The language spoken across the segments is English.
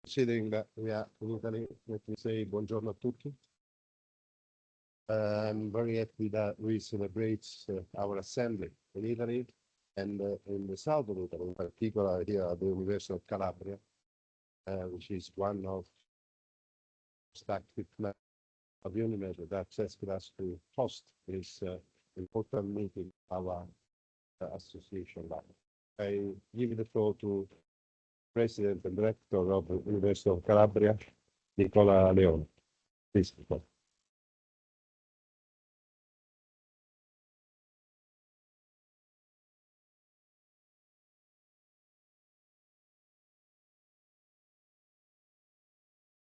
Considering that we are in Italy, let me say buongiorno a tutti. I'm very happy that we celebrate our assembly in Italy and in the south of Italy, in particular here at the University of Calabria, which is one of the of UNIMED that asked us to host this important meeting of our association. I give the floor to President and Director of the University of Calabria, Nicola Leone. Please, Nicola.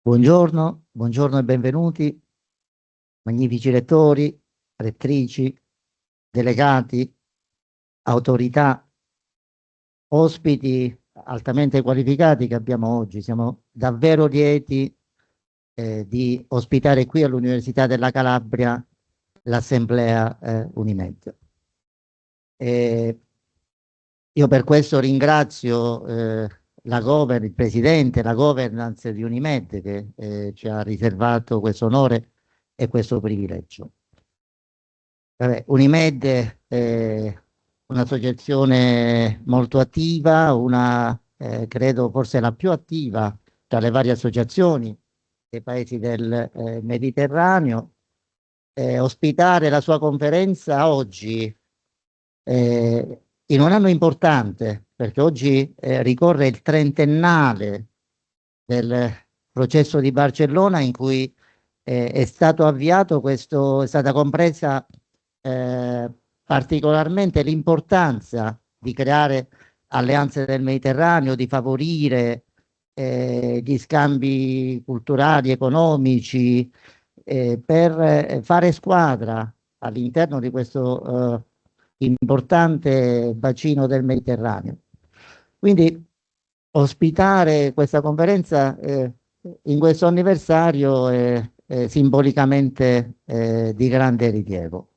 Buongiorno, buongiorno e benvenuti, magnifici rettori, rettrici, delegati, autorità, ospiti altamente qualificati che abbiamo oggi. Siamo davvero lieti di ospitare qui all'Università della Calabria l'Assemblea UNIMED. Io per questo ringrazio il Presidente, la governance di UNIMED che ci ha riservato questo onore e questo privilegio. UNIMED è un'associazione molto attiva, credo forse la più attiva tra le varie associazioni dei paesi del Mediterraneo. Ospitare la sua conferenza oggi in un anno importante, perché oggi ricorre il trentennale del processo di Barcellona, in cui è stato avviato è stata compresa particolarmente l'importanza di creare alleanze del Mediterraneo, di favorire gli scambi culturali, economici, per fare squadra all'interno di questo importante bacino del Mediterraneo. Quindi ospitare questa conferenza in questo anniversario è simbolicamente di grande rilievo.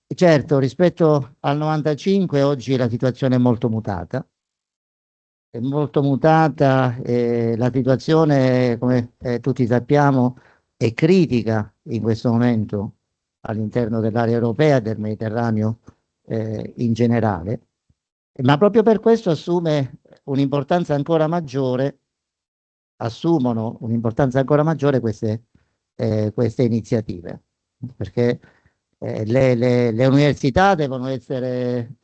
Certo, rispetto al 95 oggi la situazione è molto mutata. È molto mutata, la situazione, come tutti sappiamo, è critica in questo momento all'interno dell'area europea e del Mediterraneo in generale, ma proprio per questo assumono un'importanza ancora maggiore queste iniziative, perché le università devono essere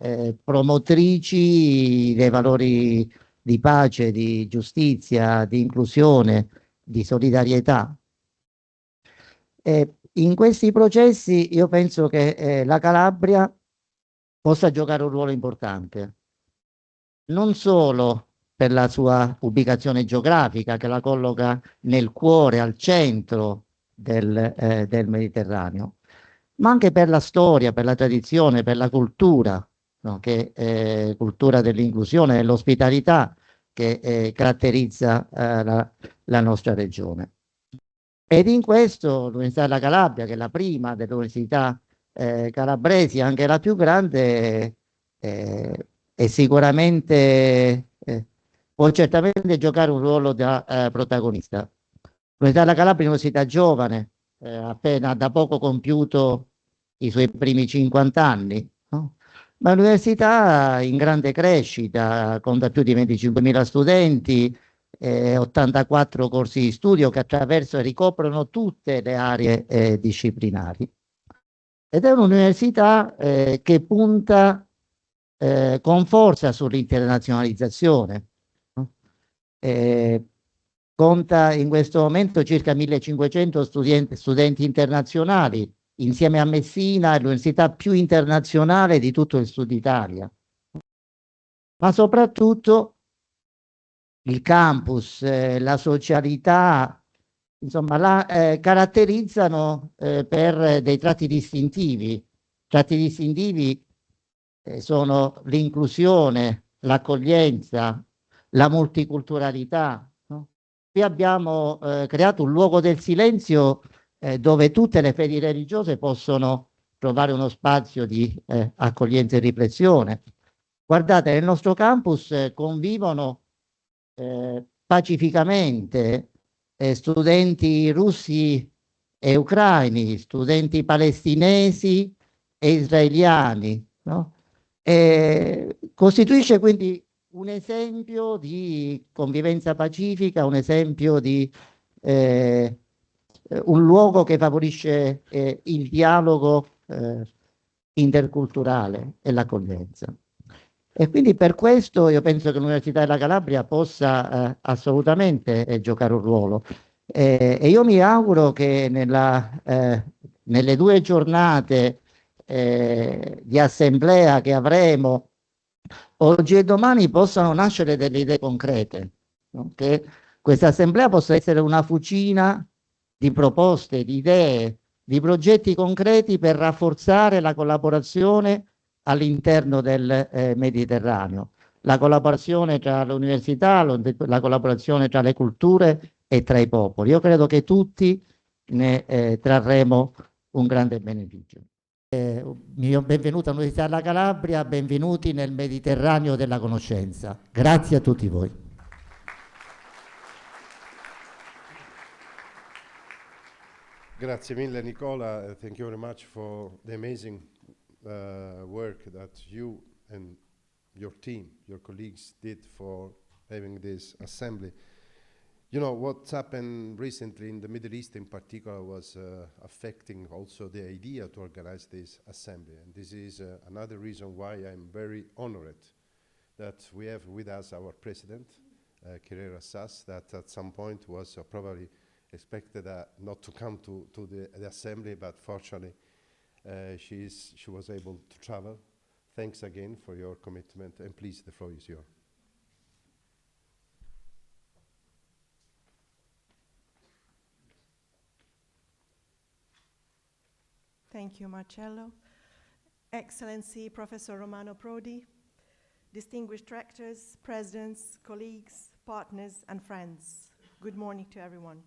promotrici dei valori di pace, di giustizia, di inclusione, di solidarietà. In questi processi io penso che la Calabria possa giocare un ruolo importante, non solo per la sua ubicazione geografica, che la colloca nel cuore, al centro del Mediterraneo, ma anche per la storia, per la tradizione, per la cultura, no? Cultura dell'inclusione e dell'ospitalità che caratterizza la nostra regione. Ed in questo l'Università della Calabria, che è la prima delle università calabresi, anche la più grande, è sicuramente può certamente giocare un ruolo da protagonista. L'Università della Calabria è un'università giovane, appena da poco compiuto i suoi primi 50 anni, no? Ma è un'università in grande crescita, conta più di 25.000 studenti, 84 corsi di studio che attraverso e ricoprono tutte le aree disciplinari. Ed è un'università che punta con forza sull'internazionalizzazione. No? Conta in questo momento circa 1.500 studenti internazionali, insieme a Messina, è l'università più internazionale di tutto il Sud Italia. Ma soprattutto il campus, la socialità, insomma, la caratterizzano per dei tratti distintivi. Tratti distintivi sono l'inclusione, l'accoglienza, la multiculturalità. No? Qui abbiamo creato un luogo del silenzio dove tutte le fedi religiose possono trovare uno spazio di accoglienza e riflessione. Guardate, nel nostro campus convivono pacificamente studenti russi e ucraini, studenti palestinesi e israeliani, no? Costituisce quindi un esempio di convivenza pacifica, un esempio di un luogo che favorisce il dialogo interculturale e l'accoglienza. E quindi per questo io penso che l'Università della Calabria possa assolutamente giocare un ruolo. E io mi auguro che nelle 2 giornate di assemblea che avremo oggi e domani possano nascere delle idee concrete, no? Che questa assemblea possa essere una fucina di proposte, di idee, di progetti concreti per rafforzare la collaborazione all'interno del Mediterraneo, la collaborazione tra le università, la collaborazione tra le culture e tra i popoli. Io credo che tutti ne trarremo un grande beneficio. Benvenuto all'Università della Calabria, benvenuti nel Mediterraneo della conoscenza. Grazie a tutti voi. Grazie mille, Nicola. Thank you very much for the amazing work that you and your team, your colleagues did for having this assembly. You know, what's happened recently in the Middle East in particular was affecting also the idea to organize this assembly. And this is another reason why I'm very honored that we have with us our president, Kerera Sass, that at some point was probably expected not to come to the assembly, but fortunately she was able to travel. Thanks again for your commitment, and please, the floor is yours. Thank you, Marcello. Excellency, Professor Romano Prodi, distinguished rectors, presidents, colleagues, partners, and friends, good morning to everyone.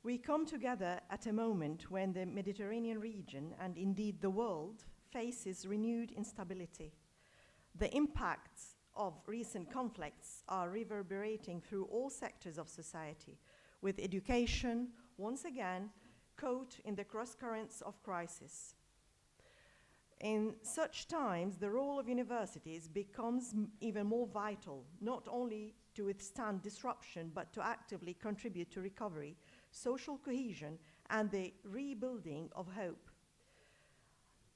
We come together at a moment when the Mediterranean region, and indeed the world, faces renewed instability. The impacts of recent conflicts are reverberating through all sectors of society, with education, once again, caught in the cross-currents of crisis. In such times, the role of universities becomes even more vital, not only to withstand disruption, but to actively contribute to recovery, social cohesion, and the rebuilding of hope.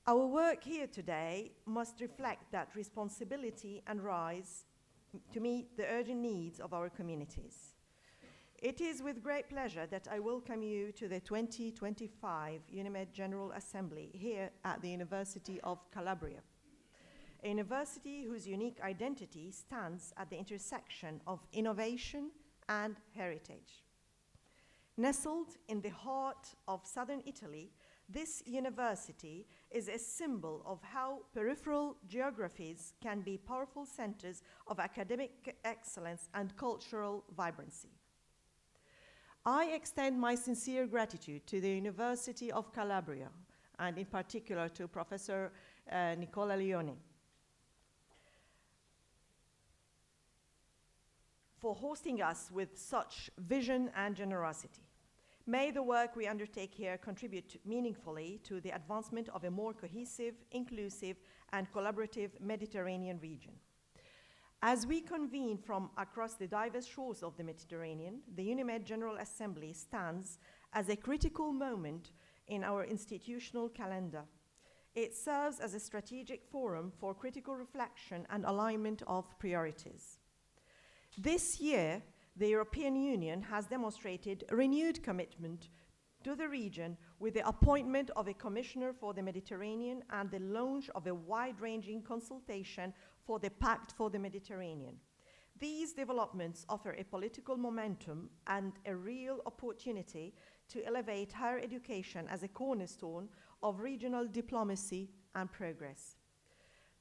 Our work here today must reflect that responsibility and rise to meet the urgent needs of our communities. It is with great pleasure that I welcome you to the 2025 UNIMED General Assembly here at the University of Calabria, a university whose unique identity stands at the intersection of innovation and heritage. Nestled in the heart of southern Italy, this university is a symbol of how peripheral geographies can be powerful centers of academic excellence and cultural vibrancy. I extend my sincere gratitude to the University of Calabria, and in particular to Professor Nicola Leone, for hosting us with such vision and generosity. May the work we undertake here contribute meaningfully to the advancement of a more cohesive, inclusive, and collaborative Mediterranean region. As we convene from across the diverse shores of the Mediterranean, the UNIMED General Assembly stands as a critical moment in our institutional calendar. It serves as a strategic forum for critical reflection and alignment of priorities. This year, the European Union has demonstrated renewed commitment to the region with the appointment of a Commissioner for the Mediterranean and the launch of a wide-ranging consultation for the Pact for the Mediterranean. These developments offer a political momentum and a real opportunity to elevate higher education as a cornerstone of regional diplomacy and progress.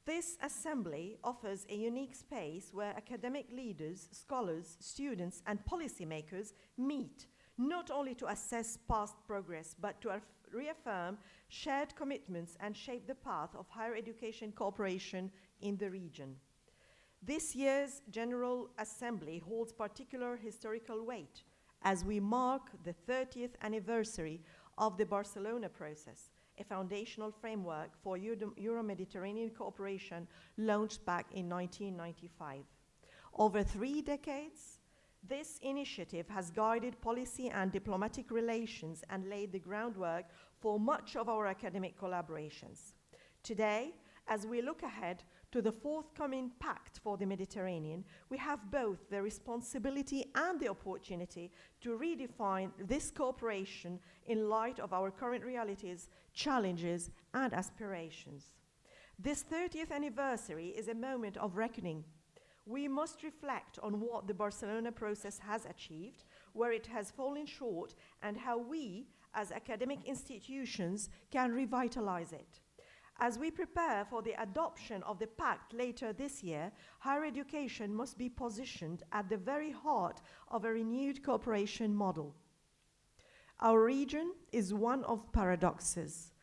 This assembly offers a unique space where academic leaders, scholars, students, and policymakers meet, not only to assess past progress, but to reaffirm shared commitments and shape the path of higher education cooperation in the region. This year's General Assembly holds particular historical weight as we mark the 30th anniversary of the Barcelona process, a foundational framework for Euro-Mediterranean cooperation launched back in 1995. Over 3 decades, this initiative has guided policy and diplomatic relations and laid the groundwork for much of our academic collaborations. Today, as we look ahead to the forthcoming Pact for the Mediterranean, we have both the responsibility and the opportunity to redefine this cooperation in light of our current realities, challenges, and aspirations. This 30th anniversary is a moment of reckoning. We must reflect on what the Barcelona process has achieved, where it has fallen short, and how we, as academic institutions, can revitalize it. As we prepare for the adoption of the Pact later this year, higher education must be positioned at the very heart of a renewed cooperation model. Our region is one of paradoxes,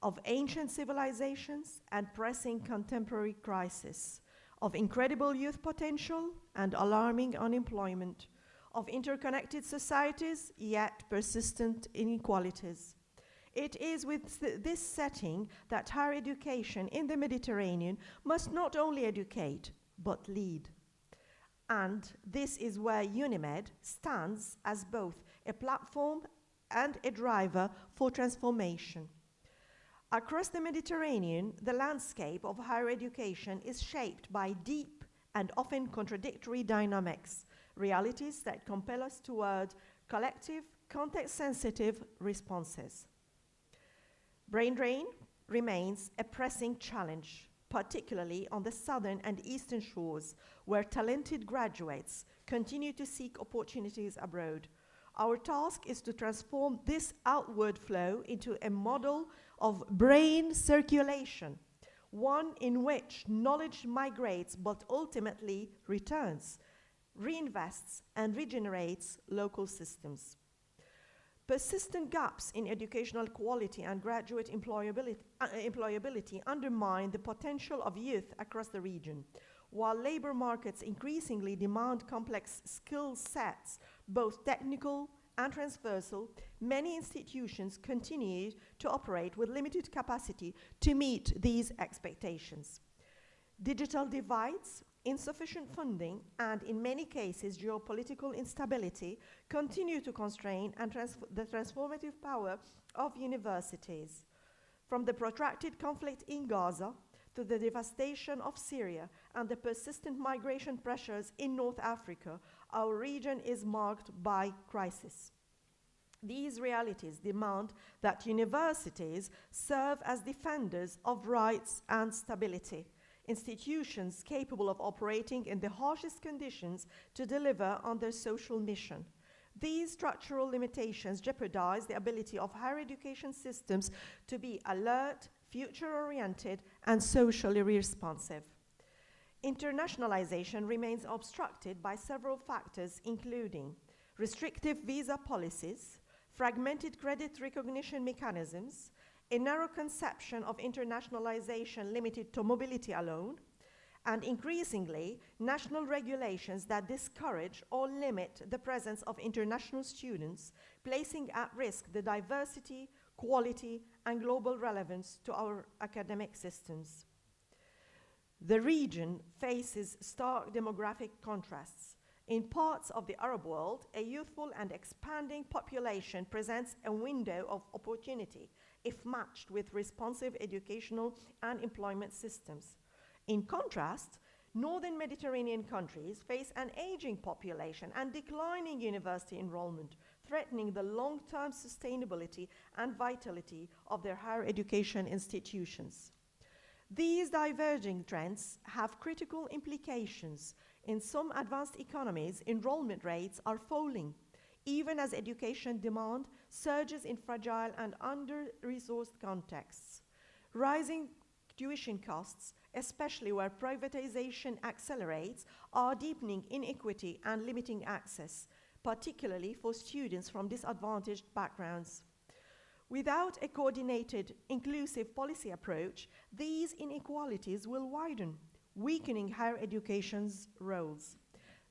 of ancient civilizations and pressing contemporary crises, of incredible youth potential and alarming unemployment, of interconnected societies yet persistent inequalities. It is with this setting that higher education in the Mediterranean must not only educate, but lead. And this is where UNIMED stands as both a platform and a driver for transformation. Across the Mediterranean, the landscape of higher education is shaped by deep and often contradictory dynamics, realities that compel us toward collective, context-sensitive responses. Brain drain remains a pressing challenge, particularly on the southern and eastern shores, where talented graduates continue to seek opportunities abroad. Our task is to transform this outward flow into a model of brain circulation, one in which knowledge migrates but ultimately returns, reinvests, and regenerates local systems. Persistent gaps in educational quality and graduate employability undermine the potential of youth across the region. While labor markets increasingly demand complex skill sets, both technical and transversal, many institutions continue to operate with limited capacity to meet these expectations. Digital divides, insufficient funding, and in many cases geopolitical instability continue to constrain and the transformative power of universities. From the protracted conflict in Gaza to the devastation of Syria and the persistent migration pressures in North Africa, our region is marked by crisis. These realities demand that universities serve as defenders of rights and stability, institutions capable of operating in the harshest conditions to deliver on their social mission. These structural limitations jeopardize the ability of higher education systems to be alert, future-oriented, and socially responsive. Internationalization remains obstructed by several factors, including restrictive visa policies, fragmented credit recognition mechanisms, a narrow conception of internationalization limited to mobility alone, and increasingly, national regulations that discourage or limit the presence of international students, placing at risk the diversity, quality, and global relevance to our academic systems. The region faces stark demographic contrasts. In parts of the Arab world, a youthful and expanding population presents a window of opportunity if matched with responsive educational and employment systems. In contrast, northern Mediterranean countries face an aging population and declining university enrollment, threatening the long-term sustainability and vitality of their higher education institutions. These diverging trends have critical implications. In some advanced economies, enrollment rates are falling, even as education demand surges in fragile and under-resourced contexts. Rising tuition costs, especially where privatization accelerates, are deepening inequity and limiting access, particularly for students from disadvantaged backgrounds. Without a coordinated, inclusive policy approach, these inequalities will widen, weakening higher education's roles.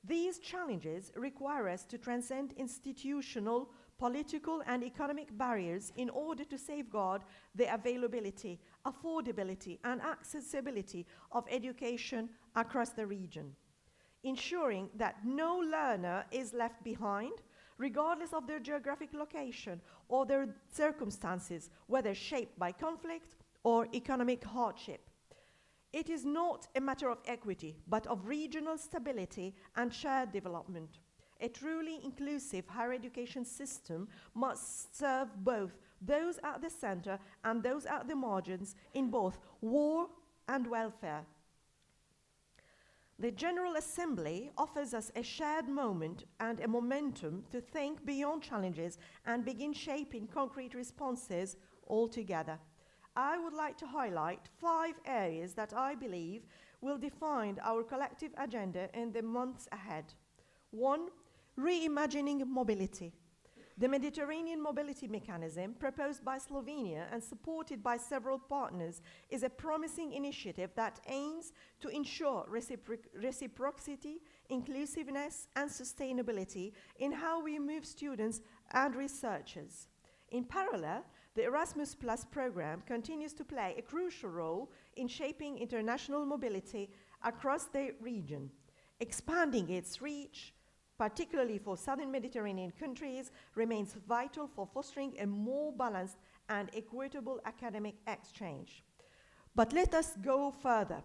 These challenges require us to transcend institutional, political, and economic barriers in order to safeguard the availability, affordability, and accessibility of education across the region, ensuring that no learner is left behind, regardless of their geographic location or their circumstances, whether shaped by conflict or economic hardship. It is not a matter of equity, but of regional stability and shared development. A truly inclusive higher education system must serve both those at the center and those at the margins in both war and welfare. The General Assembly offers us a shared moment and a momentum to think beyond challenges and begin shaping concrete responses all together. I would like to highlight 5 areas that I believe will define our collective agenda in the months ahead. 1. Reimagining mobility. The Mediterranean Mobility Mechanism, proposed by Slovenia and supported by several partners, is a promising initiative that aims to ensure reciprocity, inclusiveness, and sustainability in how we move students and researchers. In parallel, the Erasmus Plus program continues to play a crucial role in shaping international mobility across the region, expanding its reach, particularly for southern Mediterranean countries, remains vital for fostering a more balanced and equitable academic exchange. But let us go further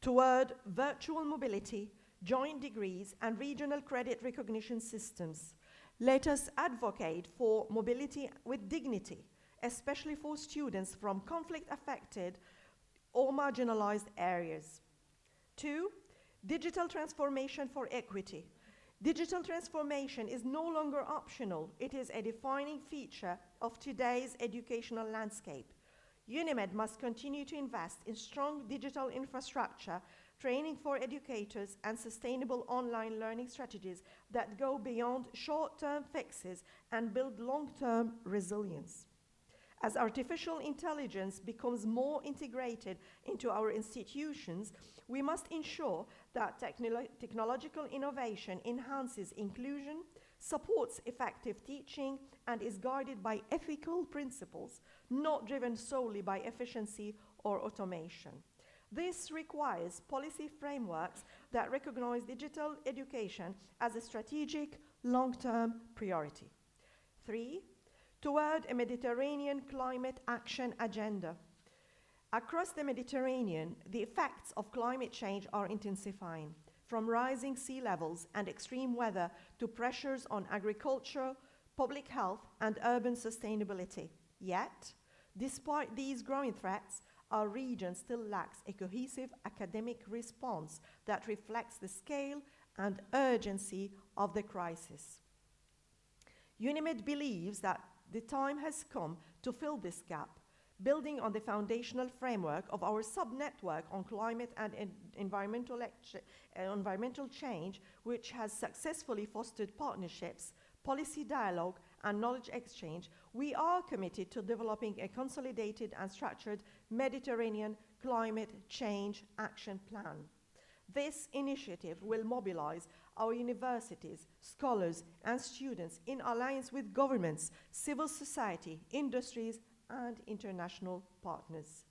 toward virtual mobility, joint degrees, and regional credit recognition systems. Let us advocate for mobility with dignity, especially for students from conflict-affected or marginalized areas. 2. Digital transformation for equity. Digital transformation is no longer optional. It is a defining feature of today's educational landscape. UNIMED must continue to invest in strong digital infrastructure, training for educators, and sustainable online learning strategies that go beyond short-term fixes and build long-term resilience. As artificial intelligence becomes more integrated into our institutions, we must ensure that technological innovation enhances inclusion, supports effective teaching, and is guided by ethical principles, not driven solely by efficiency or automation. This requires policy frameworks that recognize digital education as a strategic, long-term priority. 3. Toward a Mediterranean climate action agenda. Across the Mediterranean, the effects of climate change are intensifying, from rising sea levels and extreme weather to pressures on agriculture, public health, and urban sustainability. Yet, despite these growing threats, our region still lacks a cohesive academic response that reflects the scale and urgency of the crisis. UNIMED believes that the time has come to fill this gap, building on the foundational framework of our sub-network on climate and environmental change, which has successfully fostered partnerships, policy dialogue, and knowledge exchange. We are committed to developing a consolidated and structured Mediterranean climate change action plan. This initiative will mobilize our universities, scholars, and students in alliance with governments, civil society, industries, and international partners.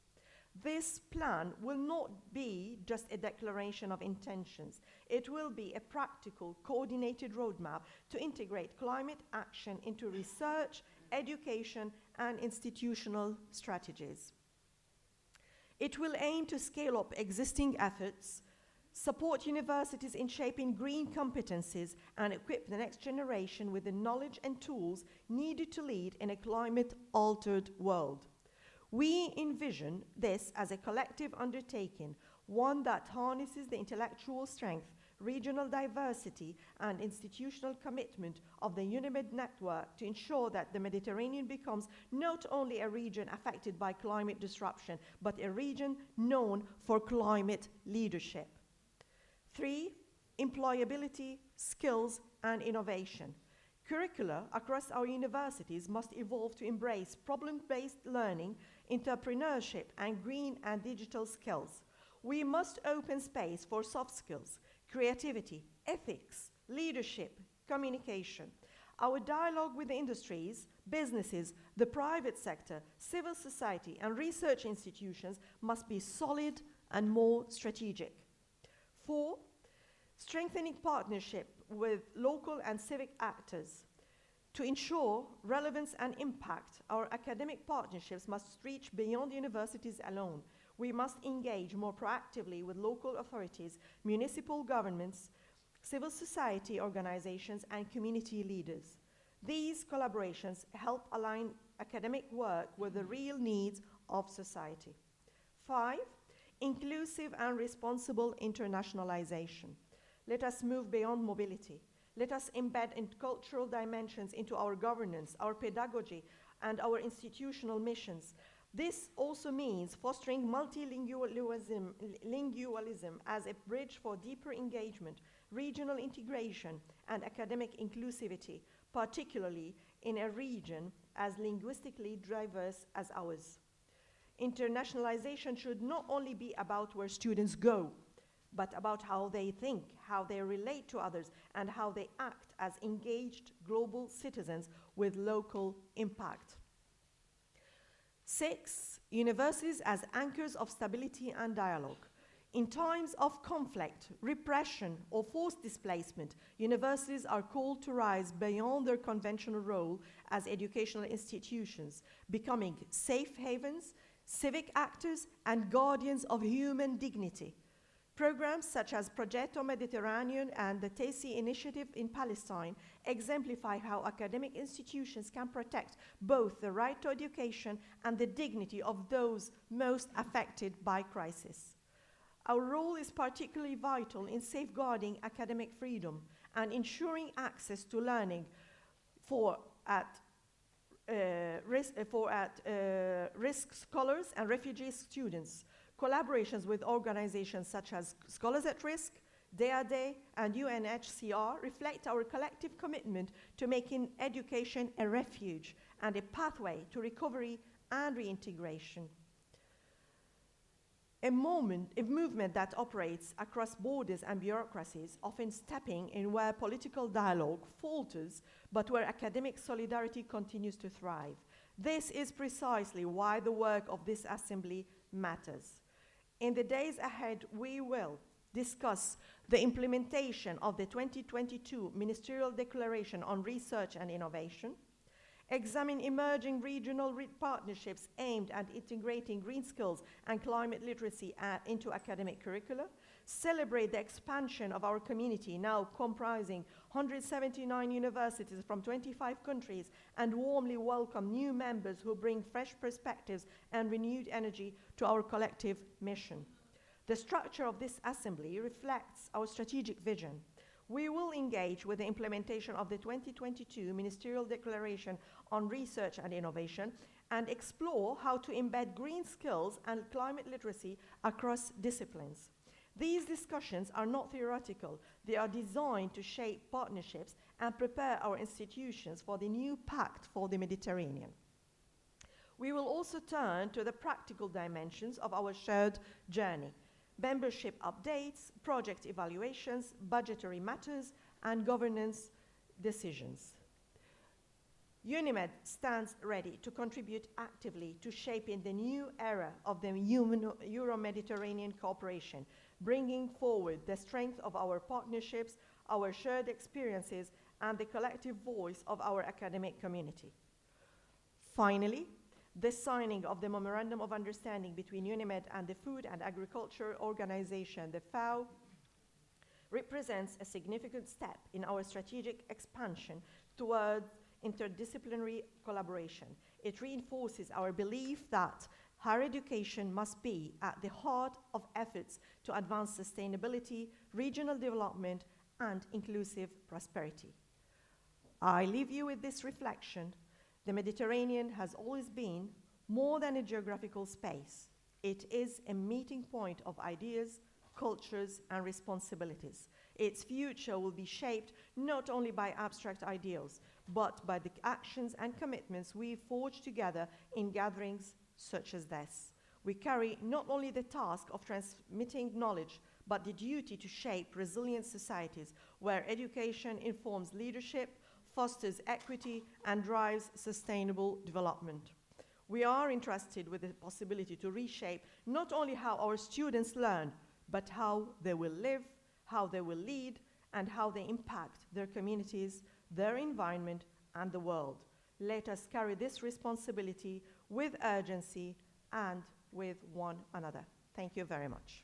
This plan will not be just a declaration of intentions. It will be a practical, coordinated roadmap to integrate climate action into research, education, and institutional strategies. It will aim to scale up existing efforts, support universities in shaping green competencies, and equip the next generation with the knowledge and tools needed to lead in a climate-altered world. We envision this as a collective undertaking, one that harnesses the intellectual strength, regional diversity, and institutional commitment of the UNIMED network to ensure that the Mediterranean becomes not only a region affected by climate disruption, but a region known for climate leadership. 3. Employability, skills, and innovation. Curricula across our universities must evolve to embrace problem-based learning, entrepreneurship, and green and digital skills. we must open space for soft skills, creativity, ethics, leadership, communication. Our dialogue with the industries, businesses, the private sector, civil society, and research institutions must be solid and more strategic. 4, strengthening partnership with local and civic actors. To ensure relevance and impact, our academic partnerships must reach beyond universities alone. We must engage more proactively with local authorities, municipal governments, civil society organizations, and community leaders. These collaborations help align academic work with the real needs of society. 5, inclusive and responsible internationalization. Let us move beyond mobility. Let us embed cultural dimensions into our governance, our pedagogy, and our institutional missions. This also means fostering multilingualism as a bridge for deeper engagement, regional integration, and academic inclusivity, particularly in a region as linguistically diverse as ours. Internationalization should not only be about where students go, but about how they think, how they relate to others, and how they act as engaged global citizens with local impact. 6, universities as anchors of stability and dialogue. In times of conflict, repression, or forced displacement, universities are called to rise beyond their conventional role as educational institutions, becoming safe havens, civic actors, and guardians of human dignity. Programs such as Progetto Mediterranean and the TESI initiative in Palestine exemplify how academic institutions can protect both the right to education and the dignity of those most affected by crisis. Our role is particularly vital in safeguarding academic freedom and ensuring access to learning for at-risk scholars and refugee students. Collaborations with organizations such as Scholars at Risk, DEADE, and UNHCR reflect our collective commitment to making education a refuge and a pathway to recovery and reintegration. A movement that operates across borders and bureaucracies, often stepping in where political dialogue falters, but where academic solidarity continues to thrive. This is precisely why the work of this Assembly matters. In the days ahead, we will discuss the implementation of the 2022 Ministerial Declaration on Research and Innovation, examine emerging regional partnerships aimed at integrating green skills and climate literacy into academic curricula, celebrate the expansion of our community, now comprising 179 universities from 25 countries, and warmly welcome new members who bring fresh perspectives and renewed energy to our collective mission. The structure of this Assembly reflects our strategic vision. We will engage with the implementation of the 2022 Ministerial Declaration on Research and Innovation and explore how to embed green skills and climate literacy across disciplines. These discussions are not theoretical. They are designed to shape partnerships and prepare our institutions for the new pact for the Mediterranean. We will also turn to the practical dimensions of our shared journey: membership updates, project evaluations, budgetary matters, and governance decisions. UNIMED stands ready to contribute actively to shaping the new era of the Euro-Mediterranean cooperation, bringing forward the strength of our partnerships, our shared experiences, and the collective voice of our academic community. Finally, the signing of the Memorandum of Understanding between UNIMED and the Food and Agriculture Organization, the FAO, represents a significant step in our strategic expansion towards interdisciplinary collaboration. It reinforces our belief that higher education must be at the heart of efforts to advance sustainability, regional development, and inclusive prosperity. I leave you with this reflection. The Mediterranean has always been more than a geographical space. It is a meeting point of ideas, cultures, and responsibilities. Its future will be shaped not only by abstract ideals, but by the actions and commitments we forge together in gatherings such as this. We carry not only the task of transmitting knowledge, but the duty to shape resilient societies where education informs leadership, fosters equity, and drives sustainable development. We are entrusted with the possibility to reshape not only how our students learn, but how they will live, how they will lead, and how they impact their communities, their environment, and the world. Let us carry this responsibility with urgency and with one another. Thank you very much.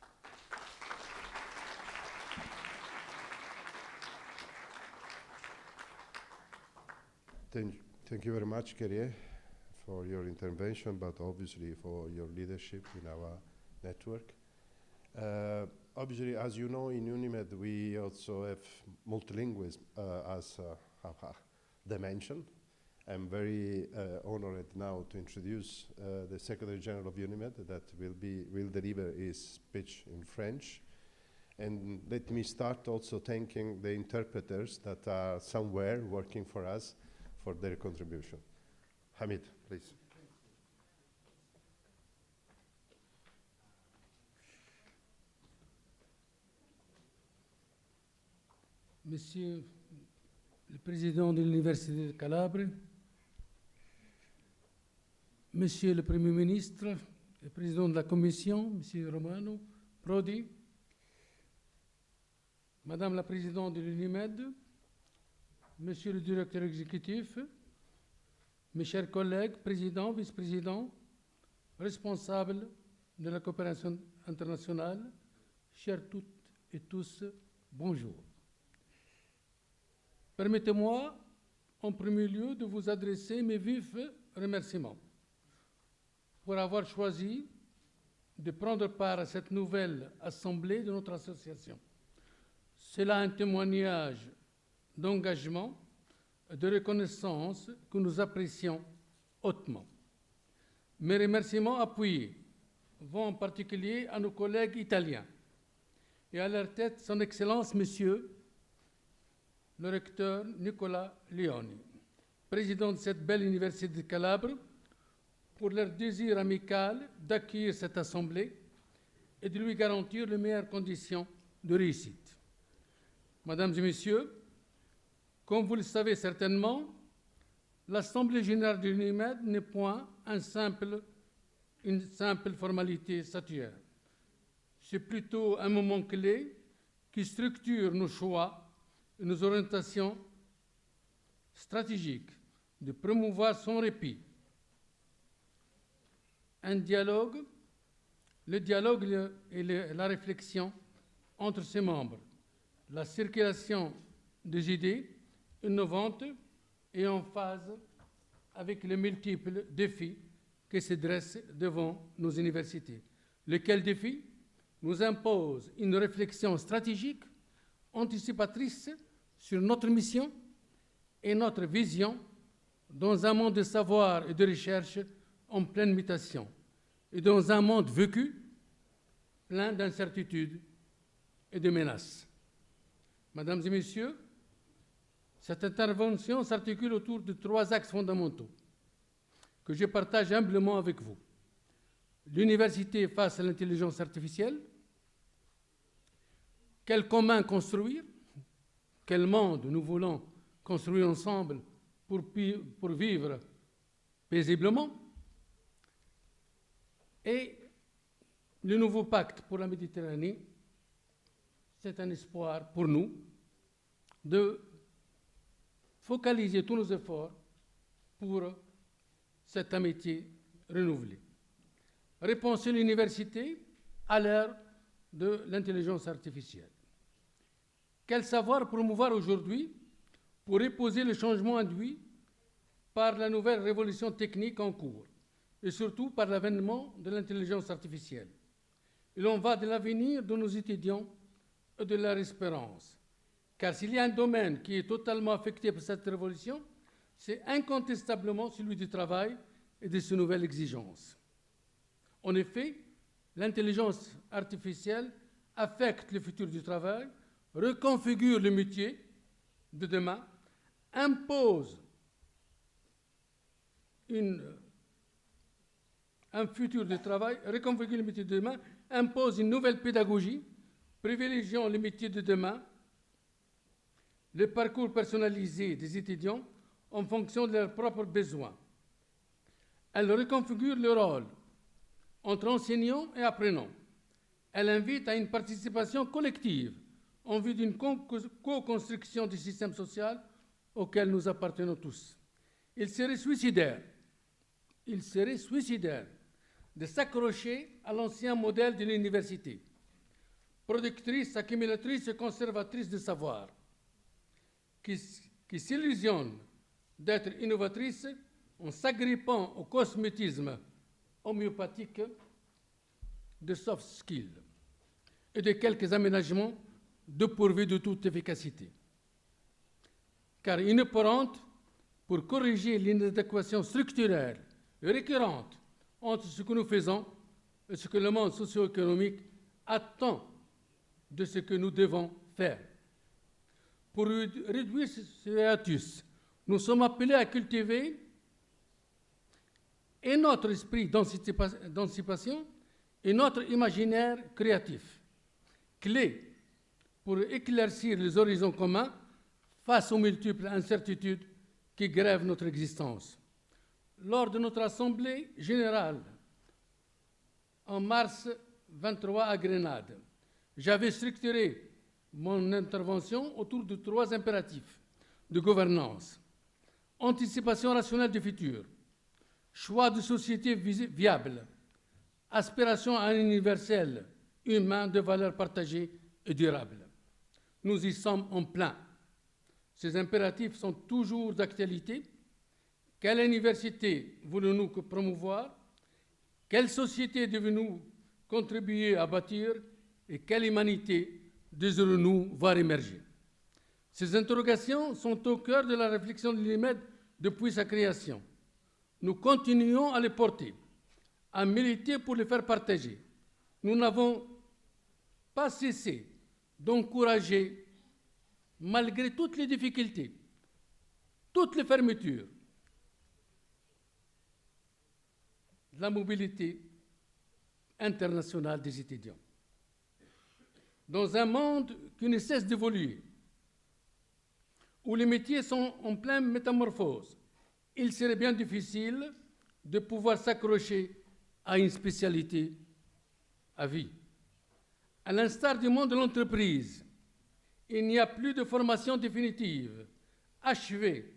Thank you very much, Kerie, for your intervention, but obviously for your leadership in our network. Obviously, as you know, in UNIMED, we also have multilingualism as a dimension. I'm very honored now to introduce the Secretary General of UNIMED that will deliver his speech in French. And let me start also thanking the interpreters that are somewhere working for us for their contribution. Hamid, please. Monsieur le Président de l'Université de Calabre, Monsieur le Premier ministre, le Président de la Commission, Monsieur Romano Prodi, Madame la Présidente de l'UNIMED, Monsieur le Directeur exécutif, mes chers collègues, présidents, vice-présidents, responsables de la coopération internationale, chers toutes et tous, bonjour. Permettez-moi, en premier lieu, de vous adresser mes vifs remerciements pour avoir choisi de prendre part à cette nouvelle assemblée de notre association. C'est là un témoignage d'engagement et de reconnaissance que nous apprécions hautement. Mes remerciements appuyés vont en particulier à nos collègues italiens et à leur tête son Excellence Monsieur le recteur Nicola Leoni, président de cette belle université de Calabre, pour leur désir amical d'accueillir cette assemblée et de lui garantir les meilleures conditions de réussite. Mesdames et Messieurs, comme vous le savez certainement, l'Assemblée générale de l'UNIMED n'est point une simple formalité statutaire. C'est plutôt un moment clé qui structure nos choix et nos orientations stratégiques, de promouvoir son répit. Le dialogue et la réflexion entre ses membres, la circulation des idées innovantes et en phase avec les multiples défis qui se dressent devant nos universités. Lequel défi nous impose une réflexion stratégique, anticipatrice sur notre mission et notre vision dans un monde de savoir et de recherche en pleine mutation et dans un monde vécu plein d'incertitudes et de menaces. Mesdames et Messieurs, cette intervention s'articule autour de 3 axes fondamentaux que je partage humblement avec vous. L'université face à l'intelligence artificielle, quel commun construire, quel monde nous voulons construire ensemble pour vivre paisiblement, et le nouveau pacte pour la Méditerranée, c'est un espoir pour nous de focaliser tous nos efforts pour cette amitié renouvelée. Repenser l'université à l'ère de l'intelligence artificielle. Quel savoir promouvoir aujourd'hui pour épouser le changement induit par la nouvelle révolution technique en cours et surtout par l'avènement de l'intelligence artificielle. Il en va de l'avenir de nos étudiants et de leur espérance. Car s'il y a un domaine qui est totalement affecté par cette révolution, c'est incontestablement celui du travail et de ses nouvelles exigences. En effet, l'intelligence artificielle affecte le futur du travail, reconfigure le métier de demain, impose une un futur de travail, reconfigurer les métiers de demain, impose une nouvelle pédagogie, privilégiant les métiers de demain, le parcours personnalisé des étudiants en fonction de leurs propres besoins. Elle reconfigure le rôle entre enseignants et apprenants. Elle invite à une participation collective en vue d'une co-construction du système social auquel nous appartenons tous. Il serait suicidaire de s'accrocher à l'ancien modèle de l'université, productrice, accumulatrice et conservatrice de savoir, qui s'illusionne d'être innovatrice en s'agrippant au cosmétisme homéopathique de soft skills et de quelques aménagements dépourvus de toute efficacité. Car inopérante pour corriger l'inadéquation structurelle et récurrente entre ce que nous faisons et ce que le monde socio-économique attend de ce que nous devons faire. Pour réduire ce hiatus, nous sommes appelés à cultiver et notre esprit d'émancipation et notre imaginaire créatif, clé pour éclaircir les horizons communs face aux multiples incertitudes qui grèvent notre existence. Lors de notre Assemblée générale, en mars 23 à Grenade, j'avais structuré mon intervention autour de 3 impératifs de gouvernance: anticipation rationnelle du futur, choix de société viable, aspiration à un universel humain de valeurs partagées et durables. Nous y sommes en plein. Ces impératifs sont toujours d'actualité. Quelle université voulons-nous promouvoir? Quelle société devons-nous contribuer à bâtir? Et quelle humanité désirons-nous voir émerger? Ces interrogations sont au cœur de la réflexion de l'UNIMED depuis sa création. Nous continuons à les porter, à militer pour les faire partager. Nous n'avons pas cessé d'encourager, malgré toutes les difficultés, toutes les fermetures, la mobilité internationale des étudiants. Dans un monde qui ne cesse d'évoluer, où les métiers sont en pleine métamorphose, il serait bien difficile de pouvoir s'accrocher à une spécialité à vie. À l'instar du monde de l'entreprise, il n'y a plus de formation définitive, achevée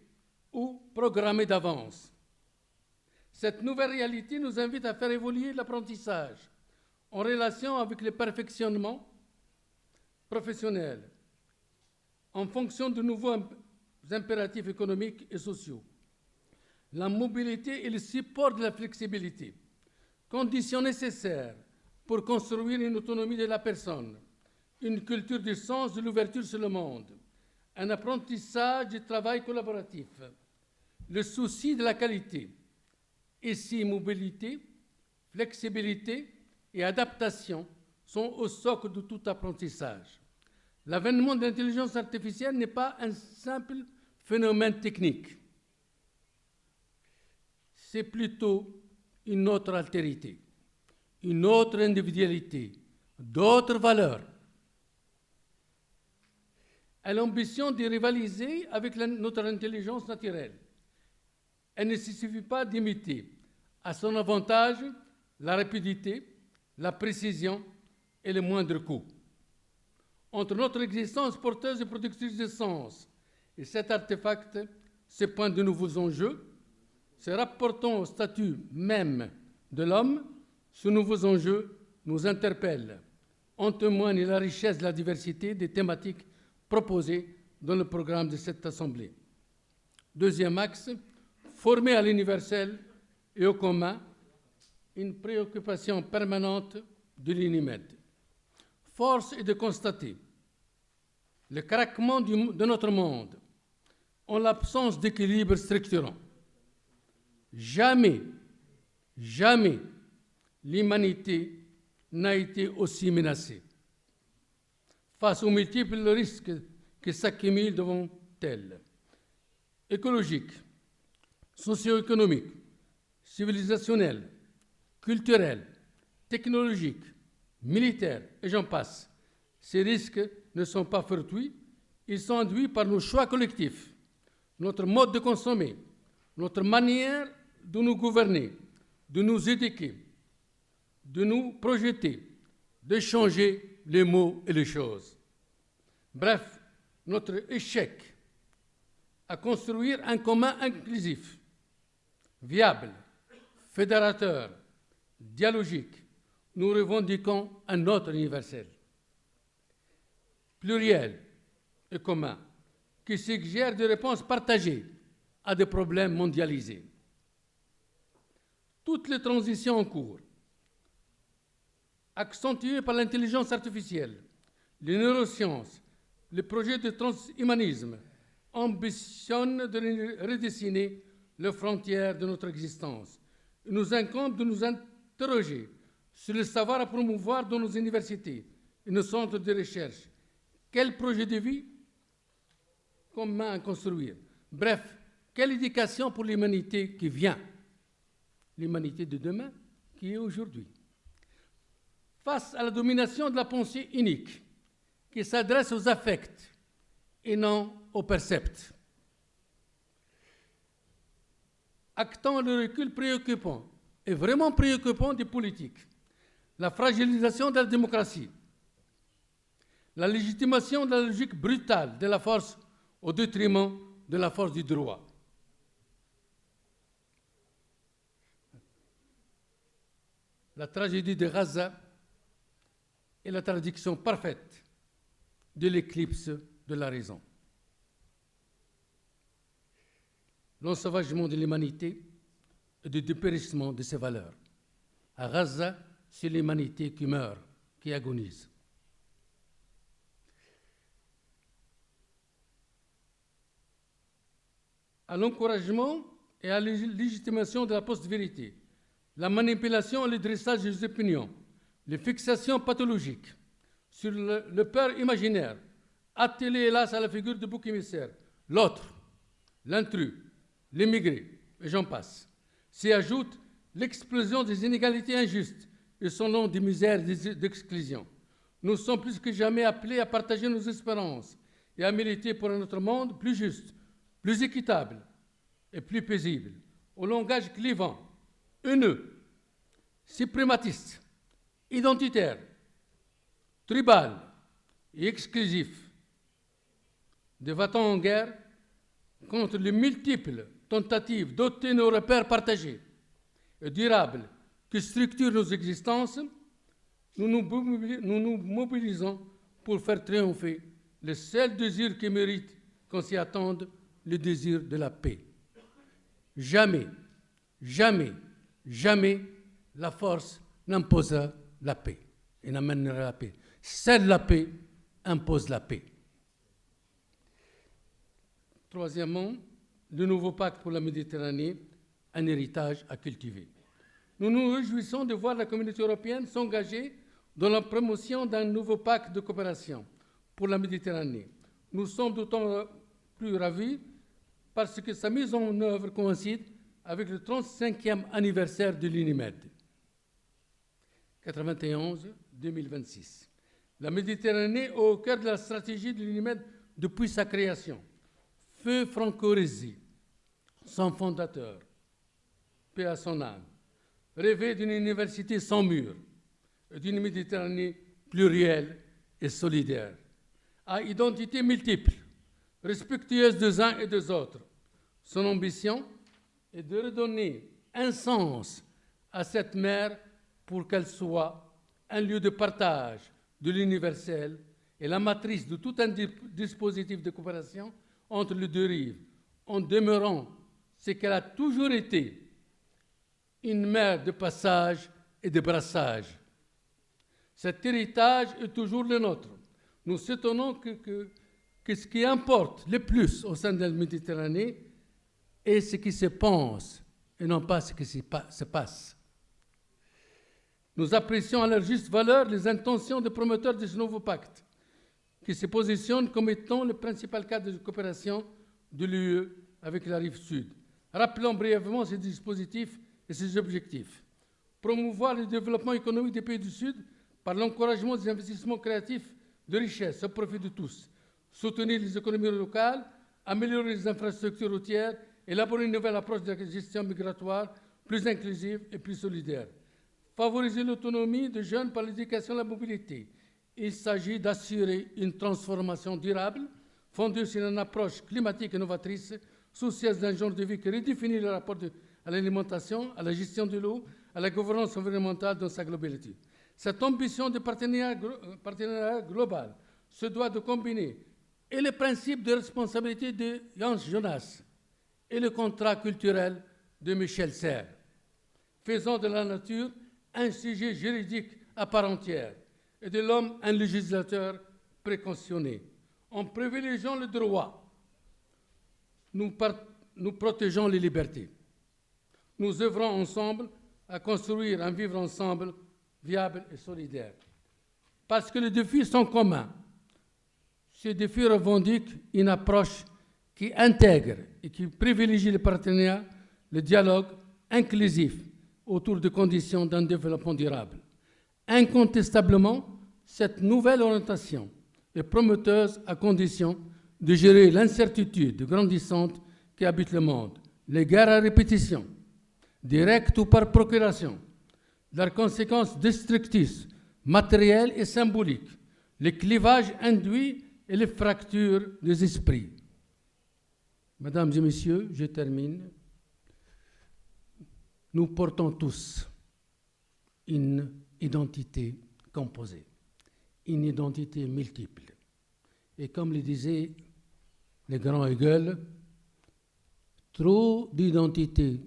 ou programmée d'avance. Cette nouvelle réalité nous invite à faire évoluer l'apprentissage en relation avec le perfectionnement professionnel, en fonction de nouveaux impératifs économiques et sociaux. La mobilité est le support de la flexibilité, condition nécessaire pour construire une autonomie de la personne, une culture du sens de l'ouverture sur le monde, un apprentissage du travail collaboratif, le souci de la qualité. Ici, mobilité, flexibilité et adaptation sont au socle de tout apprentissage. L'avènement de l'intelligence artificielle n'est pas un simple phénomène technique. C'est plutôt une autre altérité, une autre individualité, d'autres valeurs. Elle a l'ambition de rivaliser avec notre intelligence naturelle. Elle ne suffit pas d'imiter à son avantage la rapidité, la précision et le moindre coût. Entre notre existence porteuse et productrice de sens et cet artefact se pointent de nouveaux enjeux. Se rapportant au statut même de l'homme, ces nouveaux enjeux nous interpellent. En témoigne la richesse de la diversité des thématiques proposées dans le programme de cette Assemblée. Deuxième axe, former à l'universel et au commun, une préoccupation permanente de l'UNIMED. Force est de constater le craquement de notre monde en l'absence d'équilibre structurant. Jamais l'humanité n'a été aussi menacée. Face aux multiples risques qui s'accumulent devant elle, écologiques, socio-économiques, civilisationnels, culturels, technologiques, militaires, et j'en passe. Ces risques ne sont pas fortuits, ils sont induits par nos choix collectifs, notre mode de consommer, notre manière de nous gouverner, de nous éduquer, de nous projeter, de changer les mots et les choses. Bref, notre échec à construire un commun inclusif, viable, fédérateur, dialogique, nous revendiquons un autre universel, pluriel et commun, qui suggère des réponses partagées à des problèmes mondialisés. Toutes les transitions en cours, accentuées par l'intelligence artificielle, les neurosciences, les projets de transhumanisme, ambitionnent de redessiner les frontières de notre existence. Il nous incombe de nous interroger sur le savoir à promouvoir dans nos universités et nos centres de recherche. Quel projet de vie commun à construire? Bref, quelle éducation pour l'humanité qui vient? L'humanité de demain qui est aujourd'hui. Face à la domination de la pensée unique qui s'adresse aux affects et non aux percepts. Actant le recul préoccupant, et vraiment préoccupant des politiques, la fragilisation de la démocratie, la légitimation de la logique brutale de la force au détriment de la force du droit. La tragédie de Gaza est la traduction parfaite de l'éclipse de la raison. L'ensauvagement de l'humanité et le dépérissement de ses valeurs. À Gaza, c'est l'humanité qui meurt, qui agonise. À l'encouragement et à la légitimation de la post-vérité, la manipulation et le dressage des opinions, les fixations pathologiques sur le peur imaginaire, attelé hélas à la figure de bouc émissaire, l'autre, l'intrus, l'immigré, et j'en passe. S'y ajoute l'explosion des inégalités injustes et son nom de misère et d'exclusion. Nous sommes plus que jamais appelés à partager nos espérances et à militer pour un autre monde plus juste, plus équitable et plus paisible, au langage clivant, haineux, suprématiste, identitaire, tribal et exclusif, débattant en guerre contre les multiples tentatives d'ôter nos repères partagés et durables qui structurent nos existences, nous nous mobilisons pour faire triompher le seul désir qui mérite qu'on s'y attende, le désir de la paix. Jamais, jamais, jamais la force n'imposera la paix et n'amènera la paix. Seule la paix impose la paix. Troisièmement, le nouveau pacte pour la Méditerranée, un héritage à cultiver. Nous nous réjouissons de voir la communauté européenne s'engager dans la promotion d'un nouveau pacte de coopération pour la Méditerranée. Nous sommes d'autant plus ravis parce que sa mise en œuvre coïncide avec le 35e anniversaire de l'UNIMED, 91-2026. La Méditerranée est au cœur de la stratégie de l'UNIMED depuis sa création. Feu Franco Resi, son fondateur, paix à son âme, rêvait d'une université sans murs, d'une Méditerranée plurielle et solidaire, à identité multiple, respectueuse des uns et des autres. Son ambition est de redonner un sens à cette mer pour qu'elle soit un lieu de partage de l'universel et la matrice de tout un dispositif de coopération entre les deux rives, en demeurant ce qu'elle a toujours été, une mer de passage et de brassage. Cet héritage est toujours le nôtre. Nous étonnons que ce qui importe le plus au sein de la Méditerranée est ce qui se pense et non pas ce qui se passe. Nous apprécions à leur juste valeur les intentions des promoteurs de ce nouveau pacte, qui se positionne comme étant le principal cadre de coopération de l'UE avec la rive sud. Rappelons brièvement ces dispositifs et ces objectifs. promouvoir le développement économique des pays du Sud par l'encouragement des investissements créatifs de richesse au profit de tous, soutenir les économies locales, améliorer les infrastructures routières, élaborer une nouvelle approche de la gestion migratoire plus inclusive et plus solidaire, favoriser l'autonomie des jeunes par l'éducation et la mobilité. Il s'agit d'assurer une transformation durable fondée sur une approche climatique innovatrice, soucieuse d'un genre de vie qui redéfinit le rapport à l'alimentation, à la gestion de l'eau, à la gouvernance environnementale dans sa globalité. Cette ambition de partenariat global se doit de combiner et le principe de responsabilité de Jans Jonas et le contrat culturel de Michel Serres, faisant de la nature un sujet juridique à part entière et de l'homme un législateur précautionné. En privilégiant le droit, nous protégeons les libertés. Nous œuvrons ensemble à construire un vivre ensemble viable et solidaire. Parce que les défis sont communs. Ces défis revendiquent une approche qui intègre et qui privilégie le partenariat, le dialogue inclusif autour des conditions d'un développement durable. Incontestablement, cette nouvelle orientation est prometteuse à condition de gérer l'incertitude grandissante qui habite le monde, les guerres à répétition, directes ou par procuration, leurs conséquences destructrices, matérielles et symboliques, les clivages induits et les fractures des esprits. Mesdames et messieurs, je termine. Nous portons tous une identité composée, une identité multiple. Et comme le disait le grand Hegel, trop d'identité,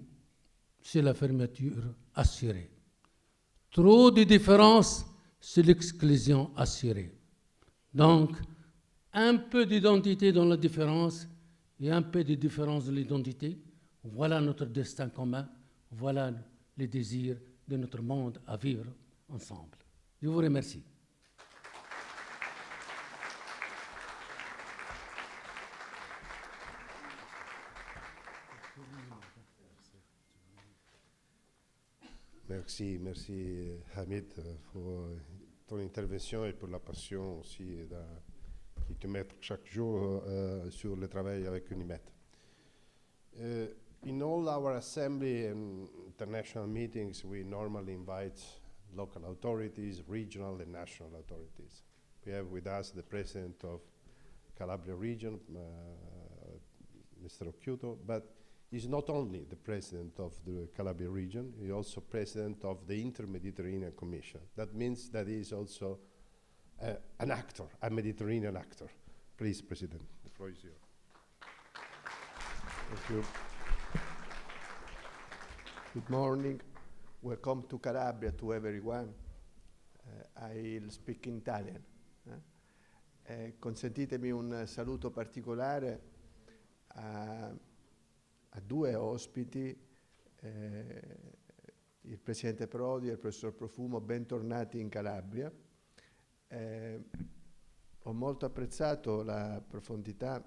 c'est la fermeture assurée. Trop de différences, c'est l'exclusion assurée. Donc, un peu d'identité dans la différence et un peu de différence dans l'identité, voilà notre destin commun, voilà les désirs de notre monde à vivre ensemble. Je vous remercie. Merci Hamid pour ton intervention et pour la passion aussi qui te met chaque jour sur le travail avec UNIMED. In all our assembly and international meetings, we normally invite local authorities, regional and national authorities. We have with us the president of Calabria region, Mr. Occhiuto, but he's not only the president of the Calabria region, he's also president of the Inter-Mediterranean Commission. That means that he is also an actor, a Mediterranean actor. Please, President, the floor is yours. Thank you. Good morning. Welcome to Calabria to everyone. I'll speak in Italian. Consentitemi un saluto particolare a due ospiti, il Presidente Prodi e il Professor Profumo, bentornati in Calabria. Ho molto apprezzato la profondità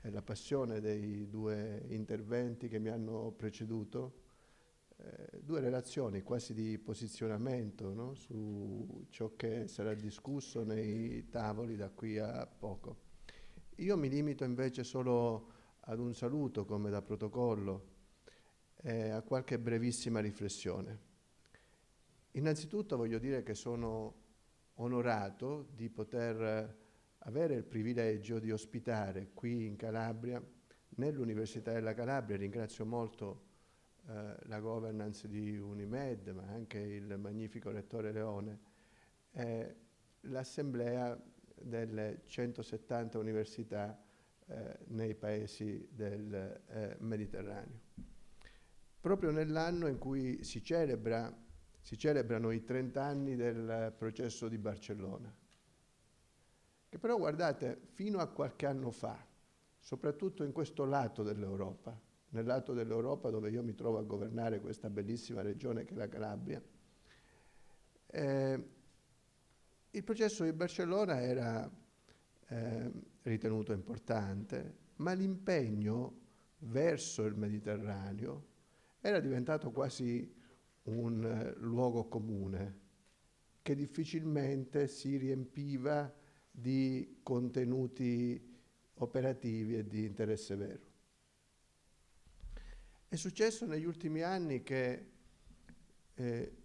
e la passione dei due interventi che mi hanno preceduto, due relazioni quasi di posizionamento, no? Su ciò che sarà discusso nei tavoli da qui a poco. Io mi limito invece solo ad un saluto come da protocollo e a qualche brevissima riflessione. Innanzitutto voglio dire che sono onorato di poter avere il privilegio di ospitare qui in Calabria, nell'Università della Calabria. Ringrazio molto la governance di UNIMED, ma anche il magnifico rettore Leone, l'assemblea delle 170 università nei paesi del Mediterraneo. Proprio nell'anno in cui si celebrano i 30 anni del processo di Barcellona, che però, guardate, fino a qualche anno fa, soprattutto in questo lato dell'Europa, nel lato dell'Europa dove io mi trovo a governare questa bellissima regione che è la Calabria, il processo di Barcellona era ritenuto importante, ma l'impegno verso il Mediterraneo era diventato quasi un luogo comune che difficilmente si riempiva di contenuti operativi e di interesse vero. È successo negli ultimi anni che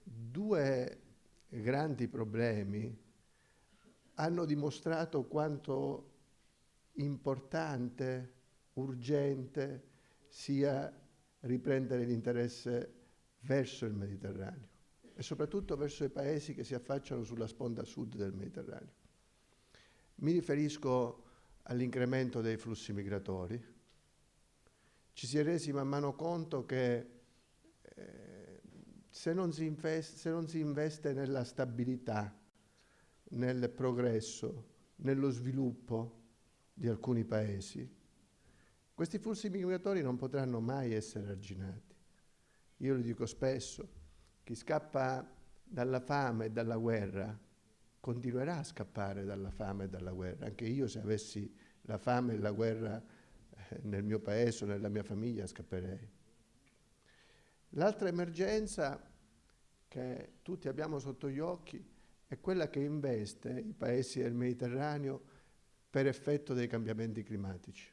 due grandi problemi hanno dimostrato quanto importante, urgente sia riprendere l'interesse verso il Mediterraneo e soprattutto verso i paesi che si affacciano sulla sponda sud del Mediterraneo. Mi riferisco all'incremento dei flussi migratori. Ci si è resi man mano conto che se non si investe nella stabilità, nel progresso, nello sviluppo di alcuni paesi, questi flussi migratori non potranno mai essere arginati. Io lo dico spesso, chi scappa dalla fame e dalla guerra continuerà a scappare dalla fame e dalla guerra. Anche io, se avessi la fame e la guerra nel mio paese o nella mia famiglia, scapperei. L'altra emergenza che tutti abbiamo sotto gli occhi è quella che investe i paesi del Mediterraneo per effetto dei cambiamenti climatici.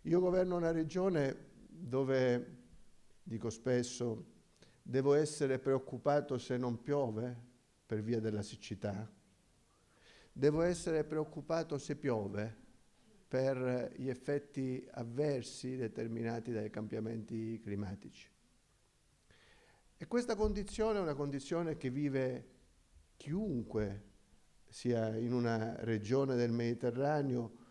Io governo una regione dove, dico spesso, devo essere preoccupato se non piove per via della siccità, devo essere preoccupato se piove per gli effetti avversi determinati dai cambiamenti climatici. E questa condizione è una condizione che vive chiunque sia in una regione del Mediterraneo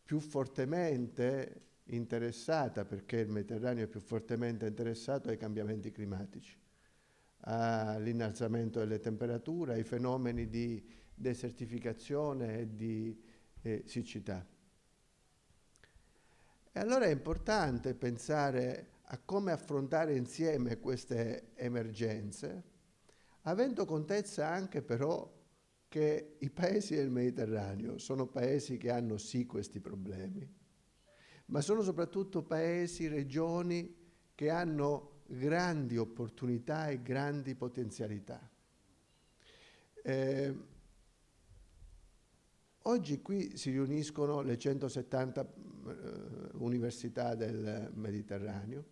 più fortemente interessata, perché il Mediterraneo è più fortemente interessato ai cambiamenti climatici, all'innalzamento delle temperature, ai fenomeni di desertificazione e di siccità. E allora è importante pensare a come affrontare insieme queste emergenze, avendo contezza anche però che i paesi del Mediterraneo sono paesi che hanno sì questi problemi, ma sono soprattutto paesi, regioni che hanno grandi opportunità e grandi potenzialità. Oggi qui si riuniscono le 170 università del Mediterraneo,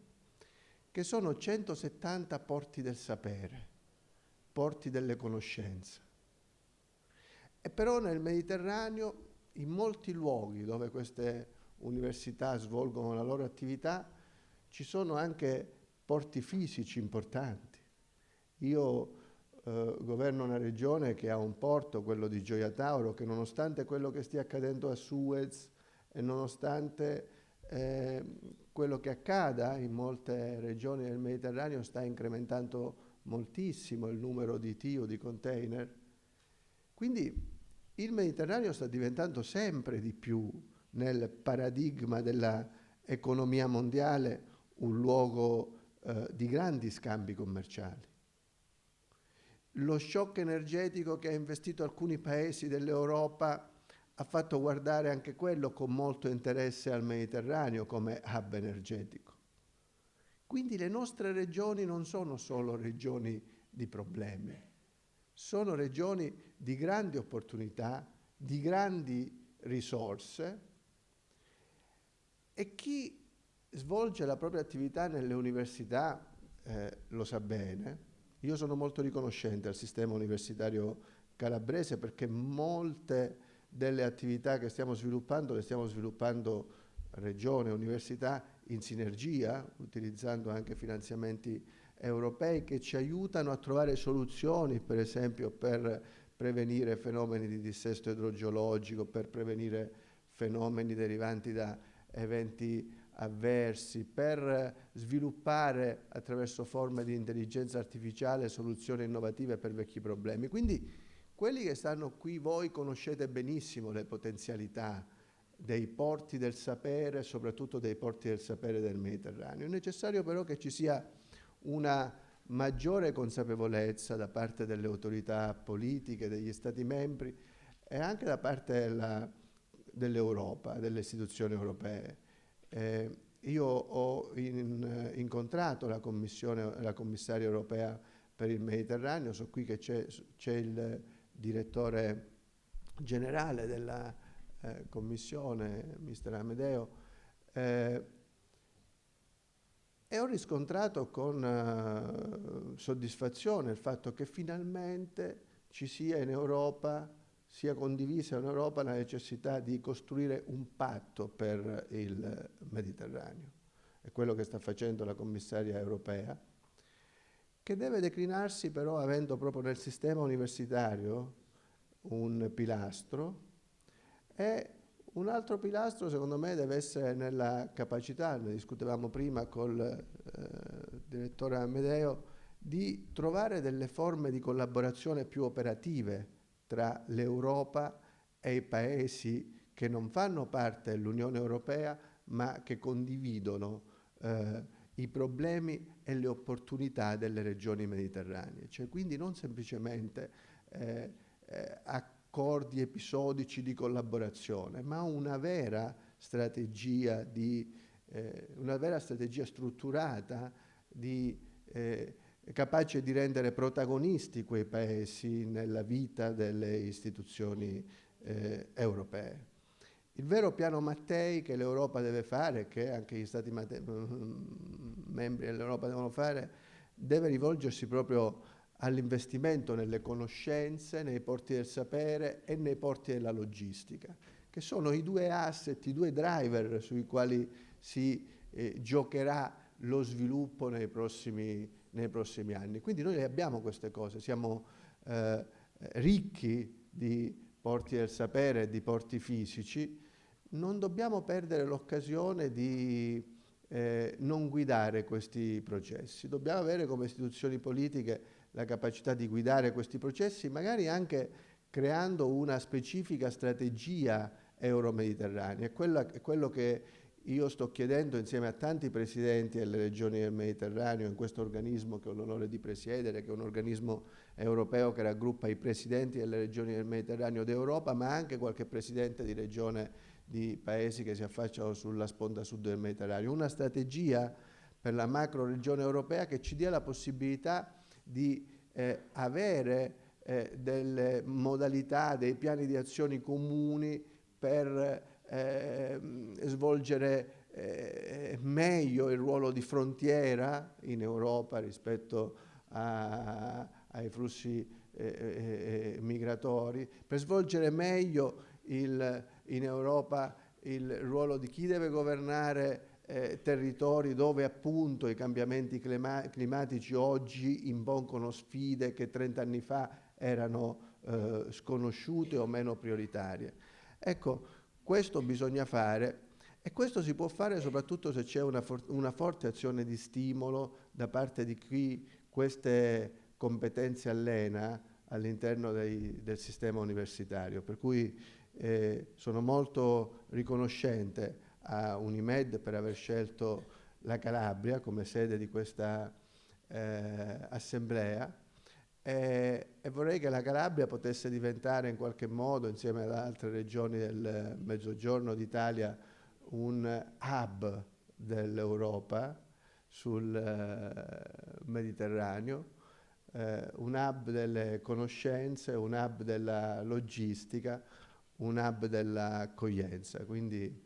che sono 170 porti del sapere, porti delle conoscenze. E però nel Mediterraneo, in molti luoghi dove queste università svolgono la loro attività, ci sono anche porti fisici importanti. Io governo una regione che ha un porto, quello di Gioia Tauro, che nonostante quello che stia accadendo a Suez e nonostante quello che accada in molte regioni del Mediterraneo, sta incrementando moltissimo il numero di TIU, di container. Quindi il Mediterraneo sta diventando sempre di più nel paradigma dell'economia mondiale un luogo di grandi scambi commerciali. Lo shock energetico che ha investito alcuni paesi dell'Europa ha fatto guardare anche quello con molto interesse al Mediterraneo come hub energetico. Quindi le nostre regioni non sono solo regioni di problemi, sono regioni di grandi opportunità, di grandi risorse, e chi svolge la propria attività nelle università lo sa bene. Io sono molto riconoscente al sistema universitario calabrese perché molte delle attività che stiamo sviluppando le stiamo sviluppando regione, università in sinergia, utilizzando anche finanziamenti europei che ci aiutano a trovare soluzioni, per esempio per prevenire fenomeni di dissesto idrogeologico, per prevenire fenomeni derivanti da eventi avversi, per sviluppare attraverso forme di intelligenza artificiale soluzioni innovative per vecchi problemi. Quindi quelli che stanno qui, voi conoscete benissimo le potenzialità dei porti del sapere, soprattutto dei porti del sapere del Mediterraneo. È necessario però che ci sia una maggiore consapevolezza da parte delle autorità politiche, degli Stati membri e anche da parte dell'Europa, delle istituzioni europee. io ho incontrato la commissaria europea per il Mediterraneo, so qui che c'è il direttore generale della Commissione, Mister Amedeo, e ho riscontrato con soddisfazione il fatto che finalmente ci sia in Europa, sia condivisa in Europa la necessità di costruire un patto per il Mediterraneo. È quello che sta facendo la commissaria europea, che deve declinarsi però avendo proprio nel sistema universitario un pilastro, e un altro pilastro secondo me deve essere nella capacità, ne discutevamo prima col direttore Amedeo, di trovare delle forme di collaborazione più operative tra l'Europa e i paesi che non fanno parte dell'Unione Europea ma che condividono i problemi e le opportunità delle regioni mediterranee. Cioè, quindi non semplicemente accordi episodici di collaborazione, ma una vera strategia strutturata capace di rendere protagonisti quei paesi nella vita delle istituzioni europee. Il vero piano Mattei che l'Europa deve fare, che anche gli Stati membri dell'Europa devono fare, deve rivolgersi proprio all'investimento nelle conoscenze, nei porti del sapere e nei porti della logistica, che sono i due asset, i due driver sui quali si giocherà lo sviluppo nei prossimi anni. Quindi noi abbiamo queste cose, siamo ricchi di porti del sapere e di porti fisici. Non dobbiamo perdere l'occasione di non guidare questi processi. Dobbiamo avere come istituzioni politiche la capacità di guidare questi processi, magari anche creando una specifica strategia euro-mediterranea. È quello che io sto chiedendo insieme a tanti presidenti delle regioni del Mediterraneo in questo organismo che ho l'onore di presiedere, che è un organismo europeo che raggruppa i presidenti delle regioni del Mediterraneo d'Europa, ma anche qualche presidente di regione di paesi che si affacciano sulla sponda sud del Mediterraneo. Una strategia per la macro regione europea che ci dia la possibilità di avere delle modalità, dei piani di azioni comuni per svolgere meglio il ruolo di frontiera in Europa rispetto ai flussi migratori, per svolgere meglio in Europa il ruolo di chi deve governare territori dove appunto i cambiamenti climatici oggi impongono sfide che 30 anni fa erano sconosciute o meno prioritarie. Ecco, questo bisogna fare, e questo si può fare soprattutto se c'è una forte azione di stimolo da parte di chi queste competenze allena all'interno del sistema universitario. Per cui sono molto riconoscente a UNIMED per aver scelto la Calabria come sede di questa assemblea, e vorrei che la Calabria potesse diventare in qualche modo, insieme ad altre regioni del Mezzogiorno d'Italia, un hub dell'Europa sul Mediterraneo, un hub delle conoscenze, un hub della logistica, un hub dell'accoglienza. Quindi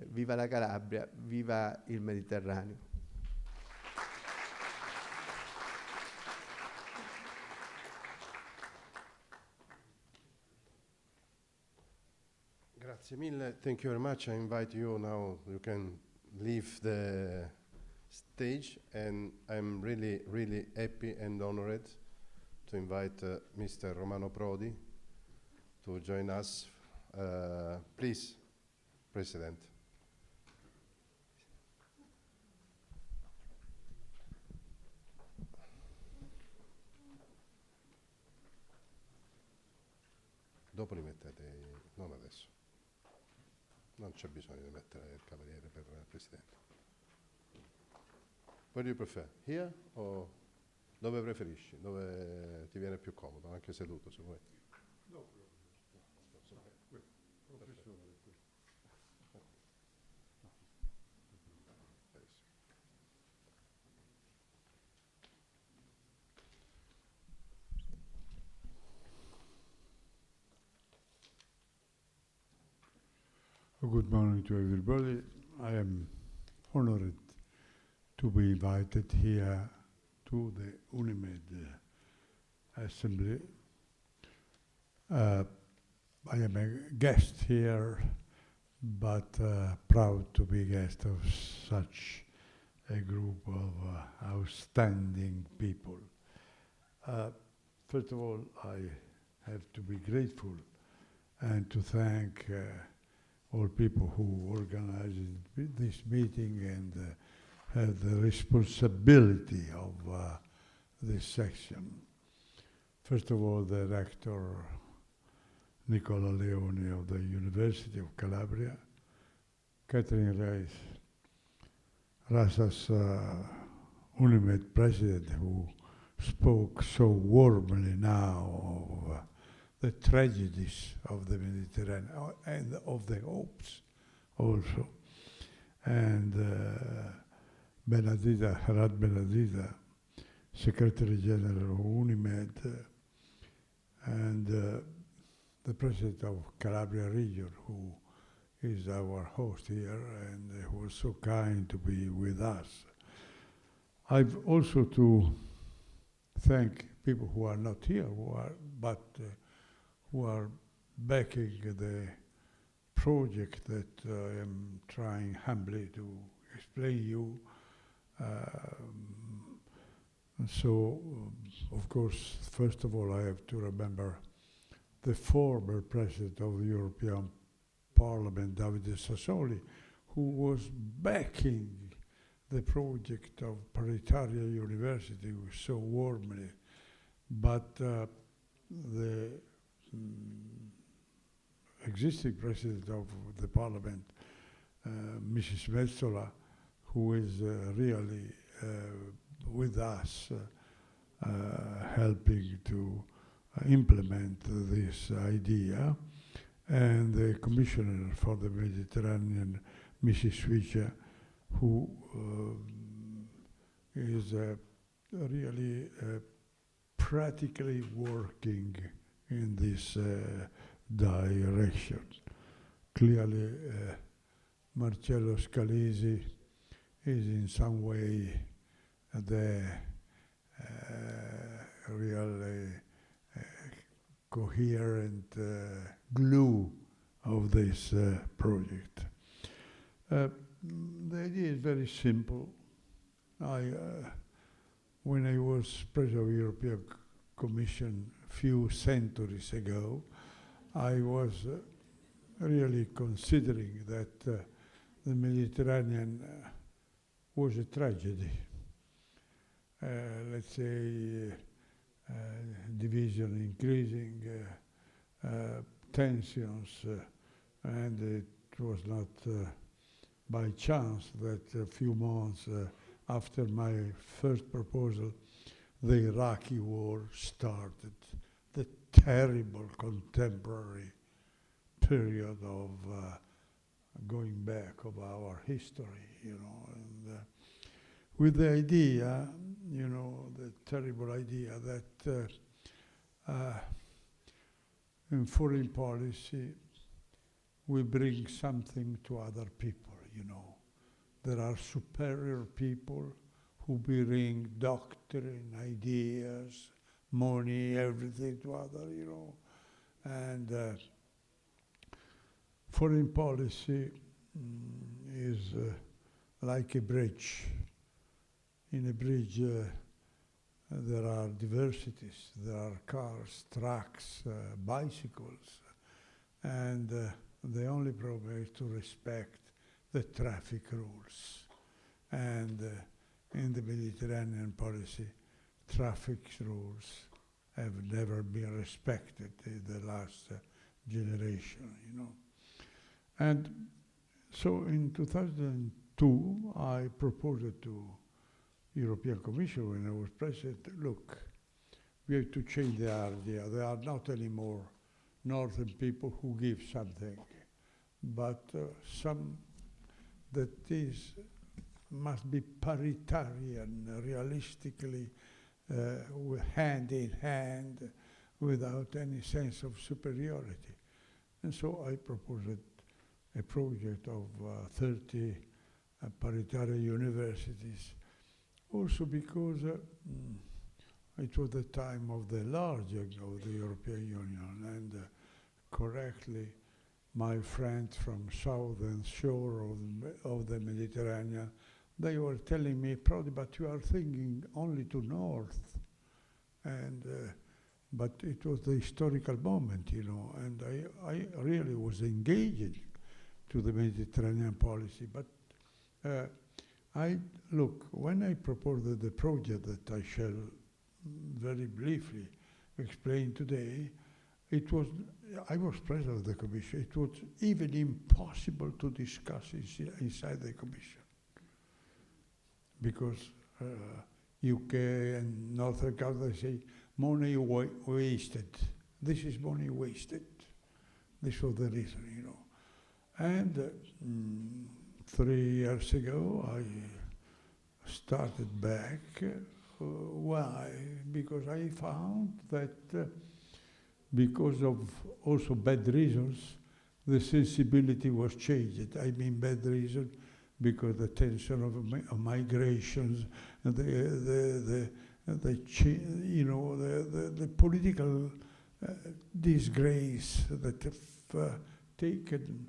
viva la Calabria, viva il Mediterraneo. Grazie mille. Thank you very much. I invite you now. You can leave the stage, and I'm really, really happy and honored to invite Mr. Romano Prodi to join us. Please, President. Dopo li mettete, non adesso. Non c'è bisogno di mettere il cavaliere per il Presidente. Where do you prefer? Here o dove preferisci? Dove ti viene più comodo, anche seduto se vuoi. Good morning to everybody. I am honored to be invited here to the UNIMED Assembly. I am a guest here, but proud to be guest of such a group of outstanding people. First of all, I have to be grateful and to thank all people who organized this meeting and had the responsibility of this section. First of all, the rector, Nicola Leone of the University of Calabria, Catherine Reis, Rasas UNIMED president, who spoke so warmly now of the tragedies of the Mediterranean and of the hopes also. And Benedita, Harad Benedita, Secretary General of UNIMED, and the President of Calabria region, who is our host here and who was so kind to be with us. I've also to thank people who are not here, who are backing the project that I am trying humbly to explain you. Of course, first of all, I have to remember the former President of the European Parliament, Davide Sassoli, who was backing the project of Paritaria University so warmly, but the existing President of the Parliament, Mrs. Metsola, who is really with us, helping to implement this idea, and the Commissioner for the Mediterranean, Mrs. Switcher, who is really practically working in this direction. Clearly, Marcello Scalisi is in some way the really coherent glue of this project. The idea is very simple. When I was President of the European Commission a few centuries ago, I was really considering that the Mediterranean was a tragedy. Let's say division increasing, tensions, and it was not by chance that a few months after my first proposal, the Iraqi war started, the terrible contemporary period of going back of our history, and with the idea, the terrible idea that in foreign policy we bring something to other people, There are superior people who bring doctrine, ideas, money, everything to other, And foreign policy is like a bridge. In a bridge, there are diversities. There are cars, trucks, bicycles. And the only problem is to respect the traffic rules. And in the Mediterranean policy, traffic rules have never been respected in the last generation, And so in 2002, I proposed to European Commission when I was president, look, we have to change the idea. There are not anymore northern people who give something, but some that must be paritarian, realistically, hand in hand, without any sense of superiority. And so I proposed a project of 30 paritary universities, also because it was the time of the enlarging of the European Union, and correctly, my friends from southern shore of the Mediterranean, they were telling me, Prodi, but you are thinking only to north. And but it was the historical moment, you know, and I really was engaging to the Mediterranean policy. But look, when I proposed the project that I shall very briefly explain today, I was president of the commission. It was even impossible to discuss inside the commission because UK and northern countries say money wasted. This is money wasted. This was the reason, you know. And 3 years ago, I started back. Why? Because I found that because of also bad reasons, the sensibility was changed. I mean bad reason because the tension of migrations, the political disgrace that have taken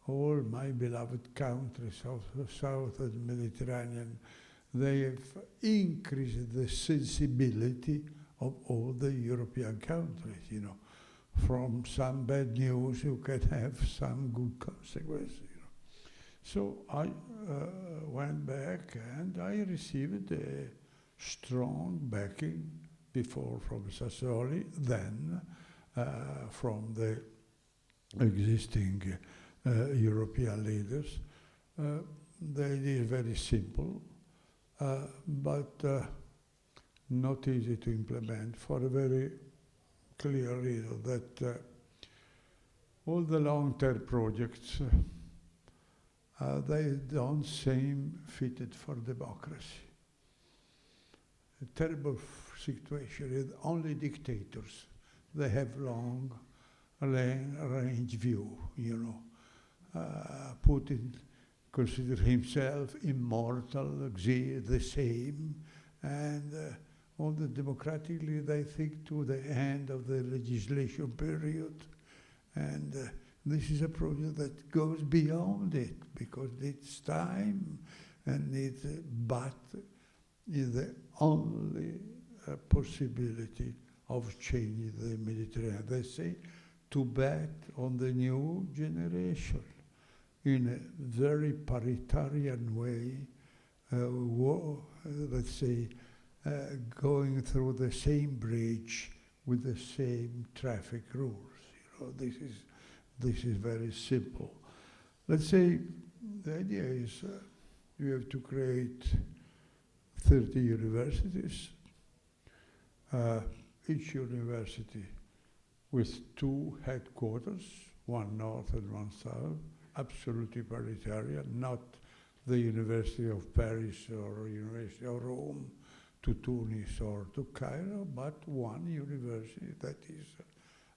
all my beloved countries of the southern Mediterranean, they have increased the sensibility of all the European countries, you know. From some bad news, you can have some good consequences, you know. So I went back and I received a strong backing before from Sassoli, then from the existing European leaders. The idea is very simple, but not easy to implement for a very clear reason that all the long-term projects, they don't seem fitted for democracy. A terrible situation is only dictators. They have long range view, you know. Putin considers himself immortal, the same, and all the democratically they think to the end of the legislation period. And this is a project that goes beyond it because it's time and but is the only possibility of changing the Mediterranean. They say to bet on the new generation in a very paritarian way, let's say, going through the same bridge with the same traffic rules. You know, this is very simple. Let's say the idea is you have to create 30 universities, each university with 2 headquarters, one north and one south, absolutely paritarian, not the University of Paris or University of Rome to Tunis or to Cairo, but one university that is,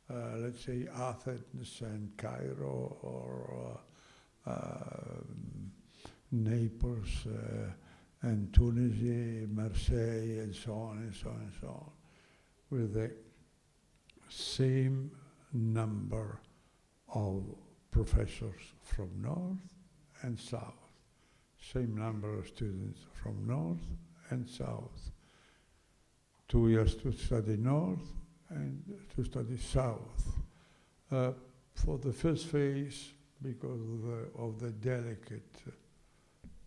let's say, Athens and Cairo or Naples and Tunisia, Marseille, and so on and so on and so on, with the same number of professors from north and south, same number of students from north and south. 2 years to study north and to study south. For the first phase, because of the delicate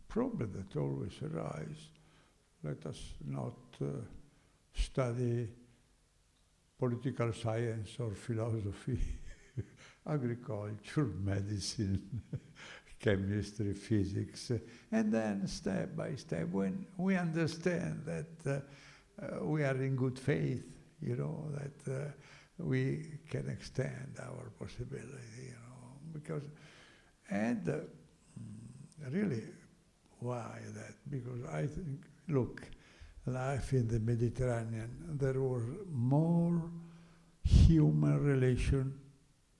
problem that always arises, let us not study political science or philosophy, agriculture, medicine, chemistry, physics, and then step by step, when we understand that we are in good faith, you know, that we can extend our possibility, you know, because, and really, why that? Because I think, look, life in the Mediterranean, there was more human relation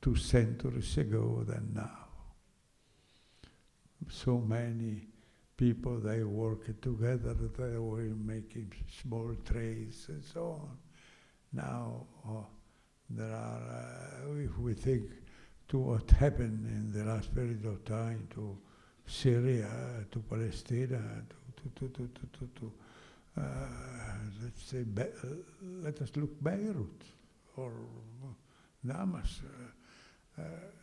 2 centuries ago than now. so many people, they work together, they were making small trades and so on. Now, there are, if we think to what happened in the last period of time to Syria, to Palestine, let's say, let us look Beirut or Damas.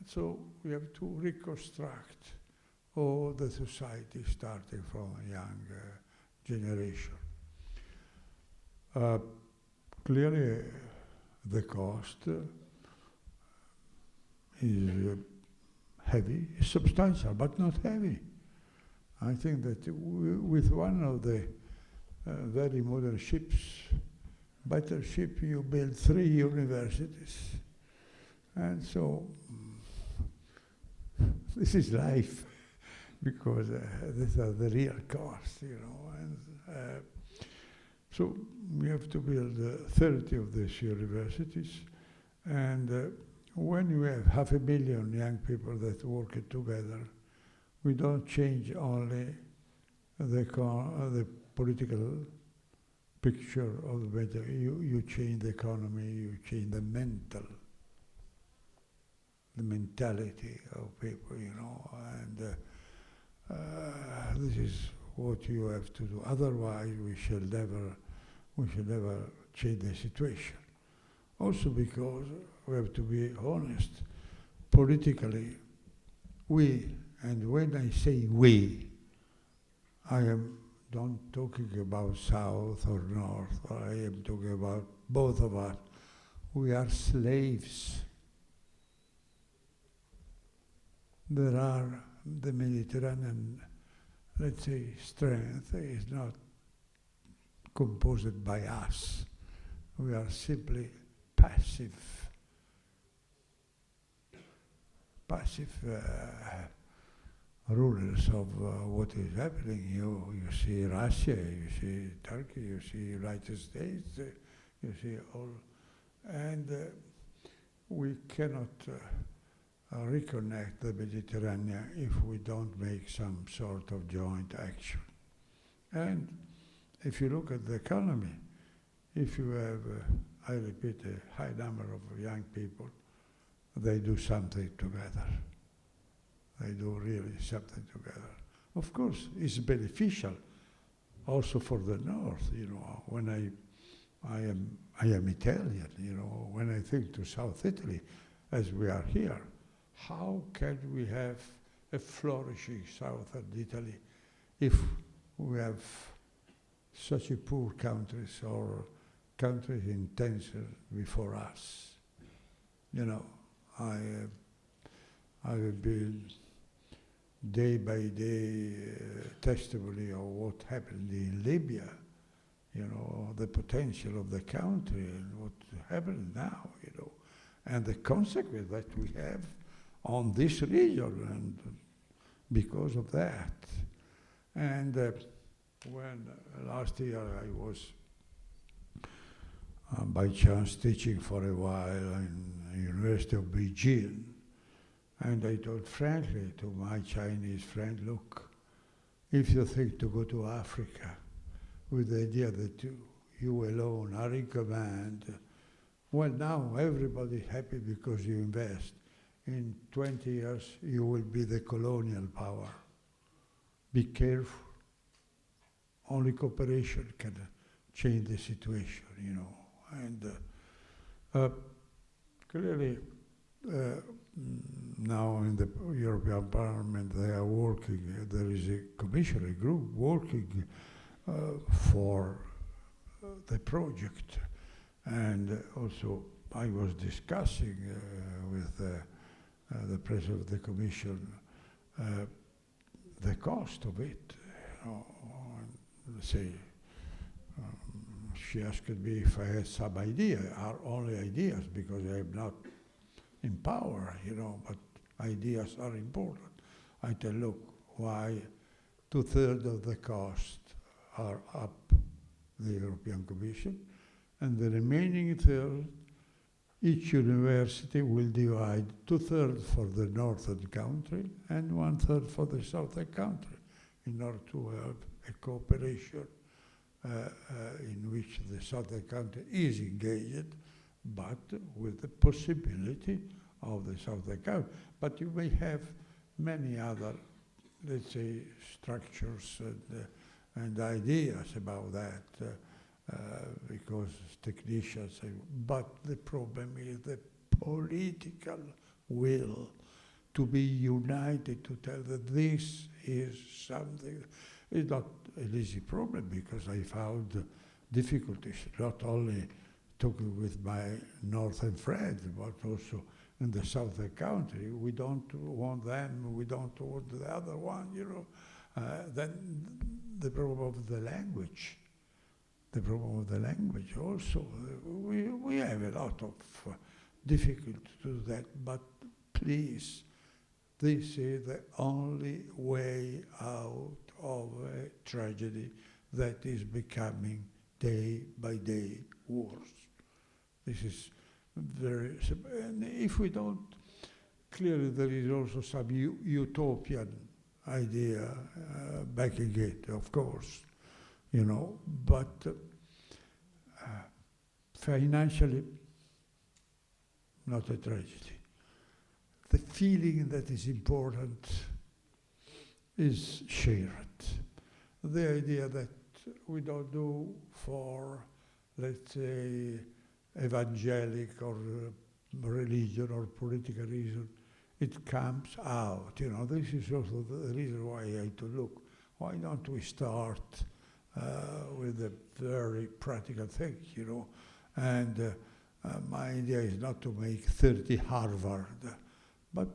So we have to reconstruct all the society starting from a young generation. Clearly, the cost is heavy, substantial, but not heavy. I think that with one of the very modern ships, battleship, you build 3 universities. And so, this is life, because these are the real costs, you know. And so we have to build 30 of these universities, and when you have 500,000 young people that work together, we don't change only the political picture of the matter. You change the economy, you change the mentality of people, you know, and this is what you have to do. Otherwise, we shall never change the situation. Also because we have to be honest, politically, and when I say we, I am not talking about South or North, I am talking about both of us. We are slaves. There are the Mediterranean, let's say, strength is not composed by us. We are simply passive rulers of what is happening. You see Russia, you see Turkey, you see United States, you see all, and we cannot reconnect the Mediterranean if we don't make some sort of joint action. And if you look at the economy, if you have, I repeat, a high number of young people, they do something together. They do really something together. Of course, it's beneficial also for the North, you know. When I am Italian, you know, when I think to South Italy, as we are here, how can we have a flourishing southern Italy if we have such a poor countries or countries in tension before us? You know, I have been day by day testimony of what happened in Libya, you know, the potential of the country and what happened now, you know, and the consequence that we have on this region, and because of that. And when last year I was by chance teaching for a while in the University of Beijing, and I told frankly to my Chinese friend, look, if you think to go to Africa with the idea that you alone are in command, well, now everybody's happy because you invest. In 20 years, you will be the colonial power. Be careful. Only cooperation can change the situation, you know. And clearly, now in the European Parliament, they are working, there is a commission, a group working for the project. And also, I was discussing with the president of the commission the cost of it. You know, say, she asked me if I had some idea, are only ideas, because I am not in power, you know, but ideas are important. I tell, look, why 2/3 of the cost are up the European Commission, and the remaining third Each university will divide 2/3 for the northern country and 1/3 for the southern country in order to have a cooperation in which the southern country is engaged, but with the possibility of the southern country. But you may have many other, let's say, structures and ideas about that, because technicians say, but the problem is the political will to be united, to tell that this is something. It's not an easy problem, because I found difficulties, not only talking with my northern friends, but also in the southern country. We don't want them, we don't want the other one, you know. Then the problem of the language. The problem of the language also. We have a lot of difficulty to do that, but please, this is the only way out of a tragedy that is becoming day by day worse. This is very, and if we don't, clearly there is also some utopian idea backing it, of course, you know, but financially, not a tragedy. The feeling that is important is shared. The idea that we don't do for, let's say, evangelic or religion or political reason, it comes out. You know, this is also the reason why I had to look. Why don't we start with a very practical thing, you know? And my idea is not to make 30 Harvard, but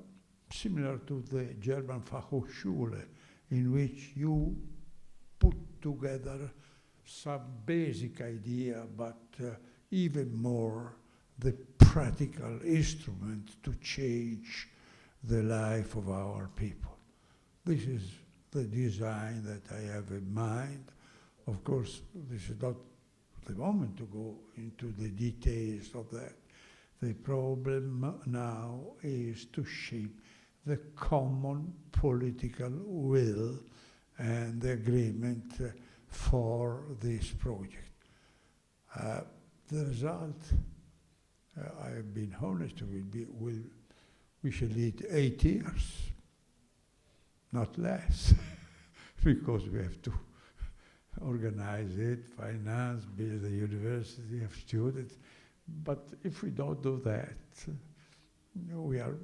similar to the German Fachhochschule, in which you put together some basic idea, but even more the practical instrument to change the life of our people. This is the design that I have in mind. Of course, this is not the moment to go into the details of that. The problem now is to shape the common political will and the agreement for this project. The result, I have been honest, we shall need 8 years, not less, because we have to organize it, finance, build a university, have students. But if we don't do that, we are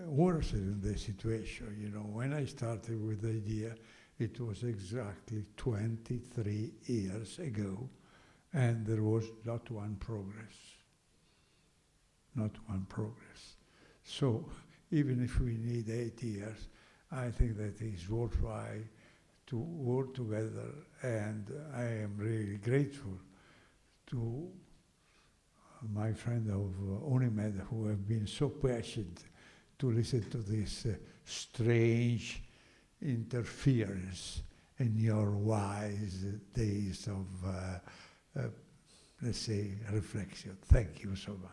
worse in the situation. You know, when I started with the idea, it was exactly 23 years ago, and there was not one progress. Not one progress. So even if we need 8 years, I think that it's worthwhile to work together, and I am really grateful to my friend of UNIMED, who have been so patient to listen to this strange interference in your wise days of, let's say, reflection. Thank you so much.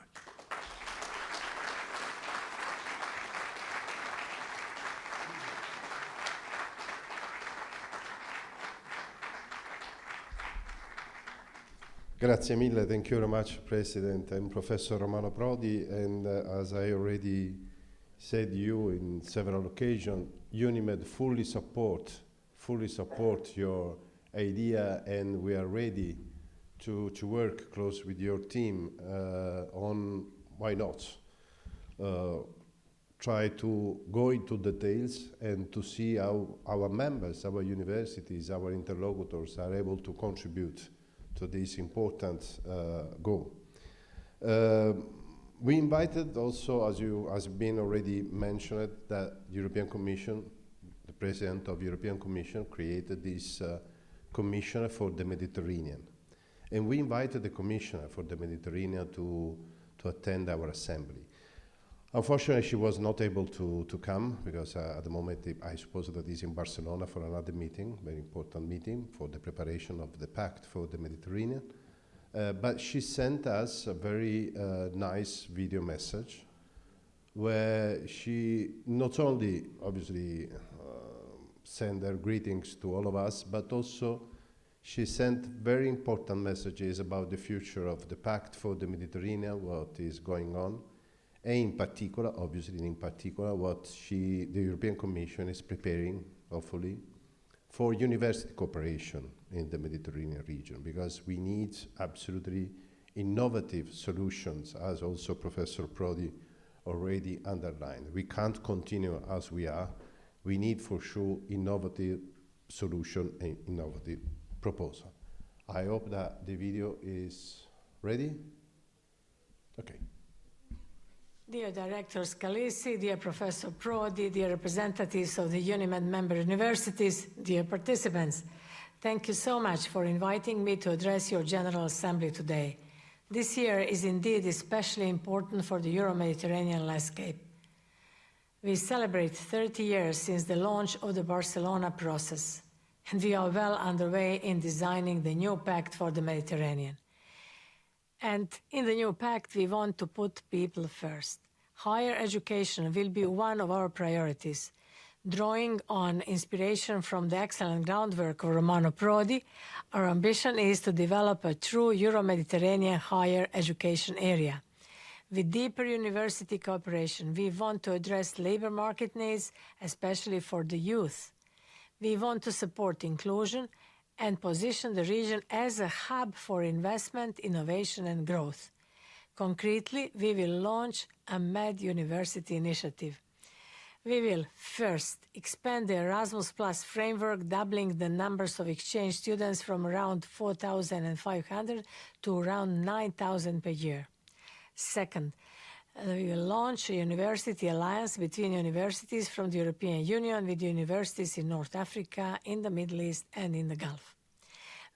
Grazie mille, thank you very much, President and Professor Romano Prodi. And as I already said to you in several occasions, UNIMED fully support your idea, and we are ready to work close with your team on, why not, try to go into details and to see how our members, our universities, our interlocutors are able to contribute to this important goal. We invited also, as been already mentioned, that European Commission, the President of European Commission created this Commissioner for the Mediterranean. And we invited the Commissioner for the Mediterranean to attend our assembly. Unfortunately, she was not able to come because at the moment I suppose that is in Barcelona for another meeting, very important meeting for the preparation of the Pact for the Mediterranean. But she sent us a very nice video message where she not only obviously sent her greetings to all of us, but also she sent very important messages about the future of the Pact for the Mediterranean, what is going on, and in particular, obviously in particular, what the European Commission is preparing, hopefully, for university cooperation in the Mediterranean region, because we need absolutely innovative solutions, as also Professor Prodi already underlined. We can't continue as we are. We need for sure innovative solution and innovative proposal. I hope that the video is ready. Okay. Dear Director Scalisi, dear Professor Prodi, dear representatives of the UNIMED member universities, dear participants, thank you so much for inviting me to address your General Assembly today. This year is indeed especially important for the Euro-Mediterranean landscape. We celebrate 30 years since the launch of the Barcelona process, and we are well underway in designing the new Pact for the Mediterranean. And in the new pact, we want to put people first. Higher education will be one of our priorities. Drawing on inspiration from the excellent groundwork of Romano Prodi, our ambition is to develop a true Euro-Mediterranean higher education area. With deeper university cooperation, we want to address labor market needs, especially for the youth. We want to support inclusion and position the region as a hub for investment, innovation and growth. Concretely, we will launch a Med University initiative. We will first expand the Erasmus Plus framework, doubling the numbers of exchange students from around 4,500 to around 9,000 per year. Second, we will launch a university alliance between universities from the European Union with universities in North Africa, in the Middle East and in the Gulf.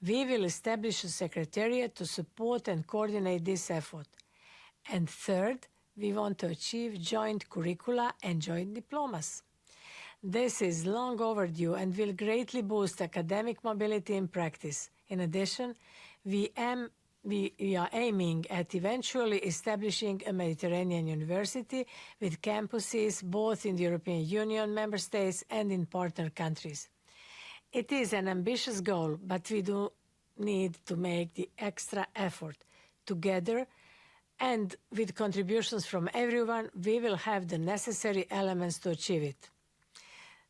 We will establish a secretariat to support and coordinate this effort. And third, we want to achieve joint curricula and joint diplomas. This is long overdue and will greatly boost academic mobility in practice. In addition, we are aiming at eventually establishing a Mediterranean university with campuses both in the European Union member states and in partner countries. It is an ambitious goal, but we do need to make the extra effort. Together, and with contributions from everyone, we will have the necessary elements to achieve it.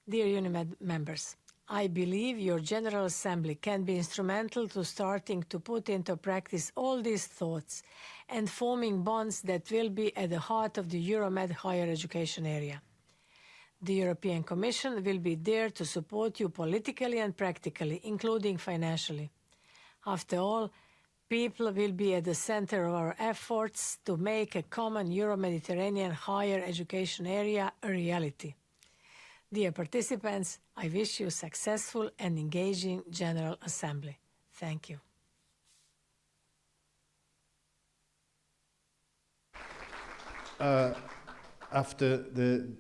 Dear UNIMED members, I believe your General Assembly can be instrumental to starting to put into practice all these thoughts and forming bonds that will be at the heart of the Euromed higher education area. The European Commission will be there to support you politically and practically, including financially. After all, people will be at the center of our efforts to make a common Euro-Mediterranean higher education area a reality. Dear participants, I wish you a successful and engaging General Assembly. Thank you. After the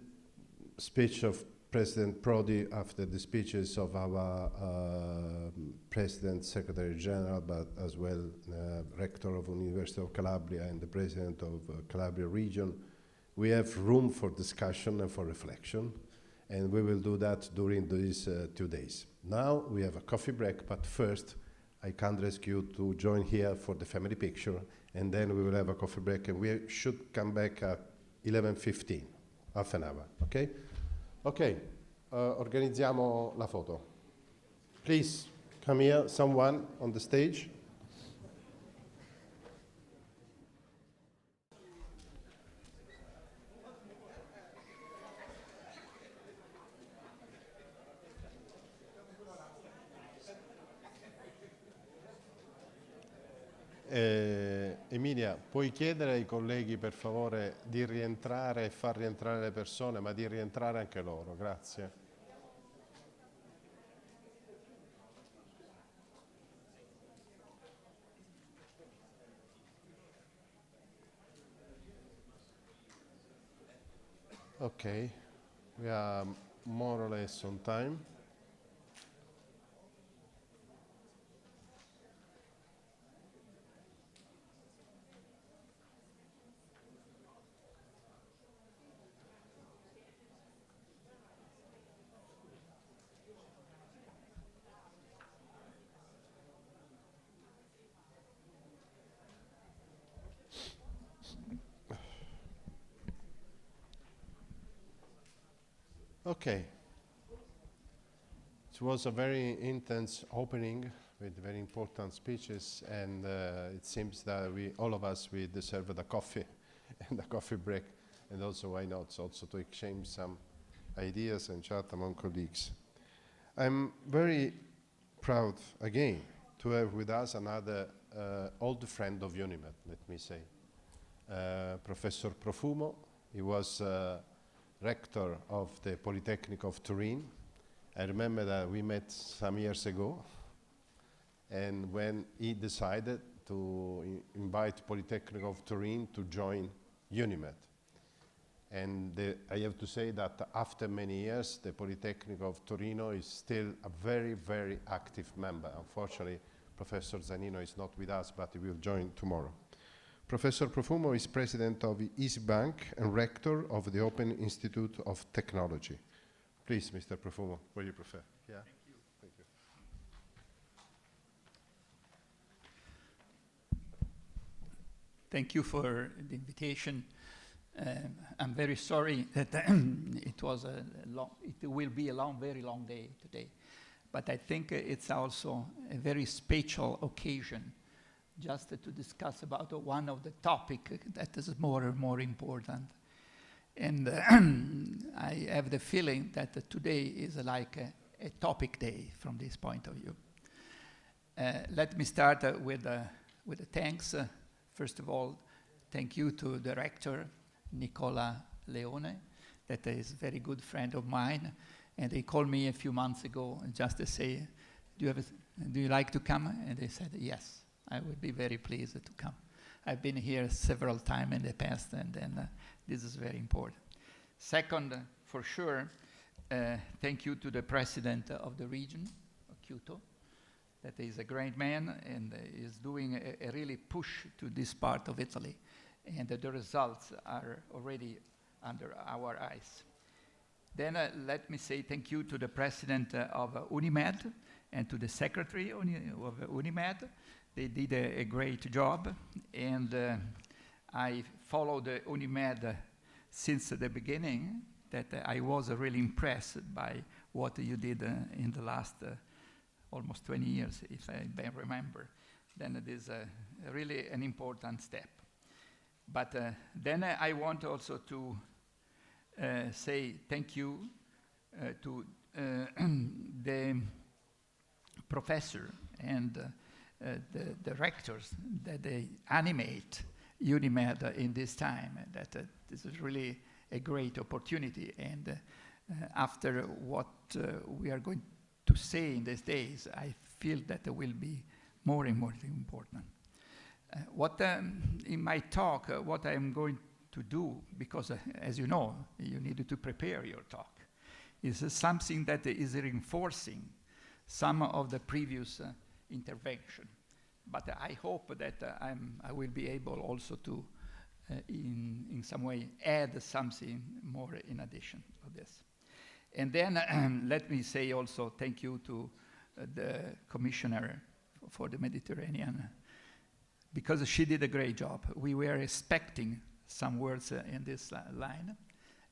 speech of President Prodi, after the speeches of our President, Secretary General, but as well Rector of University of Calabria and the President of Calabria region, we have room for discussion and for reflection, and we will do that during these 2 days. Now we have a coffee break, but first I can't ask you to join here for the family picture, and then we will have a coffee break, and we should come back at 11:15, half an hour, okay? Ok, organizziamo la foto. Please, come here, someone on the stage. Emilia, puoi chiedere ai colleghi per favore di rientrare e far rientrare le persone, ma di rientrare anche loro, grazie. Ok, we are more or less on time. Okay. It was a very intense opening with very important speeches, and it seems that all of us, we deserve a coffee and a coffee break, and also, why not, also to exchange some ideas and chat among colleagues. I'm very proud, again, to have with us another old friend of UNIMED, let me say, Professor Profumo. He was rector of the Polytechnic of Turin. I remember that we met some years ago, and when he decided to invite Polytechnic of Turin to join UNIMED. And I have to say that after many years, the Polytechnic of Torino is still a very, very active member. Unfortunately, Professor Zanino is not with us, but he will join tomorrow. Professor Profumo is president of Easy Bank and rector of the Open Institute of Technology. Please, Mr. Profumo, what do you prefer? Yeah. Thank you. Thank you. Thank you for the invitation. I'm very sorry that it will be a very long day today. But I think it's also a very special occasion just to discuss about one of the topics that is more and more important. And I have the feeling that today is like a topic day from this point of view. Let me start with the thanks. First of all, thank you to the rector, Nicola Leone, that is a very good friend of mine. And he called me a few months ago just to say, do you like to come? And I said, yes, I would be very pleased to come. I've been here several times in the past, and then this is very important. Second, for sure, thank you to the president of the region, of Kyoto, that is a great man and is doing a really push to this part of Italy. And the results are already under our eyes. Then let me say thank you to the president of UNIMED and to the secretary of UNIMED. They did a great job, and I followed UNIMED since the beginning, that I was really impressed by what you did in the last almost 20 years, if I remember. Then it is really an important step. But then I want also to say thank you to the professor and the rectors that they animate UNIMED in this time, that this is really a great opportunity. And after what we are going to say in these days, I feel that it will be more and more important. In my talk, what I'm going to do, because as you know, you needed to prepare your talk, is something that is reinforcing some of the previous intervention. But I hope that I will be able also to, in some way, add something more in addition to this. And then let me say also thank you to the Commissioner for the Mediterranean, because she did a great job. We were expecting some words in this line,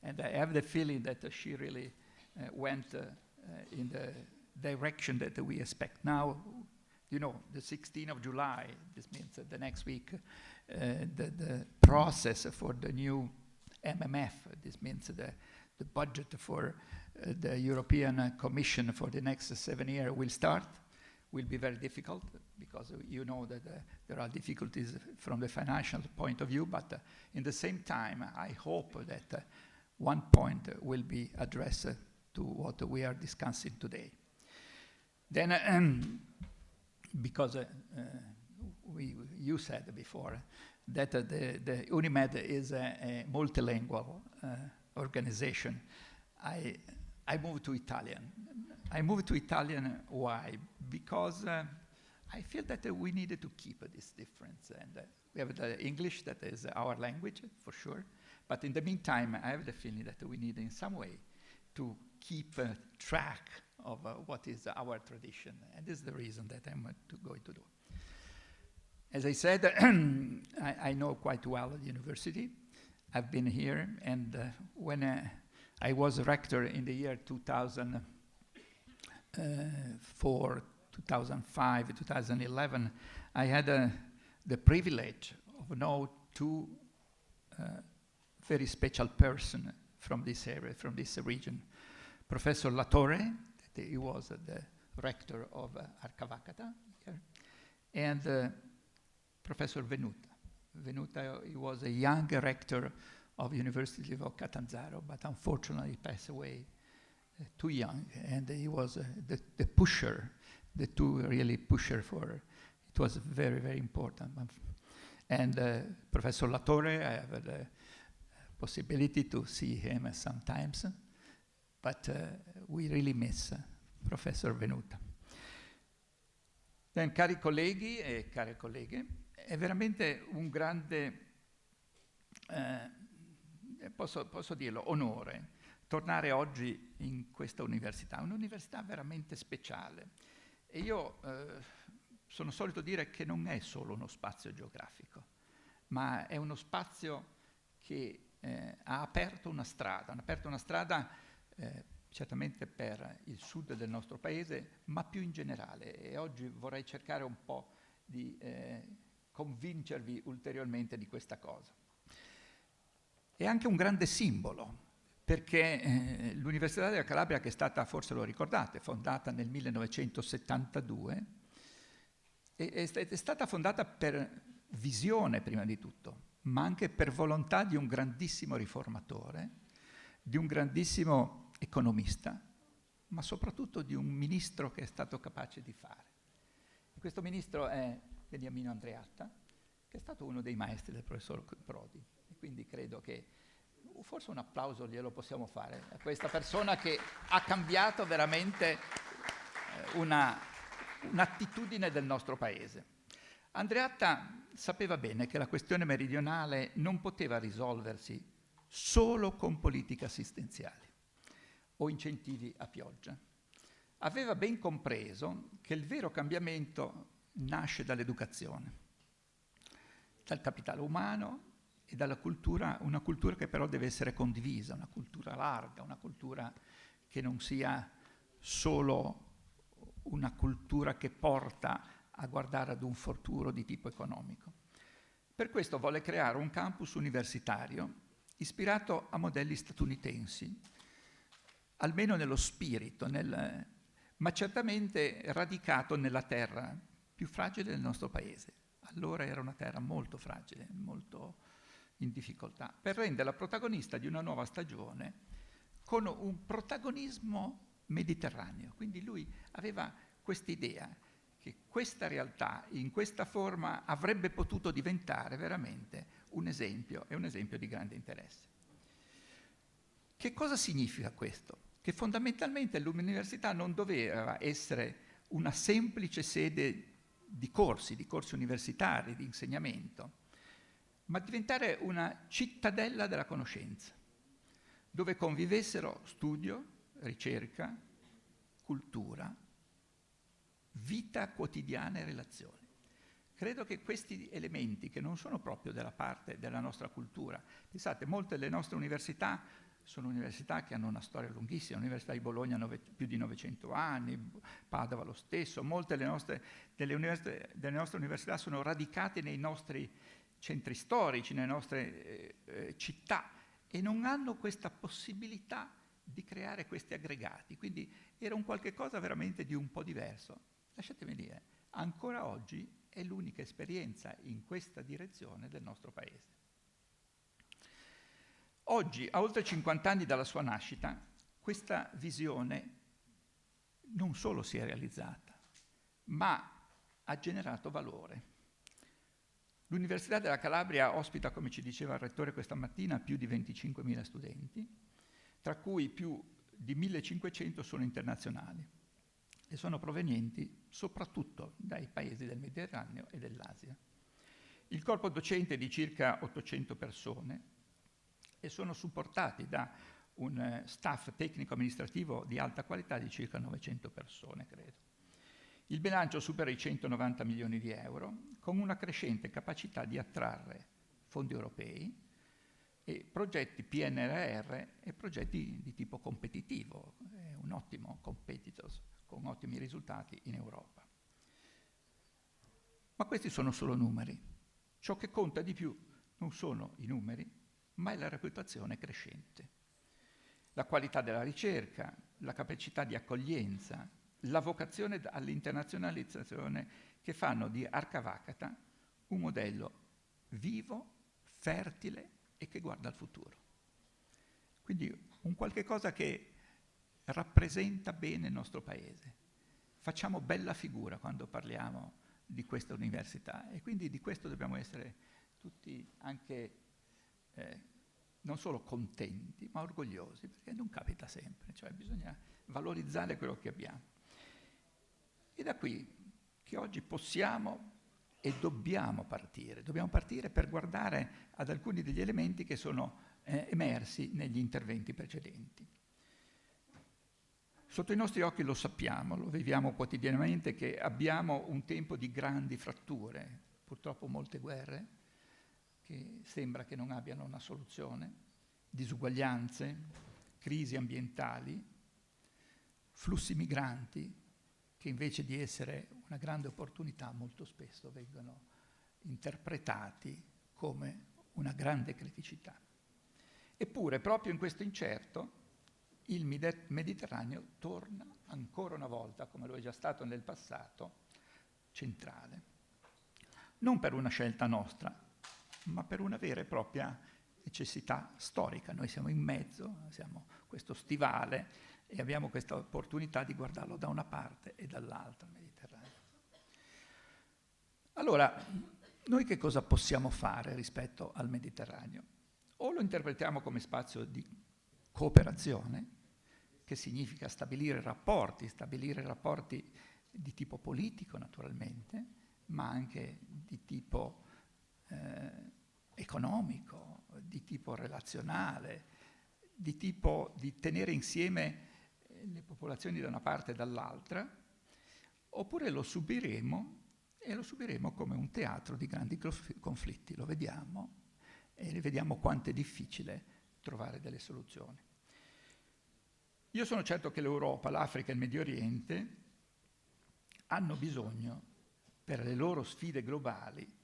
and I have the feeling that she really went in the direction that we expect. Now, you know, the 16th of July, this means that the next week, the process for the new MMF, this means the budget for the European Commission for the next 7 years will start. Will be very difficult, because you know that there are difficulties from the financial point of view, but in the same time, I hope that one point will be addressed to what we are discussing today. Then, because you said before that the UNIMED is a multilingual organization, I moved to Italian. I moved to Italian, why? Because I feel that we needed to keep this difference. And we have the English, that is our language, for sure. But in the meantime, I have the feeling that we need in some way to keep track of what is our tradition. And this is the reason that I'm going to do. As I said, I know quite well the university. I've been here, and when I was rector in the year 2004, 2005, 2011. I had the privilege of knowing two very special persons from this area, from this region. Professor Latorre, he was the rector of Arcavacata, and Professor Venuta. Venuta, he was a young rector of University of Catanzaro, but unfortunately he passed away too young, and he was the pusher, the two really pusher for, it was very, very important. And Professor Latorre, I have the possibility to see him sometimes, but we really miss Professor Venuta. Cari colleghi e care colleghe, è veramente un grande, posso dirlo, onore tornare oggi in questa università, un'università veramente speciale. E io sono solito dire che non è solo uno spazio geografico, ma è uno spazio che ha aperto una strada, certamente per il sud del nostro paese, ma più in generale. E oggi vorrei cercare un po' di convincervi ulteriormente di questa cosa. È anche un grande simbolo, perché l'Università della Calabria, che è stata, forse lo ricordate, fondata nel 1972, è stata fondata per visione prima di tutto, ma anche per volontà di un grandissimo riformatore, di un grandissimo economista, ma soprattutto di un ministro che è stato capace di fare. E questo ministro è Beniamino Andreatta, che è stato uno dei maestri del professor Prodi. E quindi credo che forse un applauso glielo possiamo fare a questa persona che ha cambiato veramente un'attitudine del nostro paese. Andreatta sapeva bene che la questione meridionale non poteva risolversi solo con politiche assistenziali o incentivi a pioggia. Aveva ben compreso che il vero cambiamento nasce dall'educazione, dal capitale umano e dalla cultura, una cultura che però deve essere condivisa, una cultura larga, una cultura che non sia solo una cultura che porta a guardare ad un futuro di tipo economico. Per questo volle creare un campus universitario ispirato a modelli statunitensi, almeno nello spirito, ma certamente radicato nella terra più fragile del nostro paese. Allora era una terra molto fragile, molto in difficoltà, per renderla protagonista di una nuova stagione con un protagonismo mediterraneo. Quindi lui aveva quest'idea che questa realtà, in questa forma, avrebbe potuto diventare veramente un esempio, e un esempio di grande interesse. Che cosa significa questo? Che fondamentalmente l'università non doveva essere una semplice sede di corsi universitari, di insegnamento, ma diventare una cittadella della conoscenza, dove convivessero studio, ricerca, cultura, vita quotidiana e relazioni. Credo che questi elementi, che non sono proprio della parte della nostra cultura, pensate, molte delle nostre università sono università che hanno una storia lunghissima, l'Università di Bologna ha più di 900 anni, Padova lo stesso, molte delle nostre università sono radicate nei nostri centri storici, nelle nostre città, e non hanno questa possibilità di creare questi aggregati. Quindi era un qualche cosa veramente di un po' diverso. Lasciatemi dire, ancora oggi è l'unica esperienza in questa direzione del nostro paese. Oggi, a oltre 50 anni dalla sua nascita, questa visione non solo si è realizzata, ma ha generato valore. L'Università della Calabria ospita, come ci diceva il Rettore questa mattina, più di 25.000 studenti, tra cui più di 1.500 sono internazionali e sono provenienti soprattutto dai paesi del Mediterraneo e dell'Asia. Il corpo docente è di circa 800 persone e sono supportati da un staff tecnico-amministrativo di alta qualità di circa 900 persone, credo. Il bilancio supera i 190 milioni di euro, con una crescente capacità di attrarre fondi europei e progetti PNRR e progetti di tipo competitivo, è un ottimo competitor con ottimi risultati in Europa. Ma questi sono solo numeri. Ciò che conta di più non sono i numeri, ma è la reputazione crescente. La qualità della ricerca, la capacità di accoglienza, la vocazione all'internazionalizzazione che fanno di Arcavacata un modello vivo, fertile e che guarda al futuro. Quindi un qualche cosa che rappresenta bene il nostro paese. Facciamo bella figura quando parliamo di questa università e quindi di questo dobbiamo essere tutti anche non solo contenti, ma orgogliosi, perché non capita sempre, cioè bisogna valorizzare quello che abbiamo. E da qui che oggi possiamo e dobbiamo partire per guardare ad alcuni degli elementi che sono emersi negli interventi precedenti. Sotto i nostri occhi lo sappiamo, lo viviamo quotidianamente, che abbiamo un tempo di grandi fratture, purtroppo molte guerre, che sembra che non abbiano una soluzione, disuguaglianze, crisi ambientali, flussi migranti, che invece di essere una grande opportunità molto spesso vengono interpretati come una grande criticità. Eppure, proprio in questo incerto, il Mediterraneo torna ancora una volta, come lo è già stato nel passato, centrale. Non per una scelta nostra, ma per una vera e propria necessità storica. Noi siamo in mezzo, siamo questo stivale e abbiamo questa opportunità di guardarlo da una parte e dall'altra, il Mediterraneo. Allora, noi che cosa possiamo fare rispetto al Mediterraneo? O lo interpretiamo come spazio di cooperazione, che significa stabilire rapporti di tipo politico naturalmente, ma anche di tipo economico, di tipo relazionale, di tipo di tenere insieme le popolazioni da una parte e dall'altra, oppure lo subiremo e lo subiremo come un teatro di grandi conflitti, lo vediamo e vediamo quanto è difficile trovare delle soluzioni. Io sono certo che l'Europa, l'Africa e il Medio Oriente hanno bisogno, per le loro sfide globali,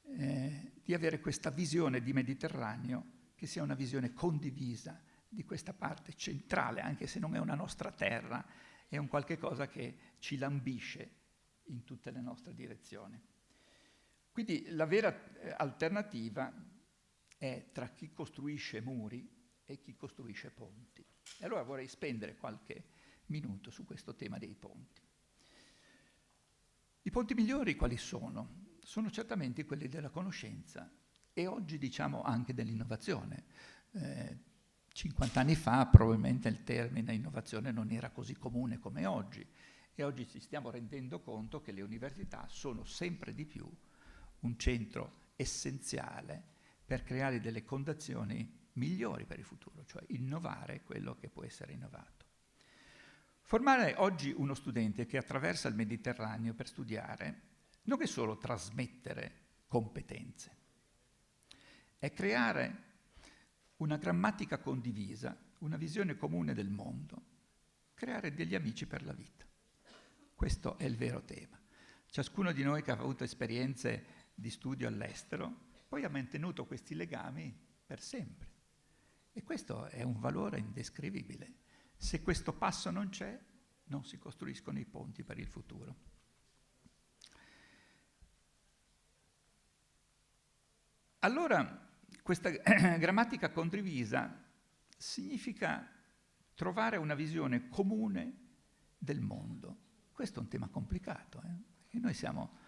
di avere questa visione di Mediterraneo che sia una visione condivisa di questa parte centrale, anche se non è una nostra terra, è un qualche cosa che ci lambisce in tutte le nostre direzioni. Quindi la vera alternativa è tra chi costruisce muri e chi costruisce ponti. E allora vorrei spendere qualche minuto su questo tema dei ponti. I ponti migliori quali sono? Sono certamente quelli della conoscenza e oggi diciamo anche dell'innovazione. 50 anni fa probabilmente il termine innovazione non era così comune come oggi e oggi ci stiamo rendendo conto che le università sono sempre di più un centro essenziale per creare delle condizioni migliori per il futuro, cioè innovare quello che può essere innovato. Formare oggi uno studente che attraversa il Mediterraneo per studiare non è solo trasmettere competenze, è creare una grammatica condivisa, una visione comune del mondo, creare degli amici per la vita. Questo è il vero tema. Ciascuno di noi che ha avuto esperienze di studio all'estero poi ha mantenuto questi legami per sempre. E questo è un valore indescrivibile. Se questo passo non c'è, non si costruiscono i ponti per il futuro. Allora, questa grammatica condivisa significa trovare una visione comune del mondo. Questo è un tema complicato, perché noi siamo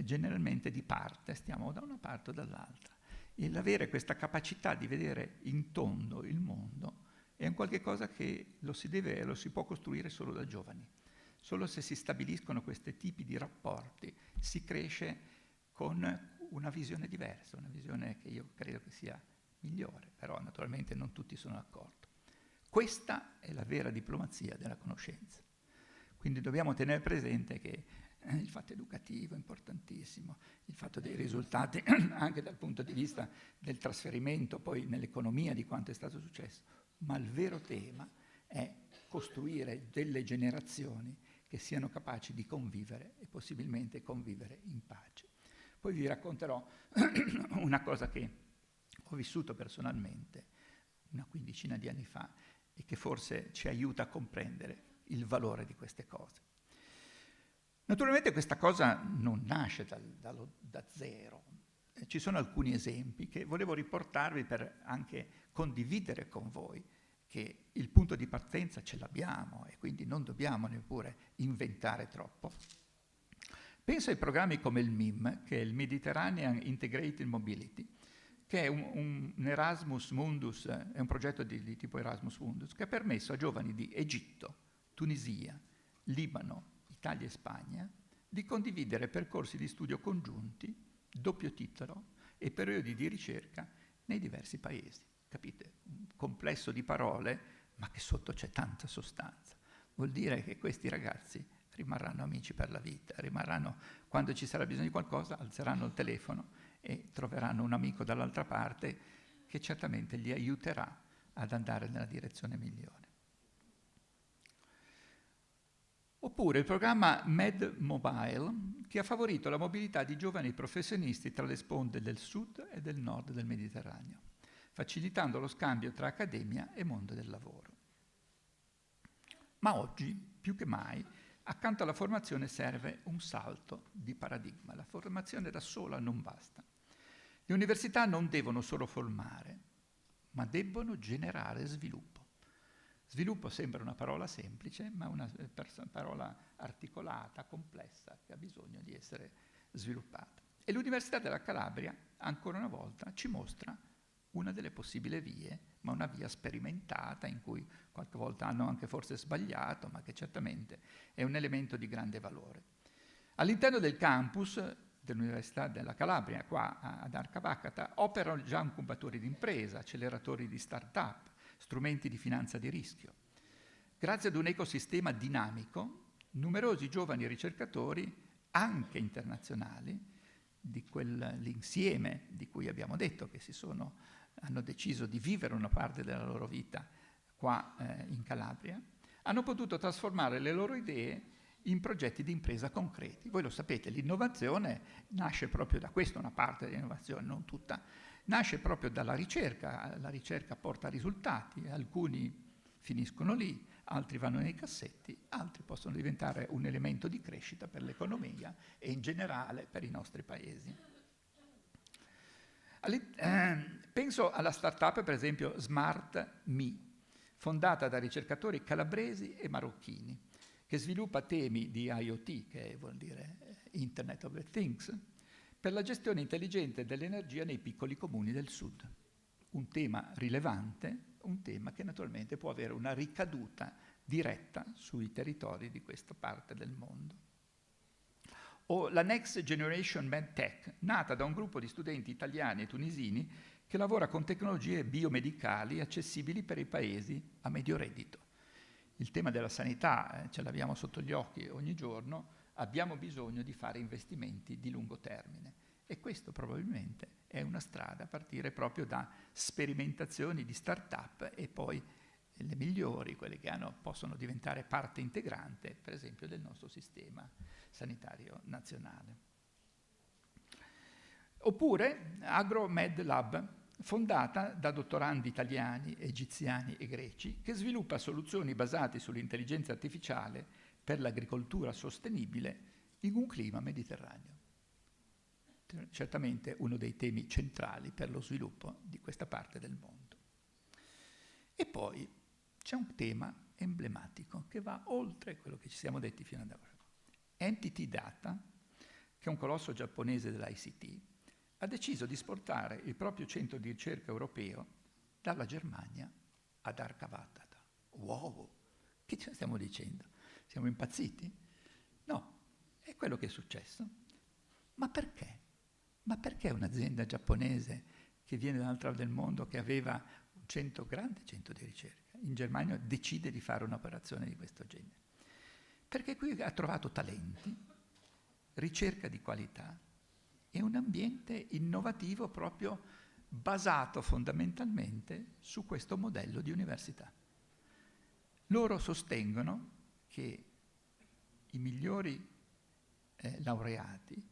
generalmente di parte, stiamo da una parte o dall'altra. E l'avere questa capacità di vedere in tondo il mondo è un qualche cosa che lo si può costruire solo da giovani. Solo se si stabiliscono questi tipi di rapporti si cresce con una visione diversa, una visione che io credo che sia migliore, però naturalmente non tutti sono d'accordo. Questa è la vera diplomazia della conoscenza. Quindi dobbiamo tenere presente che il fatto educativo è importantissimo, il fatto dei risultati anche dal punto di vista del trasferimento poi nell'economia di quanto è stato successo, ma il vero tema è costruire delle generazioni che siano capaci di convivere e possibilmente convivere in pace. Poi vi racconterò una cosa che ho vissuto personalmente una quindicina di anni fa e che forse ci aiuta a comprendere il valore di queste cose. Naturalmente questa cosa non nasce da zero. Ci sono alcuni esempi che volevo riportarvi per anche condividere con voi che il punto di partenza ce l'abbiamo e quindi non dobbiamo neppure inventare troppo. Penso ai programmi come il MIM, che è il Mediterranean Integrated Mobility, che è un Erasmus Mundus, è un progetto di tipo Erasmus Mundus, che ha permesso a giovani di Egitto, Tunisia, Libano, Italia e Spagna di condividere percorsi di studio congiunti, doppio titolo e periodi di ricerca nei diversi paesi. Capite? Un complesso di parole, ma che sotto c'è tanta sostanza. Vuol dire che questi ragazzi rimarranno amici per la vita, rimarranno, quando ci sarà bisogno di qualcosa, alzeranno il telefono e troveranno un amico dall'altra parte che certamente li aiuterà ad andare nella direzione migliore. Oppure il programma Med Mobile, che ha favorito la mobilità di giovani professionisti tra le sponde del sud e del nord del Mediterraneo, facilitando lo scambio tra accademia e mondo del lavoro. Ma oggi, più che mai, accanto alla formazione serve un salto di paradigma. La formazione da sola non basta. Le università non devono solo formare, ma debbono generare sviluppo. Sviluppo sembra una parola semplice, ma una parola articolata, complessa, che ha bisogno di essere sviluppata. E l'Università della Calabria, ancora una volta, ci mostra una delle possibili vie, ma una via sperimentata, in cui qualche volta hanno anche forse sbagliato, ma che certamente è un elemento di grande valore. All'interno del campus dell'Università della Calabria, qua ad Arcavacata, operano già incubatori di impresa, acceleratori di start-up, strumenti di finanza di rischio. Grazie ad un ecosistema dinamico, numerosi giovani ricercatori, anche internazionali, di quell'insieme di cui abbiamo detto che hanno deciso di vivere una parte della loro vita qua in Calabria, hanno potuto trasformare le loro idee in progetti di impresa concreti. Voi lo sapete, l'innovazione nasce proprio da questo, una parte dell'innovazione, non tutta, nasce proprio dalla ricerca. La ricerca porta risultati, alcuni finiscono lì, altri vanno nei cassetti, altri possono diventare un elemento di crescita per l'economia e in generale per i nostri paesi. Penso alla startup, per esempio, Smart Me, fondata da ricercatori calabresi e marocchini, che sviluppa temi di IoT, che vuol dire Internet of the Things, per la gestione intelligente dell'energia nei piccoli comuni del sud. Un tema rilevante, un tema che naturalmente può avere una ricaduta diretta sui territori di questa parte del mondo. O la Next Generation MedTech, nata da un gruppo di studenti italiani e tunisini che lavora con tecnologie biomedicali accessibili per i paesi a medio reddito. Il tema della sanità ce l'abbiamo sotto gli occhi ogni giorno, abbiamo bisogno di fare investimenti di lungo termine e questo probabilmente è una strada a partire proprio da sperimentazioni di start-up e poi le migliori, quelle che possono diventare parte integrante, per esempio, del nostro sistema sanitario nazionale. Oppure AgroMed Lab, fondata da dottorandi italiani, egiziani e greci, che sviluppa soluzioni basate sull'intelligenza artificiale per l'agricoltura sostenibile in un clima mediterraneo. Certamente uno dei temi centrali per lo sviluppo di questa parte del mondo. E poi c'è un tema emblematico che va oltre quello che ci siamo detti fino ad ora. Entity Data, che è un colosso giapponese dell'ICT, ha deciso di esportare il proprio centro di ricerca europeo dalla Germania ad Arcavacata. Wow! Che ci stiamo dicendo? Siamo impazziti? No, è quello che è successo. Ma perché? Ma perché un'azienda giapponese che viene dall'altra parte del mondo, che aveva un grande centro di ricerca, in Germania decide di fare un'operazione di questo genere? Perché qui ha trovato talenti ricerca di qualità e un ambiente innovativo proprio basato fondamentalmente su questo modello di università. Loro sostengono che i migliori laureati,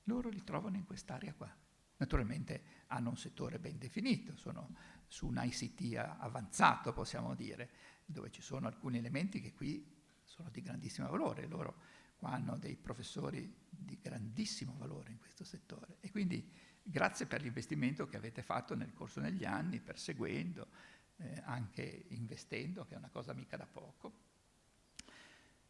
loro li trovano in quest'area qua. Naturalmente hanno un settore ben definito, sono su un ICT avanzato, possiamo dire, dove ci sono alcuni elementi che qui sono di grandissimo valore. Loro qua hanno dei professori di grandissimo valore in questo settore. E quindi grazie per l'investimento che avete fatto nel corso degli anni, perseguendo, anche investendo, che è una cosa mica da poco.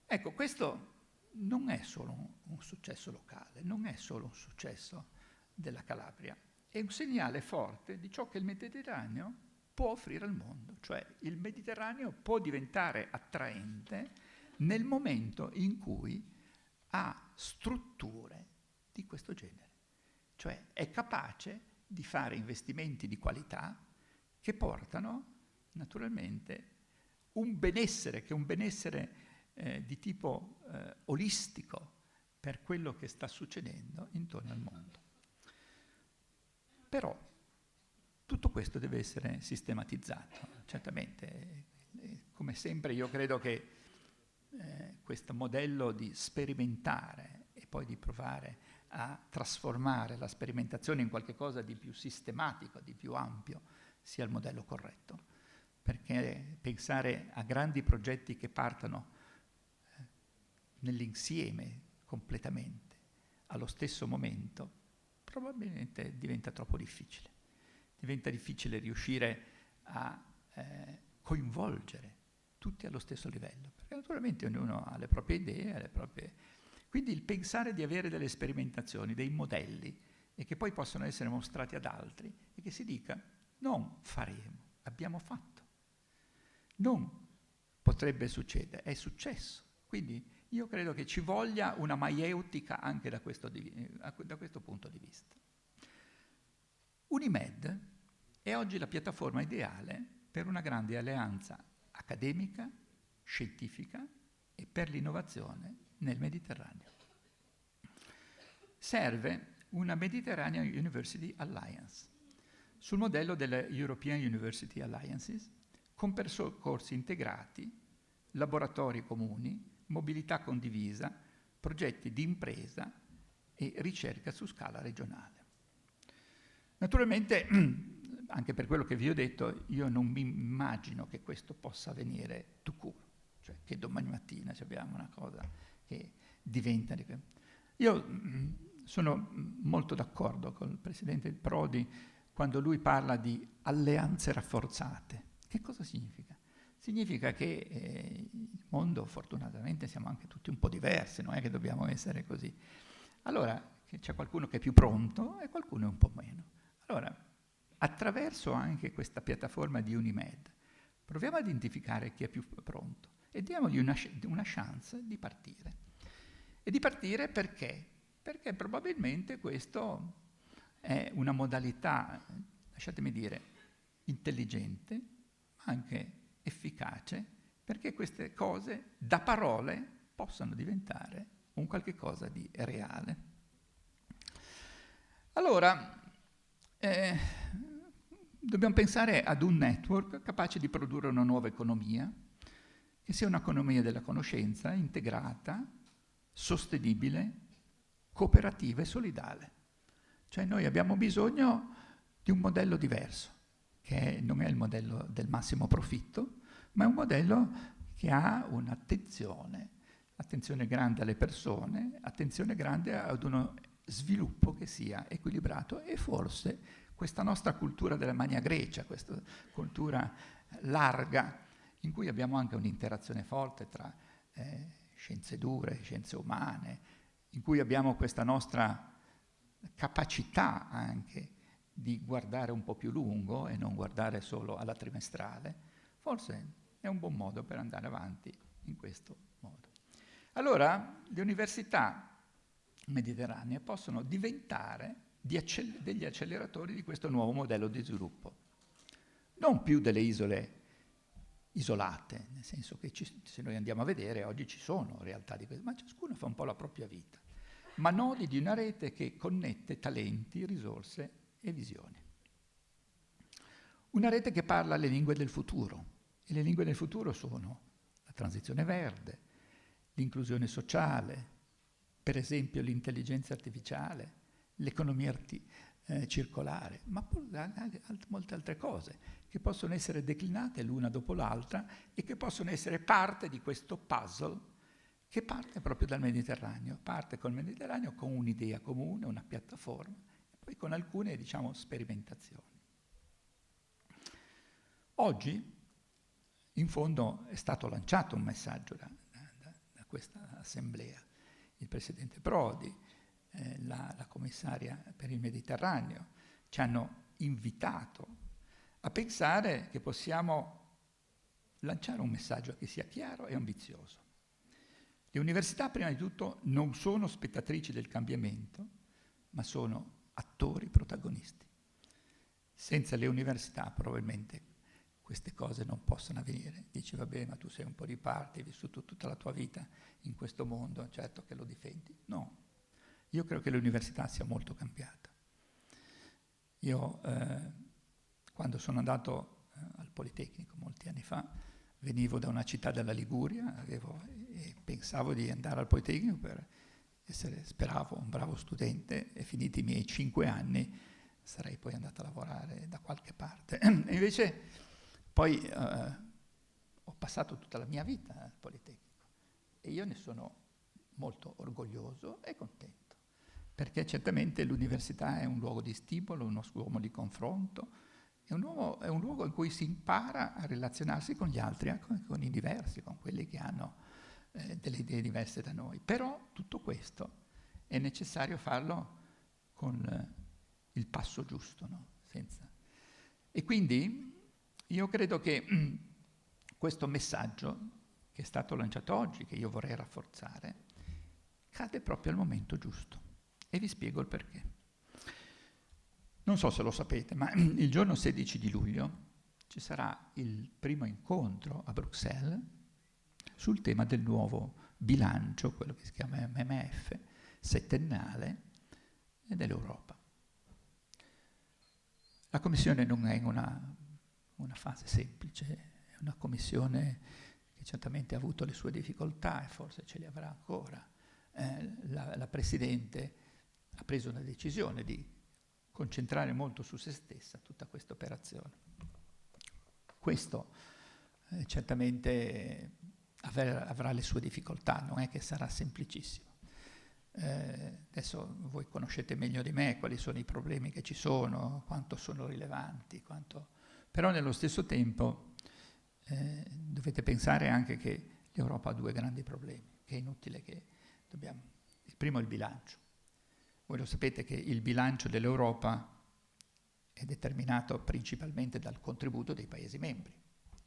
Ecco, questo non è solo un successo locale, non è solo un successo della Calabria, è un segnale forte di ciò che il Mediterraneo può offrire al mondo, cioè il Mediterraneo può diventare attraente nel momento in cui ha strutture di questo genere, cioè è capace di fare investimenti di qualità che portano naturalmente un benessere, che è un benessere di tipo olistico per quello che sta succedendo intorno al mondo. Però tutto questo deve essere sistematizzato, certamente. Come sempre io credo che questo modello di sperimentare e poi di provare a trasformare la sperimentazione in qualche cosa di più sistematico, di più ampio, sia il modello corretto. Perché pensare a grandi progetti che partano nell'insieme completamente, allo stesso momento, probabilmente diventa troppo difficile. Diventa difficile riuscire a coinvolgere tutti allo stesso livello, perché naturalmente ognuno ha le proprie idee, le proprie... Quindi il pensare di avere delle sperimentazioni, dei modelli, e che poi possono essere mostrati ad altri, e che si dica, non faremo, abbiamo fatto. Non potrebbe succedere, è successo. Quindi io credo che ci voglia una maieutica anche da questo punto di vista. UNIMED è oggi la piattaforma ideale per una grande alleanza accademica, scientifica e per l'innovazione nel Mediterraneo. Serve una Mediterranean University Alliance, sul modello delle European University Alliances, con percorsi integrati, laboratori comuni, mobilità condivisa, progetti di impresa e ricerca su scala regionale. Naturalmente, anche per quello che vi ho detto, io non mi immagino che questo possa avvenire tout court, cioè che domani mattina abbiamo una cosa che diventa... Io sono molto d'accordo con il Presidente Prodi quando lui parla di alleanze rafforzate. Che cosa significa? Significa che il mondo, fortunatamente, siamo anche tutti un po' diversi, non è che dobbiamo essere così. Allora, c'è qualcuno che è più pronto e qualcuno è un po' meno. Allora, attraverso anche questa piattaforma di UNIMED, proviamo a identificare chi è più pronto e diamogli una chance di partire. E di partire perché? Perché probabilmente questo è una modalità, lasciatemi dire, intelligente, ma anche efficace, perché queste cose da parole possano diventare un qualche cosa di reale. Allora, dobbiamo pensare ad un network capace di produrre una nuova economia, che sia un'economia della conoscenza, integrata, sostenibile, cooperativa e solidale. Cioè noi abbiamo bisogno di un modello diverso, che non è il modello del massimo profitto, ma è un modello che ha un'attenzione grande alle persone, attenzione grande ad uno sviluppo che sia equilibrato, e forse questa nostra cultura della Magna Grecia, questa cultura larga, in cui abbiamo anche un'interazione forte tra scienze dure, scienze umane, in cui abbiamo questa nostra capacità anche di guardare un po' più lungo e non guardare solo alla trimestrale, forse è un buon modo per andare avanti in questo modo. Allora, le università mediterranee possono diventare degli acceleratori di questo nuovo modello di sviluppo. Non più delle isole isolate, nel senso che se noi andiamo a vedere, oggi ci sono realtà di questo, ma ciascuno fa un po' la propria vita. ma nodi di una rete che connette talenti, risorse e visioni. Una rete che parla le lingue del futuro, e le lingue del futuro sono la transizione verde, l'inclusione sociale, per esempio l'intelligenza artificiale, l'economia circolare, ma anche molte altre cose che possono essere declinate l'una dopo l'altra e che possono essere parte di questo puzzle che parte proprio dal Mediterraneo, parte col Mediterraneo con un'idea comune, una piattaforma, e poi con alcune, diciamo, sperimentazioni. Oggi, in fondo, è stato lanciato un messaggio da questa assemblea. Il Presidente Prodi, la Commissaria per il Mediterraneo, ci hanno invitato a pensare che possiamo lanciare un messaggio che sia chiaro e ambizioso. Le università, prima di tutto, non sono spettatrici del cambiamento, ma sono attori protagonisti. Senza le università, probabilmente, queste cose non possono avvenire. Dici, vabbè, ma tu sei un po' di parte, hai vissuto tutta la tua vita in questo mondo, certo che lo difendi. No, io credo che l'università sia molto cambiata. Io, quando sono andato al Politecnico molti anni fa, venivo da una città della Liguria e pensavo di andare al Politecnico per essere, speravo, un bravo studente, e finiti i miei 5 anni sarei poi andato a lavorare da qualche parte. E invece poi ho passato tutta la mia vita al Politecnico e io ne sono molto orgoglioso e contento, perché certamente l'università è un luogo di stimolo, uno luogo di confronto, è un luogo in cui si impara a relazionarsi con gli altri, con i diversi, con quelli che hanno delle idee diverse da noi. Però tutto questo è necessario farlo con il passo giusto, no? E quindi io credo che questo messaggio che è stato lanciato oggi, che io vorrei rafforzare, cade proprio al momento giusto. E vi spiego il perché. Non so se lo sapete, ma il giorno 16 di luglio ci sarà il primo incontro a Bruxelles sul tema del nuovo bilancio, quello che si chiama MMF, settennale dell'Europa. La Commissione non è in una fase semplice, è una Commissione che certamente ha avuto le sue difficoltà e forse ce le avrà ancora. La Presidente ha preso una decisione di concentrare molto su se stessa tutta questa operazione. Questo certamente avrà le sue difficoltà, non è che sarà semplicissimo. Adesso voi conoscete meglio di me quali sono i problemi che ci sono, quanto sono rilevanti, però nello stesso tempo dovete pensare anche che l'Europa ha 2 grandi problemi, che è inutile che dobbiamo... Il primo è il bilancio. Voi lo sapete che il bilancio dell'Europa è determinato principalmente dal contributo dei Paesi membri,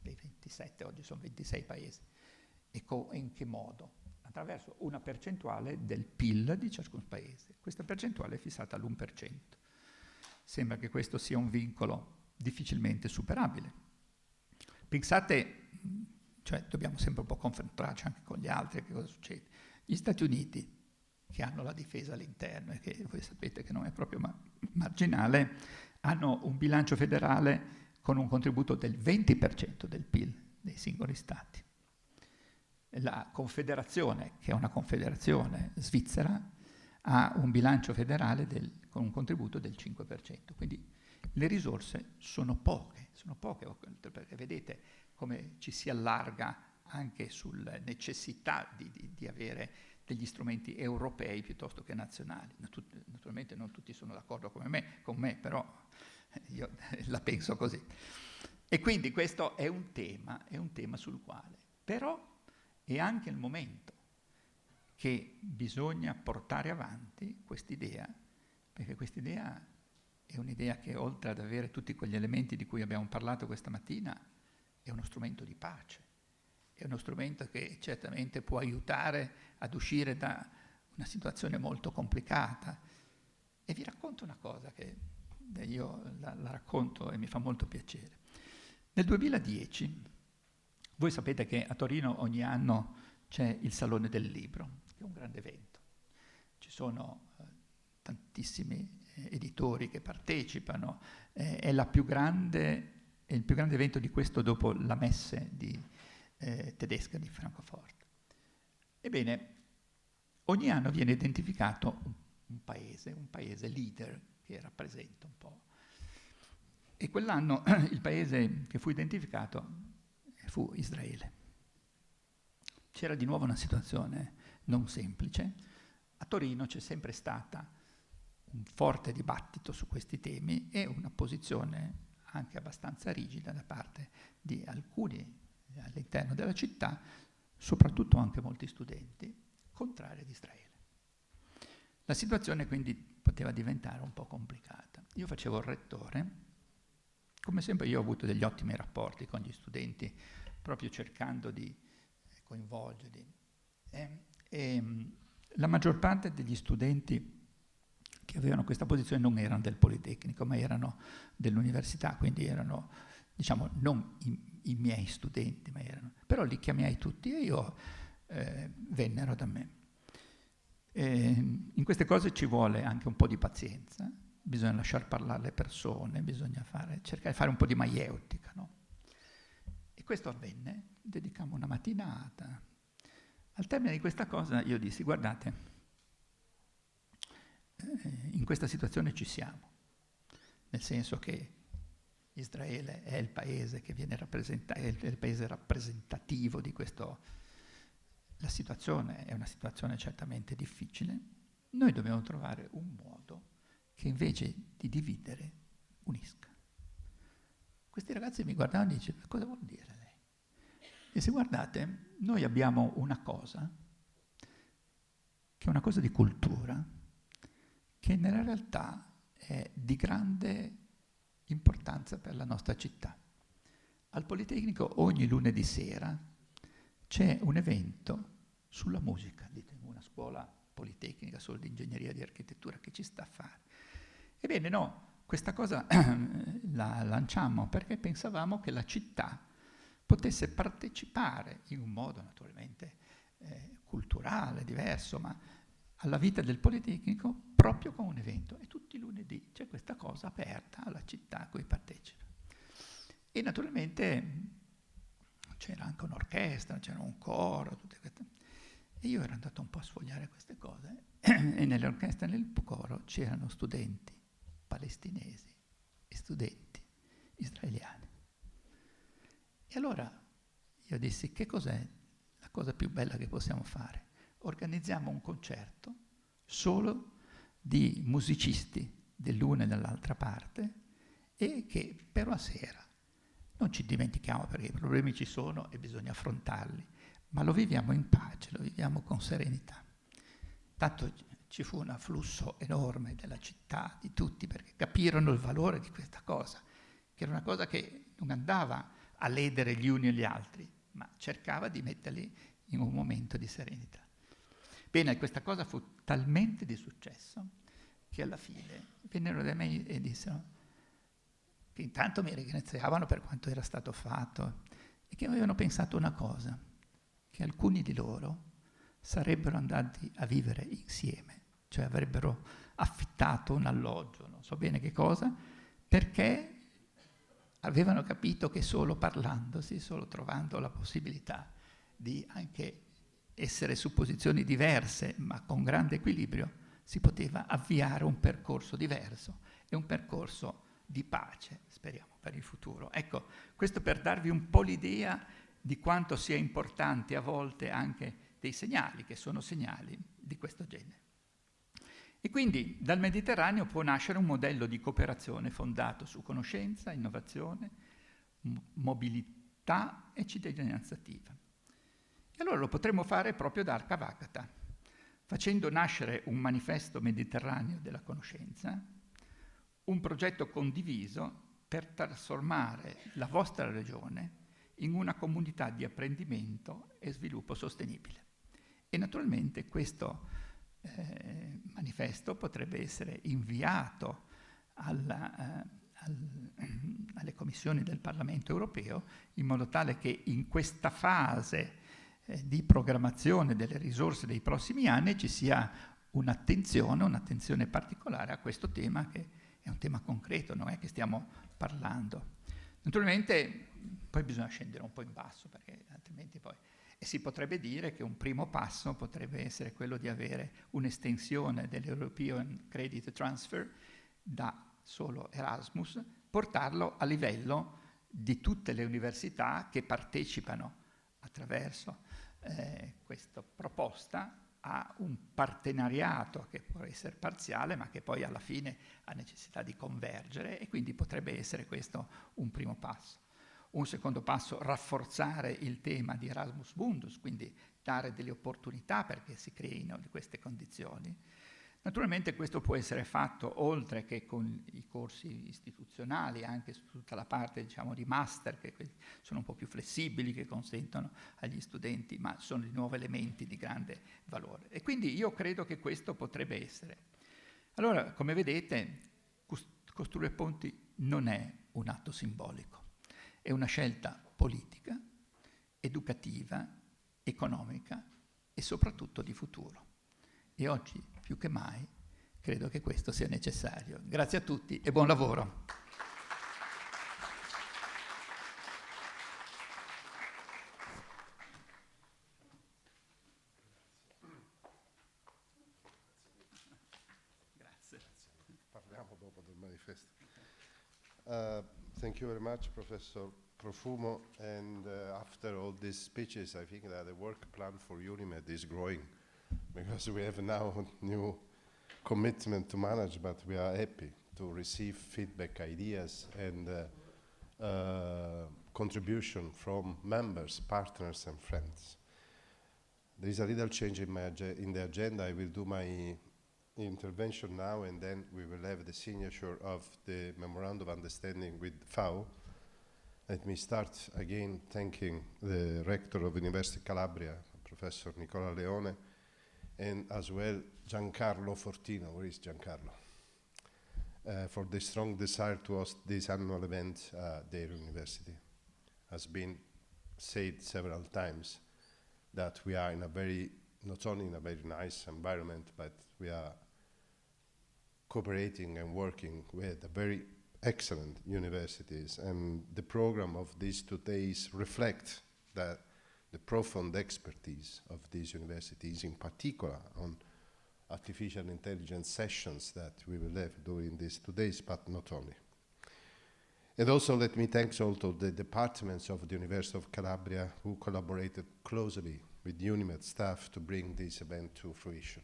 dei 27, oggi sono 26 Paesi. E in che modo? Attraverso una percentuale del PIL di ciascun Paese. Questa percentuale è fissata all'1%. Sembra che questo sia un vincolo difficilmente superabile. Pensate, cioè dobbiamo sempre un po' confrontarci anche con gli altri, che cosa succede. Gli Stati Uniti, che hanno la difesa all'interno e che voi sapete che non è proprio marginale, hanno un bilancio federale con un contributo del 20% del PIL dei singoli stati. La Confederazione, che è una confederazione svizzera, ha un bilancio federale con un contributo del 5%. Quindi le risorse sono poche, perché vedete come ci si allarga anche sulla necessità di avere degli strumenti europei piuttosto che nazionali. Naturalmente non tutti sono d'accordo con me, però io la penso così. E quindi questo è un tema sul quale, però è anche il momento che bisogna portare avanti quest'idea, perché quest'idea è un'idea che oltre ad avere tutti quegli elementi di cui abbiamo parlato questa mattina, è uno strumento di pace. È uno strumento che certamente può aiutare ad uscire da una situazione molto complicata. E vi racconto una cosa che io la racconto e mi fa molto piacere. Nel 2010, voi sapete che a Torino ogni anno c'è il Salone del Libro, che è un grande evento. Ci sono tantissimi editori che partecipano, è il più grande evento di questo dopo la messe tedesca di Francoforte. Ebbene, ogni anno viene identificato un paese leader che rappresenta un po'. E quell'anno il paese che fu identificato fu Israele. C'era di nuovo una situazione non semplice. A Torino c'è sempre stata un forte dibattito su questi temi e una posizione anche abbastanza rigida da parte di alcuni all'interno della città, soprattutto anche molti studenti, contrari ad Israele. La situazione quindi poteva diventare un po' complicata. Io facevo il rettore, come sempre io ho avuto degli ottimi rapporti con gli studenti, proprio cercando di coinvolgerli. La maggior parte degli studenti che avevano questa posizione non erano del Politecnico, ma erano dell'università, quindi erano, diciamo, non i miei studenti, ma erano. Però li chiamai tutti e vennero da me. In queste cose ci vuole anche un po' di pazienza, bisogna lasciar parlare le persone, bisogna cercare di fare un po' di maieutica, no? E questo avvenne, dedicammo una mattinata. Al termine di questa cosa io dissi, guardate, in questa situazione ci siamo, nel senso che Israele è il paese che viene rappresentato, è il paese rappresentativo di questo. La situazione è una situazione certamente difficile. Noi dobbiamo trovare un modo che invece di dividere unisca. Questi ragazzi mi guardavano e dicevano, cosa vuol dire lei? E se guardate, noi abbiamo una cosa, che è una cosa di cultura, che nella realtà è di grande importanza per la nostra città. Al Politecnico ogni lunedì sera c'è un evento sulla musica, dite, una scuola politecnica solo di ingegneria di architettura che ci sta a fare. Ebbene no, questa cosa la lanciammo perché pensavamo che la città potesse partecipare in un modo naturalmente culturale, diverso, ma alla vita del Politecnico proprio con un evento. E tutti i lunedì c'è questa cosa aperta alla città a cui partecipa. E naturalmente c'era anche un'orchestra, c'era un coro, tutte queste. E io ero andato un po' a sfogliare queste cose e nell'orchestra e nel coro c'erano studenti palestinesi e studenti israeliani. E allora io dissi, che cos'è la cosa più bella che possiamo fare? Organizziamo un concerto solo di musicisti dell'una e dall'altra parte e che per una sera non ci dimentichiamo, perché i problemi ci sono e bisogna affrontarli, ma lo viviamo in pace, lo viviamo con serenità. Tanto ci fu un afflusso enorme della città, di tutti, perché capirono il valore di questa cosa, che era una cosa che non andava a ledere gli uni e gli altri, ma cercava di metterli in un momento di serenità. Bene, questa cosa fu talmente di successo che alla fine vennero da me e dissero che intanto mi ringraziavano per quanto era stato fatto e che avevano pensato una cosa, che alcuni di loro sarebbero andati a vivere insieme, cioè avrebbero affittato un alloggio, non so bene che cosa, perché avevano capito che solo parlandosi, solo trovando la possibilità di anche essere su posizioni diverse, ma con grande equilibrio, si poteva avviare un percorso diverso e un percorso di pace, speriamo, per il futuro. Ecco, questo per darvi un po' l'idea di quanto sia importante a volte anche dei segnali, che sono segnali di questo genere. E quindi dal Mediterraneo può nascere un modello di cooperazione fondato su conoscenza, innovazione, mobilità e cittadinanza attiva. E allora lo potremmo fare proprio da Arcavagata, facendo nascere un manifesto mediterraneo della conoscenza, un progetto condiviso per trasformare la vostra regione in una comunità di apprendimento e sviluppo sostenibile. E naturalmente questo manifesto potrebbe essere inviato alle commissioni del Parlamento europeo in modo tale che in questa fase di programmazione delle risorse dei prossimi anni ci sia un'attenzione particolare a questo tema, che è un tema concreto, non è che stiamo parlando. Naturalmente poi bisogna scendere un po' in basso, perché altrimenti poi... E si potrebbe dire che un primo passo potrebbe essere quello di avere un'estensione dell'European Credit Transfer da solo Erasmus, portarlo a livello di tutte le università che partecipano attraverso questa proposta a un partenariato che può essere parziale, ma che poi alla fine ha necessità di convergere, e quindi potrebbe essere questo un primo passo. Un secondo passo, rafforzare il tema di Erasmus Mundus, quindi dare delle opportunità perché si creino queste condizioni. Naturalmente questo può essere fatto oltre che con i corsi istituzionali, anche su tutta la parte, diciamo, di master, che sono un po' più flessibili, che consentono agli studenti, ma sono di nuovo elementi di grande valore. E quindi io credo che questo potrebbe essere. Allora, come vedete, costruire ponti non è un atto simbolico, è una scelta politica, educativa, economica e soprattutto di futuro. E oggi, più che mai, credo che questo sia necessario. Grazie a tutti e buon lavoro. Grazie. Parliamo dopo del manifesto. Thank you very much, Professor Profumo. And after all these speeches, I think that the work plan for UNIMED is growing, because we have now a new commitment to manage, but we are happy to receive feedback, ideas, and contribution from members, partners, and friends. There is a little change in the agenda. I will do my intervention now, and then we will have the signature of the Memorandum of Understanding with FAO. Let me start again thanking the Rector of University of Calabria, Professor Nicola Leone, and as well Giancarlo Fortino. Where is Giancarlo? For the strong desire to host this annual event at their university. Has been said several times that we are in a very, not only in a very nice environment, but we are cooperating and working with a very excellent universities, and the program of these 2 days reflect that the profound expertise of these universities, in particular on artificial intelligence sessions that we will have during these 2 days, but not only. And also let me thank also the departments of the University of Calabria who collaborated closely with UNIMED staff to bring this event to fruition.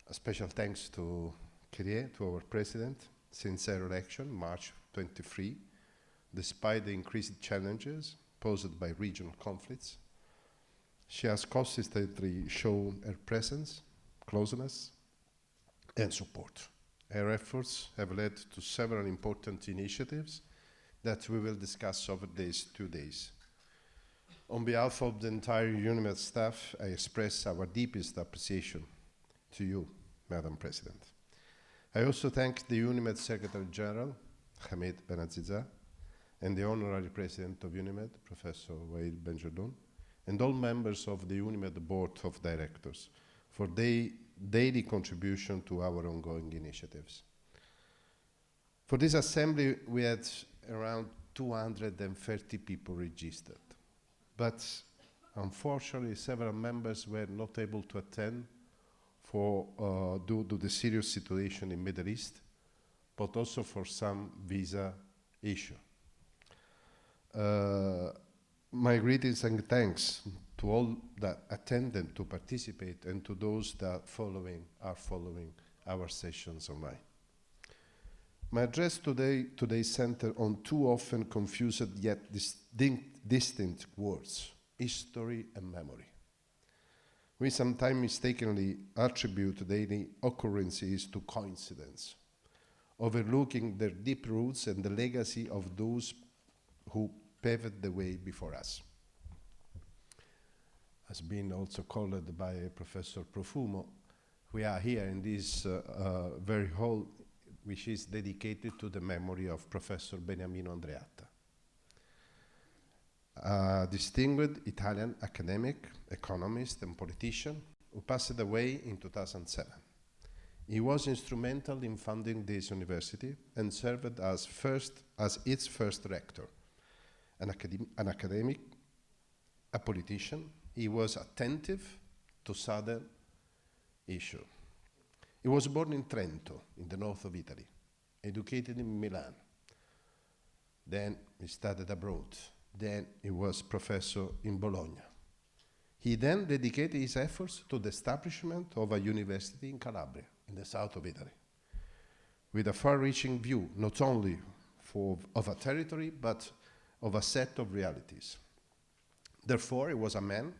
A special thanks to Kyrie, to our president, since her election, March 23, despite the increased challenges posed by regional conflicts. She has consistently shown her presence, closeness, and support. Her efforts have led to several important initiatives that we will discuss over these 2 days. On behalf of the entire UNIMED staff, I express our deepest appreciation to you, Madam President. I also thank the UNIMED Secretary General, Hamid Benaziza, and the Honorary President of UNIMED, Professor Wael Benjedoun, and all members of the UNIMED Board of Directors for their daily contribution to our ongoing initiatives. For this assembly, we had around 230 people registered, but unfortunately several members were not able to attend due to the serious situation in Middle East, but also for some visa issue. My greetings and thanks to all that attended to participate and to those that are following our sessions online. My address today centered on 2 often confused yet distinct words, history and memory. We sometimes mistakenly attribute daily occurrences to coincidence, overlooking their deep roots and the legacy of those who paved the way before us. As been also called by Professor Profumo, we are here in this very hall, which is dedicated to the memory of Professor Beniamino Andreatta, a distinguished Italian academic, economist, and politician who passed away in 2007. He was instrumental in founding this university and served as its first rector. An academic, a politician, he was attentive to southern issues. He was born in Trento, in the north of Italy, educated in Milan. Then he studied abroad. Then he was professor in Bologna. He then dedicated his efforts to the establishment of a university in Calabria, in the south of Italy, with a far-reaching view, not only of a territory, but of a set of realities. Therefore, he was a man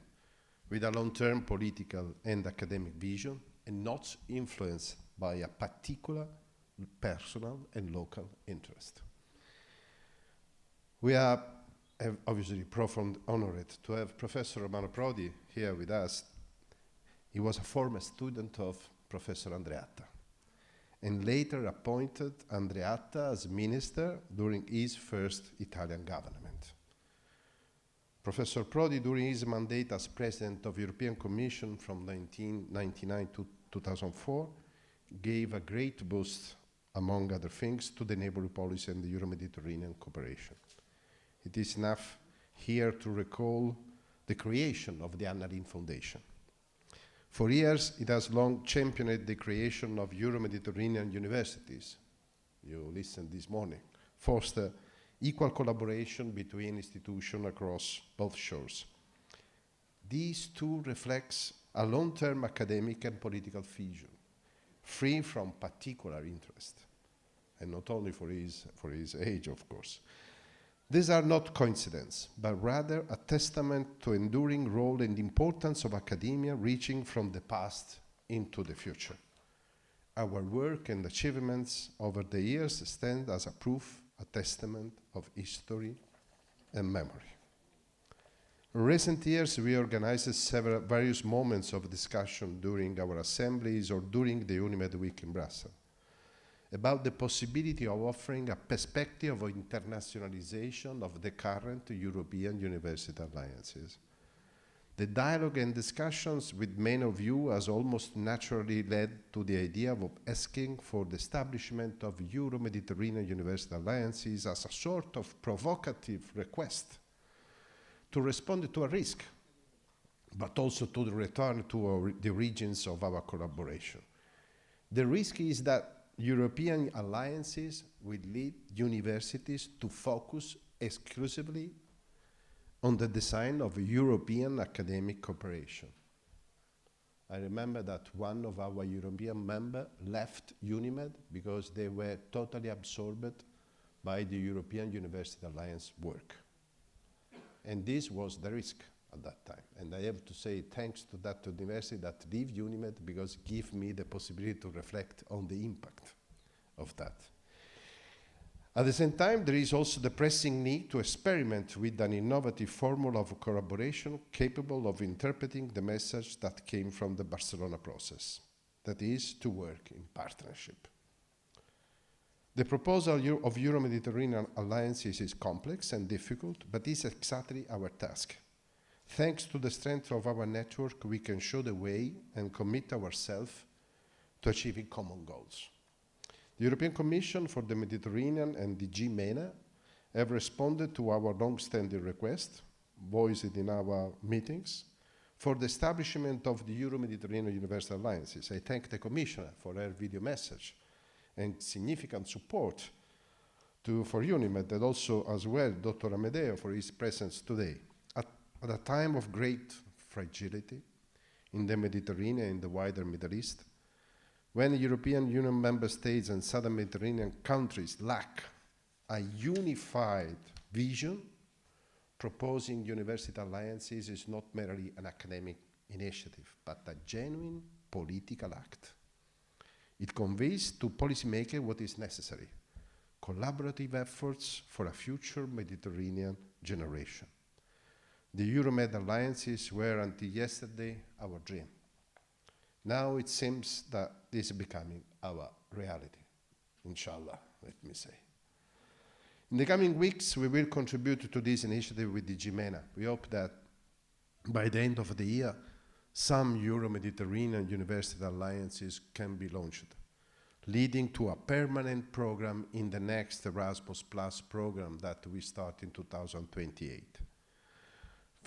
with a long-term political and academic vision, and not influenced by a particular personal and local interest. We are obviously profoundly honored to have Professor Romano Prodi here with us. He was a former student of Professor Andreatta, and later appointed Andreatta as minister during his first Italian government. Professor Prodi, during his mandate as President of the European Commission from 1999 to 2004, gave a great boost, among other things, to the neighborhood policy and the Euro-Mediterranean cooperation. It is enough here to recall the creation of the Anna Lindh Foundation. For years, it has long championed the creation of Euro-Mediterranean universities. You listened this morning. Foster equal collaboration between institutions across both shores. These two reflects a long-term academic and political vision, free from particular interest, and not only for his age, of course. These are not coincidence, but rather a testament to enduring role and importance of academia reaching from the past into the future. Our work and achievements over the years stand as a proof, a testament of history and memory. In recent years, we organized various moments of discussion during our assemblies or during the UNIMED week in Brussels about the possibility of offering a perspective of internationalization of the current European university alliances. The dialogue and discussions with many of you has almost naturally led to the idea of asking for the establishment of Euro-Mediterranean university alliances as a sort of provocative request to respond to a risk, but also to the return to the regions of our collaboration. The risk is that European alliances will lead universities to focus exclusively on the design of European academic cooperation. I remember that one of our European members left UNIMED because they were totally absorbed by the European University Alliance work. And this was the risk at that time. And I have to say thanks to that university that leave UNIMED because it gave me the possibility to reflect on the impact of that. At the same time, there is also the pressing need to experiment with an innovative formula of collaboration capable of interpreting the message that came from the Barcelona process, that is, to work in partnership. The proposal of Euro-Mediterranean alliances is complex and difficult, but is exactly our task. Thanks to the strength of our network, we can show the way and commit ourselves to achieving common goals. The European Commission for the Mediterranean and DG MENA have responded to our long-standing request, voiced in our meetings, for the establishment of the Euro-Mediterranean University Alliances. I thank the Commissioner for her video message and significant support for UNIMED, and also as well Dr. Amedeo for his presence today. At a time of great fragility in the Mediterranean and the wider Middle East, when European Union member states and southern Mediterranean countries lack a unified vision, proposing university alliances is not merely an academic initiative, but a genuine political act. It conveys to policymakers what is necessary: collaborative efforts for a future Mediterranean generation. The Euro-Med alliances were until yesterday our dream. Now it seems that this is becoming our reality, inshallah, let me say. In the coming weeks, we will contribute to this initiative with DG MENA. We hope that by the end of the year, some Euro-Mediterranean university alliances can be launched, leading to a permanent program in the next Erasmus Plus program that we start in 2028.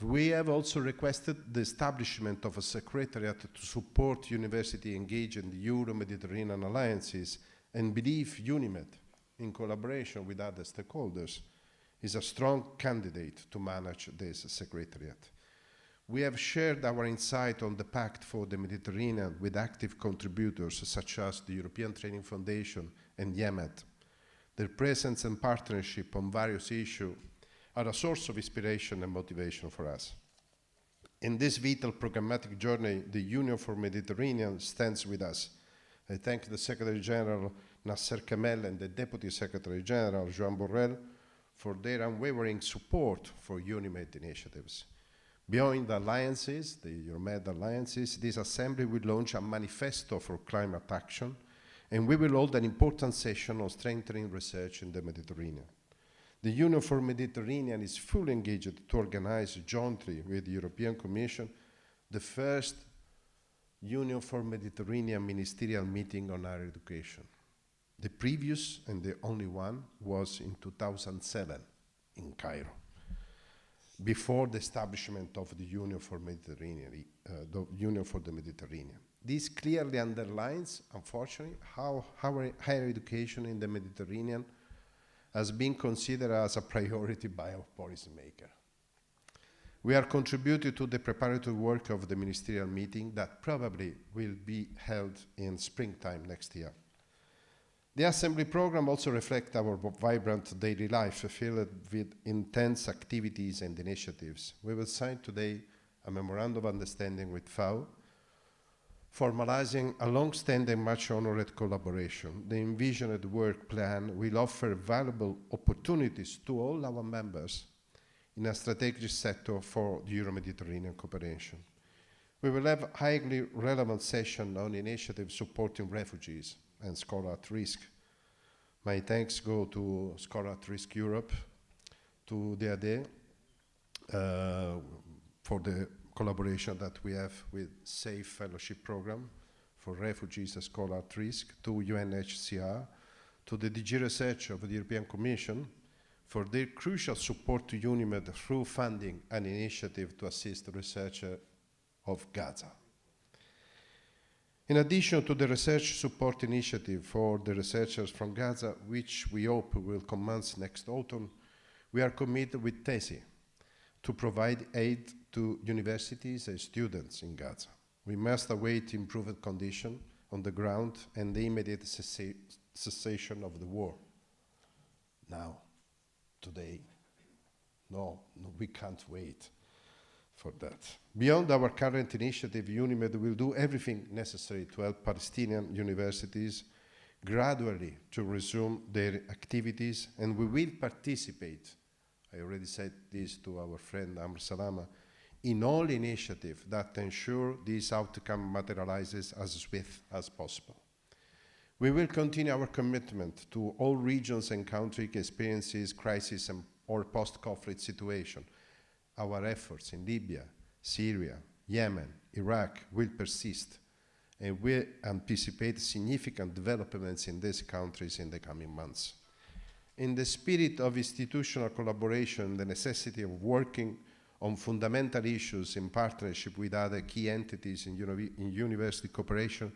We have also requested the establishment of a secretariat to support university engaged in the Euro-Mediterranean alliances and believe UNIMED, in collaboration with other stakeholders, is a strong candidate to manage this secretariat. We have shared our insight on the Pact for the Mediterranean with active contributors such as the European Training Foundation and UNIMED. Their presence and partnership on various issues are a source of inspiration and motivation for us. In this vital programmatic journey, the Union for Mediterranean stands with us. I thank the Secretary General Nasser Kamel and the Deputy Secretary General Joan Borrell for their unwavering support for UNIMED initiatives. Beyond the alliances, the UNIMED alliances, this Assembly will launch a manifesto for climate action, and we will hold an important session on strengthening research in the Mediterranean. The Union for Mediterranean is fully engaged to organize jointly with the European Commission the first Union for Mediterranean ministerial meeting on higher education. The previous and the only one was in 2007 in Cairo, before the establishment of the Union for Mediterranean, the Union for the Mediterranean. This clearly underlines, unfortunately, how higher education in the Mediterranean has been considered as a priority by our policymaker. We are contributing to the preparatory work of the ministerial meeting that probably will be held in springtime next year. The Assembly program also reflects our vibrant daily life filled with intense activities and initiatives. We will sign today a memorandum of understanding with FAO, formalizing a long-standing, much-honored collaboration. The envisioned work plan will offer valuable opportunities to all our members in a strategic sector for the Euro-Mediterranean cooperation. We will have a highly relevant session on initiatives supporting refugees and scholars at risk. My thanks go to Scholars at Risk Europe, to DAD, for the collaboration that we have with SAFE Fellowship Program for refugees and scholars at risk, to UNHCR, to the DG Research of the European Commission for their crucial support to UNIMED through funding an initiative to assist the researcher of Gaza. In addition to the research support initiative for the researchers from Gaza, which we hope will commence next autumn, we are committed with TESI to provide aid to universities and students in Gaza. We must await improved conditions on the ground and the immediate cessation of the war. Now, today, no, we can't wait for that. Beyond our current initiative, UNIMED will do everything necessary to help Palestinian universities gradually to resume their activities, and we will participate, I already said this to our friend Amr Salama, in all initiatives that ensure this outcome materializes as swift as possible. We will continue our commitment to all regions and countries experiences crisis or post-conflict situation. Our efforts in Libya, Syria, Yemen, Iraq will persist, and we anticipate significant developments in these countries in the coming months. In the spirit of institutional collaboration, the necessity of working on fundamental issues in partnership with other key entities in university cooperation,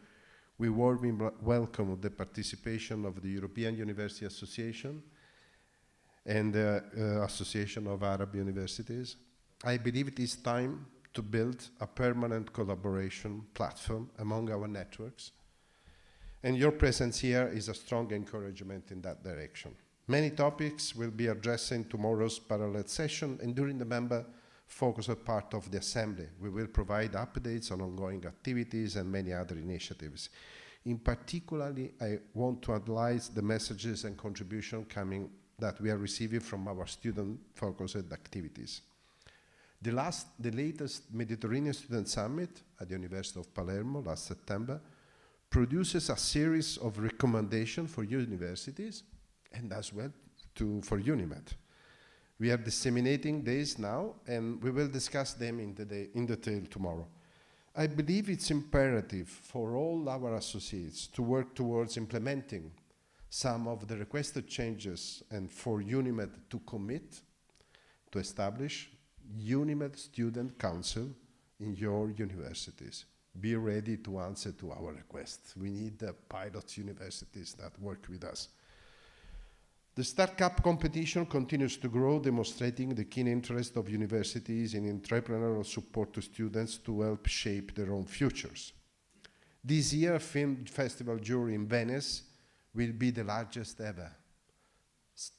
we warmly welcome the participation of the European University Association and the Association of Arab Universities. I believe it is time to build a permanent collaboration platform among our networks, and your presence here is a strong encouragement in that direction. Many topics will be addressed in tomorrow's parallel session, and during the member-focused part of the Assembly, we will provide updates on ongoing activities and many other initiatives. In particular, I want to analyze the messages and contributions that we are receiving from our student-focused activities. The latest Mediterranean Student Summit at the University of Palermo last September produces a series of recommendations for universities and as well for UNIMED. We are disseminating these now, and we will discuss them in detail tomorrow. I believe it's imperative for all our associates to work towards implementing some of the requested changes and for UNIMED to commit to establish UNIMED Student Council in your universities. Be ready to answer to our request. We need pilot universities that work with us. The Startup competition continues to grow, demonstrating the keen interest of universities in entrepreneurial support to students to help shape their own futures. This year, Film Festival Jury in Venice will be the largest ever.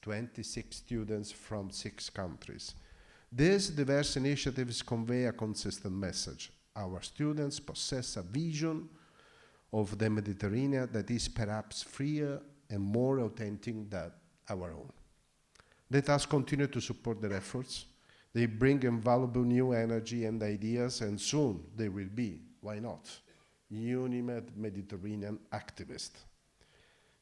26 students from 6 countries. These diverse initiatives convey a consistent message. Our students possess a vision of the Mediterranean that is perhaps freer and more authentic than our own. Let us continue to support their efforts. They bring invaluable new energy and ideas, and soon they will be, why not, UNIMED Mediterranean activists.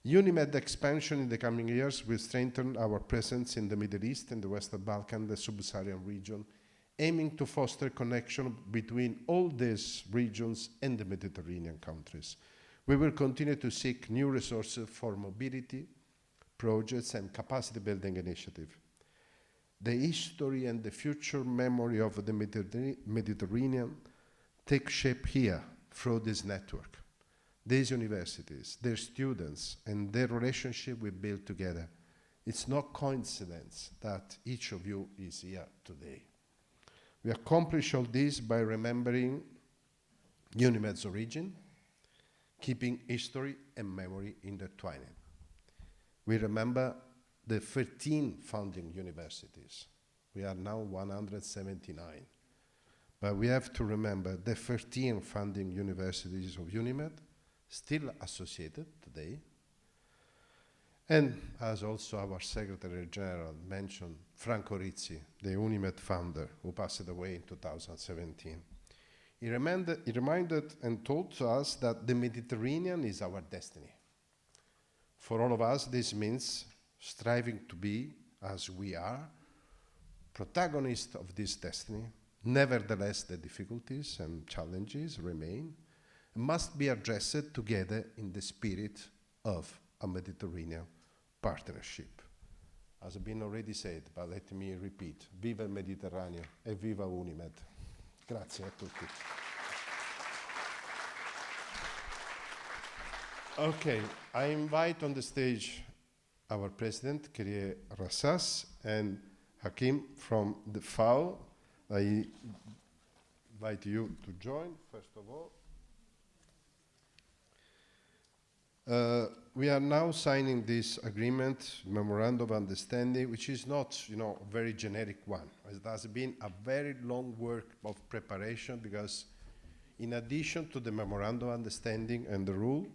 UNIMED expansion in the coming years will strengthen our presence in the Middle East and the Western Balkans, the Sub-Saharan region, aiming to foster connection between all these regions and the Mediterranean countries. We will continue to seek new resources for mobility, projects and capacity building initiatives. The history and the future memory of the Mediterranean take shape here through this network. These universities, their students, and their relationship we build together. It's no coincidence that each of you is here today. We accomplish all this by remembering UNIMED's origin, keeping history and memory intertwined. We remember the 13 founding universities. We are now 179. But we have to remember the 13 founding universities of UNIMED, still associated today. And as also our Secretary General mentioned, Franco Rizzi, the UNIMED founder, who passed away in 2017. He reminded and told us that the Mediterranean is our destiny. For all of us, this means striving to be, as we are, protagonists of this destiny. Nevertheless, the difficulties and challenges remain and must be addressed together in the spirit of a Mediterranean partnership. As has been already said, but let me repeat, viva il Mediterraneo e viva UNIMED. Grazie a tutti. Okay, I invite on the stage our president, Kyrie Rassas, and Hakim from the FAO. I invite you to join, first of all. We are now signing this agreement, memorandum of understanding, which is not, a very generic one. It has been a very long work of preparation because in addition to the memorandum of understanding and the rule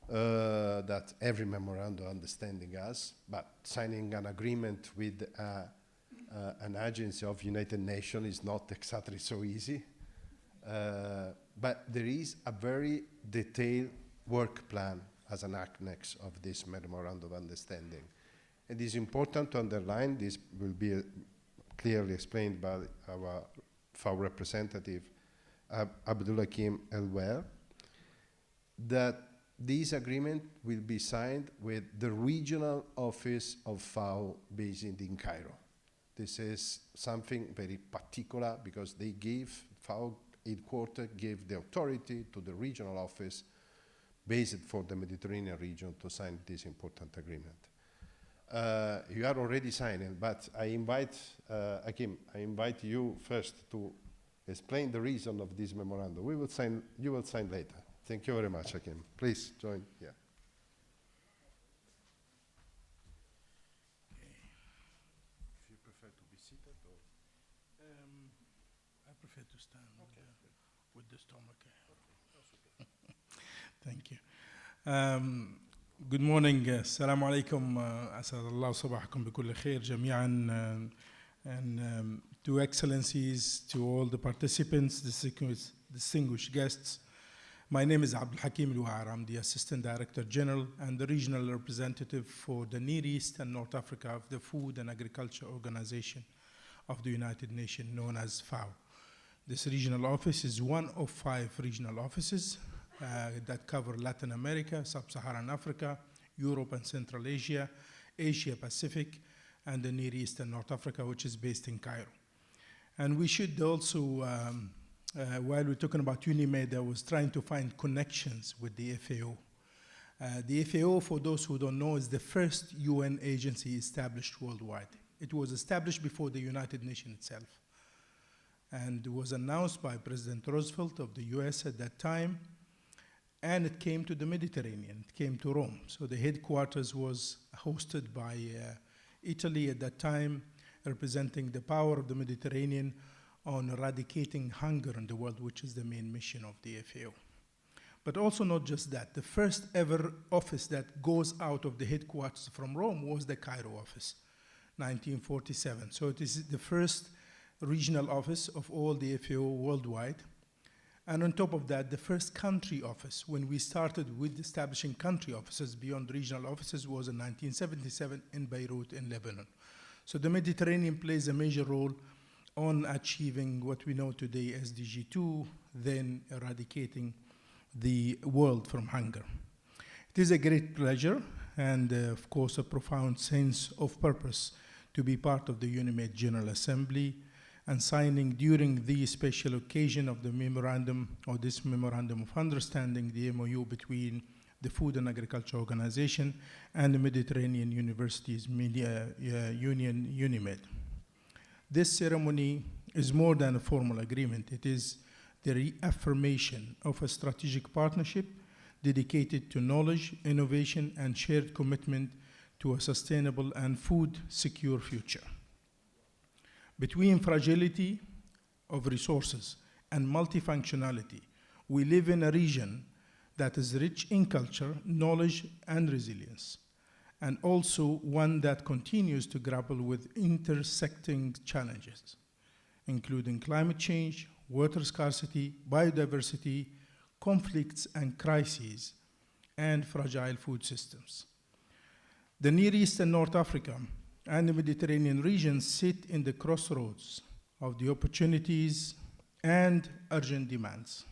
that every memorandum of understanding has, but signing an agreement with an agency of United Nations is not exactly so easy. But there is a very detailed work plan as an annex of this memorandum of understanding. It is important to underline, this will be clearly explained by our FAO representative, Abdul Hakim Elwer, that this agreement will be signed with the regional office of FAO based in Cairo. This is something very particular because they gave, FAO headquarters gave the authority to the regional office based for the Mediterranean region to sign this important agreement. You are already signing, but I invite, Hakim, I invite you first to explain the reason of this memorandum. You will sign later. Thank you very much, Hakim. Please join here. If you prefer to be seated or? I prefer to stand with the stomach. Thank you. Good morning. Assalamu alaikum. أسعد الله صباحكم بكل خير جميعا. And to excellencies, to all the participants, distinguished guests. My name is Abdul Hakim Elwer. I'm the Assistant Director General and the Regional Representative for the Near East and North Africa of the Food and Agriculture Organization of the United Nations, known as FAO. This regional office is one of 5 regional offices that cover Latin America, Sub-Saharan Africa, Europe and Central Asia, Asia Pacific, and the Near East and North Africa, which is based in Cairo. And we should also, while we're talking about UNIMED, I was trying to find connections with the FAO. The FAO, for those who don't know, is the first UN agency established worldwide. It was established before the United Nations itself, and it was announced by President Roosevelt of the US at that time, and it came to the Mediterranean, it came to Rome. So the headquarters was hosted by Italy at that time, representing the power of the Mediterranean on eradicating hunger in the world, which is the main mission of the FAO. But also not just that, the first ever office that goes out of the headquarters from Rome was the Cairo office, 1947. So it is the first regional office of all the FAO worldwide. And on top of that, the first country office, when we started with establishing country offices beyond regional offices, was in 1977 in Beirut in Lebanon. So the Mediterranean plays a major role on achieving what we know today as SDG 2, then eradicating the world from hunger. It is a great pleasure and, of course, a profound sense of purpose to be part of the UNIMED General Assembly and signing during the special occasion of the memorandum, or this memorandum of understanding, the MOU between the Food and Agriculture Organization and the Mediterranean Universities Union, UNIMED. This ceremony is more than a formal agreement. It is the reaffirmation of a strategic partnership dedicated to knowledge, innovation, and shared commitment to a sustainable and food-secure future. Between fragility of resources and multifunctionality, we live in a region that is rich in culture, knowledge, and resilience, and also one that continues to grapple with intersecting challenges, including climate change, water scarcity, biodiversity, conflicts and crises, and fragile food systems. The Near East and North Africa and the Mediterranean region sit in the crossroads of the opportunities and urgent demands.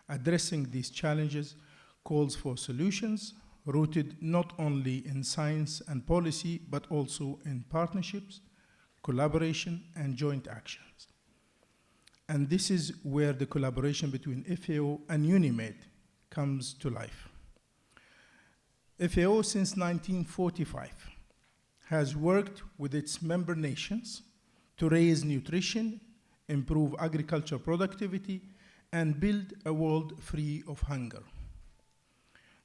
Addressing these challenges calls for solutions rooted not only in science and policy, but also in partnerships, collaboration, and joint actions. And this is where the collaboration between FAO and UNIMED comes to life. FAO, since 1945, has worked with its member nations to raise nutrition, improve agriculture productivity, and build a world free of hunger.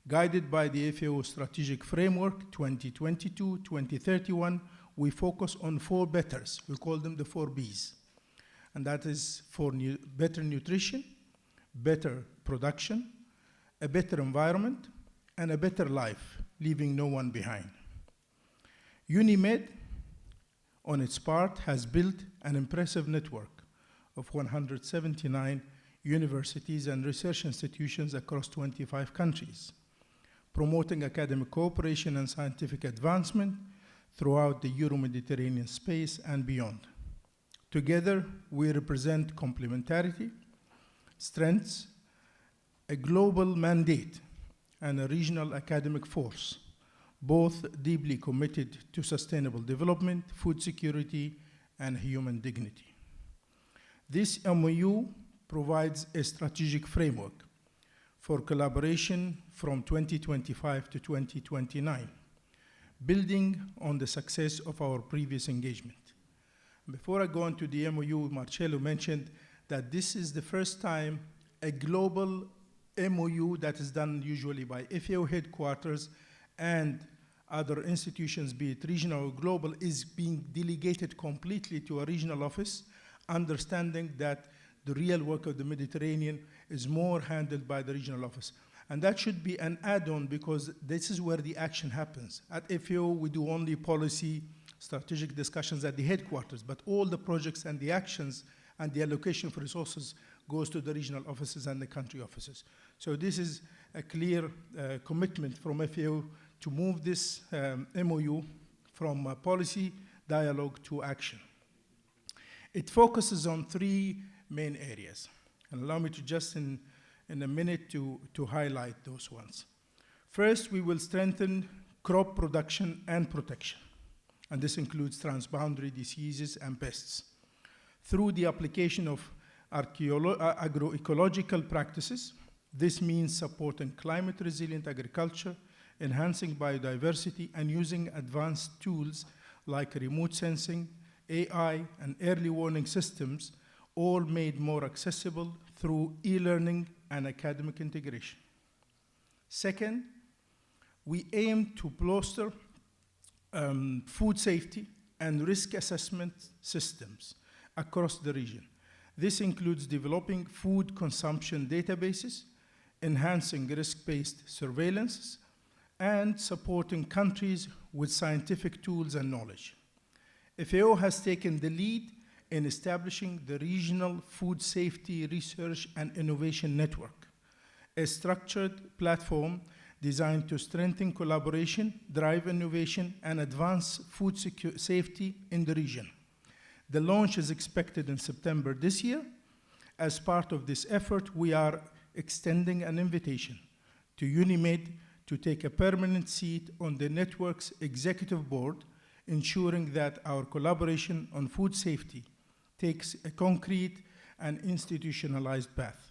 Guided by the FAO Strategic Framework 2022-2031, we focus on 4 betters. We call them the 4 Bs. And that is for better nutrition, better production, a better environment, and a better life, leaving no one behind. UNIMED, on its part, has built an impressive network of 179 universities and research institutions across 25 countries, promoting academic cooperation and scientific advancement throughout the Euro-Mediterranean space and beyond. Together, we represent complementarity, strengths, a global mandate, and a regional academic force, both deeply committed to sustainable development, food security, and human dignity. This MOU provides a strategic framework for collaboration from 2025 to 2029, building on the success of our previous engagement. Before I go into the MOU, Marcello mentioned that this is the first time a global MOU that is done usually by FAO headquarters and other institutions, be it regional or global, is being delegated completely to a regional office, understanding that the real work of the Mediterranean is more handled by the regional office. And that should be an add-on, because this is where the action happens. At FAO, we do only policy, strategic discussions at the headquarters, but all the projects and the actions and the allocation of resources goes to the regional offices and the country offices. So this is a clear commitment from FAO to move this MOU from policy dialogue to action. It focuses on 3 main areas. And allow me to just in a minute to highlight those ones. First, we will strengthen crop production and protection, and this includes transboundary diseases and pests, through the application of agroecological practices. This means supporting climate-resilient agriculture, enhancing biodiversity, and using advanced tools like remote sensing, AI, and early warning systems, all made more accessible through e-learning and academic integration. Second, we aim to bolster food safety and risk assessment systems across the region. This includes developing food consumption databases, enhancing risk-based surveillance, and supporting countries with scientific tools and knowledge. FAO has taken the lead in establishing the Regional Food Safety Research and Innovation Network, a structured platform designed to strengthen collaboration, drive innovation, and advance food safety in the region. The launch is expected in September this year. As part of this effort, we are extending an invitation to UNIMED to take a permanent seat on the network's executive board, ensuring that our collaboration on food safety takes a concrete and institutionalized path.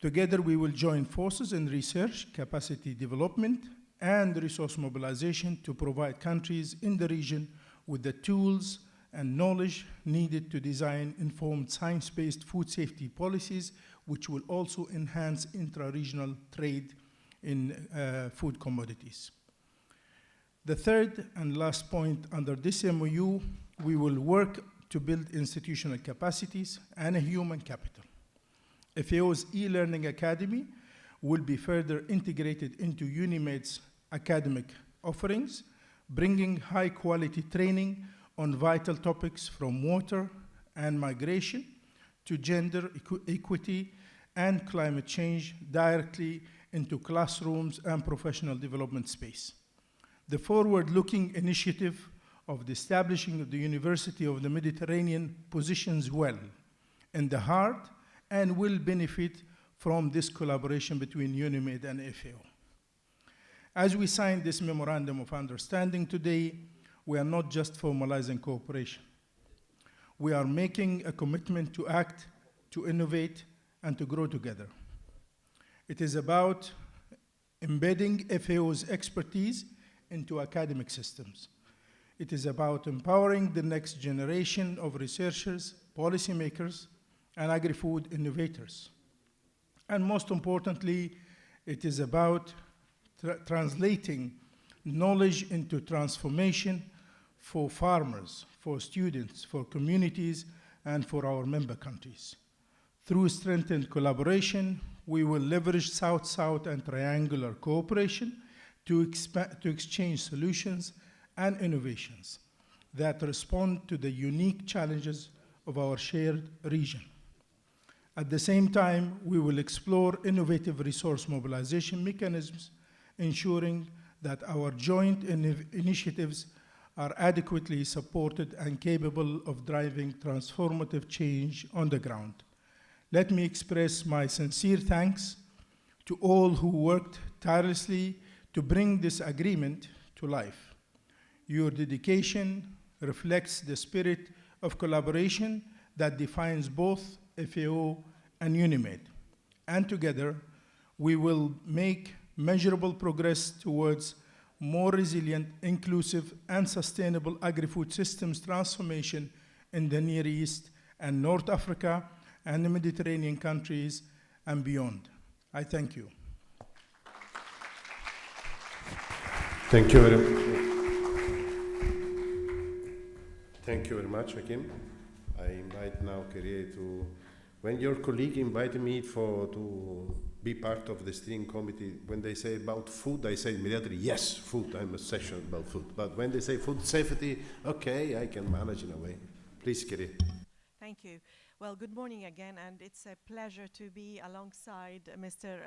Together, we will join forces in research, capacity development, and resource mobilization to provide countries in the region with the tools and knowledge needed to design informed science-based food safety policies, which will also enhance intra-regional trade in food commodities. The third and last point under this MOU, we will work to build institutional capacities and a human capital. FAO's e-learning academy will be further integrated into UNIMED's academic offerings, bringing high-quality training on vital topics from water and migration to gender equity and climate change directly into classrooms and professional development space. The forward-looking initiative of the establishing of the University of the Mediterranean positions well in the heart and will benefit from this collaboration between UNIMED and FAO. As we sign this memorandum of understanding today, we are not just formalizing cooperation. We are making a commitment to act, to innovate, and to grow together. It is about embedding FAO's expertise into academic systems. It is about empowering the next generation of researchers, policymakers, and agri-food innovators. And most importantly, it is about translating knowledge into transformation for farmers, for students, for communities, and for our member countries. Through strengthened collaboration, we will leverage South-South and triangular cooperation to exchange solutions and innovations that respond to the unique challenges of our shared region. At the same time, we will explore innovative resource mobilization mechanisms, ensuring that our joint initiatives are adequately supported and capable of driving transformative change on the ground. Let me express my sincere thanks to all who worked tirelessly to bring this agreement to life. Your dedication reflects the spirit of collaboration that defines both FAO and UNIMED. And together, we will make measurable progress towards more resilient, inclusive, and sustainable agri-food systems transformation in the Near East and North Africa and the Mediterranean countries and beyond. I thank you. Thank you very much, Hakim. I invite now Kerie to, when your colleague invited me to be part of the steering committee, when they say about food, I say immediately, yes, food, I'm obsessed about food. But when they say food safety, okay, I can manage in a way. Please, Kerie. Thank you. Well, good morning again, and it's a pleasure to be alongside Mr.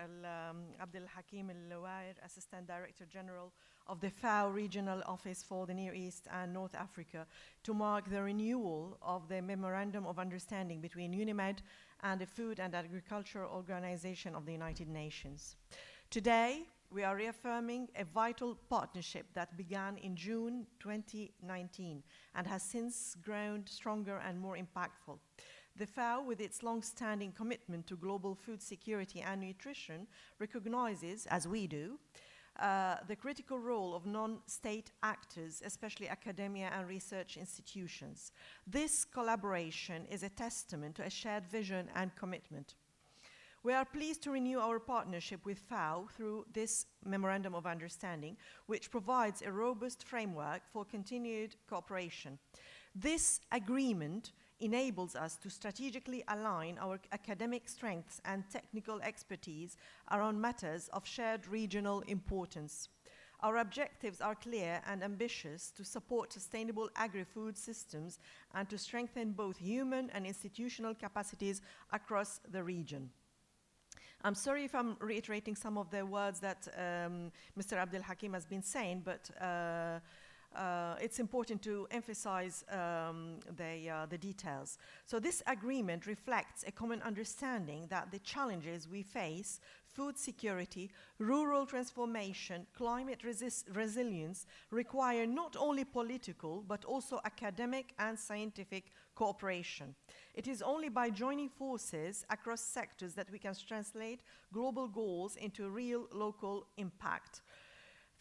Abdel Hakim Al-Lawair, Assistant Director General of the FAO Regional Office for the Near East and North Africa, to mark the renewal of the Memorandum of Understanding between UNIMED and the Food and Agriculture Organization of the United Nations. Today, we are reaffirming a vital partnership that began in June 2019 and has since grown stronger and more impactful. The FAO, with its long-standing commitment to global food security and nutrition, recognizes, as we do, the critical role of non-state actors, especially academia and research institutions. This collaboration is a testament to a shared vision and commitment. We are pleased to renew our partnership with FAO through this Memorandum of Understanding, which provides a robust framework for continued cooperation. This agreement enables us to strategically align our academic strengths and technical expertise around matters of shared regional importance. Our objectives are clear and ambitious: to support sustainable agri-food systems and to strengthen both human and institutional capacities across the region. I'm sorry if I'm reiterating some of the words that Mr. Abdel Hakim has been saying, but it's important to emphasize the details. So this agreement reflects a common understanding that the challenges we face, food security, rural transformation, climate resilience, require not only political but also academic and scientific cooperation. It is only by joining forces across sectors that we can translate global goals into real local impact.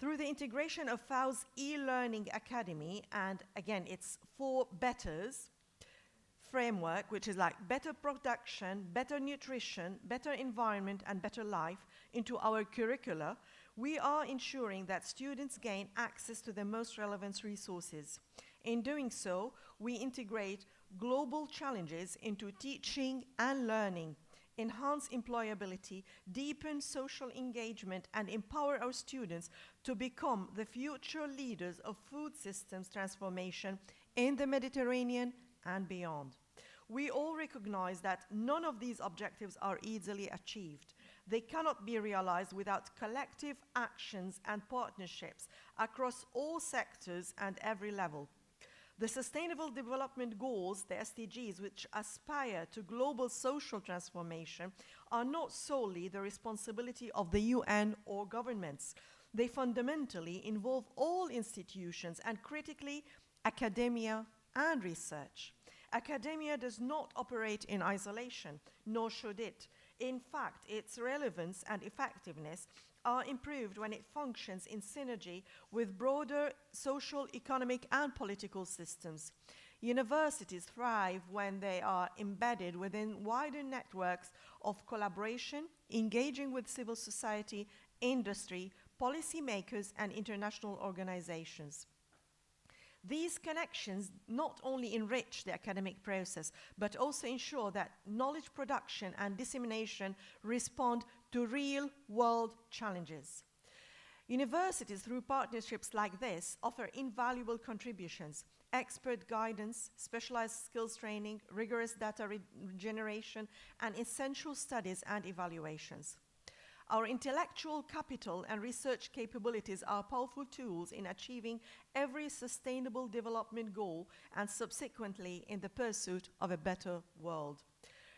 Through the integration of FAO's e-learning academy, and again, it's 4 betters framework, which is like better production, better nutrition, better environment, and better life, into our curricula, we are ensuring that students gain access to the most relevant resources. In doing so, we integrate global challenges into teaching and learning, enhance employability, deepen social engagement, and empower our students to become the future leaders of food systems transformation in the Mediterranean and beyond. We all recognize that none of these objectives are easily achieved. They cannot be realized without collective actions and partnerships across all sectors and every level. The Sustainable Development Goals, the SDGs, which aspire to global social transformation, are not solely the responsibility of the UN or governments. They fundamentally involve all institutions and, critically, academia and research. Academia does not operate in isolation, nor should it. In fact, its relevance and effectiveness are improved when it functions in synergy with broader social, economic, and political systems. Universities thrive when they are embedded within wider networks of collaboration, engaging with civil society, industry, policymakers, and international organizations. These connections not only enrich the academic process, but also ensure that knowledge production and dissemination respond to real-world challenges. Universities, through partnerships like this, offer invaluable contributions: expert guidance, specialized skills training, rigorous data generation, and essential studies and evaluations. Our intellectual capital and research capabilities are powerful tools in achieving every sustainable development goal and subsequently in the pursuit of a better world.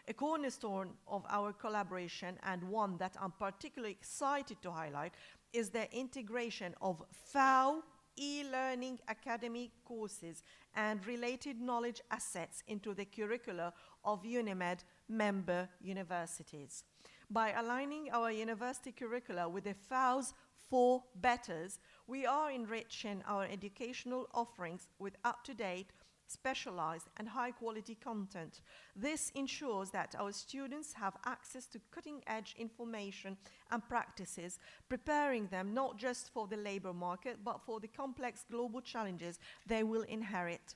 A cornerstone of our collaboration, and one that I'm particularly excited to highlight, is the integration of FAO e-learning academic courses and related knowledge assets into the curricula of UNIMED member universities. By aligning our university curricula with the FAO's 4 betters, we are enriching our educational offerings with up-to-date, specialized, and high-quality content. This ensures that our students have access to cutting-edge information and practices, preparing them not just for the labor market, but for the complex global challenges they will inherit.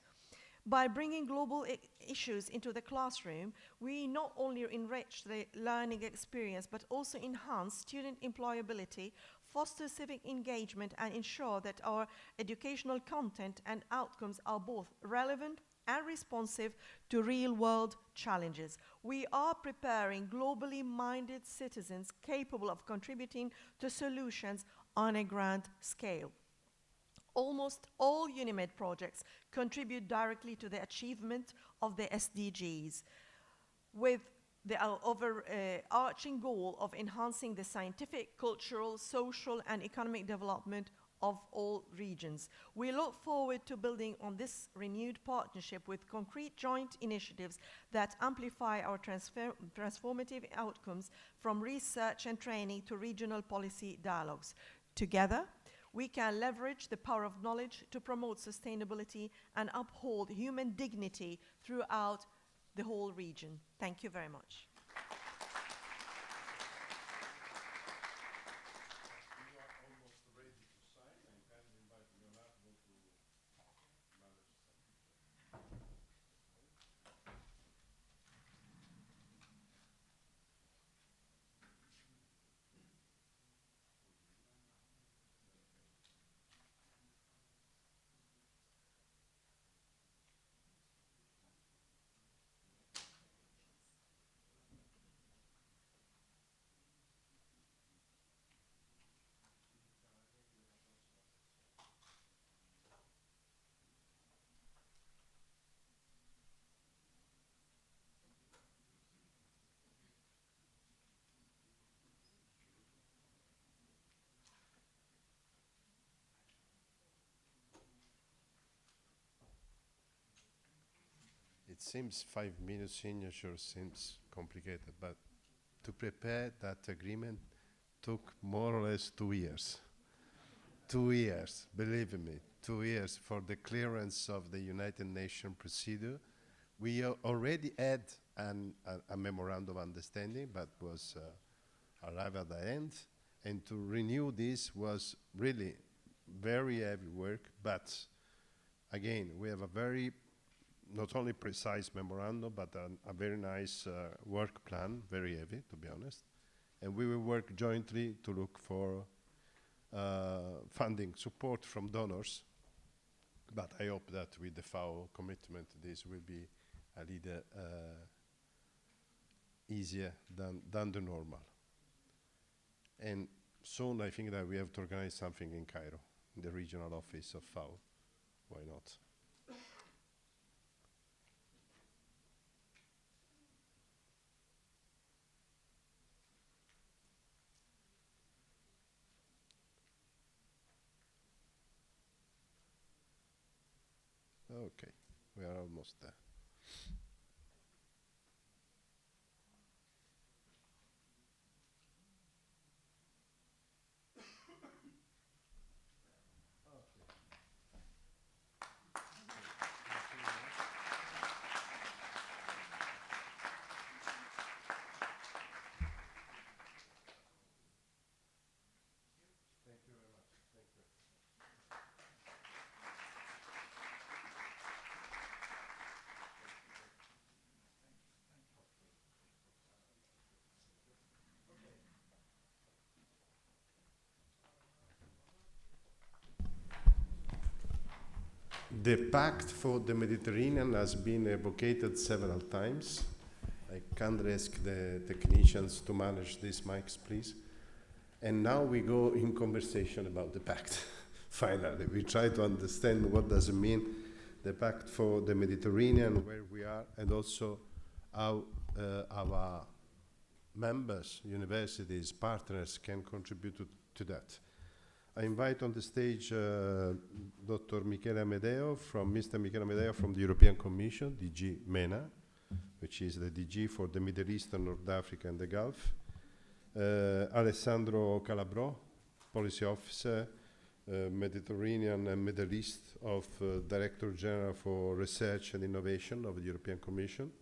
By bringing global issues into the classroom, we not only enrich the learning experience, but also enhance student employability, foster civic engagement, and ensure that our educational content and outcomes are both relevant and responsive to real-world challenges. We are preparing globally minded citizens capable of contributing to solutions on a grand scale. Almost all UNIMED projects contribute directly to the achievement of the SDGs, with the overarching goal of enhancing the scientific, cultural, social, and economic development of all regions. We look forward to building on this renewed partnership with concrete joint initiatives that amplify our transformative outcomes, from research and training to regional policy dialogues. Together, we can leverage the power of knowledge to promote sustainability and uphold human dignity throughout the whole region. Thank you very much. It seems 5 minutes signature seems complicated, but to prepare that agreement took more or less 2 years. 2 years, believe me, 2 years for the clearance of the United Nations procedure. We already had a memorandum of understanding, but was arrived at the end. And to renew this was really very heavy work, but again, we have a very, not only precise memorandum, but a very nice work plan, very heavy, to be honest. And we will work jointly to look for funding support from donors. But I hope that with the FAO commitment, this will be a little easier than the normal. And soon I think that we have to organize something in Cairo, in the regional office of FAO. Why not? Okay, we are almost there. The Pact for the Mediterranean has been advocated several times. I can't ask the technicians to manage these mics, please. And now we go in conversation about the pact. Finally, we try to understand what does it mean, the Pact for the Mediterranean, where we are, and also how our members, universities, partners can contribute to that. I invite on the stage Dr. Michele Amedeo Mr. Michele Amedeo from the European Commission, DG MENA, which is the DG for the Middle East and North Africa and the Gulf. Alessandro Calabro, Policy Officer, Mediterranean and Middle East of Director General for Research and Innovation of the European Commission.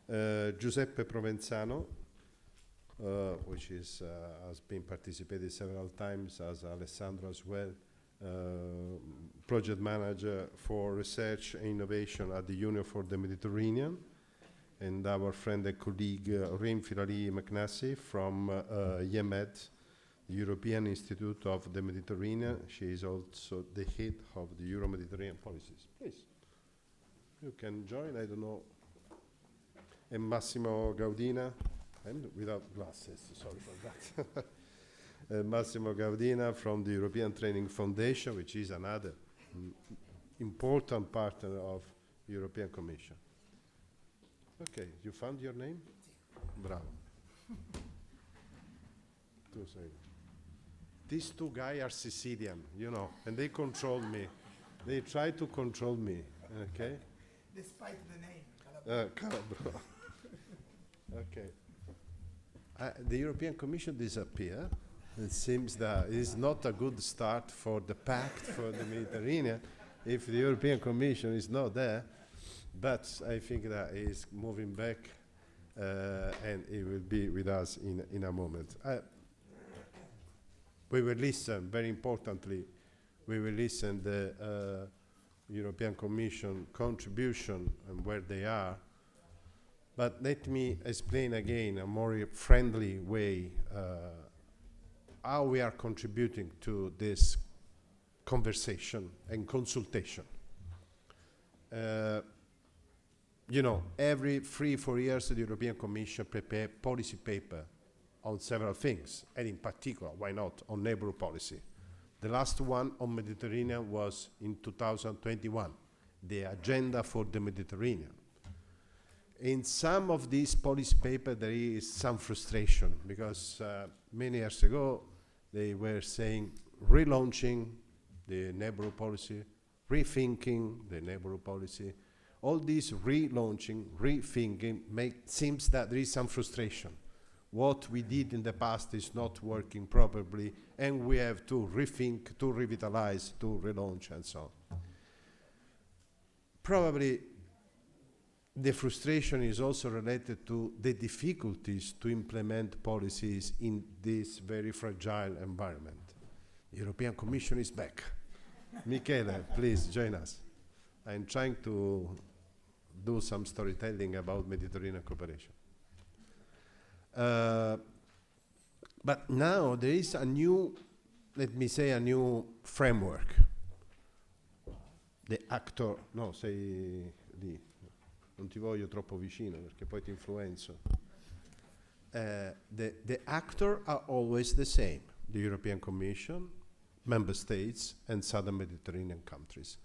Giuseppe Provenzano, which is, has been participated several times, as Alessandro as well, Project Manager for Research and Innovation at the Union for the Mediterranean, and our friend and colleague Rim Firali McNassie from UNIMED, the European Institute of the Mediterranean. She is also the head of the Euro-Mediterranean policies. Please. you can join, I don't know. And Massimo Gaudina, and without glasses, sorry for that. Massimo Gaudina from the European Training Foundation, which is another important partner of European Commission. Okay, you found your name? Bravo. 2 seconds. These 2 guys are Sicilian, you know, and they control me. They try to control me, okay? Despite the name, Calabro. Okay. The European Commission disappeared. It seems that it is not a good start for the pact for the Mediterranean if the European Commission is not there. But I think that it is moving back and it will be with us in a moment. We will listen, very importantly, we will listen the European Commission contribution and where they are. But let me explain again a more friendly way how we are contributing to this conversation and consultation. You know, every 3-4 years, the European Commission prepares policy paper on several things, and in particular, why not, on neighborhood policy. The last one on Mediterranean was in 2021, the Agenda for the Mediterranean. In some of these policy papers, there is some frustration, because many years ago, they were saying relaunching the neighborhood policy, rethinking the neighborhood policy. All this relaunching, rethinking, seems that there is some frustration. What we did in the past is not working properly, and we have to rethink, to revitalize, to relaunch, and so on. Probably the frustration is also related to the difficulties to implement policies in this very fragile environment. The European Commission is back. Michele, please join us. I'm trying to do some storytelling about Mediterranean cooperation. But now there is a new, let me say, a new framework. The actor, no, sei lì, non ti voglio troppo vicino perché poi ti influenzo. The actors are always the same, the European Commission, member states, and southern Mediterranean countries.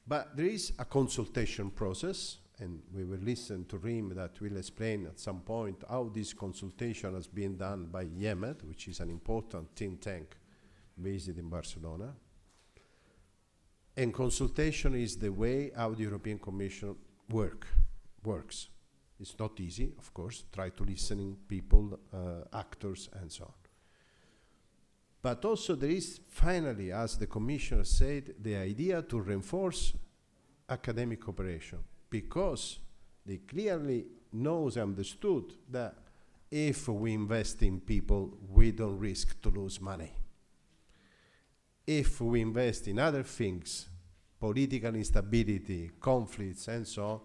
But there is a consultation process, and we will listen to Rim that will explain at some point how this consultation has been done by UNIMED, which is an important think tank based in Barcelona. And consultation is the way how the European Commission works. It's not easy, of course, try to listening people, actors, and so on. But also there is finally, as the Commissioner said, the idea to reinforce academic cooperation, because they clearly knows and understood that if we invest in people, we don't risk to lose money. If we invest in other things, political instability, conflicts, and so on,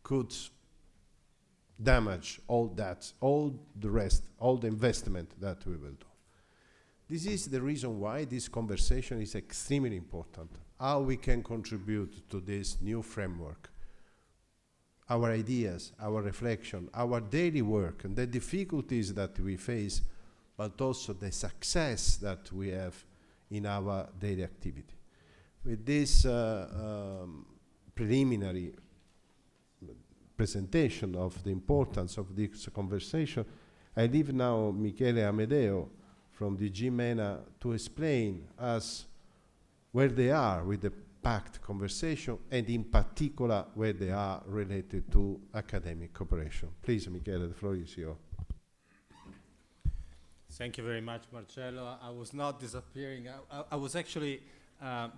could damage all that, all the rest, all the investment that we will do. This is the reason why this conversation is extremely important, how we can contribute to this new framework, our ideas, our reflection, our daily work, and the difficulties that we face, but also the success that we have in our daily activity. With this preliminary presentation of the importance of this conversation, I leave now Michele Amedeo from DG MENA to explain us where they are with the pact conversation, and in particular where they are related to academic cooperation. Please, Michele, the floor is yours. Thank you very much, Marcello. I was not disappearing. I was actually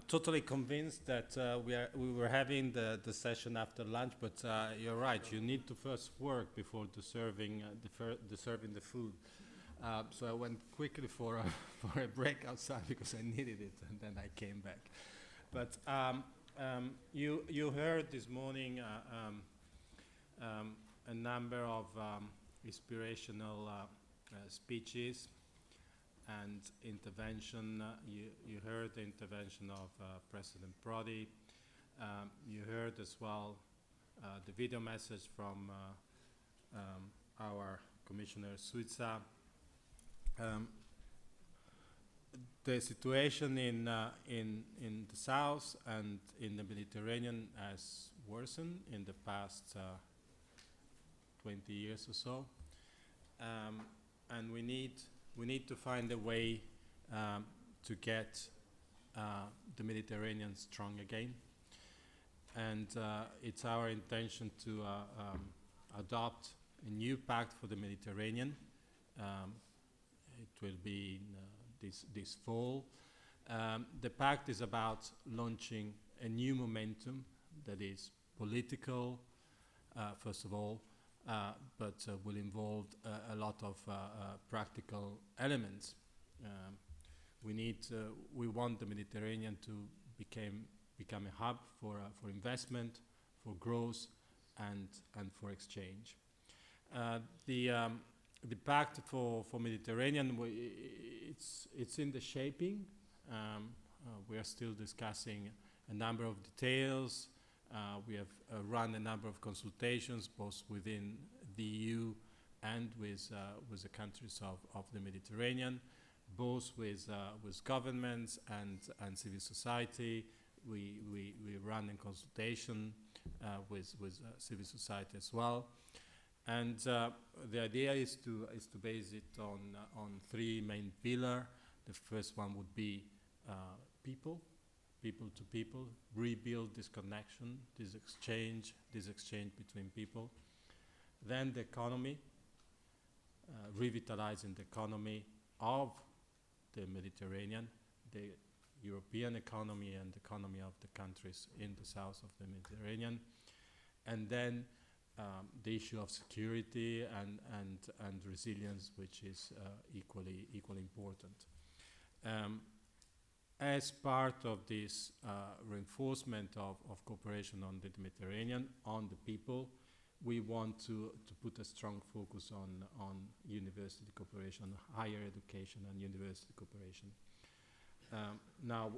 totally convinced that we were having the session after lunch, but you're right. You need to first work before serving the food. So I went quickly for a break outside because I needed it, and then I came back. But you heard this morning a number of inspirational speeches and intervention. You heard the intervention of President Prodi, You heard as well the video message from our Commissioner Suiza. The situation in the south and in the Mediterranean has worsened in the past 20 years or so, and we need to find a way to get the Mediterranean strong again. And it's our intention to adopt a new pact for the Mediterranean. It will be in this fall. The pact is about launching a new momentum that is political, first of all, but will involve a lot of practical elements. We want the Mediterranean to become a hub for investment, for growth, and for exchange. The pact for Mediterranean, it's in the shaping. We are still discussing a number of details. We have run a number of consultations, both within the EU and with the countries of the Mediterranean, both with governments and civil society. We run a consultation with civil society as well. And the idea is to base it on three main pillars. The first one would be people to people, rebuild this connection, this exchange between people. Then the economy, revitalizing the economy of the Mediterranean, the European economy and the economy of the countries in the south of the Mediterranean. And then the issue of security and resilience, which is equally important. As part of this reinforcement of cooperation on the Mediterranean, on the people, we want to put a strong focus on university cooperation, higher education and university cooperation. Now,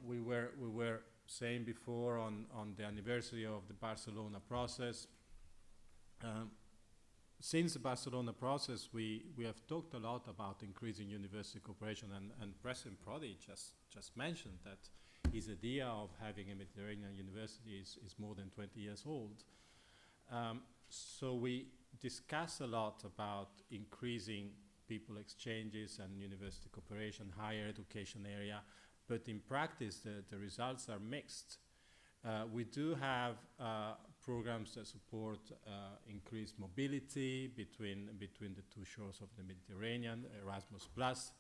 we were saying before on the anniversary of the Barcelona process. Since the Barcelona process, we have talked a lot about increasing university cooperation, and President Prodi just mentioned that his idea of having a Mediterranean university is more than 20 years old. So we discuss a lot about increasing people exchanges and university cooperation, higher education area, but in practice the results are mixed. We do have programs that support increased mobility between the two shores of the Mediterranean, Erasmus Plus,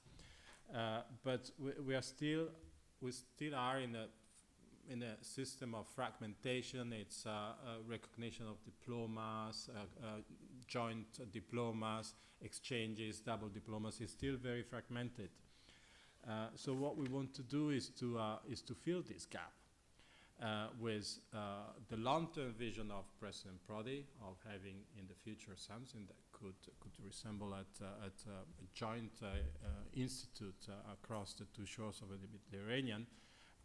but we still are in a system of fragmentation. It's recognition of diplomas, joint diplomas, exchanges, double diplomas is still very fragmented. So what we want to do is to fill this gap. With the long-term vision of President Prodi of having in the future something that could resemble at a joint institute across the two shores of the Mediterranean,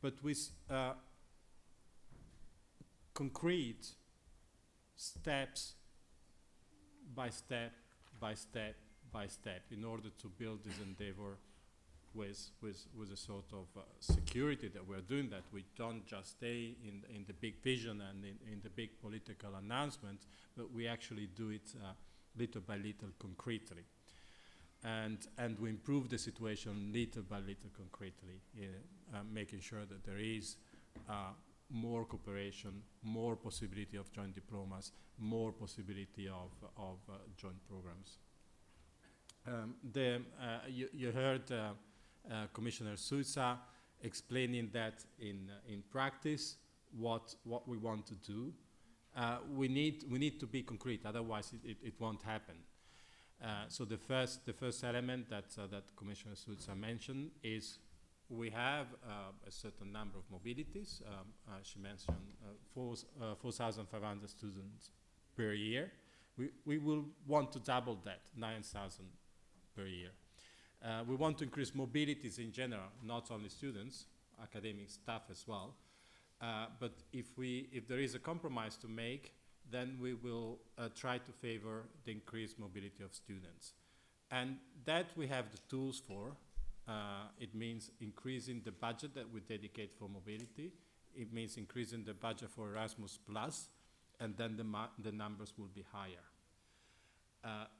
but with concrete steps by step in order to build this endeavor with a sort of security that we're doing, that we don't just stay in the big vision and in the big political announcement, but we actually do it little by little concretely. And we improve the situation little by little concretely, making sure that there is more cooperation, more possibility of joint diplomas, more possibility of joint programs. You heard Commissioner Suiza explaining that in practice what we want to do. We need to be concrete, otherwise it won't happen. So the first element that Commissioner Suiza mentioned is we have a certain number of mobilities. She mentioned 4,500 students per year. We will want to double that, 9,000 per year. We want to increase mobilities in general, not only students, academic staff as well. But if there is a compromise to make, then we will try to favor the increased mobility of students. And that we have the tools for. It means increasing the budget that we dedicate for mobility. It means increasing the budget for Erasmus Plus, and then the numbers will be higher.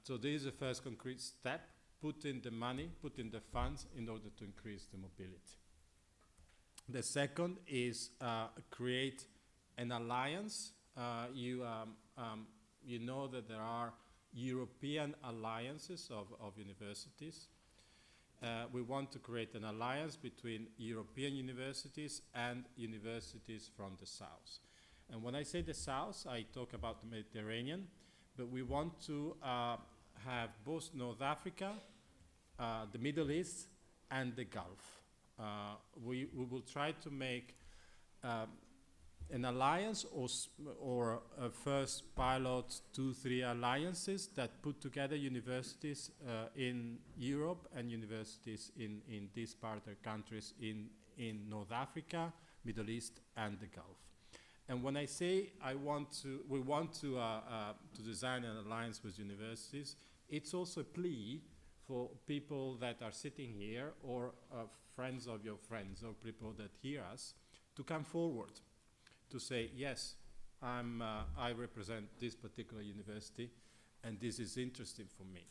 So this is the first concrete step, put in the money, put in the funds in order to increase the mobility. The second is create an alliance. You know that there are European alliances of universities. We want to create an alliance between European universities and universities from the South. And when I say the South, I talk about the Mediterranean, but we want to have both North Africa, the Middle East, and the Gulf. We will try to make an alliance or a first pilot 2-3 alliances that put together universities in Europe and universities in these partner countries in North Africa, Middle East, and the Gulf. And when I say we want to design an alliance with universities, it's also a plea for people that are sitting here or friends of your friends or people that hear us to come forward to say, yes, I represent this particular university and this is interesting for me.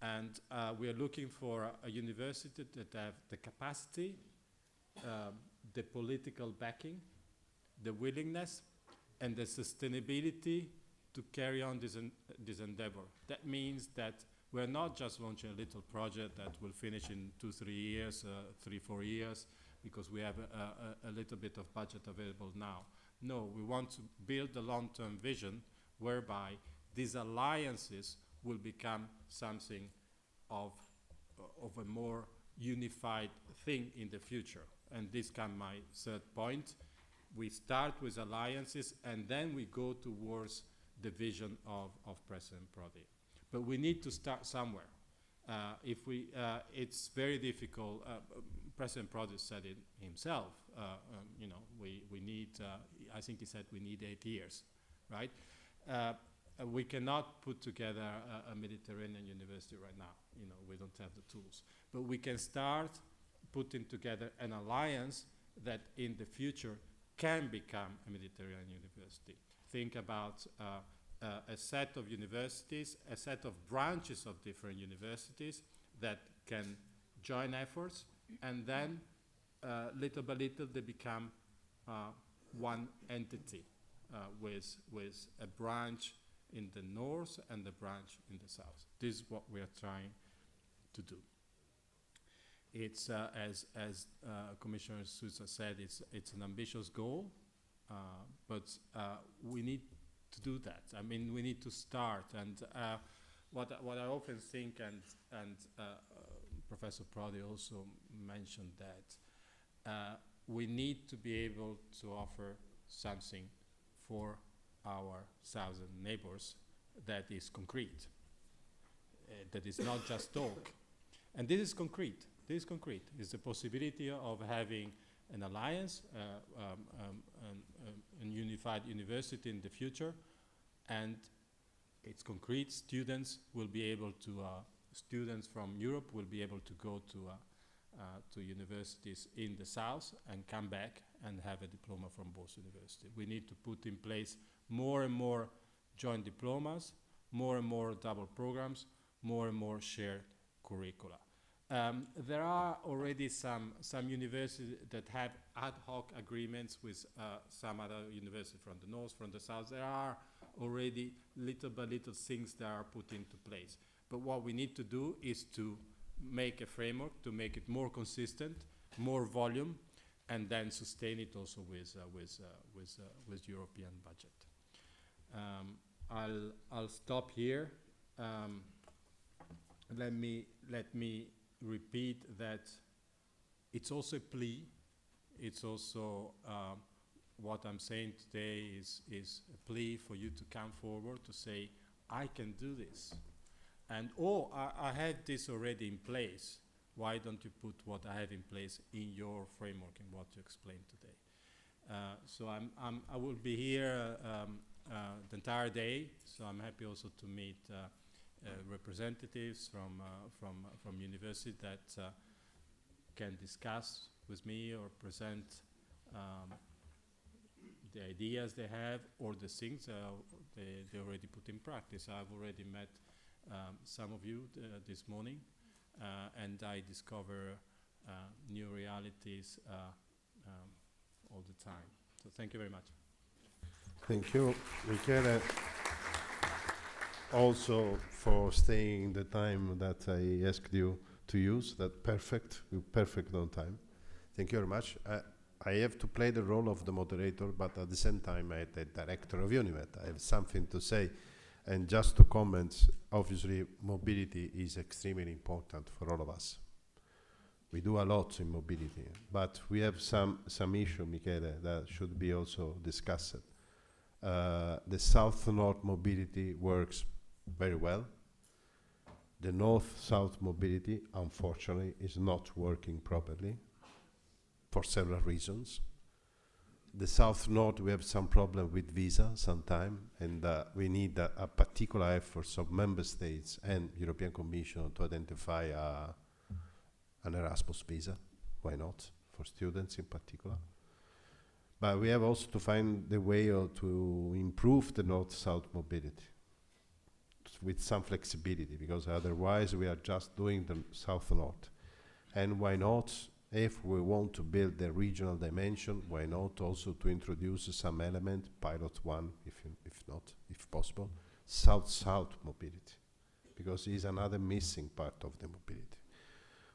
And we are looking for a university that have the capacity, the political backing, the willingness, and the sustainability to carry on this endeavor. That means that we're not just launching a little project that will finish in 2-3 years, 3-4 years, because we have a little bit of budget available now. No, we want to build a long-term vision whereby these alliances will become something of a more unified thing in the future. And this comes my third point. We start with alliances and then we go towards the vision of President Prodi. But we need to start somewhere. It's very difficult. President Prodi said it himself. We need. I think he said we need 8 years, right? We cannot put together a Mediterranean university right now. We don't have the tools. But we can start putting together an alliance that in the future can become a Mediterranean university. Think about a set of universities, a set of branches of different universities that can join efforts, and then little by little they become one entity with a branch in the north and a branch in the south. This is what we are trying to do. It's as Commissioner Sousa said, it's an ambitious goal, but we need to do that. I mean, we need to start. And what I often think, and Professor Prodi also mentioned that we need to be able to offer something for our southern neighbors that is concrete, that is not just talk. And this is concrete. This is concrete. It's the possibility of having an alliance, a unified university in the future, and it's concrete. Students will be able to, students from Europe will be able to go to universities in the south and come back and have a diploma from both universities. We need to put in place more and more joint diplomas, more and more double programs, more and more shared curricula. There are already some universities that have ad hoc agreements with some other universities from the north, from the south. There are already little by little things that are put into place. But what we need to do is to make a framework, to make it more consistent, more volume, and then sustain it also with European budget. I'll stop here. Let me repeat that it's also a plea. It's also what I'm saying today is a plea for you to come forward to say, I can do this. And I have this already in place. Why don't you put what I have in place in your framework and what you explained today? So I will be here the entire day. So I'm happy also to meet representatives from university that can discuss with me or present the ideas they have or the things they already put in practice. I've already met some of you this morning, and I discover new realities all the time. So thank you very much. Thank you, Michele, also for staying the time that I asked you to use. That perfect on time. Thank you very much. I have to play the role of the moderator, but at the same time, I'm the director of UNIMED. I have something to say. And just to comment, obviously, mobility is extremely important for all of us. We do a lot in mobility, but we have some issue, Michele, that should be also discussed. The south-north mobility works very well. The north-south mobility, unfortunately, is not working properly for several reasons. The south-north, we have some problem with visa sometime, and we need a particular effort of member states and European Commission to identify an Erasmus visa. Why not? For students in particular. But we have also to find the way to improve the north-south mobility with some flexibility, because otherwise we are just doing the south-north. And why not, if we want to build the regional dimension, why not also to introduce some element, pilot one, if possible, south-south mobility, because it's another missing part of the mobility.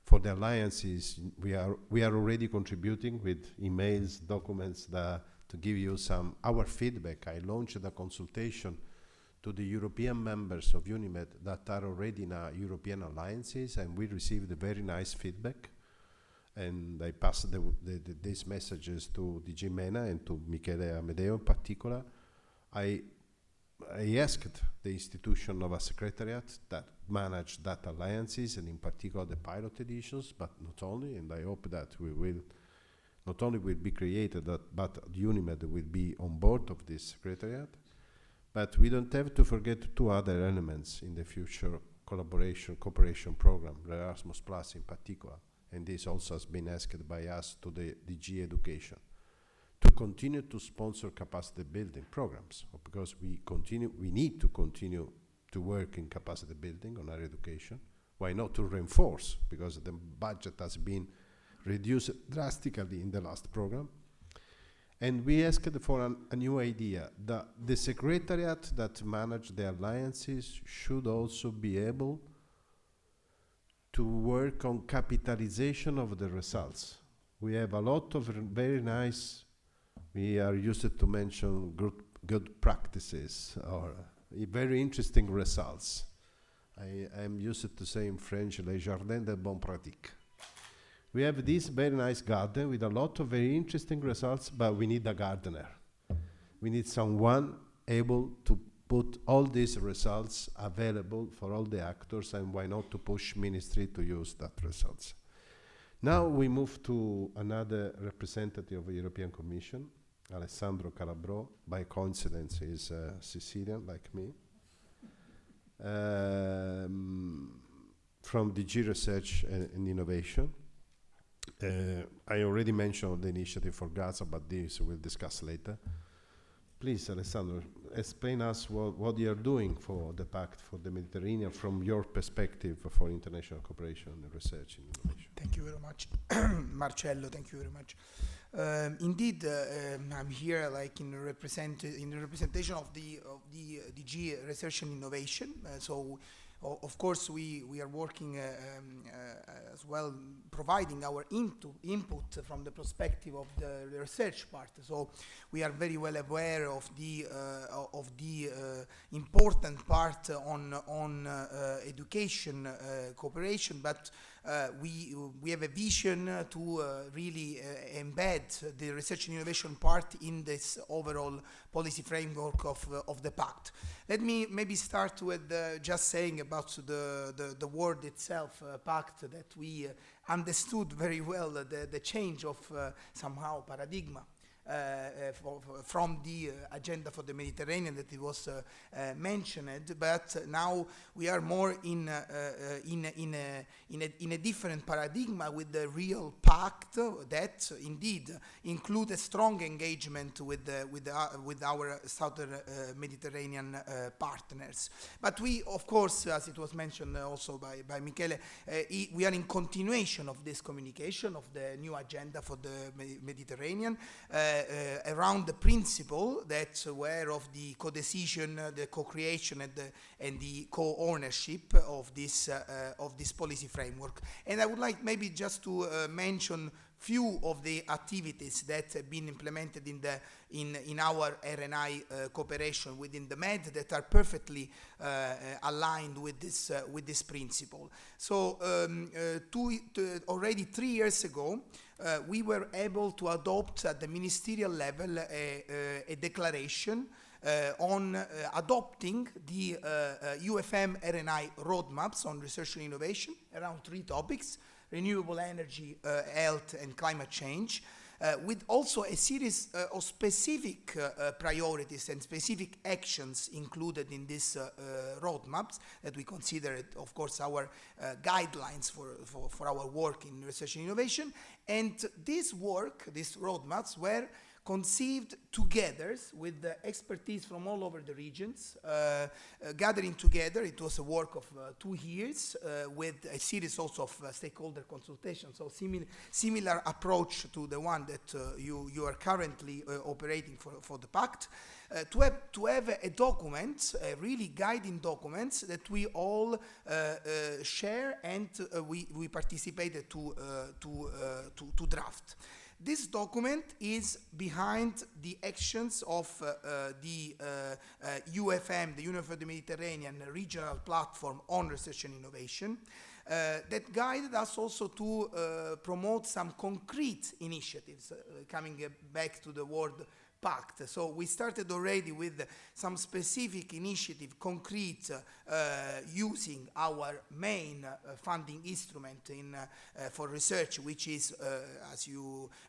For the alliances, we are already contributing with emails, documents to give you our feedback. I launched a consultation to the European members of UNIMED that are already in European alliances, and we received a very nice feedback. And I passed these messages to DG MENA and to Michele Amedeo in particular. I asked the institution of a secretariat that manage that alliances, and in particular the pilot editions, but not only, and I hope that we will not only will be created, but UNIMED will be on board of this secretariat. But we don't have to forget two other elements in the future cooperation program, Erasmus Plus in particular, and this also has been asked by us to the DG Education, to continue to sponsor capacity building programs, because we need to continue to work in capacity building on higher education. Why not to reinforce, because the budget has been reduced drastically in the last program. And we asked for a new idea. The secretariat that manage the alliances should also be able to work on capitalization of the results. We have a lot of very nice, we are used to mention good practices or very interesting results. I am used to say in French, les jardins de bonne pratique. We have this very nice garden with a lot of very interesting results, but we need a gardener. We need someone able to put all these results available for all the actors, and why not to push ministry to use that results. Now we move to another representative of the European Commission, Alessandro Calabro. By coincidence, is Sicilian like me. From DG Research and Innovation. I already mentioned the initiative for Gaza, but this we'll discuss later. Please, Alessandro, explain us what you are doing for the Pact for the Mediterranean from your perspective for international cooperation and research and innovation. Thank you very much, Marcello. Thank you very much. Indeed, I'm here like in the representation of the DG Research and Innovation. Of course, we are working as well, providing our input from the perspective of the research part. So we are very well aware of the important part on education cooperation, but we have a vision to really embed the research and innovation part in this overall policy framework of the Pact. Let me maybe start with just saying about the word itself, Pact, that we understood very well the change of somehow paradigm. from the agenda for the Mediterranean that it was mentioned, but now we are more in a different paradigm with the real pact that indeed include a strong engagement with our southern Mediterranean partners. But we, of course, as it was mentioned also by Michele, we are in continuation of this communication of the new agenda for the Mediterranean around the principle that were of the co-decision, the co-creation, and the co-ownership of this policy framework. And I would like maybe just to mention few of the activities that have been implemented in our RNI cooperation within the Med that are perfectly aligned with this principle. So already 3 years ago, we were able to adopt at the ministerial level a declaration on adopting the UFM RNI roadmaps on research and innovation around 3 topics: renewable energy, health, and climate change, with also a series of specific priorities and specific actions included in these roadmaps that we consider, of course, our guidelines for our work in research and innovation. And this work, these roadmaps, were conceived together with the expertise from all over the regions, gathering together. It was a work of 2 years with a series also of stakeholder consultations, so similar approach to the one that you are currently operating for the Pact, to have a document, a really guiding documents that we all share and we participated to draft. This document is behind the actions of the UFM, the Union for the Mediterranean regional platform on research and innovation, that guided us also to promote some concrete initiatives, coming back to the word Pact. So we started already with some specific initiative, concrete, using our main funding instrument for research, which is, as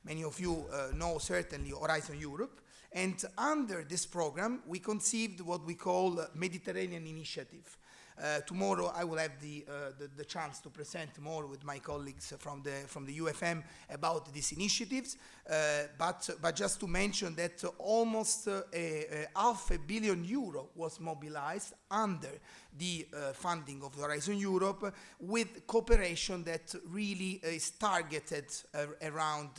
many of you know, certainly Horizon Europe. And under this program, we conceived what we call Mediterranean Initiative. Tomorrow I will have the chance to present more with my colleagues from the UFM about these initiatives, but just to mention that almost €500 million was mobilized under the funding of Horizon Europe, with cooperation that really is targeted around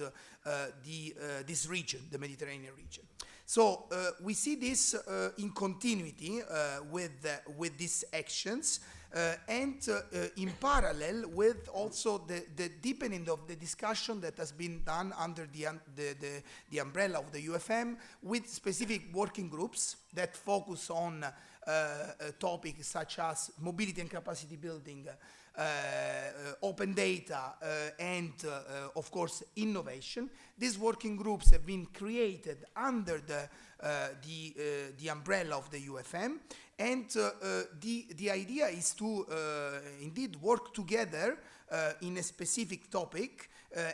this region, the Mediterranean region. So we see this in continuity with these actions and in parallel with also the deepening of the discussion that has been done under the umbrella of the UFM, with specific working groups that focus on topics such as mobility and capacity building, open data, and of course innovation. These working groups have been created under the umbrella of the UFM, and the idea is to indeed work together in a specific topic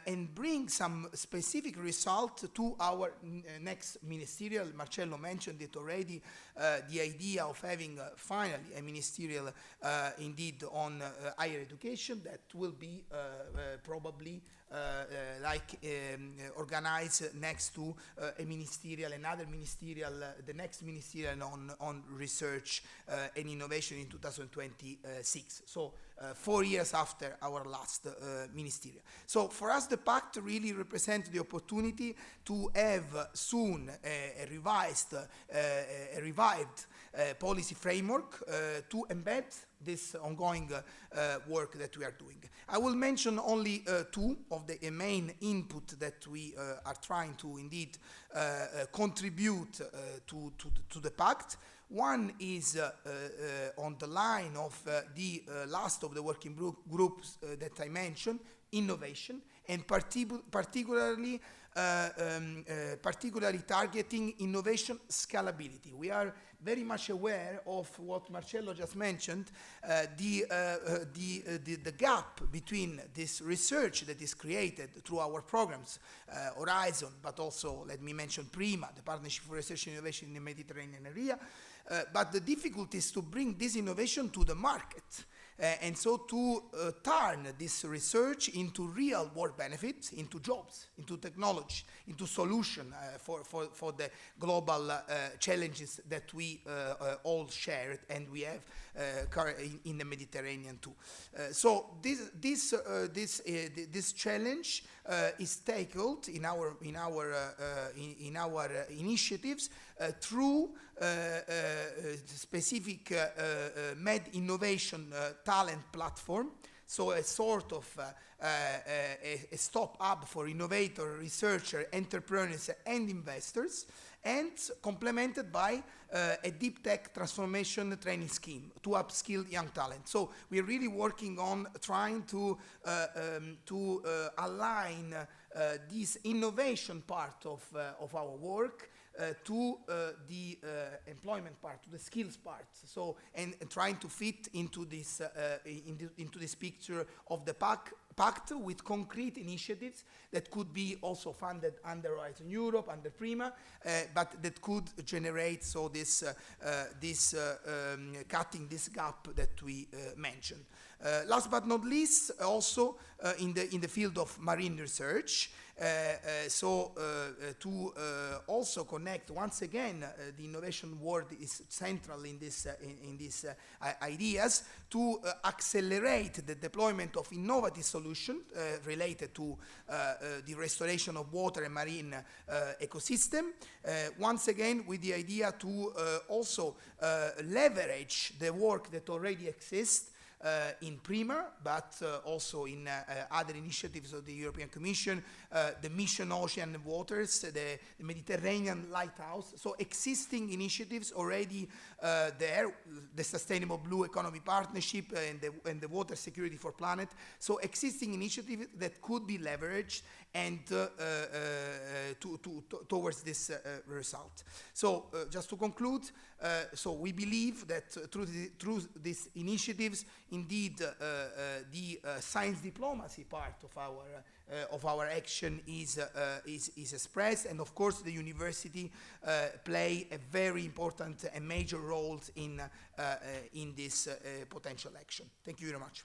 and bring some specific result to our next ministerial. Marcello mentioned it already, the idea of having finally a ministerial indeed on higher education that will be probably organized next to another ministerial, the next ministerial on research and innovation in 2026. So 4 years after our last ministerial. So for us, the Pact really represents the opportunity to have soon a revived policy framework to embed this ongoing work that we are doing. I will mention only 2 of the main input that we are trying to indeed contribute to the Pact. One is on the line of the last of the working groups that I mentioned, innovation, and particularly targeting innovation scalability. We are very much aware of what Marcello just mentioned, the gap between this research that is created through our programs, Horizon, but also, let me mention PRIMA, the Partnership for Research and Innovation in the Mediterranean area, but the difficulty is to bring this innovation to the market. And so to turn this research into real world benefits, into jobs, into technology, into solution for the global challenges that we all share and we have in the Mediterranean too. So this challenge is tackled in our initiatives through specific Med Innovation Talent Platform, so a sort of a stop hub for innovator, researcher, entrepreneurs and investors, and complemented by a deep tech transformation training scheme to upskill young talent. So we're really working on trying to align this innovation part of our work to the employment part, to the skills part. So, and trying to fit into this into this picture of the pact with concrete initiatives that could be also funded under Horizon Europe, under PRIMA, but that could generate so this cutting this gap that we mentioned. Last but not least, also in the field of marine research, to also connect once again, the innovation world is central in this ideas to accelerate the deployment of innovative solutions related to the restoration of water and marine ecosystem. Once again, with the idea to also leverage the work that already exists in PRIMA, but also in other initiatives of the European Commission, the Mission Ocean and Waters, the Mediterranean Lighthouse. So existing initiatives already there, the Sustainable Blue Economy Partnership and the Water Security for Planet. So existing initiatives that could be leveraged and towards this result. So just to conclude, so we believe that through these initiatives, indeed, the science diplomacy part of our action is expressed, and of course the university play a very important and major role in this potential action. Thank you very much.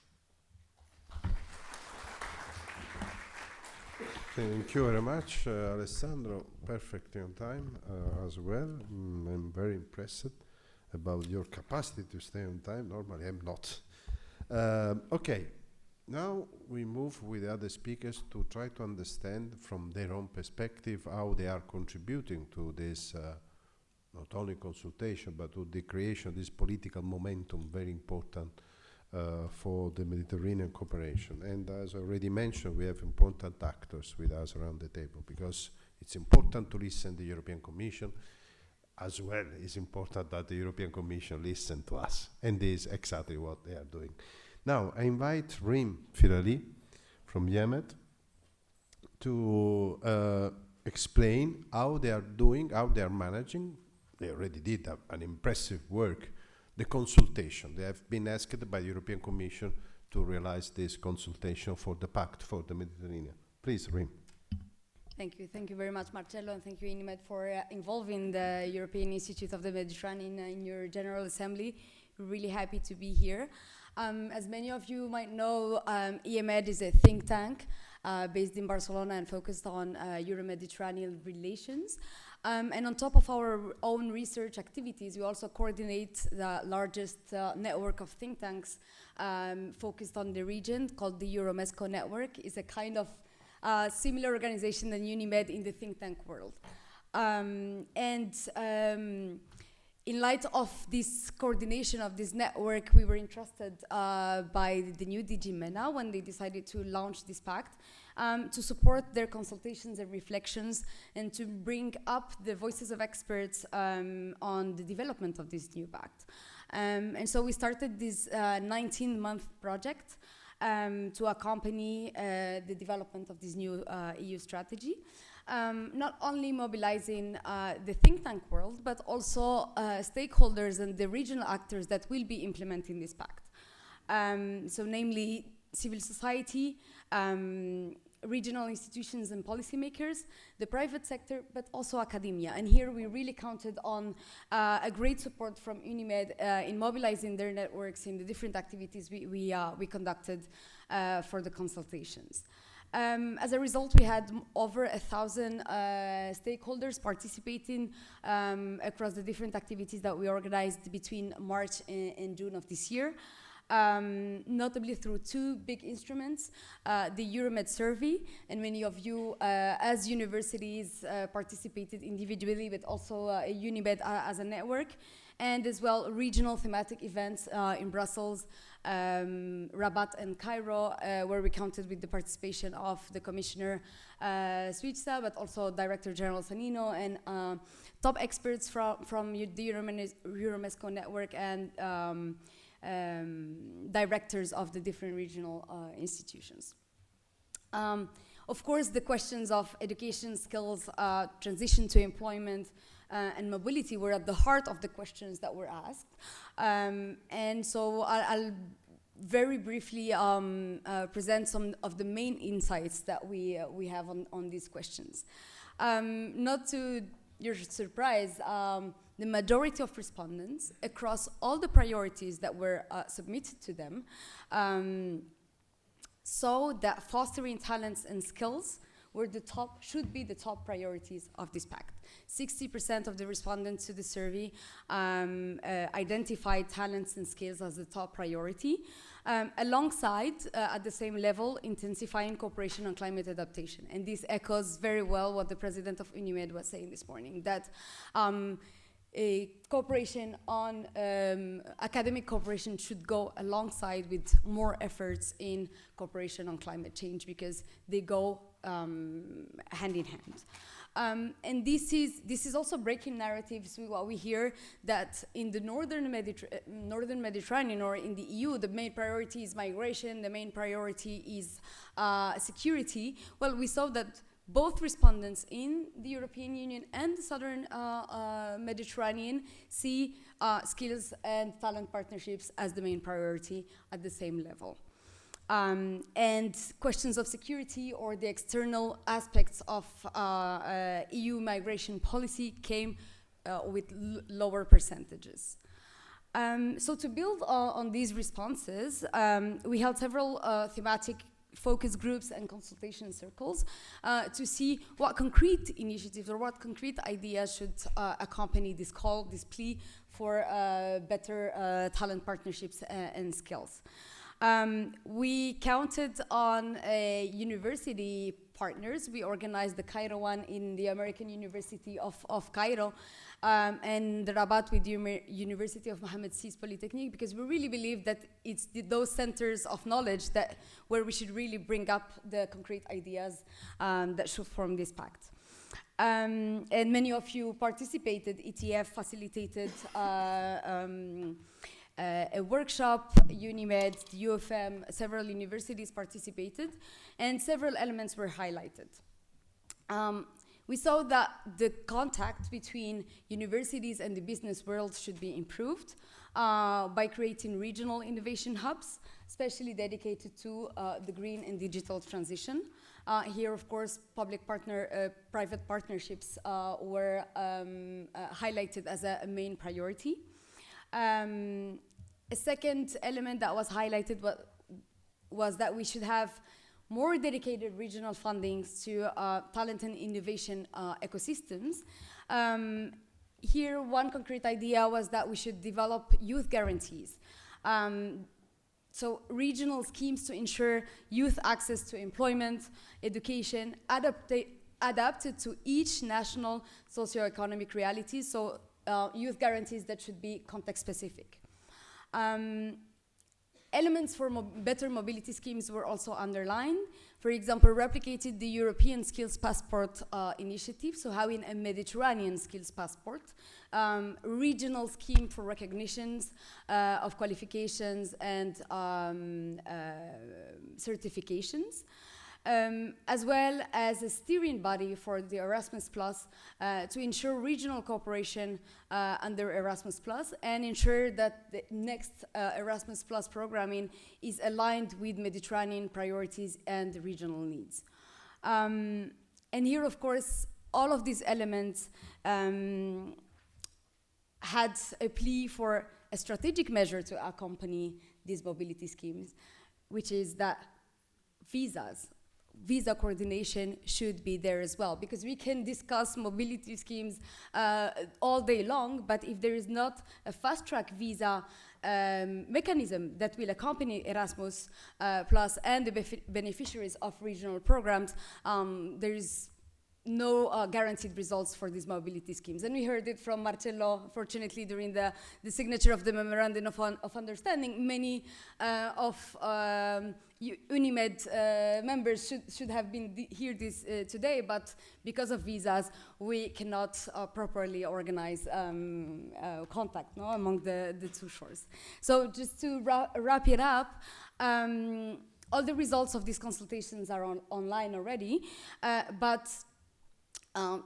Thank you very much, Alessandro. Perfectly on time as well. I'm very impressed about your capacity to stay on time. Normally, I'm not. Okay, now we move with the other speakers to try to understand from their own perspective how they are contributing to this not only consultation, but to the creation of this political momentum, very important for the Mediterranean cooperation. And as I already mentioned, we have important actors with us around the table, because it's important to listen to the European Commission. As well, it's important that the European Commission listen to us, and this is exactly what they are doing. Now, I invite Rim Firali from UNIMED to explain how they are doing, how they are managing. They already did an impressive work. The consultation. They have been asked by the European Commission to realize this consultation for the Pact for the Mediterranean. Please, Rim. Thank you. Thank you very much, Marcello, and thank you, UNIMED, for involving the European Institute of the Mediterranean in your General Assembly. We're really happy to be here. As many of you might know, EMED is a think tank based in Barcelona and focused on Euro-Mediterranean relations. And on top of our own research activities, we also coordinate the largest network of think tanks focused on the region, called the Euromesco Network. It's a kind of similar organization than UNIMED in the think tank world. In light of this coordination of this network, we were entrusted by the new DG MENA when they decided to launch this pact to support their consultations and reflections and to bring up the voices of experts on the development of this new pact. And so we started this 19-month project to accompany the development of this new EU strategy. Not only mobilizing the think tank world, but also stakeholders and the regional actors that will be implementing this pact. So namely civil society, regional institutions and policymakers, the private sector, but also academia. And here we really counted on a great support from UNIMED in mobilizing their networks in the different activities we conducted for the consultations. As a result, we had over 1,000 stakeholders participating across the different activities that we organized between March and June of this year. Notably through two big instruments, the UNIMED survey, and many of you as universities participated individually, but also UNIMED as a network, and as well regional thematic events in Brussels, Rabat and Cairo, where we counted with the participation of the Commissioner Suiza, but also Director General Sanino, and top experts from the Euromesco network and directors of the different regional institutions. Of course, the questions of education, skills, transition to employment, and mobility were at the heart of the questions that were asked. And so I'll very briefly present some of the main insights that we have on these questions. Not to your surprise, the majority of respondents across all the priorities that were submitted to them saw that fostering talents and skills were should be the top priorities of this pact. 60% of the respondents to the survey identified talents and skills as the top priority, alongside, at the same level, intensifying cooperation on climate adaptation. And this echoes very well what the president of UNIMED was saying this morning, that a cooperation on academic cooperation should go alongside with more efforts in cooperation on climate change, because they go hand in hand. And this is also breaking narratives with what we hear, that in the northern Mediterranean or in the EU, the main priority is migration, the main priority is security. Well, we saw that both respondents in the European Union and the southern Mediterranean see skills and talent partnerships as the main priority at the same level. And questions of security or the external aspects of EU migration policy came with lower percentages. So to build on these responses, we held several thematic focus groups and consultation circles to see what concrete initiatives or what concrete ideas should accompany this call, this plea for better talent partnerships and skills. We counted on university partners. We organized the Cairo one in the American University of Cairo, and the Rabat with the University of Mohammed VI Polytechnic, because we really believe that it's those centers of knowledge where we should really bring up the concrete ideas that should form this pact. And many of you participated. ETF facilitated a workshop, UNIMED, the UFM, several universities participated, and several elements were highlighted. We saw that the contact between universities and the business world should be improved by creating regional innovation hubs, especially dedicated to the green and digital transition. Here, of course, private partnerships were highlighted as a main priority. A second element that was highlighted was that we should have more dedicated regional fundings to talent and innovation ecosystems. Here, one concrete idea was that we should develop youth guarantees. So regional schemes to ensure youth access to employment, education, adapted to each national socioeconomic reality. So youth guarantees that should be context-specific. Elements for better mobility schemes were also underlined. For example, replicated the European Skills Passport initiative, so having a Mediterranean skills passport, regional scheme for recognitions of qualifications and certifications, as well as a steering body for the Erasmus Plus to ensure regional cooperation under Erasmus Plus and ensure that the next Erasmus Plus programming is aligned with Mediterranean priorities and regional needs. And here, of course, all of these elements had a plea for a strategic measure to accompany these mobility schemes, which is that visa coordination should be there as well, because we can discuss mobility schemes all day long, but if there is not a fast-track visa mechanism that will accompany Erasmus Plus and the beneficiaries of regional programs, there is no guaranteed results for these mobility schemes. And we heard it from Marcello, fortunately, during the signature of the Memorandum of Understanding. Many of UNIMED members should have been here today, but because of visas, we cannot properly organize contact among the two shores. So just to wrap it up, all the results of these consultations are online already, but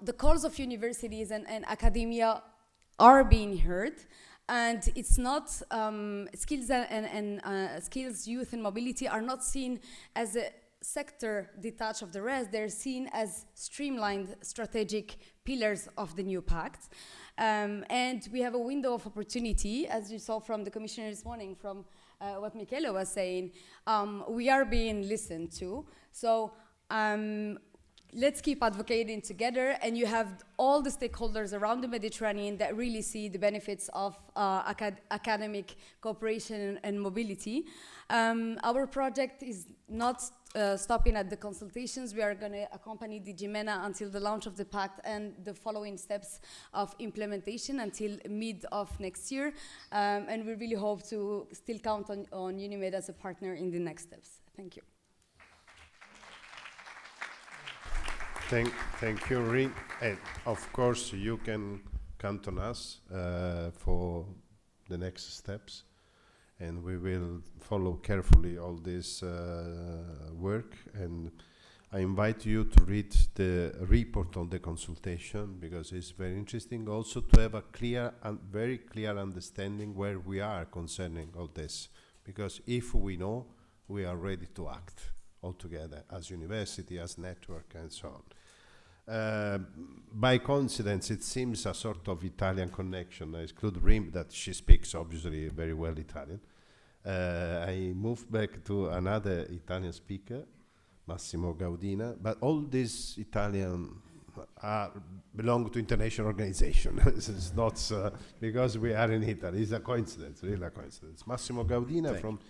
the calls of universities and academia are being heard, and it's not skills and skills, youth, and mobility are not seen as a sector detached of the rest. They're seen as streamlined strategic pillars of the new pact, and we have a window of opportunity, as you saw from the commissioner this morning, from what Michele was saying. We are being listened to, so let's keep advocating together, and you have all the stakeholders around the Mediterranean that really see the benefits of academic cooperation and mobility. Our project is not stopping at the consultations. We are going to accompany DG MENA until the launch of the pact and the following steps of implementation until mid of next year, and we really hope to still count on UNIMED as a partner in the next steps. Thank you. Thank you, Rin. And of course, you can count on us for the next steps, and we will follow carefully all this work. And I invite you to read the report on the consultation, because it's very interesting also to have a clear and very clear understanding where we are concerning all this. Because if we know, we are ready to act all together as university, as network, and so on. By coincidence, it seems a sort of Italian connection. I exclude Rim, that she speaks obviously very well Italian. I moved back to another Italian speaker, Massimo Gaudina, but all these Italian belong to international organization. It's not because we are in Italy. It's a coincidence, really a coincidence. Massimo Gaudina from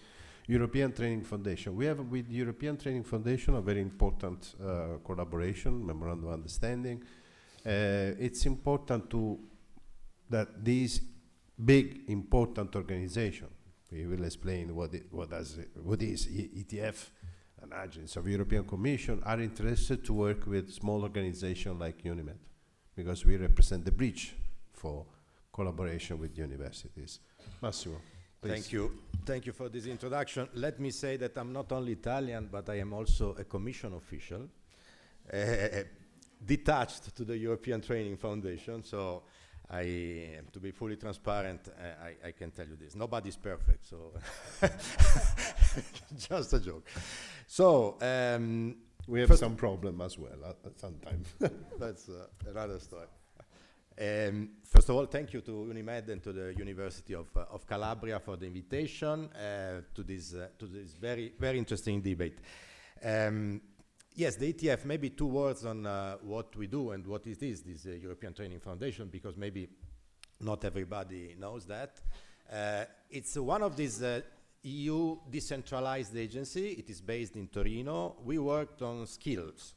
European Training Foundation. We have with European Training Foundation a very important collaboration, memorandum of understanding. It's important that this big, important organization, we will explain what is ETF, an agency of European Commission, are interested to work with small organizations like UNIMED, because we represent the bridge for collaboration with universities. Massimo. Please. Thank you. Thank you for this introduction. Let me say that I'm not only Italian, but I am also a commission official, detached to the European Training Foundation. So to be fully transparent, I can tell you this. Nobody's perfect, so just a joke. So we have some problem as well at some time. That's another story. First of all, thank you to UNIMED and to the University of Calabria for the invitation to this very, very interesting debate. Yes, the ETF, maybe 2 words on what we do and what is this European Training Foundation, because maybe not everybody knows that. It's one of these EU decentralized agency. It is based in Torino. We worked on skills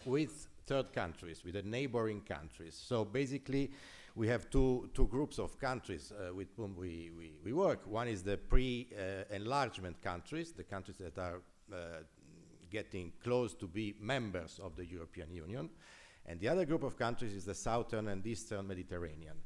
with third countries, with the neighboring countries. So basically, we have two groups of countries with whom we work. One is the pre-enlargement countries, the countries that are getting close to be members of the European Union. And the other group of countries is the Southern and Eastern Mediterranean.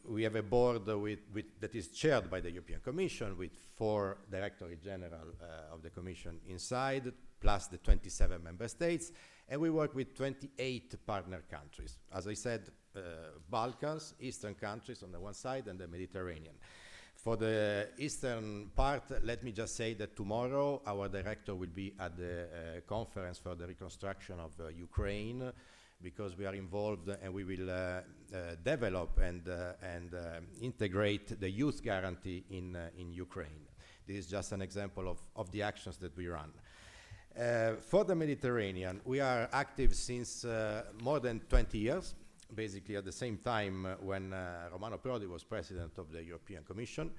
We have a board that is chaired by the European Commission with 4 Directorate General of the Commission inside, plus the 27 member states, and we work with 28 partner countries. As I said, Balkans, Eastern countries on the one side, and the Mediterranean. For the eastern part, let me just say that tomorrow our director will be at the conference for the reconstruction of Ukraine, because we are involved and we will develop and integrate the youth guarantee in Ukraine. This is just an example of the actions that we run. For the Mediterranean, we are active since more than 20 years, basically at the same time when Romano Prodi was president of the European Commission.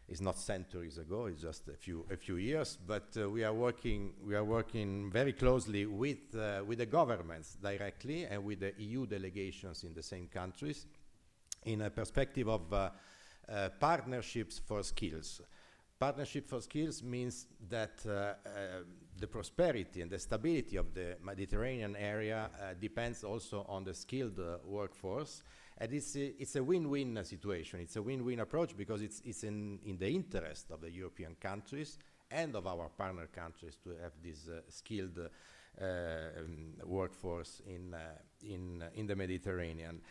It's not centuries ago, it's just a few years, but we are working very closely with the governments directly and with the EU delegations in the same countries in a perspective of partnerships for skills. Partnership for skills means that the prosperity and the stability of the Mediterranean area depends also on the skilled workforce. And it's a win-win situation. It's a win-win approach because it's in the interest of the European countries and of our partner countries to have this skilled workforce in the Mediterranean.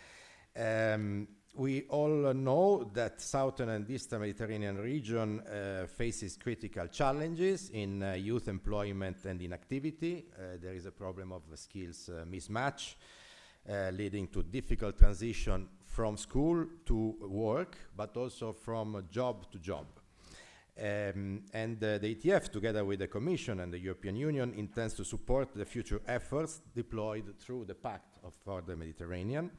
We all know that Southern and Eastern Mediterranean region faces critical challenges in youth employment and inactivity. There is a problem of skills mismatch, leading to difficult transition from school to work, but also from job to job. And the ETF, together with the Commission and the European Union, intends to support the future efforts deployed through the Pact for the Mediterranean.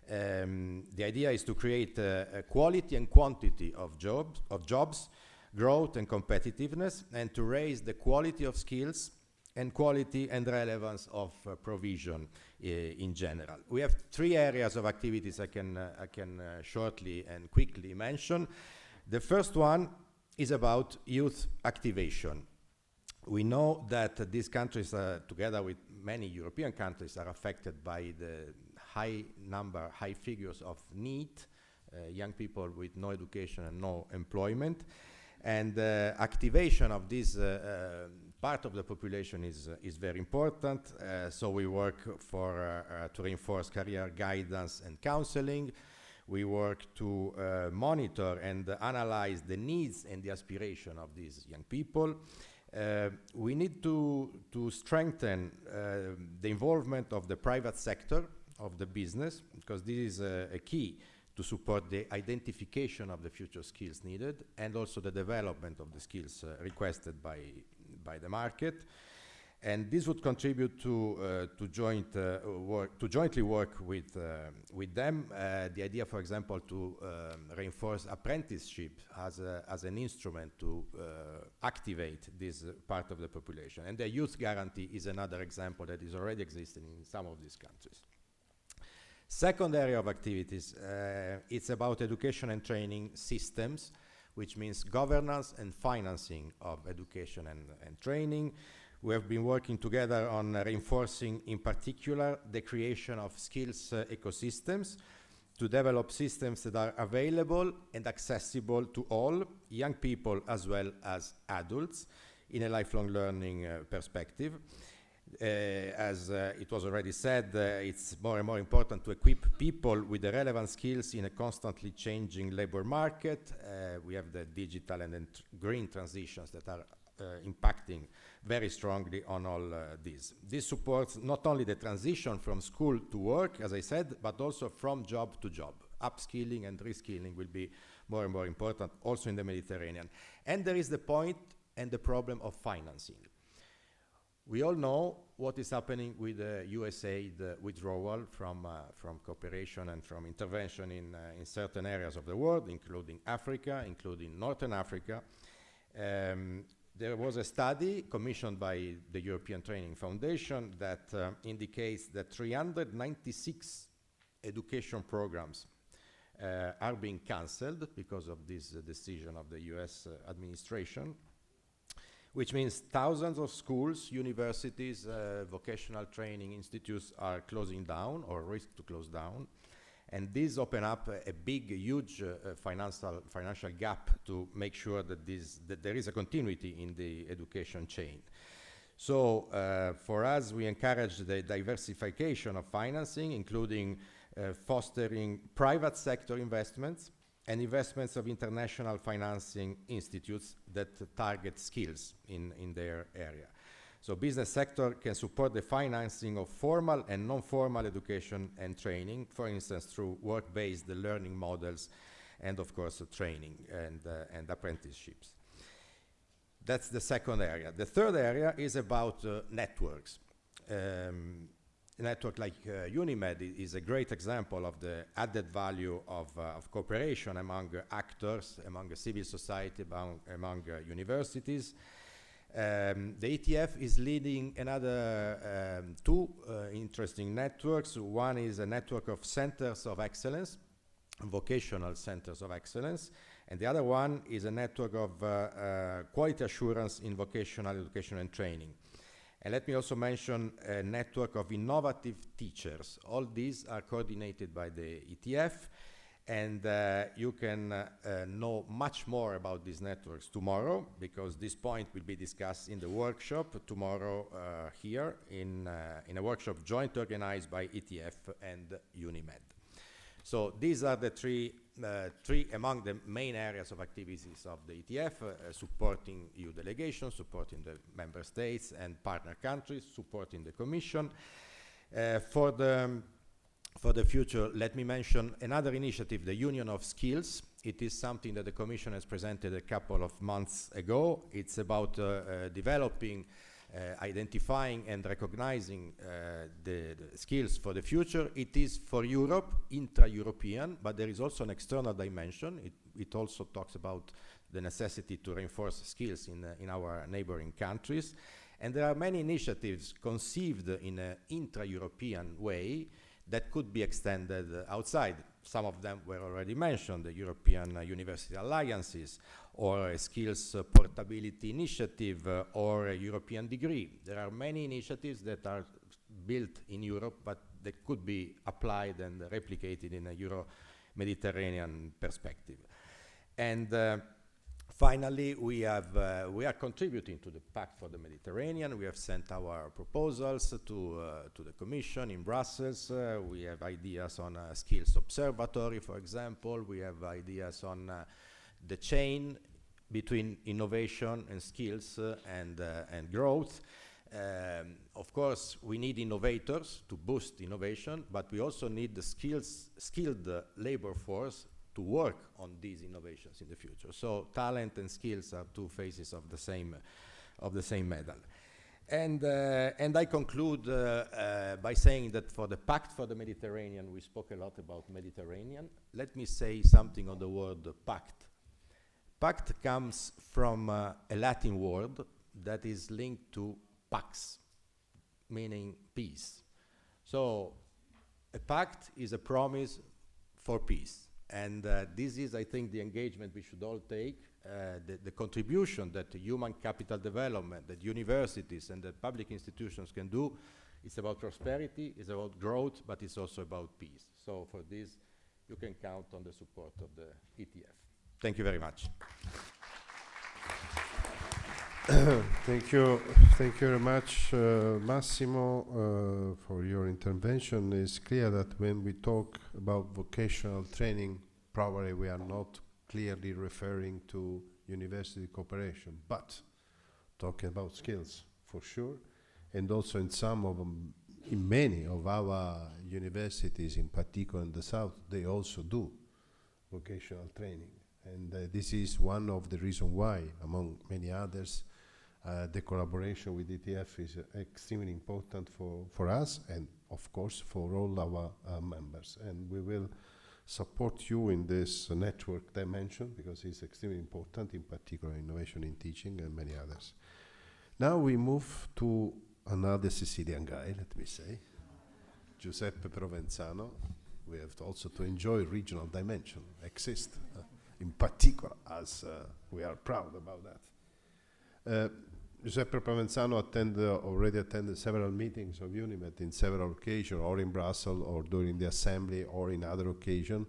The idea is to create a quality and quantity of jobs, growth and competitiveness, and to raise the quality of skills and quality and relevance of provision in general. We have 3 areas of activities I can shortly and quickly mention. The first one is about youth activation. We know that these countries, together with many European countries, are affected by the high figures of NEET, young people with no education and no employment. And activation of this part of the population is very important. So we work to reinforce career guidance and counseling. We work to monitor and analyze the needs and the aspiration of these young people. We need to strengthen the involvement of the private sector, of the business, because this is a key to support the identification of the future skills needed and also the development of the skills requested by the market. And this would contribute to jointly work with them. The idea, for example, to reinforce apprenticeship as an instrument to activate this part of the population. And the youth guarantee is another example that is already existing in some of these countries. Second area of activities, it's about education and training systems, which means governance and financing of education and training. We have been working together on reinforcing, in particular, the creation of skills ecosystems to develop systems that are available and accessible to all, young people as well as adults, in a lifelong learning perspective. As it was already said, it's more and more important to equip people with the relevant skills in a constantly changing labor market. We have the digital and green transitions that are impacting very strongly on all these. This supports not only the transition from school to work, as I said, but also from job to job. Upskilling and reskilling will be more and more important also in the Mediterranean. And there is the point and the problem of financing. We all know what is happening with the USAID withdrawal from cooperation and from intervention in certain areas of the world, including Africa, including Northern Africa. There was a study commissioned by the European Training Foundation that indicates that 396 education programs are being cancelled because of this decision of the US administration. which means thousands of schools, universities, vocational training institutes are closing down or risk to close down. And these open up a big, huge financial gap to make sure that there is a continuity in the education chain. So for us, we encourage the diversification of financing, including fostering private sector investments and investments of international financing institutes that target skills in their area. So business sector can support the financing of formal and non-formal education and training, for instance, through work-based learning models and, of course, training and apprenticeships. That's the second area. The third area is about networks. A network like UNIMED is a great example of the added value of cooperation among actors, among civil society, among universities. The ETF is leading another two interesting networks. One is a network of centers of excellence, vocational centers of excellence, and the other one is a network of quality assurance in vocational education and training. And let me also mention a network of innovative teachers. All these are coordinated by the ETF, and you can know much more about these networks tomorrow, because this point will be discussed in the workshop tomorrow here in a workshop jointly organized by ETF and UNIMED. So these are the three among the main areas of activities of the ETF, supporting EU delegations, supporting the member states and partner countries, supporting the Commission. For the future, let me mention another initiative, the Union of Skills. It is something that the Commission has presented a couple of months ago. It's about developing, identifying and recognizing the skills for the future. It is for Europe, intra-European, but there is also an external dimension. It also talks about the necessity to reinforce skills in our neighboring countries. And there are many initiatives conceived in an intra-European way that could be extended outside. Some of them were already mentioned, the European University Alliances, or a skills portability initiative, or a European degree. There are many initiatives that are built in Europe, but that could be applied and replicated in a Euro-Mediterranean perspective. And finally, we are contributing to the Pact for the Mediterranean. We have sent our proposals to the Commission in Brussels. We have ideas on a skills observatory, for example. We have ideas on the chain between innovation and skills and growth. Of course, we need innovators to boost innovation, but we also need the skilled labor force to work on these innovations in the future. So talent and skills are two faces of the same medal. And I conclude by saying that for the Pact for the Mediterranean, we spoke a lot about Mediterranean. Let me say something on the word pact. Pact comes from a Latin word that is linked to pax, meaning peace. So a pact is a promise for peace. And this is, I think, the engagement we should all take, the contribution that human capital development, that universities and that public institutions can do. It's about prosperity, it's about growth, but it's also about peace. So for this, you can count on the support of the ETF. Thank you very much. Thank you very much, Massimo, for your intervention. It's clear that when we talk about vocational training, probably we are not clearly referring to university cooperation, but talking about skills for sure, and also in many of our universities, in particular in the south, they also do vocational training, and this is one of the reasons why, among many others, the collaboration with ETF is extremely important for us and, of course, for all our members. And we will support you in this network dimension because it's extremely important, in particular innovation in teaching and many others. Now we move to another Sicilian guy, let me say, Giuseppe Provenzano. We have also to enjoy regional dimension, in particular, as we are proud about that. Giuseppe Provenzano already attended several meetings of UNIMED in several occasions, or in Brussels, or during the assembly, or in other occasions.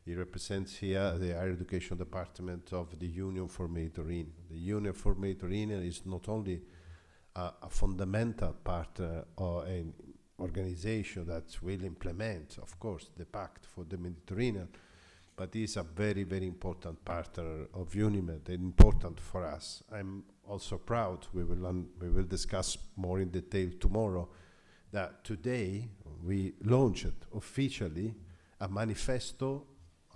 He represents here the Higher Education Department of the Union for Mediterranean. The Union for Mediterranean is not only a fundamental partner or an organization that will implement, of course, the Pact for the Mediterranean, but is a very, very important partner of UNIMED and important for us. I'm also proud, we will discuss more in detail tomorrow, that today we launched officially a manifesto,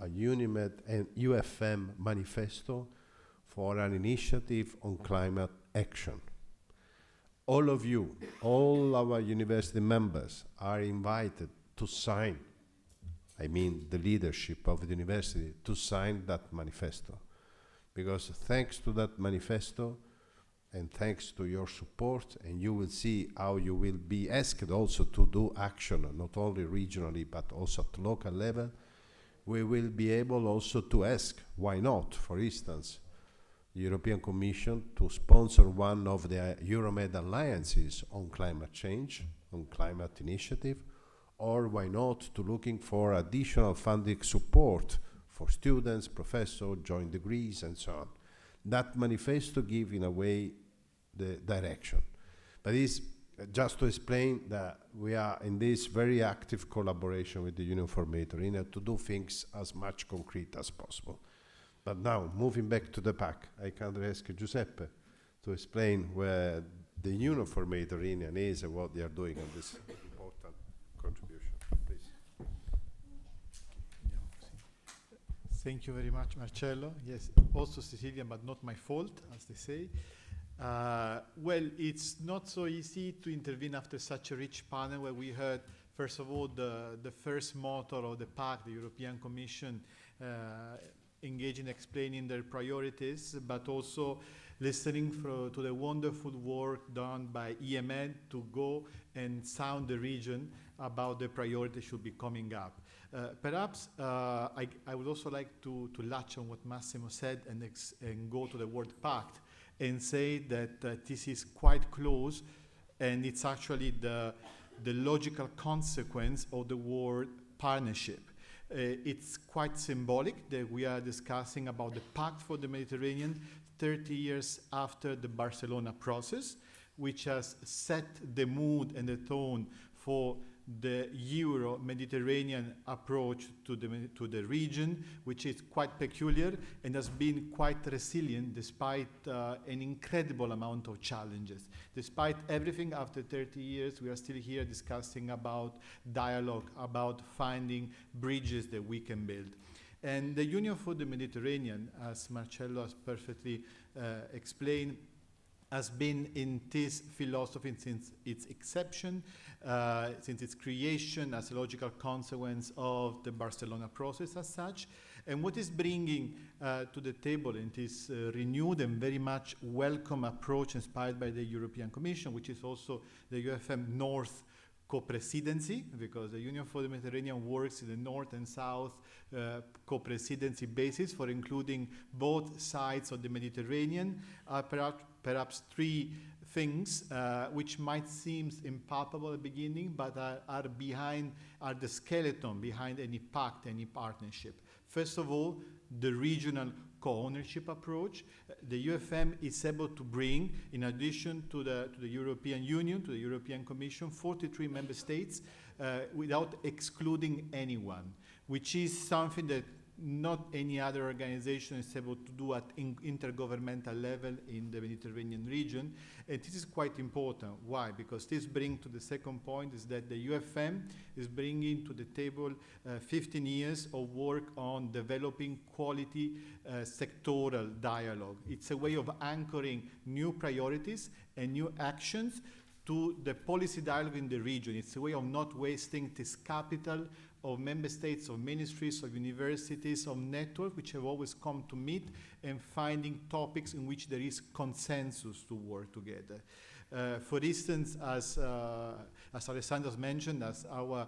a UNIMED and UFM manifesto for an initiative on climate action. All of you, all our university members are invited to sign, I mean the leadership of the university, to sign that manifesto. Because thanks to that manifesto, and thanks to your support, and you will see how you will be asked also to do action, not only regionally, but also at local level, we will be able also to ask, why not, for instance, the European Commission to sponsor one of the Euromed alliances on climate change, on climate initiative, or why not to looking for additional funding support for students, professors, joint degrees, and so on. That manifesto gives, in a way, the direction. But it's just to explain that we are in this very active collaboration with the Union for Mediterranean to do things as much concrete as possible. But now, moving back to the PAC, I can ask Giuseppe to explain where the Union for Mediterranean is and what they are doing on this important contribution. Please. Thank you very much, Marcello. Yes, also Sicilian, but not my fault, as they say. Well, it's not so easy to intervene after such a rich panel where we heard, first of all, the first motor of the PAC, the European Commission, engage in explaining their priorities, but also listening to the wonderful work done by UNIMED to go and sound the region about the priorities should be coming up. Perhaps I would also like to latch on what Massimo said and go to the word pact and say that this is quite close, and it's actually the logical consequence of the word partnership. It's quite symbolic that we are discussing about the Pact for the Mediterranean 30 years after the Barcelona process, which has set the mood and the tone for the Euro-Mediterranean approach to the region, which is quite peculiar and has been quite resilient despite an incredible amount of challenges. Despite everything, after 30 years, we are still here discussing about dialogue, about finding bridges that we can build. And the Union for the Mediterranean, as Marcello has perfectly explained, has been in this philosophy since its inception, since its creation as a logical consequence of the Barcelona process as such. And what is bringing to the table in this renewed and very much welcome approach inspired by the European Commission, which is also the UFM North co-presidency, because the Union for the Mediterranean works in the North and South co-presidency basis for including both sides of the Mediterranean, perhaps three things which might seem impalpable at the beginning, but are the skeleton behind any pact, any partnership. First of all, the regional co-ownership approach. The UFM is able to bring, in addition to the European Union, to the European Commission, 43 member states without excluding anyone, which is something that not any other organization is able to do at intergovernmental level in the Mediterranean region. And this is quite important. Why? Because this brings to the second point is that the UFM is bringing to the table 15 years of work on developing quality sectoral dialogue. It's a way of anchoring new priorities and new actions to the policy dialogue in the region. It's a way of not wasting this capital of member states, of ministries, of universities, of networks, which have always come to meet and finding topics in which there is consensus to work together. For instance, as Alessandro's mentioned, as our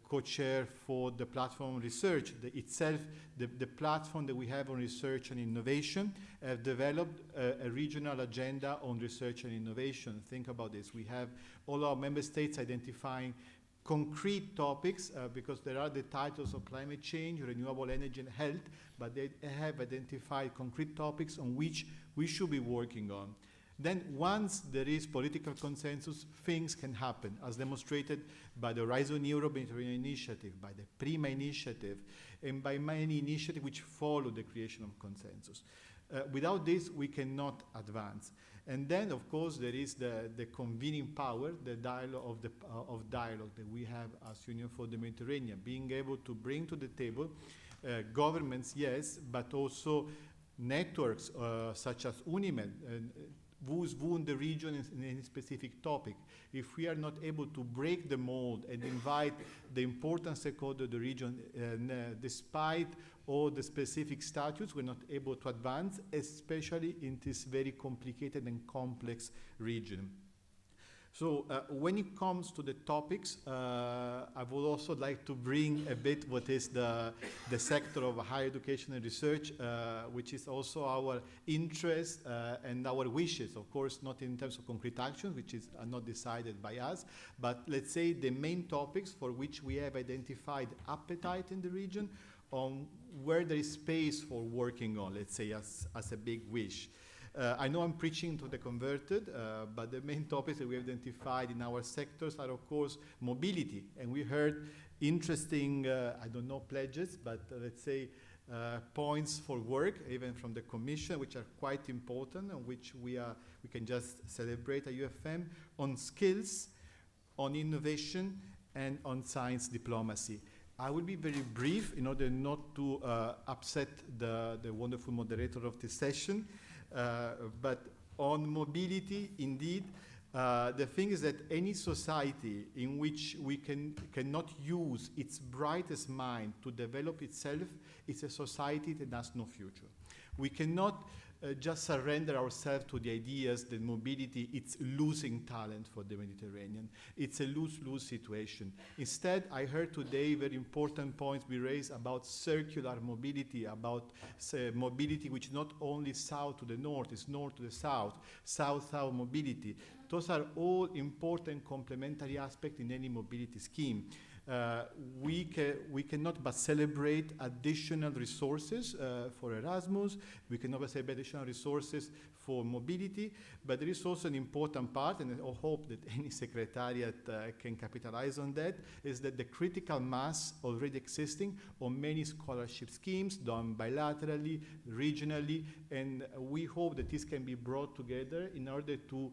co-chair for the platform research, the platform that we have on research and innovation have developed a regional agenda on research and innovation. Think about this. We have all our member states identifying concrete topics, because there are the titles of climate change, renewable energy and health, but they have identified concrete topics on which we should be working on. Then once there is political consensus, things can happen, as demonstrated by the Horizon Europe Mediterranean Initiative, by the PRIMA initiative, and by many initiatives which follow the creation of consensus. Without this, we cannot advance. And then, of course, there is the convening power, the dialogue of dialogue that we have as Union for the Mediterranean, being able to bring to the table governments, yes, but also networks such as UNIMED, who's won the region in any specific topic. If we are not able to break the mold and invite the important stakeholders of the region, despite all the specific statutes, we're not able to advance, especially in this very complicated and complex region. So when it comes to the topics, I would also like to bring a bit what is the sector of higher education and research, which is also our interest and our wishes, of course, not in terms of concrete actions, which are not decided by us, but let's say the main topics for which we have identified appetite in the region, on where there is space for working on, let's say, as a big wish. I know I'm preaching to the converted, but the main topics that we identified in our sectors are, of course, mobility. And we heard interesting, I don't know, pledges, but let's say points for work, even from the Commission, which are quite important, and which we can just celebrate at UFM, on skills, on innovation, and on science diplomacy. I will be very brief in order not to upset the wonderful moderator of this session. But on mobility, indeed, the thing is that any society in which we cannot use its brightest mind to develop itself is a society that has no future. We cannot just surrender ourselves to the ideas that mobility is losing talent for the Mediterranean. It's a lose-lose situation. Instead, I heard today very important points we raised about circular mobility, about mobility which not only south to the north, it's north to the south, south-south mobility. Those are all important complementary aspects in any mobility scheme. We cannot but celebrate additional resources for Erasmus. We cannot but celebrate additional resources for mobility. But there is also an important part, and I hope that any secretariat can capitalize on that, is that the critical mass already existing on many scholarship schemes done bilaterally, regionally, and we hope that this can be brought together in order to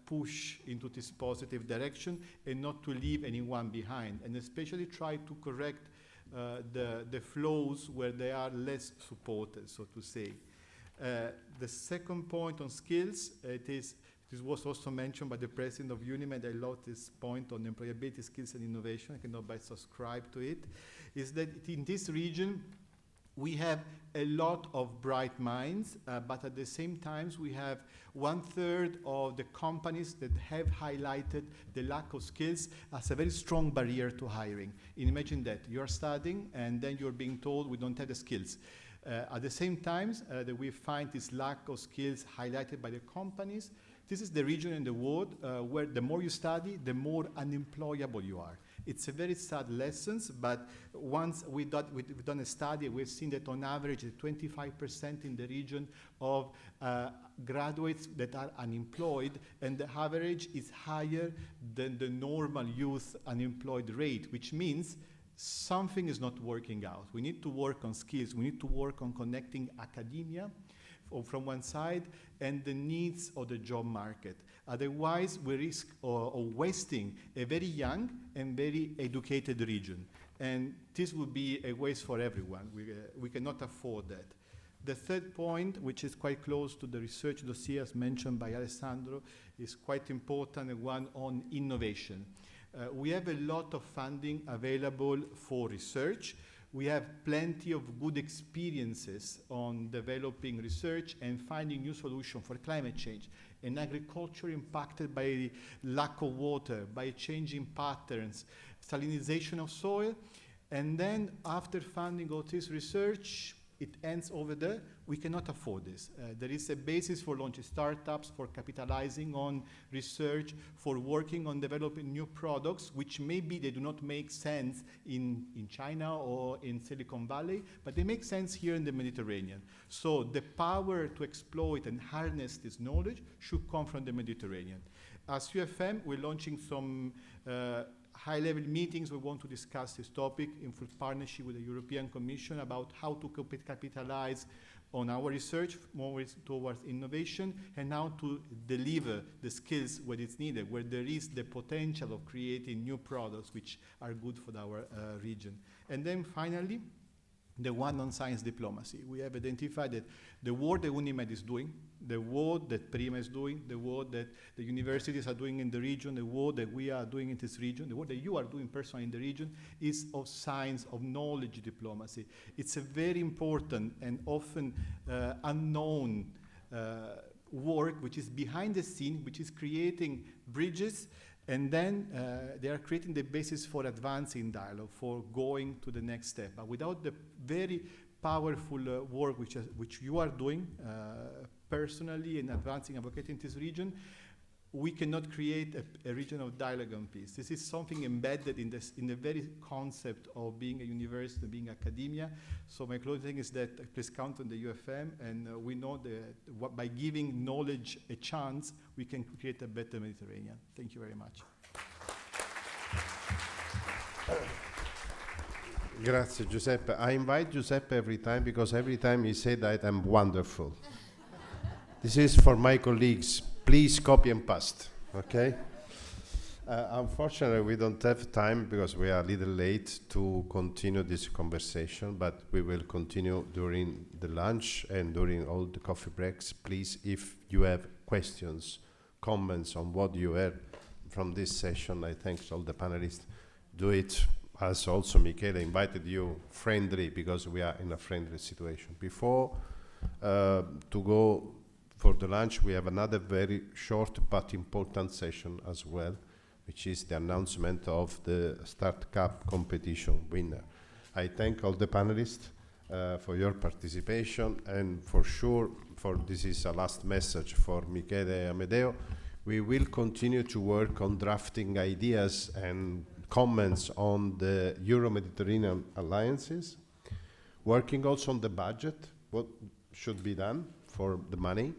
push into this positive direction and not to leave anyone behind, and especially try to correct the flows where they are less supported, so to say. The second point on skills, this was also mentioned by the president of UNIMED. I love this point on employability, skills and innovation. I cannot but subscribe to it. Is that in this region, we have a lot of bright minds, but at the same time, we have 1/3 of the companies that have highlighted the lack of skills as a very strong barrier to hiring. And imagine that you're studying and then you're being told we don't have the skills. At the same time that we find this lack of skills highlighted by the companies, this is the region in the world where the more you study, the more unemployable you are. It's a very sad lesson, but once we've done a study, we've seen that on average, 25% in the region of graduates that are unemployed, and the average is higher than the normal youth unemployed rate, which means something is not working out. We need to work on skills. We need to work on connecting academia from one side and the needs of the job market. Otherwise, we risk of wasting a very young and very educated region. And this would be a waste for everyone. We cannot afford that. The third point, which is quite close to the research dossier as mentioned by Alessandro, is quite important, and one on innovation. We have a lot of funding available for research. We have plenty of good experiences on developing research and finding new solutions for climate change. an agriculture impacted by lack of water, by changing patterns, salinization of soil, and then after funding all this research, it ends over there. We cannot afford this. There is a basis for launching startups, for capitalizing on research, for working on developing new products, which maybe they do not make sense in China or in Silicon Valley, but they make sense here in the Mediterranean. So the power to exploit and harness this knowledge should come from the Mediterranean. As UFM, we're launching some high-level meetings. We want to discuss this topic in full partnership with the European Commission about how to capitalize on our research more towards innovation and how to deliver the skills where it's needed, where there is the potential of creating new products which are good for our region. And then finally, the one on science diplomacy. We have identified that the work that UNIMED is doing, the work that PRIMA is doing, the work that the universities are doing in the region, the work that we are doing in this region, the work that you are doing personally in the region is of science, of knowledge diplomacy. It's a very important and often unknown work which is behind the scene, which is creating bridges, and then they are creating the basis for advancing dialogue, for going to the next step. But without the very powerful work which you are doing personally in advancing, advocating this region, we cannot create a region of dialogue and peace. This is something embedded in the very concept of being a university, being academia. So my closing thing is that please count on the UFM, and we know that by giving knowledge a chance, we can create a better Mediterranean. Thank you very much. Grazie Giuseppe. I invite Giuseppe every time because every time he said that I'm wonderful. This is for my colleagues. Please copy and paste, okay? Unfortunately, we don't have time because we are a little late to continue this conversation, but we will continue during the lunch and during all the coffee breaks. Please, if you have questions, comments on what you heard from this session, I thank all the panelists. Do it, as also Michele invited you, friendly, because we are in a friendly situation. Before to go for the lunch, we have another very short but important session as well, which is the announcement of the Start Cup competition winner. I thank all the panelists for your participation, and for sure, this is a last message for Michele and Amedeo, we will continue to work on drafting ideas and comments on the Euro-Mediterranean alliances, working also on the budget, what should be done for the money.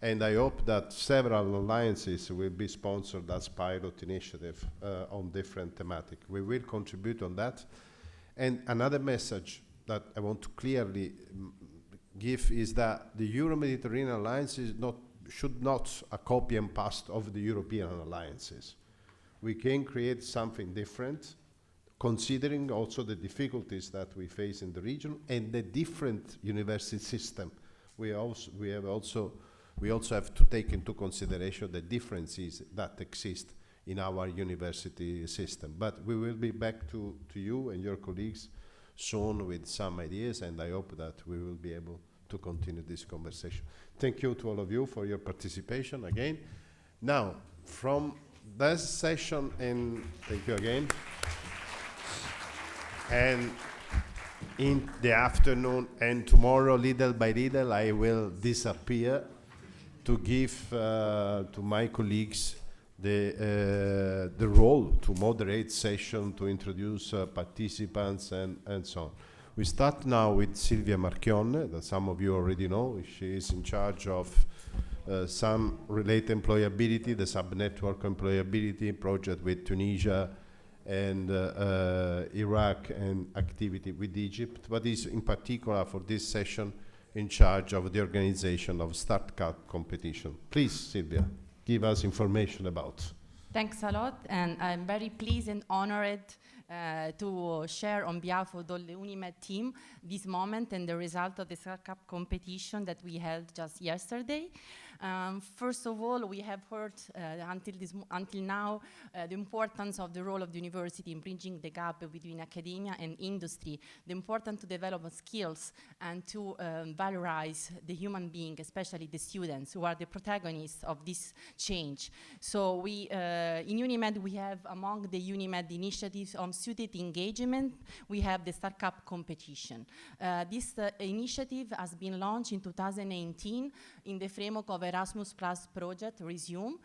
And I hope that several alliances will be sponsored as pilot initiative on different thematic. We will contribute on that. And another message that I want to clearly give is that the Euro-Mediterranean alliance should not a copy and paste of the European alliances. We can create something different, considering also the difficulties that we face in the region and the different university system. We also have to take into consideration the differences that exist in our university system. But we will be back to you and your colleagues soon with some ideas, and I hope that we will be able to continue this conversation. Thank you to all of you for your participation again. Now, from this session, and thank you again, and in the afternoon and tomorrow, little by little, I will disappear to give to my colleagues the role to moderate session, to introduce participants and so on. We start now with Silvia Marchionne, that some of you already know. She is in charge of some related employability, the sub-network employability project with Tunisia and Iraq, and activity with Egypt, but is in particular for this session in charge of the organization of Start Cup competition. Please, Silvia, give us information about. Thanks a lot, and I'm very pleased and honored to share on behalf of the UNIMED team this moment and the result of the Star Cup competition that we held just yesterday. First of all, we have heard until now the importance of the role of the university in bridging the gap between academia and industry, the importance to develop skills and to valorize the human being, especially the students who are the protagonists of this change. So we, in UNIMED, we have among the UNIMED initiatives on student engagement, we have the Star Cup competition. This initiative has been launched in 2018 in the framework of Erasmus Plus project, Resume,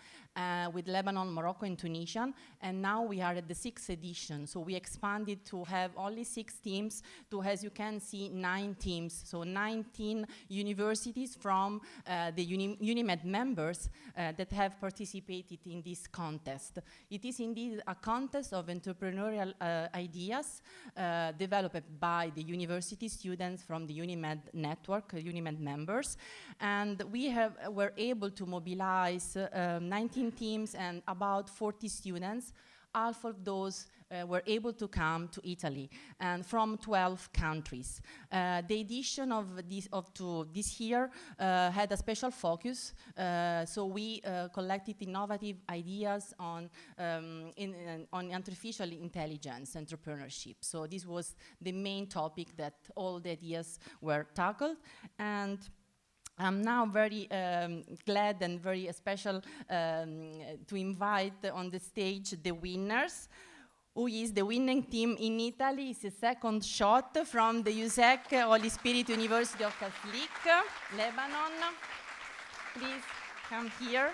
with Lebanon, Morocco, and Tunisia. And now we are at the 6th edition. So we expanded to have only 6 teams to, as you can see, 9 teams. So 19 universities from the UNIMED members that have participated in this contest. It is indeed a contest of entrepreneurial ideas developed by the university students from the UNIMED network, UNIMED members. And we were able to mobilize 19 teams and about 40 students. Half of those were able to come to Italy, and from 12 countries. The edition of this year had a special focus, so we collected innovative ideas on artificial intelligence entrepreneurship. So this was the main topic that all the ideas were tackled. And I'm now very glad and very special to invite on the stage the winners, who is the winning team in Italy. It's a second shot from the USEC Holy Spirit University of Catholic, Lebanon. Please come here.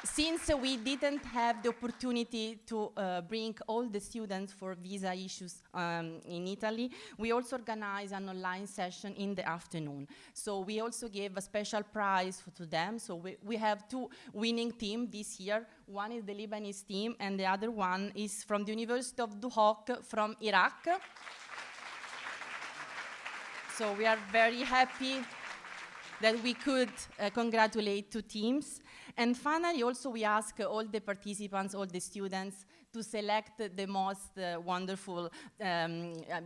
Since we didn't have the opportunity to bring all the students for visa issues in Italy, we also organized an online session in the afternoon. So we also gave a special prize to them. So we have 2 winning teams this year. One is the Lebanese team, and the other one is from the University of Duhok from Iraq. So we are very happy that we could congratulate 2 teams. And finally, also we ask all the participants, all the students, to select the most wonderful,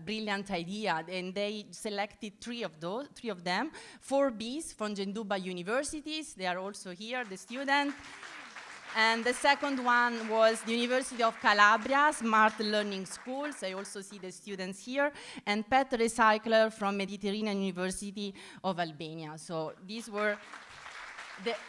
brilliant idea. And they selected 3 of them. 4 Bs from Genduba universities. They are also here, the students. And the second one was the University of Calabria, Smart Learning Schools. I also see the students here. And Pet Recycler from Mediterranean University of Albania. So these were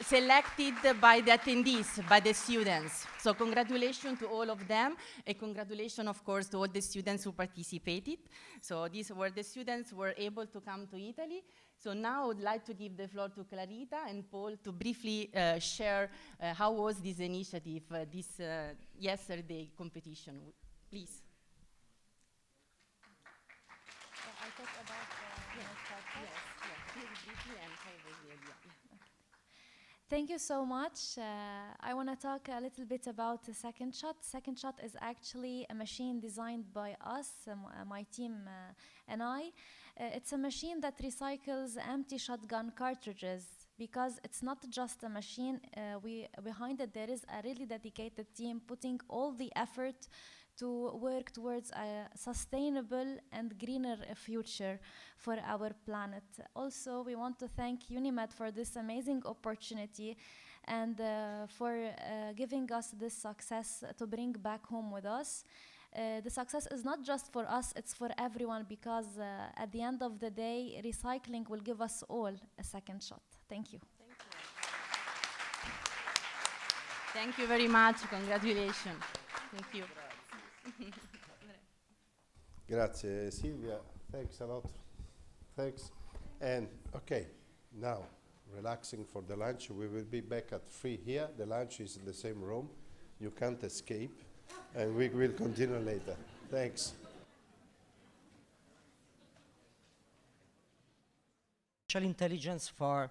selected by the attendees, by the students. So congratulations to all of them, and congratulations, of course, to all the students who participated. So these were the students who were able to come to Italy. So now I would like to give the floor to Clarita and Paul to briefly share how was this initiative, this yesterday competition. Please. I talk about Thank you so much. I want to talk a little bit about the Second Shot. Second Shot is actually a machine designed by us, my team and I. It's a machine that recycles empty shotgun cartridges, because it's not just a machine. Behind it, there is a really dedicated team putting all the effort to work towards a sustainable and greener future for our planet. Also, we want to thank UNIMED for this amazing opportunity and for giving us this success to bring back home with us. The success is not just for us, it's for everyone, because at the end of the day, recycling will give us all a second shot. Thank you. Thank you very much. Congratulations. Thank you. Grazie Silvia, thanks a lot. Thanks. And okay, now relaxing for the lunch. We will be back at 3 here. The lunch is in the same room. You can't escape. And we will continue later. Thanks. Artificial intelligence for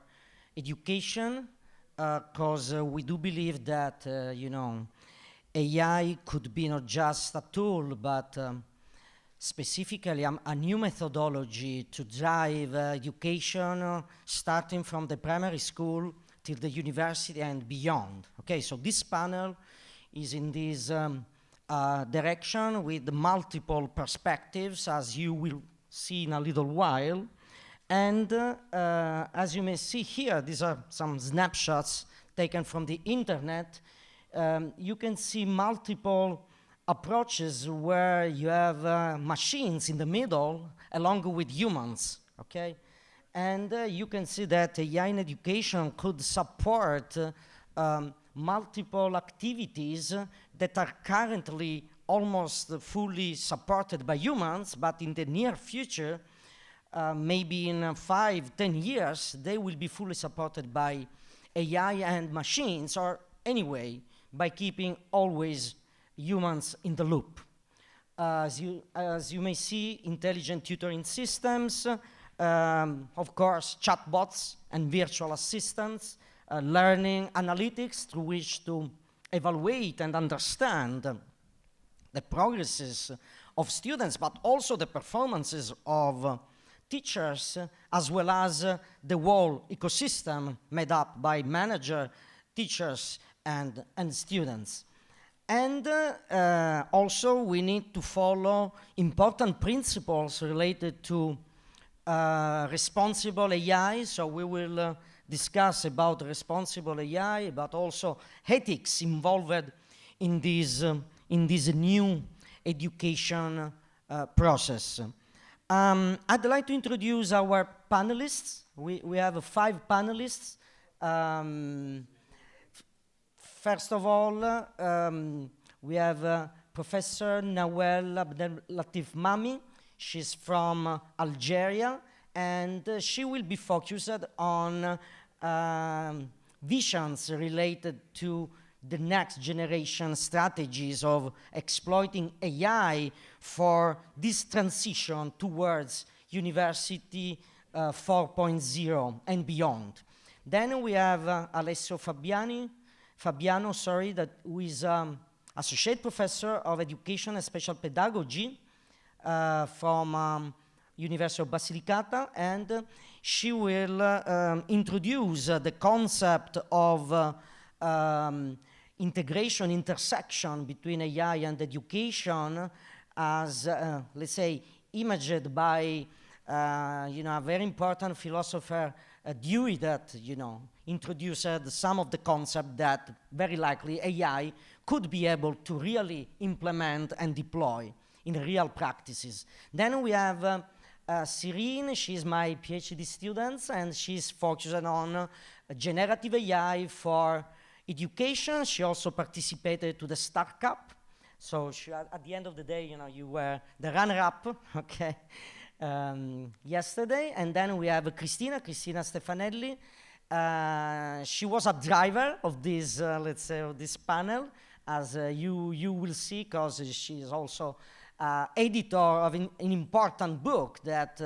education, because we do believe that, AI could be not just a tool, but specifically a new methodology to drive education, starting from the primary school till the university and beyond. Okay, so this panel is in this direction with multiple perspectives, as you will see in a little while. And as you may see here, these are some snapshots taken from the internet. You can see multiple approaches where you have machines in the middle along with humans, okay? And you can see that AI in education could support multiple activities that are currently almost fully supported by humans, but in the near future, maybe in 5-10 years, they will be fully supported by AI and machines, or anyway, by keeping always humans in the loop. As you may see, intelligent tutoring systems, of course, chatbots and virtual assistants, learning analytics through which to evaluate and understand the progresses of students, but also the performances of teachers, as well as the whole ecosystem made up by manager, teachers, and students. And also we need to follow important principles related to responsible AI. So we will discuss about responsible AI, but also ethics involved in this new education process. I'd like to introduce our panelists. We have 5 panelists. First of all, we have Professor Nawel Abdel-Latif Mami. She's from Algeria, and she will be focused on visions related to the next generation strategies of exploiting AI for this transition towards University 4.0 and beyond. Then we have Alessio Fabiano, who is Associate Professor of Education and Special Pedagogy from University of Basilicata, and she will introduce the concept of integration, intersection between AI and education as, let's say, imaged by, a very important philosopher, Dewey, that, introduced some of the concept that very likely AI could be able to really implement and deploy in real practices. Then we have Cyrine. She's my PhD student, and she's focused on generative AI for education. She also participated to the Star Cup. So she, at the end of the day, you were the runner-up, okay, yesterday. And then we have Cristina Stefanelli. She was a driver of this, let's say, of this panel, as you will see, because she is also editor of an important book that,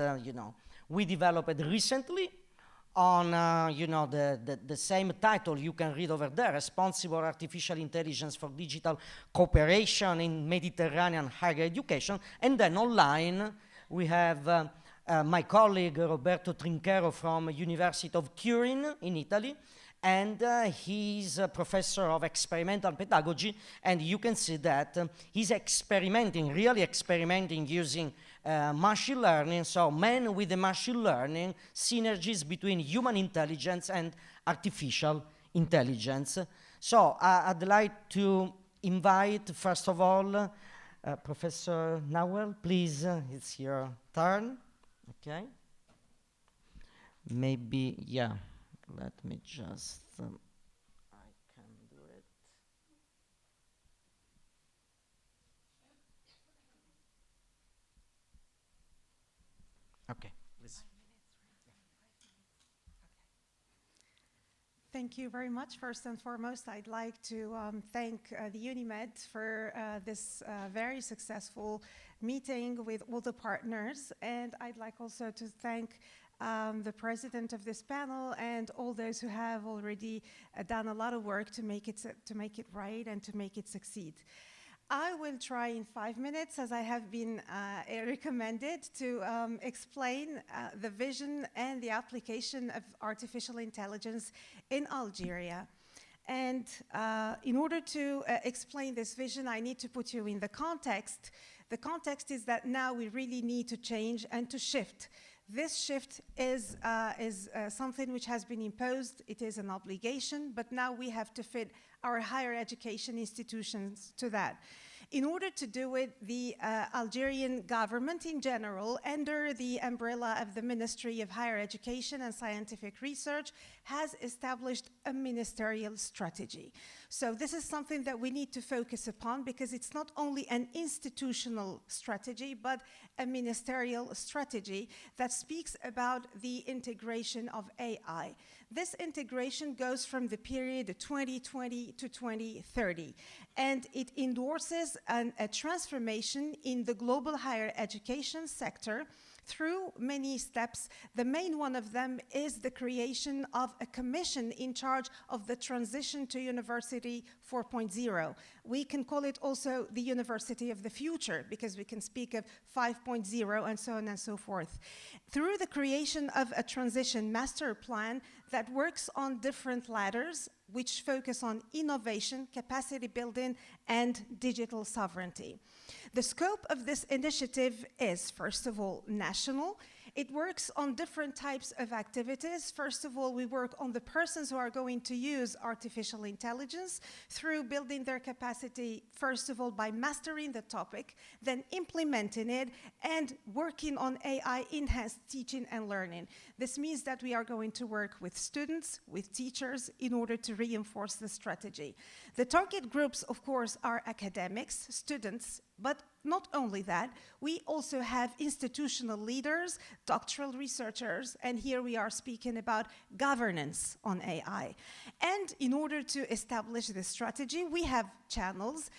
we developed recently on, the same title you can read over there, Responsible Artificial Intelligence for Digital Cooperation in Mediterranean Higher Education. And then online, we have my colleague Roberto Trinchero from University of Turin in Italy, and he's a professor of experimental pedagogy, and you can see that he's really experimenting using machine learning, so men with the machine learning, synergies between human intelligence and artificial intelligence. So I'd like to invite, first of all, Professor Nawel, please, it's your turn, okay? Maybe, yeah, let me just, I can do it. Okay, please. Thank you very much. First and foremost, I'd like to thank the UNIMED for this very successful meeting with all the partners. And I'd like also to thank the president of this panel and all those who have already done a lot of work to make it right and to make it succeed. I will try in 5 minutes, as I have been recommended, to explain the vision and the application of artificial intelligence in Algeria. And in order to explain this vision, I need to put you in the context. The context is that now we really need to change and to shift. This shift is something which has been imposed. It is an obligation, but now we have to fit our higher education institutions to that. In order to do it, the Algerian government in general, under the umbrella of the Ministry of Higher Education and Scientific Research, has established a ministerial strategy. So this is something that we need to focus upon because it's not only an institutional strategy, but a ministerial strategy that speaks about the integration of AI. This integration goes from the period 2020 to 2030, and it endorses a transformation in the global higher education sector through many steps. The main one of them is the creation of a commission in charge of the transition to University 4.0. We can call it also the University of the Future because we can speak of 5.0 and so on and so forth. Through the creation of a transition master plan that works on different ladders which focus on innovation, capacity building, and digital sovereignty. The scope of this initiative is, first of all, national. It works on different types of activities. First of all, we work on the persons who are going to use artificial intelligence through building their capacity, first of all, by mastering the topic, then implementing it, and working on AI-enhanced teaching and learning. This means that we are going to work with students, with teachers, in order to reinforce the strategy. The target groups, of course, are academics, students, but not only that, we also have institutional leaders, doctoral researchers, and here we are speaking about governance on AI. And in order to establish this strategy, we have channels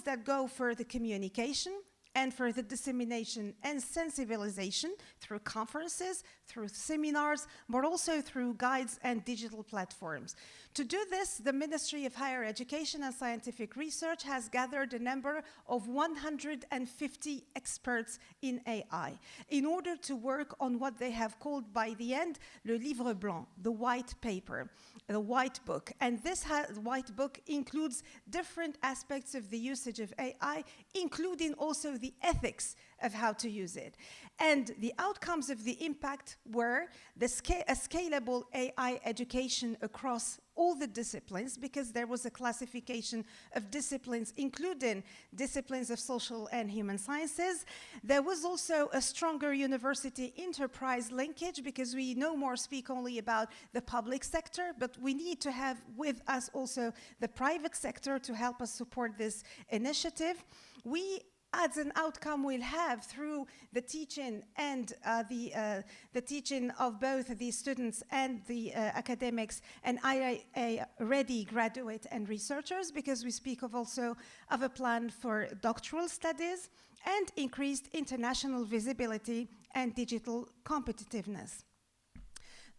that go for the communication and for the dissemination and sensibilization through conferences, through seminars, but also through guides and digital platforms. To do this, the Ministry of Higher Education and Scientific Research has gathered a number of 150 experts in AI in order to work on what they have called by the end, le livre blanc, the white paper, the white book. And this white book includes different aspects of the usage of AI, including also the ethics of how to use it. And the outcomes of the impact were a scalable AI education across all the disciplines, because there was a classification of disciplines, including disciplines of social and human sciences. There was also a stronger university enterprise linkage, because we no more speak only about the public sector, but we need to have with us also the private sector to help us support this initiative. We, as an outcome, we'll have through the teaching and the teaching of both the students and the academics and AI-ready graduate and researchers, because we speak of also of a plan for doctoral studies and increased international visibility and digital competitiveness.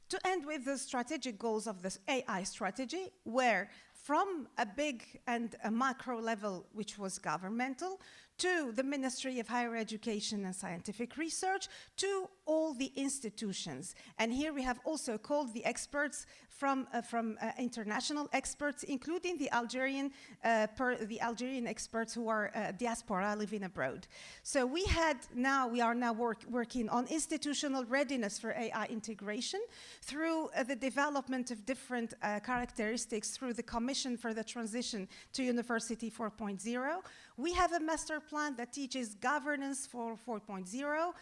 To end with the strategic goals of this AI strategy, where from a big and a macro level, which was governmental, to the Ministry of Higher Education and Scientific Research, to all the institutions. And here we have also called the experts from international experts, including the Algerian experts who are diaspora living abroad. So we are now working on institutional readiness for AI integration through the development of different characteristics through the Commission for the Transition to University 4.0. We have a master plan that teaches governance for 4.0,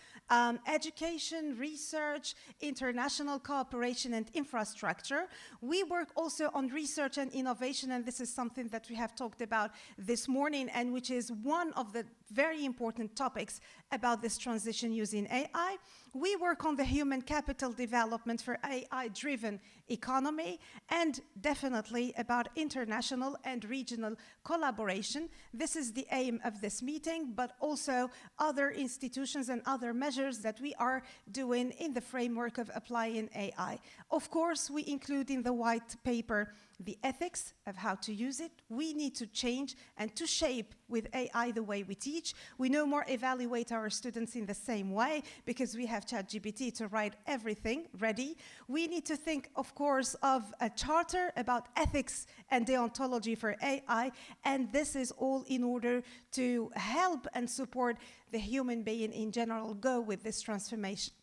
education, research, international cooperation, and infrastructure. We work also on research and innovation, and this is something that we have talked about this morning, and which is one of the very important topics about this transition using AI. We work on the human capital development for AI-driven economy, and definitely about international and regional collaboration. This is the aim of this meeting, but also other institutions and other measures that we are doing in the framework of applying AI. Of course, we include in the white paper the ethics of how to use it. We need to change and to shape with AI the way we teach. We no more evaluate our students in the same way because we have ChatGPT to write everything ready. We need to think, of course, of a charter about ethics and deontology for AI, and this is all in order to help and support the human being in general go with this transformation.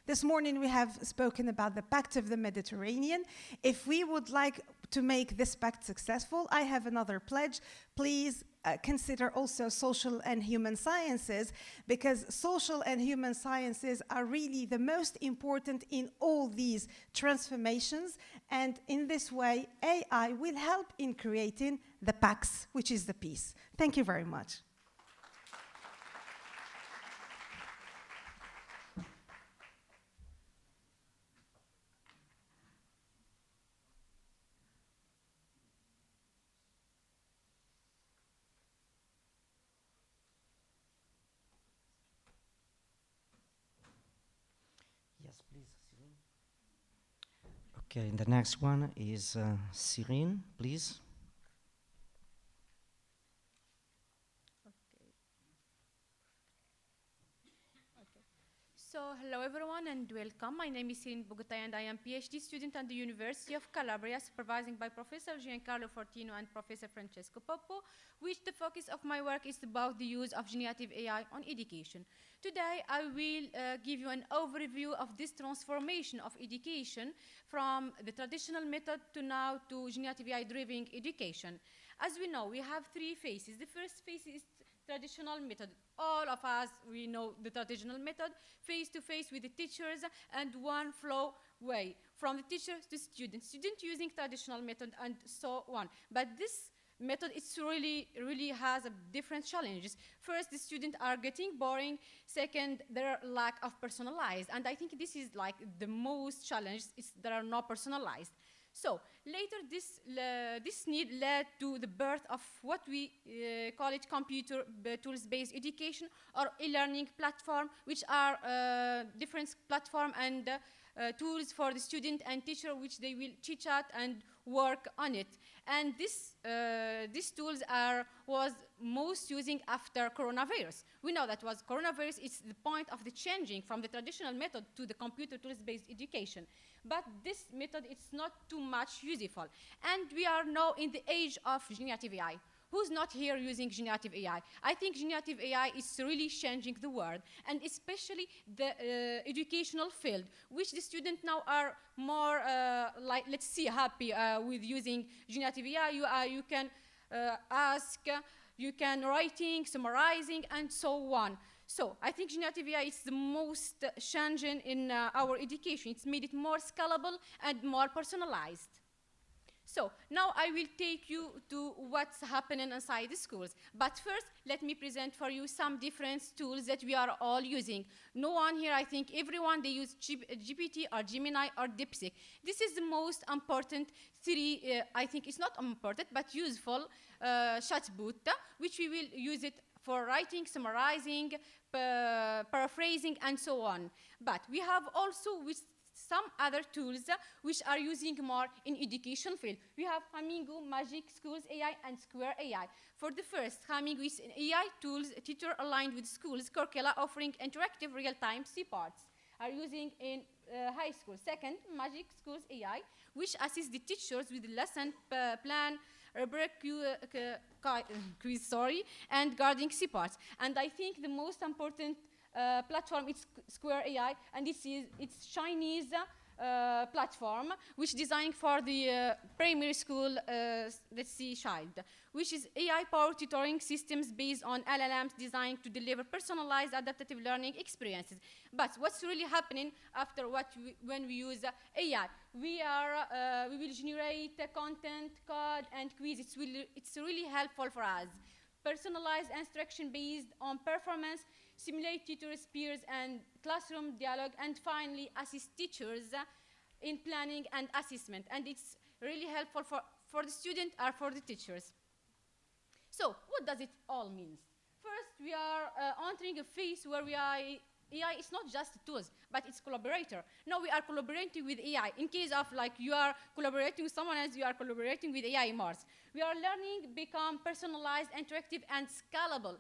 This morning we have spoken about the Pact of the Mediterranean. If we would like to make this pact successful, I have another pledge. Please consider also social and human sciences, because social and human sciences are really the most important in all these transformations. And in this way, AI will help in creating the Pax, which is the peace. Thank you very much. Yes, please, Cyrine. Okay, the next one is Cyrine, please. So, hello everyone and welcome. My name is Cyrine Bogotay and I am PhD student at the University of Calabria, supervising by Professor Giancarlo Fortino and Professor Francesco Poppo, which the focus of my work is about the use of generative AI on education. Today, I will give you an overview of this transformation of education from the traditional method to now to generative AI-driven education. As we know, we have three phases. The first phase is traditional method. All of us, we know the traditional method, face-to-face with the teachers and one flow way, from the teacher to student using traditional method and so on. But this method, it's really has a different challenges. First, the students are getting boring. Second, there are lack of personalized. And I think this is like the most challenge, is there are no personalized. So later, this need led to the birth of what we call it computer tools-based education or e-learning platform, which are different platform and tools for the student and teacher, which they will teach at and work on it. And these tools was most using after coronavirus. We know that was coronavirus is the point of the changing from the traditional method to the computer tools-based education. But this method is not too much useful. And we are now in the age of generative AI. Who's not here using generative AI? I think generative AI is really changing the world, and especially the educational field, which the students now are more, like, let's see, happy with using generative AI. You can ask, you can writing, summarizing, and so on. So I think generative AI is the most changing in our education. It's made it more scalable and more personalized. So now I will take you to what's happening inside the schools. But first, let me present for you some different tools that we are all using. No one here, I think everyone, they use GPT or Gemini or DeepSeek. This is the most important three, I think it's not important, but useful chatbot, which we will use it for writing, summarizing, paraphrasing, and so on. But we have also with some other tools which are using more in education field. We have Flamingo, Magic Schools AI, and Square AI. For the first, Flamingo is an AI tools, teacher aligned with schools, curricula offering interactive real-time C-parts are using in high school. Second, Magic Schools AI, which assists the teachers with lesson plan, rubric quiz, and guarding C-parts. And I think the most important platform is Square AI, and it's Chinese platform, which is designed for the primary school, let's see, child, which is AI-powered tutoring systems based on LLMs designed to deliver personalized adaptive learning experiences. But what's really happening after when we use AI? We will generate content, code, and quiz. It's really helpful for us. Personalized instruction based on performance, simulate tutors, peers, and classroom dialogue, and finally assist teachers in planning and assessment. And it's really helpful for the student or for the teachers. So what does it all mean? First, we are entering a phase where we are AI is not just tools, but it's collaborator. Now we are collaborating with AI. In case of like you are collaborating with someone else, you are collaborating with AI Mars. We are learning become personalized, interactive, and scalable.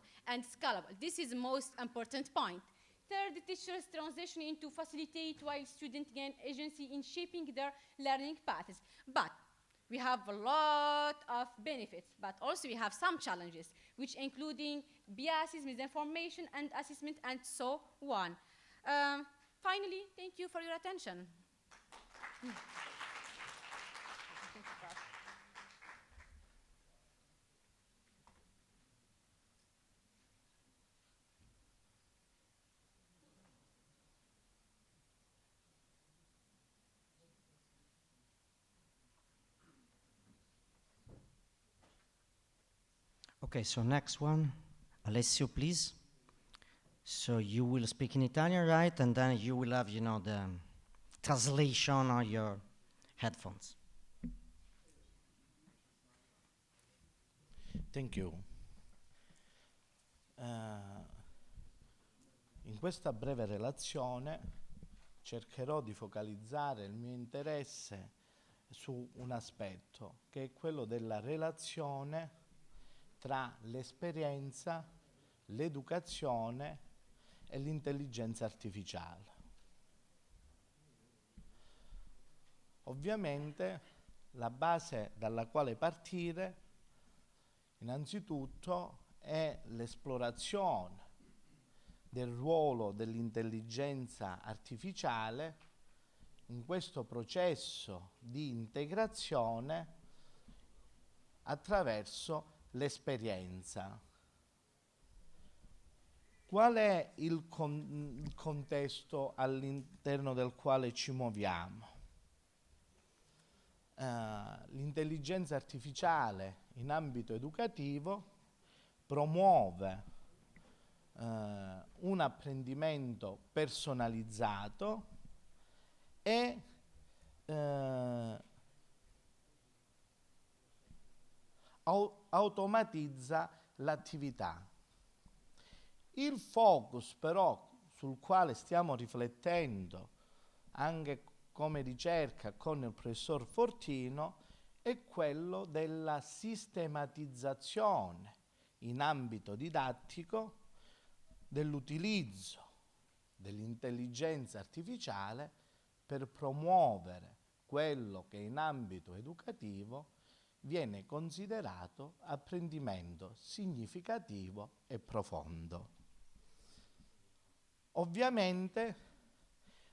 This is the most important point. Third, teachers transition into facilitate while students gain agency in shaping their learning paths. But we have a lot of benefits, but also we have some challenges, which including biases, misinformation, and assessment, and so on. Finally, thank you for your attention. Okay, so next one, Alessio, please. So you will speak in Italian, right? And then you will have, the translation on your headphones. Thank you. In questa breve relazione cercherò di focalizzare il mio interesse su un aspetto, che è quello della relazione tra l'esperienza, l'educazione e l'intelligenza artificiale. Ovviamente la base dalla quale partire innanzitutto è l'esplorazione del ruolo dell'intelligenza artificiale in questo processo di integrazione attraverso l'esperienza. Qual è il contesto all'interno del quale ci muoviamo? L'intelligenza artificiale in ambito educativo promuove un apprendimento personalizzato e automatizza l'attività. Il focus però sul quale stiamo riflettendo anche come ricerca con il professor Fortino è quello della sistematizzazione in ambito didattico dell'utilizzo dell'intelligenza artificiale per promuovere quello che in ambito educativo viene considerato apprendimento significativo e profondo. Ovviamente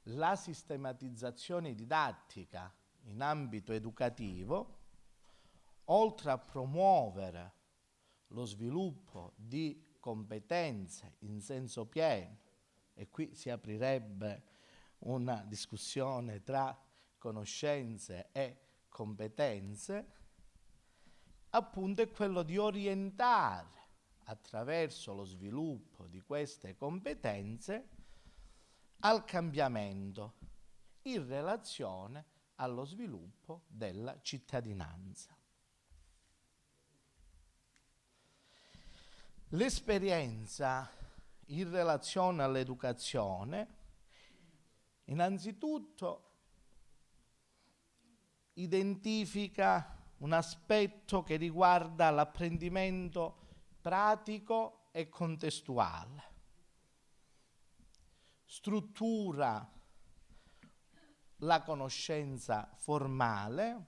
la sistematizzazione didattica in ambito educativo, oltre a promuovere lo sviluppo di competenze in senso pieno, e qui si aprirebbe una discussione tra conoscenze e competenze, appunto è quello di orientare attraverso lo sviluppo di queste competenze al cambiamento in relazione allo sviluppo della cittadinanza. L'esperienza in relazione all'educazione innanzitutto identifica un aspetto che riguarda l'apprendimento pratico e contestuale, struttura la conoscenza formale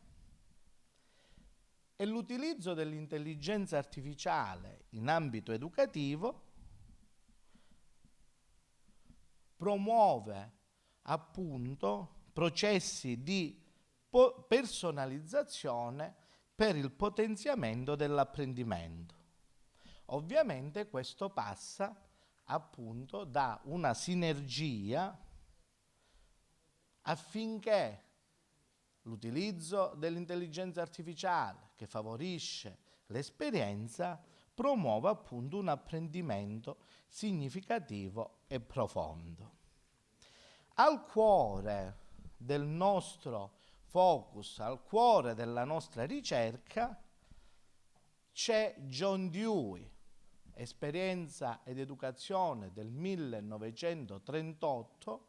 e l'utilizzo dell'intelligenza artificiale in ambito educativo promuove appunto processi di personalizzazione per il potenziamento dell'apprendimento. Ovviamente questo passa appunto da una sinergia affinché l'utilizzo dell'intelligenza artificiale che favorisce l'esperienza promuova appunto un apprendimento significativo e profondo. Al cuore del nostro focus, al cuore della nostra ricerca c'è John Dewey, Esperienza ed Educazione del 1938,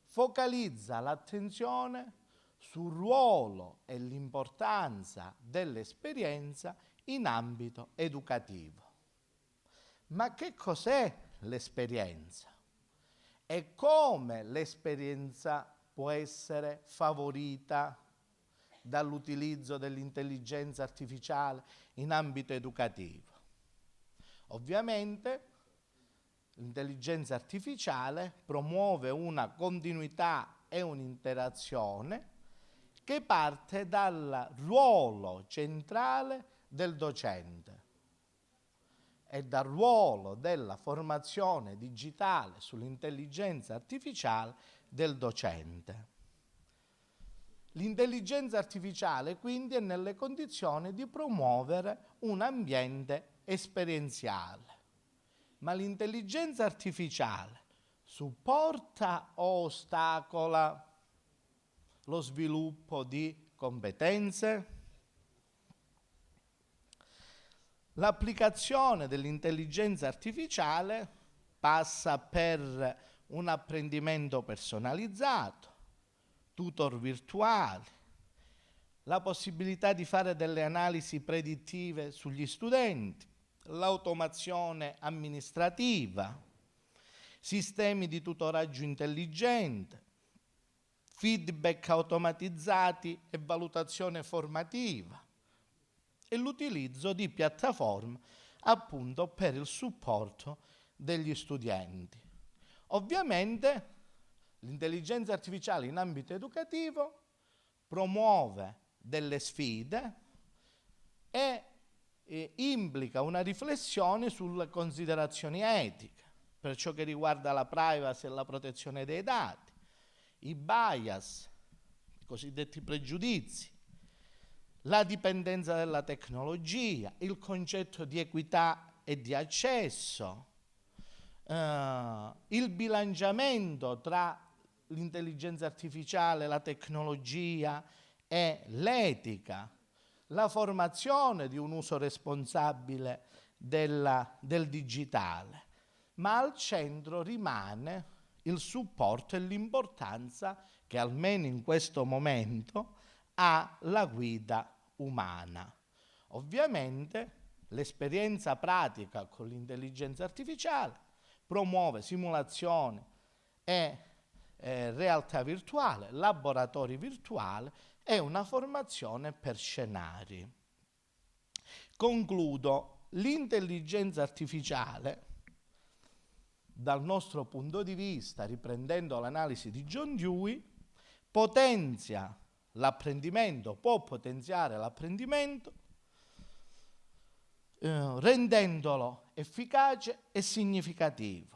focalizza l'attenzione sul ruolo e l'importanza dell'esperienza in ambito educativo. Ma che cos'è l'esperienza? E come l'esperienza può essere favorita dall'utilizzo dell'intelligenza artificiale in ambito educativo? Ovviamente l'intelligenza artificiale promuove una continuità e un'interazione che parte dal ruolo centrale del docente e dal ruolo della formazione digitale sull'intelligenza artificiale del docente. L'intelligenza artificiale quindi è nelle condizioni di promuovere un ambiente esperienziale. Ma l'intelligenza artificiale supporta o ostacola lo sviluppo di competenze? L'applicazione dell'intelligenza artificiale passa per un apprendimento personalizzato, tutor virtuali, la possibilità di fare delle analisi predittive sugli studenti, l'automazione amministrativa, sistemi di tutoraggio intelligente, feedback automatizzati e valutazione formativa e l'utilizzo di piattaforme appunto per il supporto degli studenti. Ovviamente l'intelligenza artificiale in ambito educativo promuove delle sfide e implica una riflessione sulle considerazioni etiche per ciò che riguarda la privacy e la protezione dei dati, i bias, i cosiddetti pregiudizi, la dipendenza dalla tecnologia, il concetto di equità e di accesso, il bilanciamento tra l'intelligenza artificiale, la tecnologia e l'etica, la formazione di un uso responsabile del digitale, ma al centro rimane il supporto e l'importanza che almeno in questo momento ha la guida umana. Ovviamente l'esperienza pratica con l'intelligenza artificiale promuove simulazione e realtà virtuale, laboratori virtuali e una formazione per scenari. Concludo, l'intelligenza artificiale, dal nostro punto di vista, riprendendo l'analisi di John Dewey, potenzia l'apprendimento, può potenziare l'apprendimento, rendendolo efficace e significativo.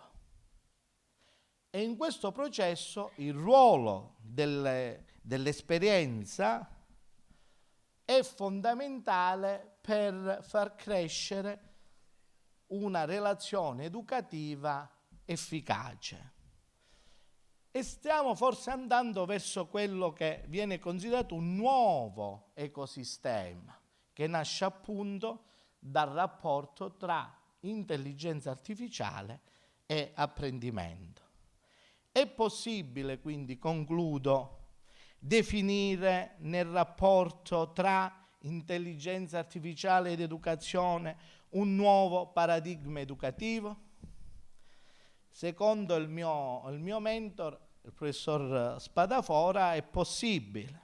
E in questo processo il ruolo dell'esperienza è fondamentale per far crescere una relazione educativa efficace. E stiamo forse andando verso quello che viene considerato un nuovo ecosistema, che nasce appunto dal rapporto tra intelligenza artificiale e apprendimento. È possibile, quindi, concludo, definire nel rapporto tra intelligenza artificiale ed educazione un nuovo paradigma educativo? Secondo il mio mentor, il professor Spadafora, è possibile,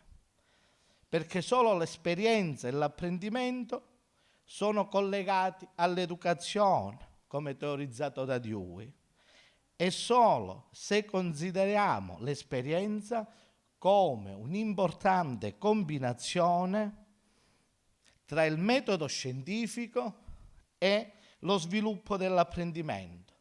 perché solo l'esperienza e l'apprendimento sono collegati all'educazione, come teorizzato da Dewey, e solo se consideriamo l'esperienza come un'importante combinazione tra il metodo scientifico e lo sviluppo dell'apprendimento.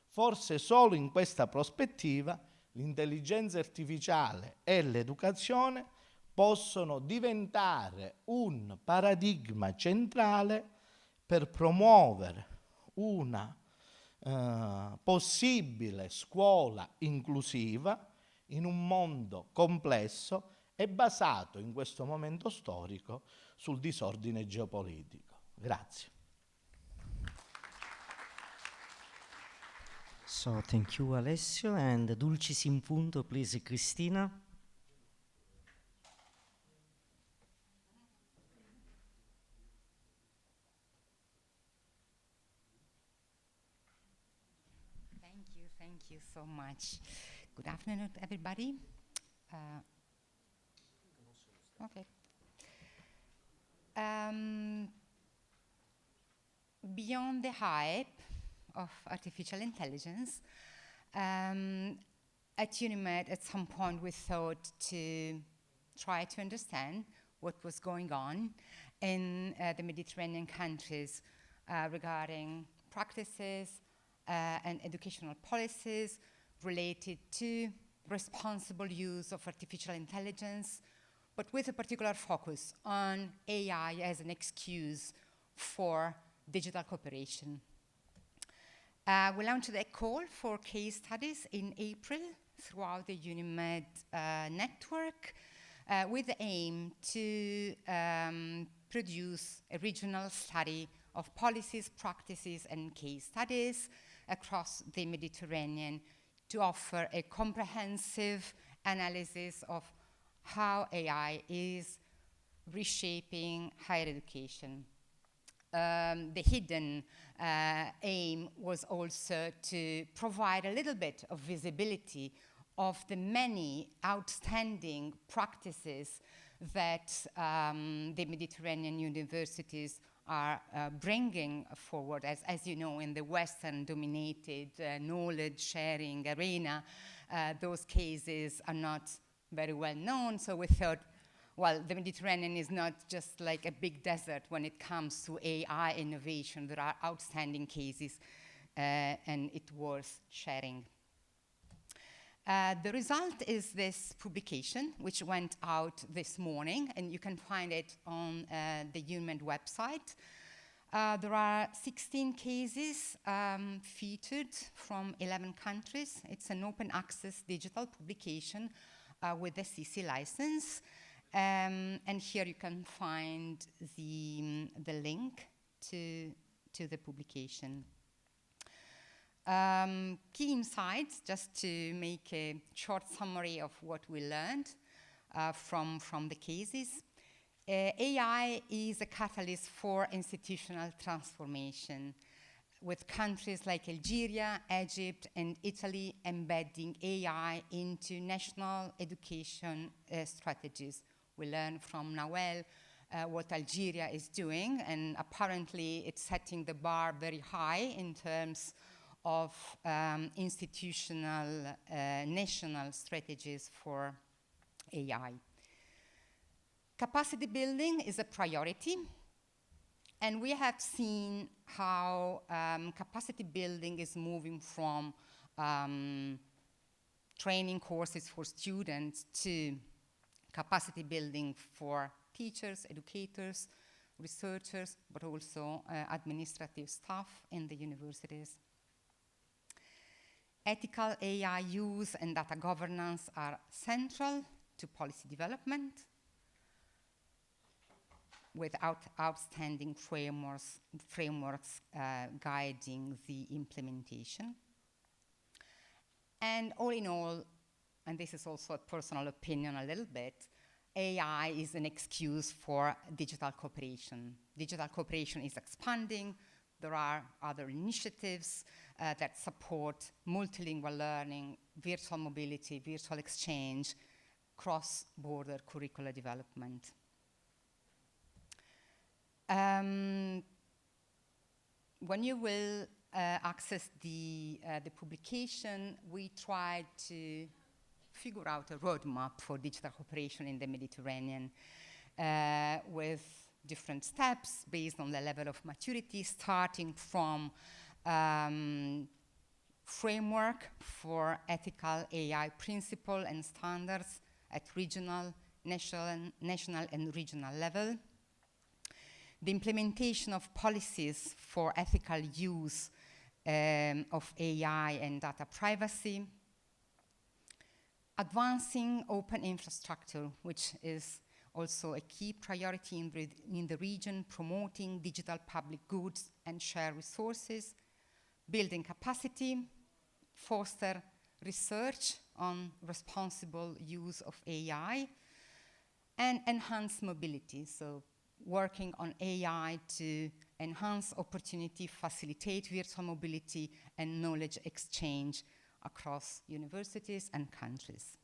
Forse solo in questa prospettiva l'intelligenza artificiale e l'educazione possono diventare un paradigma centrale per promuovere una possibile scuola inclusiva in un mondo complesso e basato in questo momento storico sul disordine geopolitico. Grazie. So thank you, Alessio, and dulcis in punto, please, Cristina. Thank you so much. Good afternoon, everybody. Okay. Beyond the hype of artificial intelligence, at UNIMED, at some point, we thought to try to understand what was going on in the Mediterranean countries regarding practices and educational policies related to responsible use of artificial intelligence, but with a particular focus on AI as an excuse for digital cooperation. We launched a call for case studies in April throughout the UNIMED network with the aim to produce a regional study of policies, practices, and case studies across the Mediterranean to offer a comprehensive analysis of how AI is reshaping higher education. The hidden aim was also to provide a little bit of visibility of the many outstanding practices that the Mediterranean universities are bringing forward. As you know, in the Western-dominated knowledge-sharing arena, those cases are not very well known, so we thought, well, the Mediterranean is not just like a big desert when it comes to AI innovation. There are outstanding cases, and it's worth sharing. The result is this publication, which went out this morning, and you can find it on the UNIMED website. There are 16 cases featured from 11 countries. It's an open access digital publication with a CC license. And here you can find the link to the publication. Key insights, just to make a short summary of what we learned from the cases. AI is a catalyst for institutional transformation, with countries like Algeria, Egypt, and Italy embedding AI into national education strategies. We learned from Nawel what Algeria is doing, and apparently it's setting the bar very high in terms of institutional national strategies for AI. Capacity building is a priority, and we have seen how capacity building is moving from training courses for students to capacity building for teachers, educators, researchers, but also administrative staff in the universities. Ethical AI use and data governance are central to policy development, with outstanding frameworks guiding the implementation. And all in all, and this is also a personal opinion a little bit, AI is an excuse for digital cooperation. Digital cooperation is expanding. There are other initiatives that support multilingual learning, virtual mobility, virtual exchange, cross-border curricular development. When you will access the publication, we tried to figure out a roadmap for digital cooperation in the Mediterranean with different steps based on the level of maturity, starting from framework for ethical AI principle and standards at regional, national and regional level. The implementation of policies for ethical use of AI and data privacy. Advancing open infrastructure, which is also a key priority in the region, promoting digital public goods and shared resources, building capacity, foster research on responsible use of AI, and enhance mobility, so working on AI to enhance opportunity, facilitate virtual mobility and knowledge exchange across universities and countries.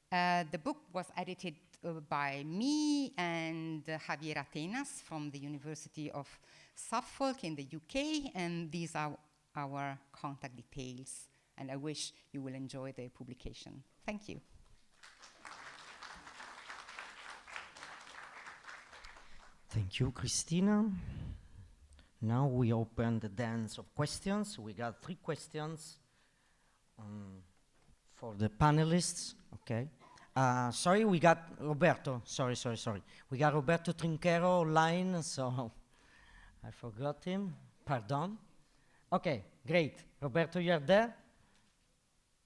The book was edited by me and Javier Atenas from the University of Suffolk in the UK, and these are our contact details, and I wish you will enjoy the publication. Thank you. Thank you, Christina. Now we open the dance of questions. We got 3 questions for the panelists. Okay. Sorry, we got Roberto. Sorry. We got Roberto Trinchero online, so I forgot him. Pardon. Okay, great. Roberto, you are there?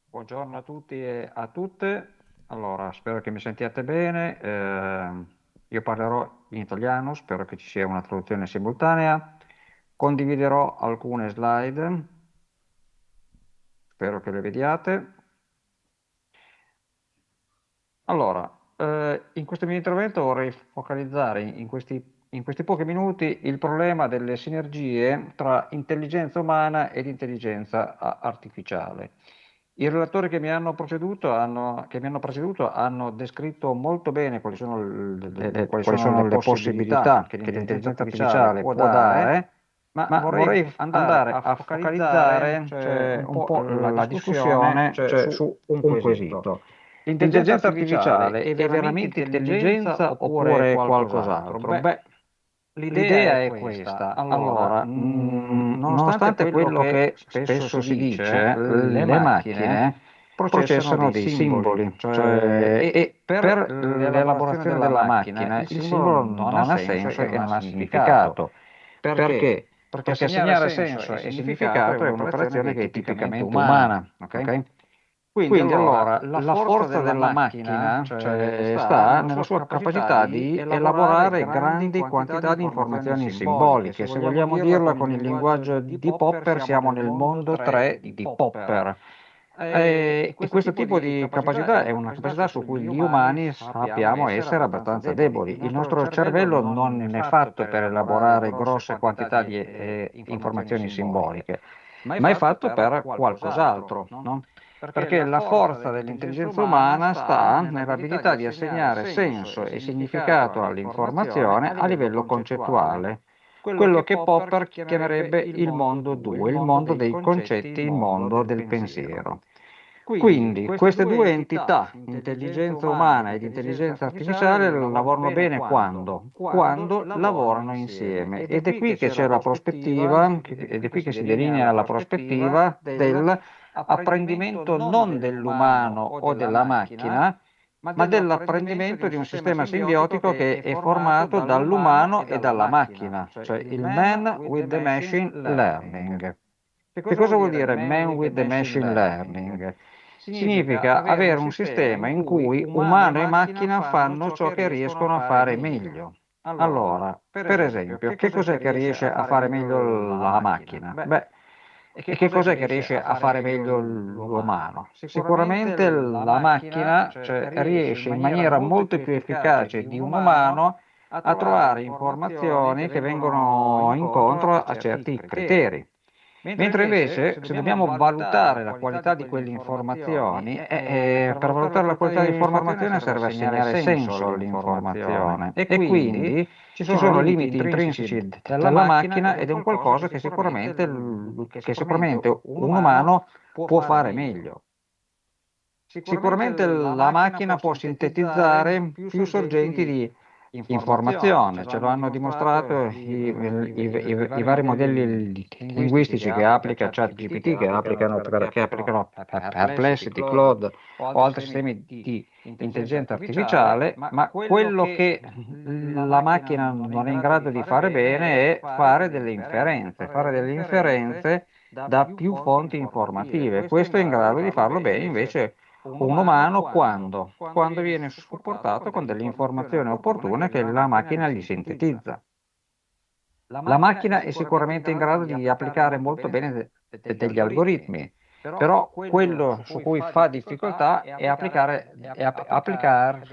Buongiorno a tutti e a tutte. Allora, spero che mi sentiate bene. Io parlerò in italiano, spero che ci sia una traduzione simultanea. Condividerò alcune slide, spero che le vediate. Allora, in questo mio intervento vorrei focalizzare in questi pochi minuti il problema delle sinergie tra intelligenza umana ed intelligenza artificiale. I relatori che mi hanno preceduto hanno descritto molto bene quali sono le possibilità che l'intelligenza artificiale può dare, ma vorrei andare a focalizzare un po' la discussione su un quesito. L'intelligenza artificiale è veramente intelligenza oppure qualcos'altro? Beh, l'idea è questa. Allora, nonostante quello che spesso si dice, le macchine processano dei simboli, e per l'elaborazione della macchina il simbolo non ha senso e non ha significato. Perché? Perché assegnare senso e significato è un'operazione che è tipicamente umana. Ok? Quindi allora la forza della macchina sta nella sua capacità di elaborare grandi quantità di informazioni simboliche. Se vogliamo dirla con il linguaggio di Popper, siamo nel mondo 3 di Popper. E questo tipo di capacità è una capacità su cui gli umani sappiamo essere abbastanza deboli. Il nostro cervello non è fatto per elaborare grosse quantità di informazioni simboliche, ma è fatto per qualcos'altro, no? Perché la forza dell'intelligenza umana sta nell'abilità di assegnare senso e significato all'informazione a livello concettuale, quello che Popper chiamerebbe il mondo 2, il mondo dei concetti, il mondo del pensiero. Quindi queste due entità, intelligenza umana ed intelligenza artificiale, lavorano bene quando? Quando lavorano insieme. Ed è qui che c'è la prospettiva, ed è qui che si delinea la prospettiva dell'apprendimento non dell'umano o della macchina, ma dell'apprendimento di un sistema simbiotico che è formato dall'umano e dalla macchina, cioè il man with the machine learning. Che cosa vuol dire man with the machine learning? Significa avere un sistema in cui umano e macchina fanno ciò che riescono a fare meglio. Allora, per esempio, che cos'è che riesce a fare meglio la macchina? Beh, e che cos'è che riesce a fare meglio l'umano? Sicuramente la macchina, riesce in maniera molto più efficace di un umano a trovare informazioni che vengono incontro a certi criteri. Mentre invece, se dobbiamo valutare la qualità di quelle informazioni, per valutare la qualità dell'informazione serve assegnare senso all'informazione. E quindi ci sono limiti intrinseci della macchina ed è un qualcosa che sicuramente un umano può fare meglio. Sicuramente la macchina può sintetizzare più sorgenti di informazione, ce lo hanno dimostrato i vari modelli linguistici che applica ChatGPT, che applicano Perplexity, Claude o altri sistemi di intelligenza artificiale, ma quello che la macchina non è in grado di fare bene è fare delle inferenze da più fonti informative. Questo è in grado di farlo bene invece un umano quando? Quando viene supportato con delle informazioni opportune che la macchina gli sintetizza. La macchina è sicuramente in grado di applicare molto bene degli algoritmi. Però quello su cui fa difficoltà è applicare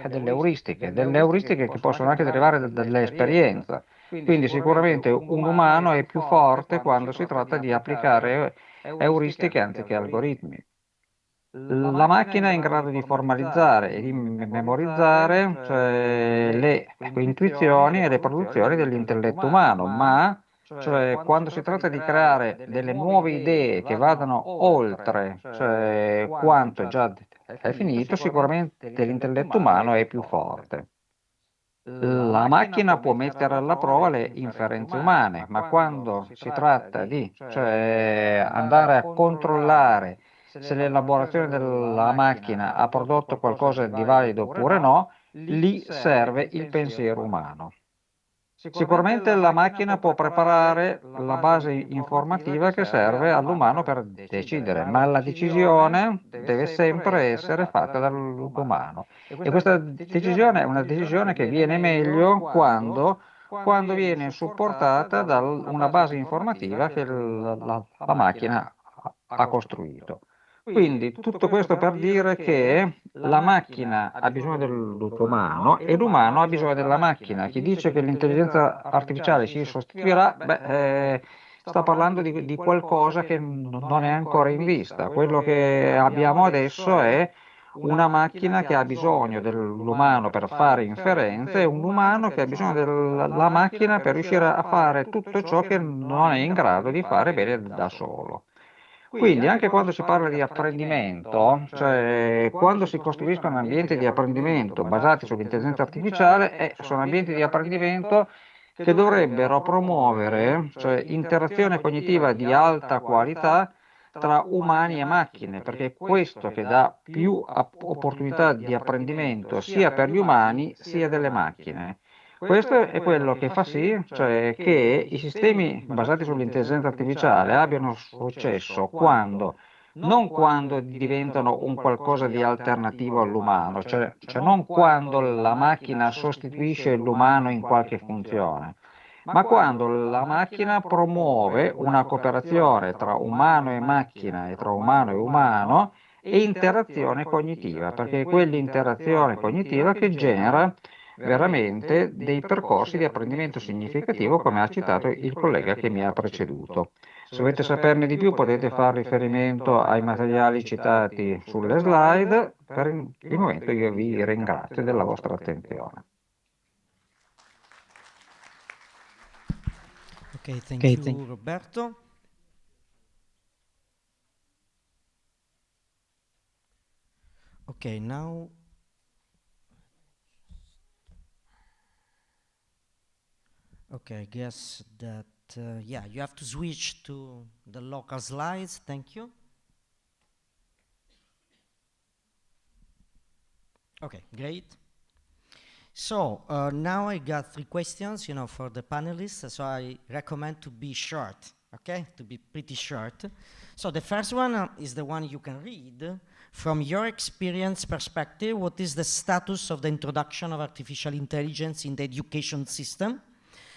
delle euristiche che possono anche derivare dall'esperienza. Quindi sicuramente un umano è più forte quando si tratta di applicare euristiche anziché algoritmi. La macchina è in grado di formalizzare e di memorizzare, cioè, le intuizioni e le produzioni dell'intelletto umano, ma cioè, quando si tratta di creare delle nuove idee che vadano oltre, cioè, quanto già è finito, sicuramente l'intelletto umano è più forte. La macchina può mettere alla prova le inferenze umane, ma quando si tratta di cioè, andare a controllare se l'elaborazione della macchina ha prodotto qualcosa di valido oppure no, lì serve il pensiero umano. Sicuramente la macchina può preparare la base informativa che serve all'umano per decidere, ma la decisione deve sempre essere fatta dall'umano. E questa decisione è una decisione che viene meglio quando viene supportata da una base informativa che la macchina ha costruito. Quindi tutto questo per dire che la macchina ha bisogno dell'umano e l'umano ha bisogno della macchina. Chi dice che l'intelligenza artificiale si sostituirà, sta parlando di qualcosa che non è ancora in vista. Quello che abbiamo adesso è una macchina che ha bisogno dell'umano per fare inferenze e un umano che ha bisogno della macchina per riuscire a fare tutto ciò che non è in grado di fare bene da solo. Quindi anche quando si parla di apprendimento, cioè quando si costruiscono ambienti di apprendimento basati sull'intelligenza artificiale, sono ambienti di apprendimento che dovrebbero promuovere, cioè, interazione cognitiva di alta qualità tra umani e macchine, perché è questo che dà più opportunità di apprendimento sia per gli umani sia delle macchine. Questo è quello che fa sì, cioè, che i sistemi basati sull'intelligenza artificiale abbiano successo non quando diventano un qualcosa di alternativo all'umano, cioè non quando la macchina sostituisce l'umano in qualche funzione, ma quando la macchina promuove una cooperazione tra umano e macchina e tra umano e umano e interazione cognitiva, perché è quell'interazione cognitiva che genera veramente dei percorsi di apprendimento significativo, come ha citato il collega che mi ha preceduto. Se volete saperne di più potete fare riferimento ai materiali citati sulle slide. Per il momento io vi ringrazio della vostra attenzione. Okay, thank you, Roberto. Okay, now okay, I guess that yeah, you have to switch to the local slides. Thank you. Okay, great. So now I got 3 questions, for the panelists. So I recommend to be short, okay? To be pretty short. So the first one is the one you can read. From your experience perspective, what is the status of the introduction of artificial intelligence in the education system,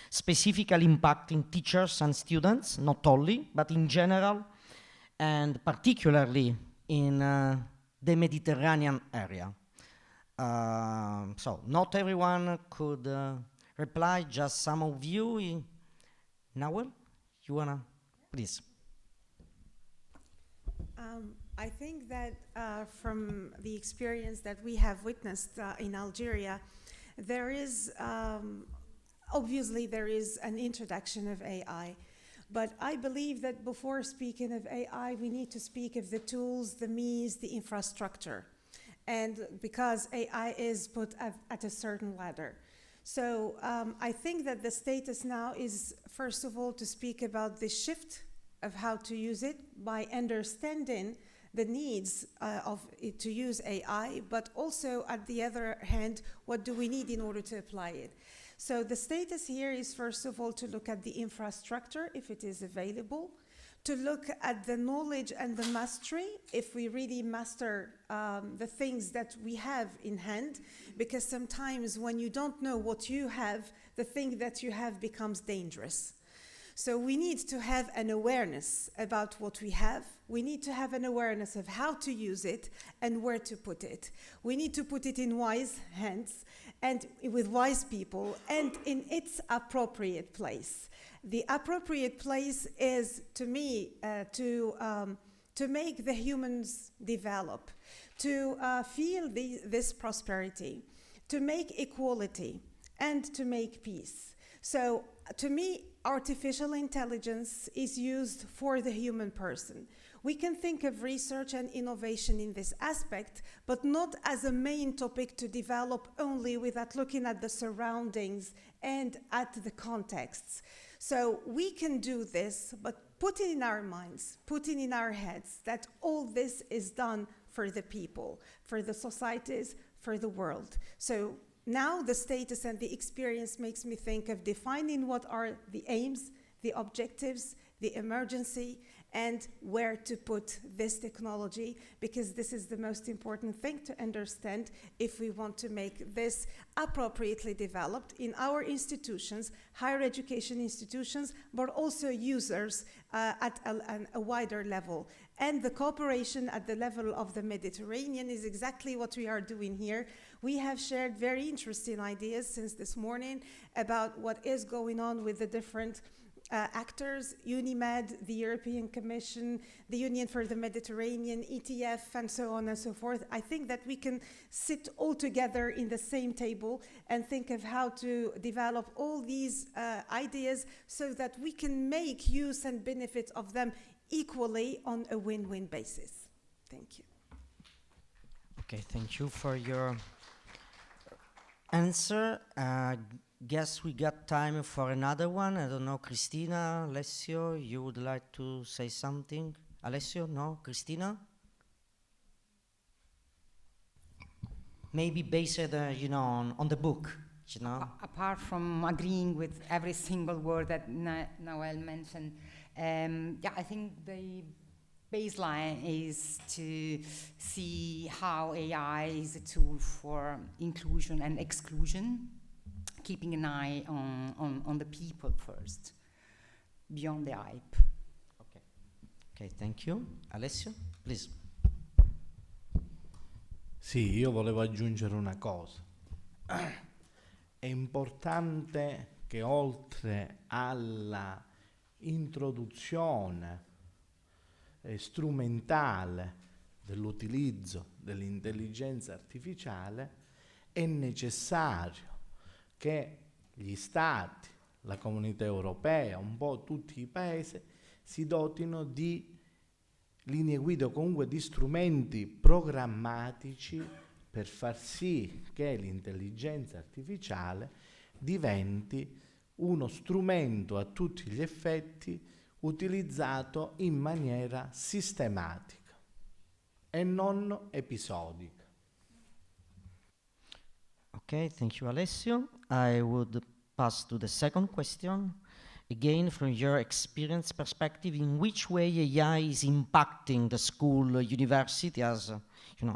specifically impacting teachers and students, not only, but in general, and particularly in the Mediterranean area? So not everyone could reply, just some of you. Nawal, you wanna, please? I think that from the experience that we have witnessed in Algeria, there is, obviously there is an introduction of AI. But I believe that before speaking of AI, we need to speak of the tools, the means, the infrastructure. And because AI is put at a certain ladder. So I think that the status now is, first of all, to speak about the shift of how to use it by understanding the needs of it to use AI, but also, at the other hand, what do we need in order to apply it? So the status here is, first of all, to look at the infrastructure, if it is available, to look at the knowledge and the mastery, if we really master the things that we have in hand, because sometimes when you don't know what you have, the thing that you have becomes dangerous. So we need to have an awareness about what we have. We need to have an awareness of how to use it and where to put it. We need to put it in wise hands and with wise people and in its appropriate place. The appropriate place is, to me, to make the humans develop, to feel this prosperity, to make equality, and to make peace. So, to me, artificial intelligence is used for the human person. We can think of research and innovation in this aspect, but not as a main topic to develop only without looking at the surroundings and at the contexts. So we can do this, but put it in our minds, put it in our heads that all this is done for the people, for the societies, for the world. So now the status and the experience makes me think of defining what are the aims, the objectives, the emergency, and where to put this technology, because this is the most important thing to understand if we want to make this appropriately developed in our institutions, higher education institutions, but also users at a wider level. And the cooperation at the level of the Mediterranean is exactly what we are doing here. We have shared very interesting ideas since this morning about what is going on with the different actors, UNIMED, the European Commission, the Union for the Mediterranean, ETF, and so on and so forth. I think that we can sit all together in the same table and think of how to develop all these ideas so that we can make use and benefit of them equally on a win-win basis. Thank you. Okay, thank you for your answer. Guess we got time for another one. I don't know, Cristina, Alessio, you would like to say something? Alessio, no? Cristina? Maybe based, on the book, Apart from agreeing with every single word that Noel mentioned, I think the baseline is to see how AI is a tool for inclusion and exclusion, keeping an eye on the people first, beyond the hype. Okay, thank you. Alessio, please. Sì, io volevo aggiungere una cosa. È importante che oltre alla introduzione strumentale dell'utilizzo dell'intelligenza artificiale, è necessario che gli Stati, la Comunità Europea, un po' tutti i Paesi, si dotino di linee guida o comunque di strumenti programmatici per far sì che l'intelligenza artificiale diventi uno strumento a tutti gli effetti utilizzato in maniera sistematica e non episodica. Okay, thank you, Alessio. I would pass to the second question. Again, from your experience perspective, in which way AI is impacting the school, university as an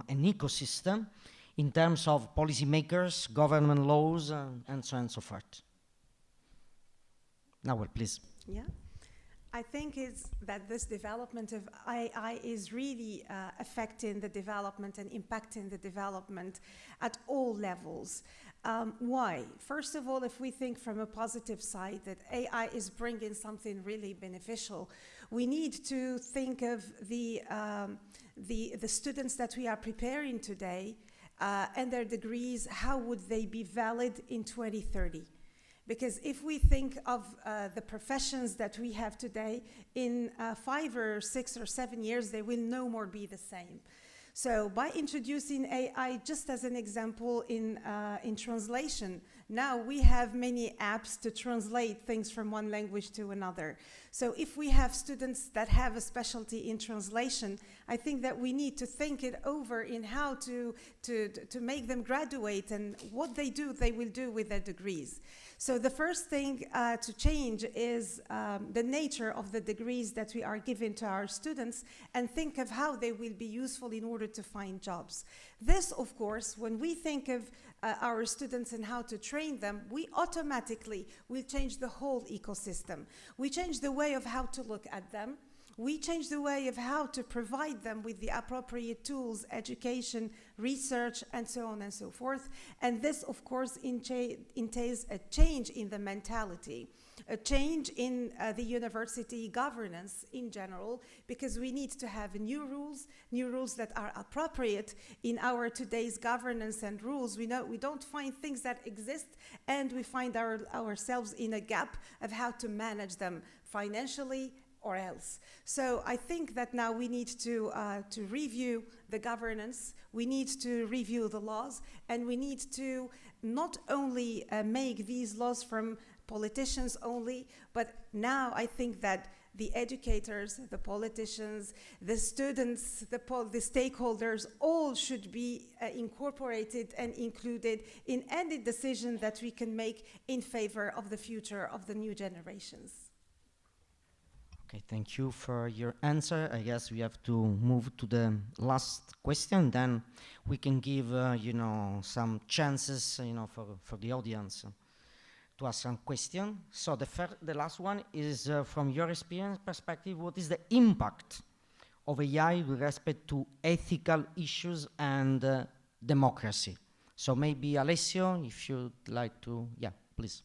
ecosystem in terms of policymakers, government laws, and so on and so forth? Now, please. Yeah. I think it's that this development of AI is really affecting the development and impacting the development at all levels. Why? First of all, if we think from a positive side that AI is bringing something really beneficial, we need to think of the students that we are preparing today and their degrees. How would they be valid in 2030? Because if we think of the professions that we have today, in 5 or 6 or 7 years, they will no more be the same. So by introducing AI, just as an example in translation, now we have many apps to translate things from one language to another. So if we have students that have a specialty in translation, I think that we need to think it over in how to make them graduate and what they will do with their degrees. So the first thing to change is the nature of the degrees that we are giving to our students, and think of how they will be useful in order to find jobs. This, of course, when we think of our students and how to train them, we automatically will change the whole ecosystem. We change the way of how to look at them. We change the way of how to provide them with the appropriate tools, education, research, and so on and so forth. And this, of course, entails a change in the mentality, a change in the university governance in general, because we need to have new rules that are appropriate in our today's governance and rules. We don't find things that exist, and we find ourselves in a gap of how to manage them financially or else. So I think that now we need to review the governance, we need to review the laws, and we need to not only make these laws from politicians only, but now I think that the educators, the politicians, the students, the stakeholders, all should be incorporated and included in any decision that we can make in favor of the future of the new generations. Okay, thank you for your answer. I guess we have to move to the last question, then we can give, some chances, for the audience to ask some question. So the last one is, from your experience perspective, what is the impact of AI with respect to ethical issues and democracy? So maybe Alessio, if you'd like to, please.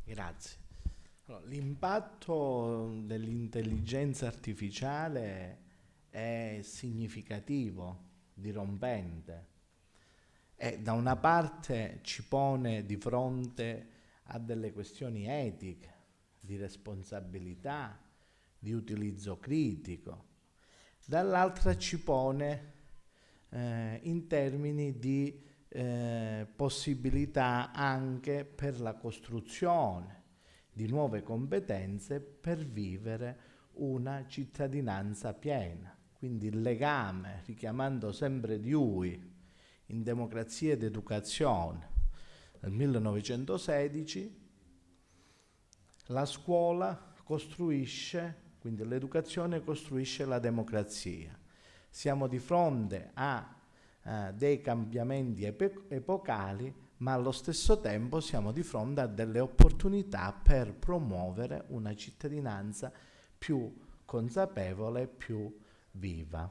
Grazie. Allora, l'impatto dell'intelligenza artificiale è significativo, dirompente, e da una parte ci pone di fronte a delle questioni etiche, di responsabilità, di utilizzo critico, dall'altra ci pone in termini di possibilità anche per la costruzione di nuove competenze per vivere una cittadinanza piena. Quindi il legame, richiamando sempre Dewey, in Democrazia ed Educazione, nel 1916, la scuola costruisce, quindi l'educazione costruisce la democrazia. Siamo di fronte a dei cambiamenti epocali, ma allo stesso tempo siamo di fronte a delle opportunità per promuovere una cittadinanza più consapevole, più viva.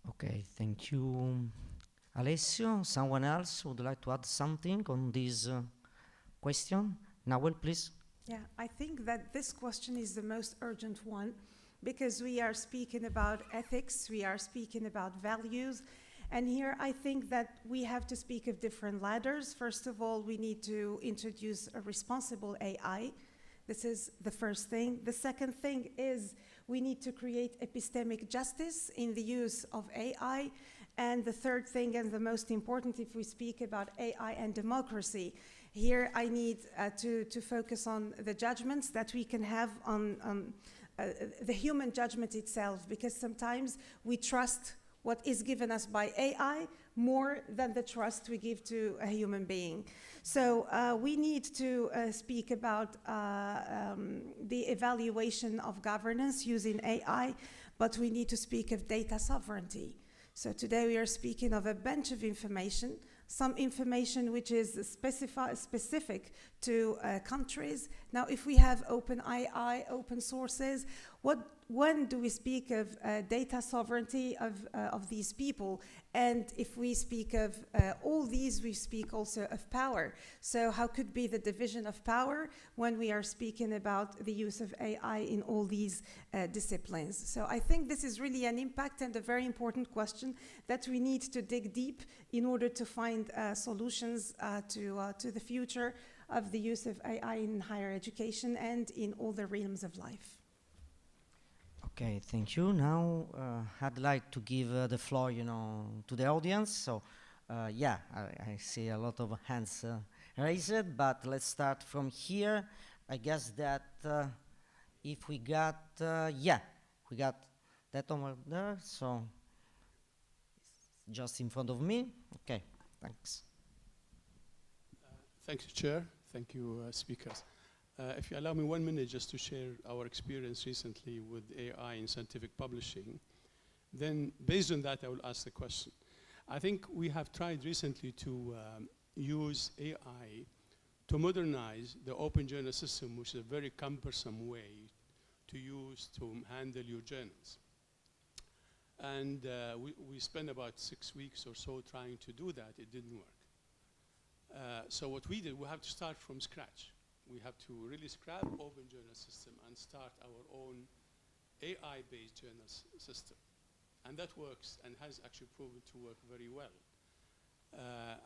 Okay, thank you, Alessio. Someone else would like to add something on this question? Nawal, please. Yeah, I think that this question is the most urgent one, because we are speaking about ethics, we are speaking about values, and here I think that we have to speak of different ladders. First of all, we need to introduce a responsible AI. This is the first thing. The second thing is we need to create epistemic justice in the use of AI. And the third thing, and the most important, if we speak about AI and democracy, here I need to focus on the judgments that we can have on the human judgment itself, because sometimes we trust what is given us by AI more than the trust we give to a human being. So we need to speak about the evaluation of governance using AI, but we need to speak of data sovereignty. So today we are speaking of a bunch of information, some information which is specific to countries. Now, if we have open AI, open sources, when do we speak of data sovereignty of these people? And if we speak of all these, we speak also of power. So how could be the division of power when we are speaking about the use of AI in all these disciplines? So I think this is really an impact and a very important question that we need to dig deep in order to find solutions to the future of the use of AI in higher education and in all the realms of life. Okay, thank you. Now I'd like to give the floor, to the audience. So, I see a lot of hands raised, but let's start from here. I guess that if we got, we got that over there. So, just in front of me. Okay, Thanks. Thank you, Chair. Thank you, speakers. If you allow me 1 minute just to share our experience recently with AI in scientific publishing, then based on that, I will ask the question. I think we have tried recently to use AI to modernize the open journal system, which is a very cumbersome way to use to handle your journals. And we spent about 6 weeks or so trying to do that. It didn't work. So what we did, we have to start from scratch. We have to really scrap open journal system and start our own AI-based journal system. And that works and has actually proven to work very well.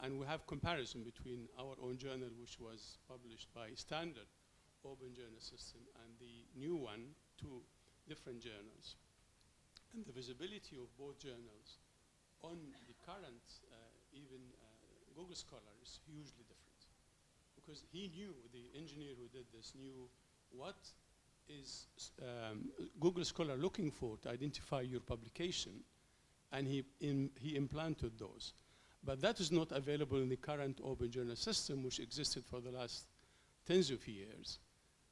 And we have comparison between our own journal, which was published by standard open journal system, and the new one, 2 different journals. And the visibility of both journals on the current, even Google Scholar is hugely different. Because he knew, the engineer who did this knew what is Google Scholar looking for to identify your publication, and he implanted those. But that is not available in the current open journal system, which existed for the last tens of years,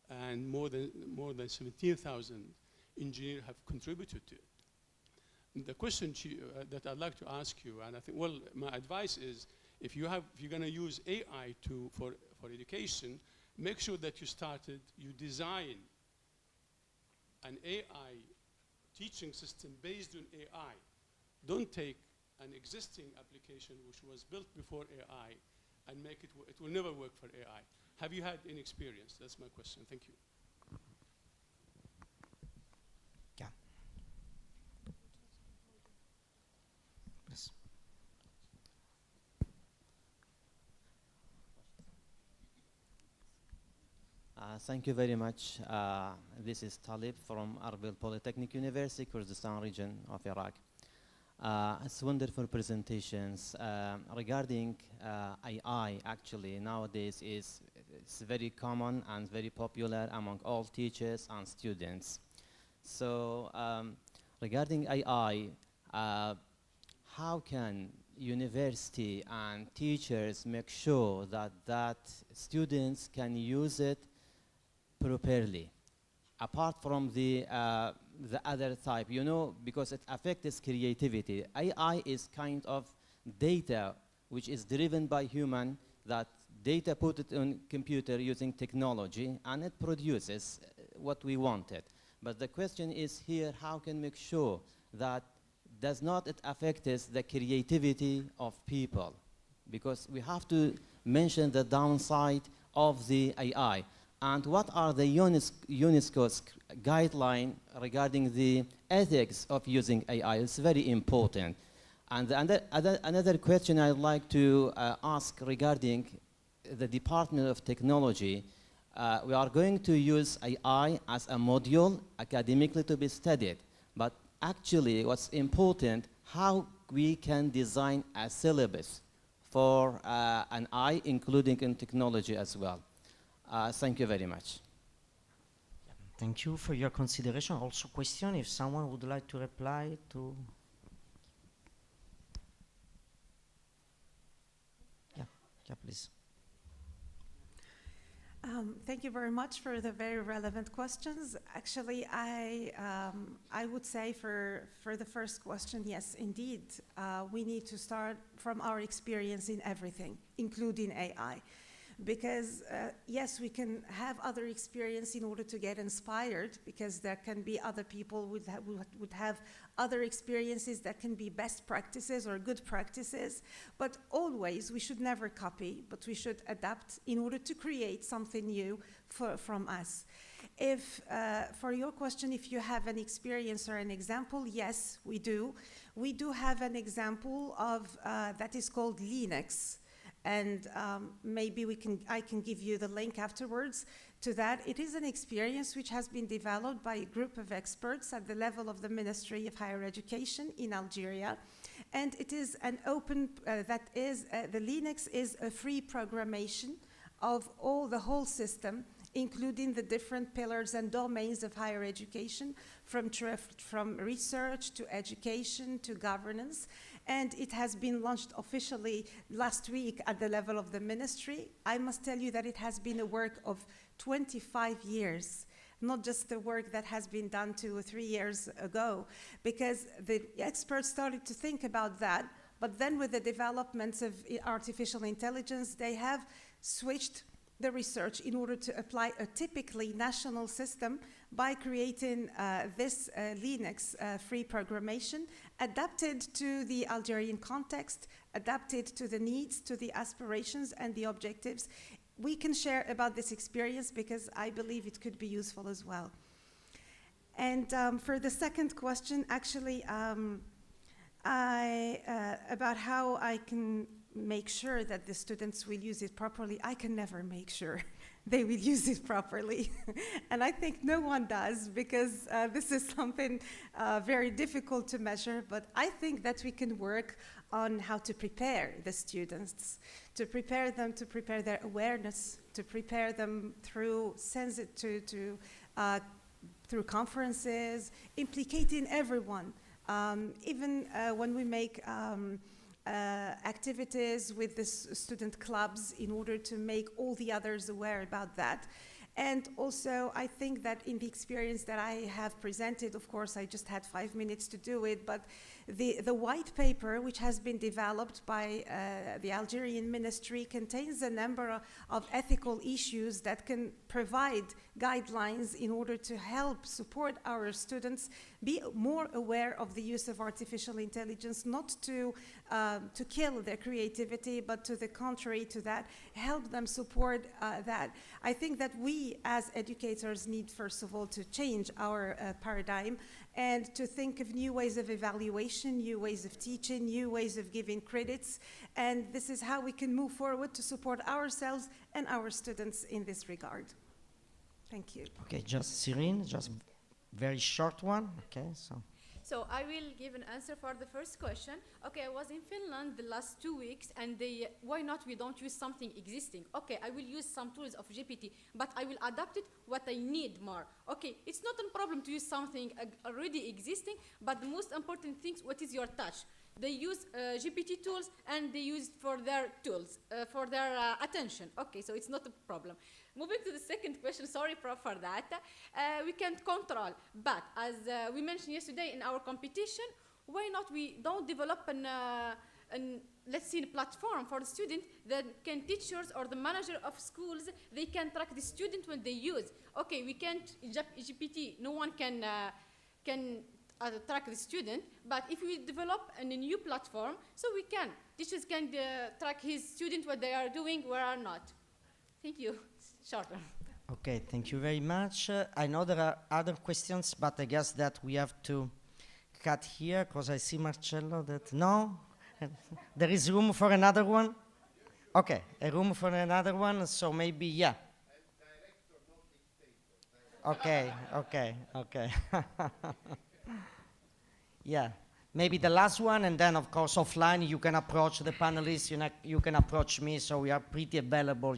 and more than 17,000 engineers have contributed to it. And the question that I'd like to ask you, and I think, well, my advice is, if you're going to use AI for education, make sure that you design an AI teaching system based on AI. Don't take an existing application which was built before AI and make it will never work for AI. Have you had any experience? That's my question. Thank you. Yeah. Please. Thank you very much. This is Talib from Arbil Polytechnic University, Kurdistan region of Iraq. It's wonderful presentations. Regarding AI, actually, nowadays it's very common and very popular among all teachers and students. So regarding AI, how can university and teachers make sure that students can use it properly, apart from the other type, you know, because it affects creativity. AI is kind of data which is driven by human, that data put it on computer using technology, and it produces what we wanted. But the question is here, how can we make sure that does not it affect the creativity of people? Because we have to mention the downside of the AI. And what are the UNESCO's guidelines regarding the ethics of using AI? It's very important. And another question I'd like to ask regarding the Department of Technology. We are going to use AI as a module academically to be studied. But actually, what's important, how we can design a syllabus for an AI, including in technology as well. Thank you very much. Thank you for your consideration. Also question, if someone would like to reply to. Yeah, please. Thank you very much for the very relevant questions. Actually, I would say for the first question, yes, indeed, we need to start from our experience in everything, including AI. Because yes, we can have other experience in order to get inspired, because there can be other people who would have other experiences that can be best practices or good practices. But always, we should never copy, but we should adapt in order to create something new from us. If, for your question, if you have an experience or an example, yes, we do. We do have an example of that is called Linux. And maybe I can give you the link afterwards to that. It is an experience which has been developed by a group of experts at the level of the Ministry of Higher Education in Algeria. And it is an open, the Linux is a free programmation of the whole system, including the different pillars and domains of higher education, from research to education to governance. and it has been launched officially last week at the level of the ministry. I must tell you that it has been a work of 25 years, not just the work that has been done 2 or 3 years ago, because the experts started to think about that, but then with the developments of artificial intelligence, they have switched the research in order to apply a typically national system by creating this Linux free programmation adapted to the Algerian context, adapted to the needs, to the aspirations and the objectives. We can share about this experience because I believe it could be useful as well. And for the second question, actually, about how I can make sure that the students will use it properly, I can never make sure they will use it properly. And I think no one does, because this is something very difficult to measure, but I think that we can work on how to prepare the students, to prepare them, to prepare their awareness, to prepare them through through conferences, implicating everyone. Even when we make activities with the student clubs in order to make all the others aware about that. And also, I think that in the experience that I have presented, of course, I just had 5 minutes to do it, but the white paper, which has been developed by the Algerian ministry, contains a number of ethical issues that can provide guidelines in order to help support our students be more aware of the use of artificial intelligence, not to kill their creativity, but to the contrary to that, help them support that. I think that we as educators need, first of all, to change our paradigm and to think of new ways of evaluation, new ways of teaching, new ways of giving credits. And this is how we can move forward to support ourselves and our students in this regard. Thank you. Okay, just Cyrine, just very short one. Okay, So I will give an answer for the first question. Okay, I was in Finland the last 2 weeks, and why not we don't use something existing? Okay, I will use some tools of GPT, but I will adapt it what I need more. Okay, it's not a problem to use something already existing, but the most important thing, what is your touch? They use GPT tools and they use it for their tools, for their attention. Okay, so it's not a problem. Moving to the second question, sorry for that, we can't control, but as we mentioned yesterday in our competition, why not we don't develop let's say, a platform for the student that can teachers or the manager of schools, they can track the student when they use. Okay, we can't, GPT, no one can track the student, but if we develop a new platform, so teachers can track his student what they are doing, where are not. Thank you. Shorter. Okay, thank you very much. I know there are other questions, but I guess that we have to cut here because I see Marcello that no, there is room for another one. Okay, a room for another one. So maybe yeah. Okay. Yeah, maybe the last one, and then of course offline you can approach the panelists. You can approach me, so we are pretty available,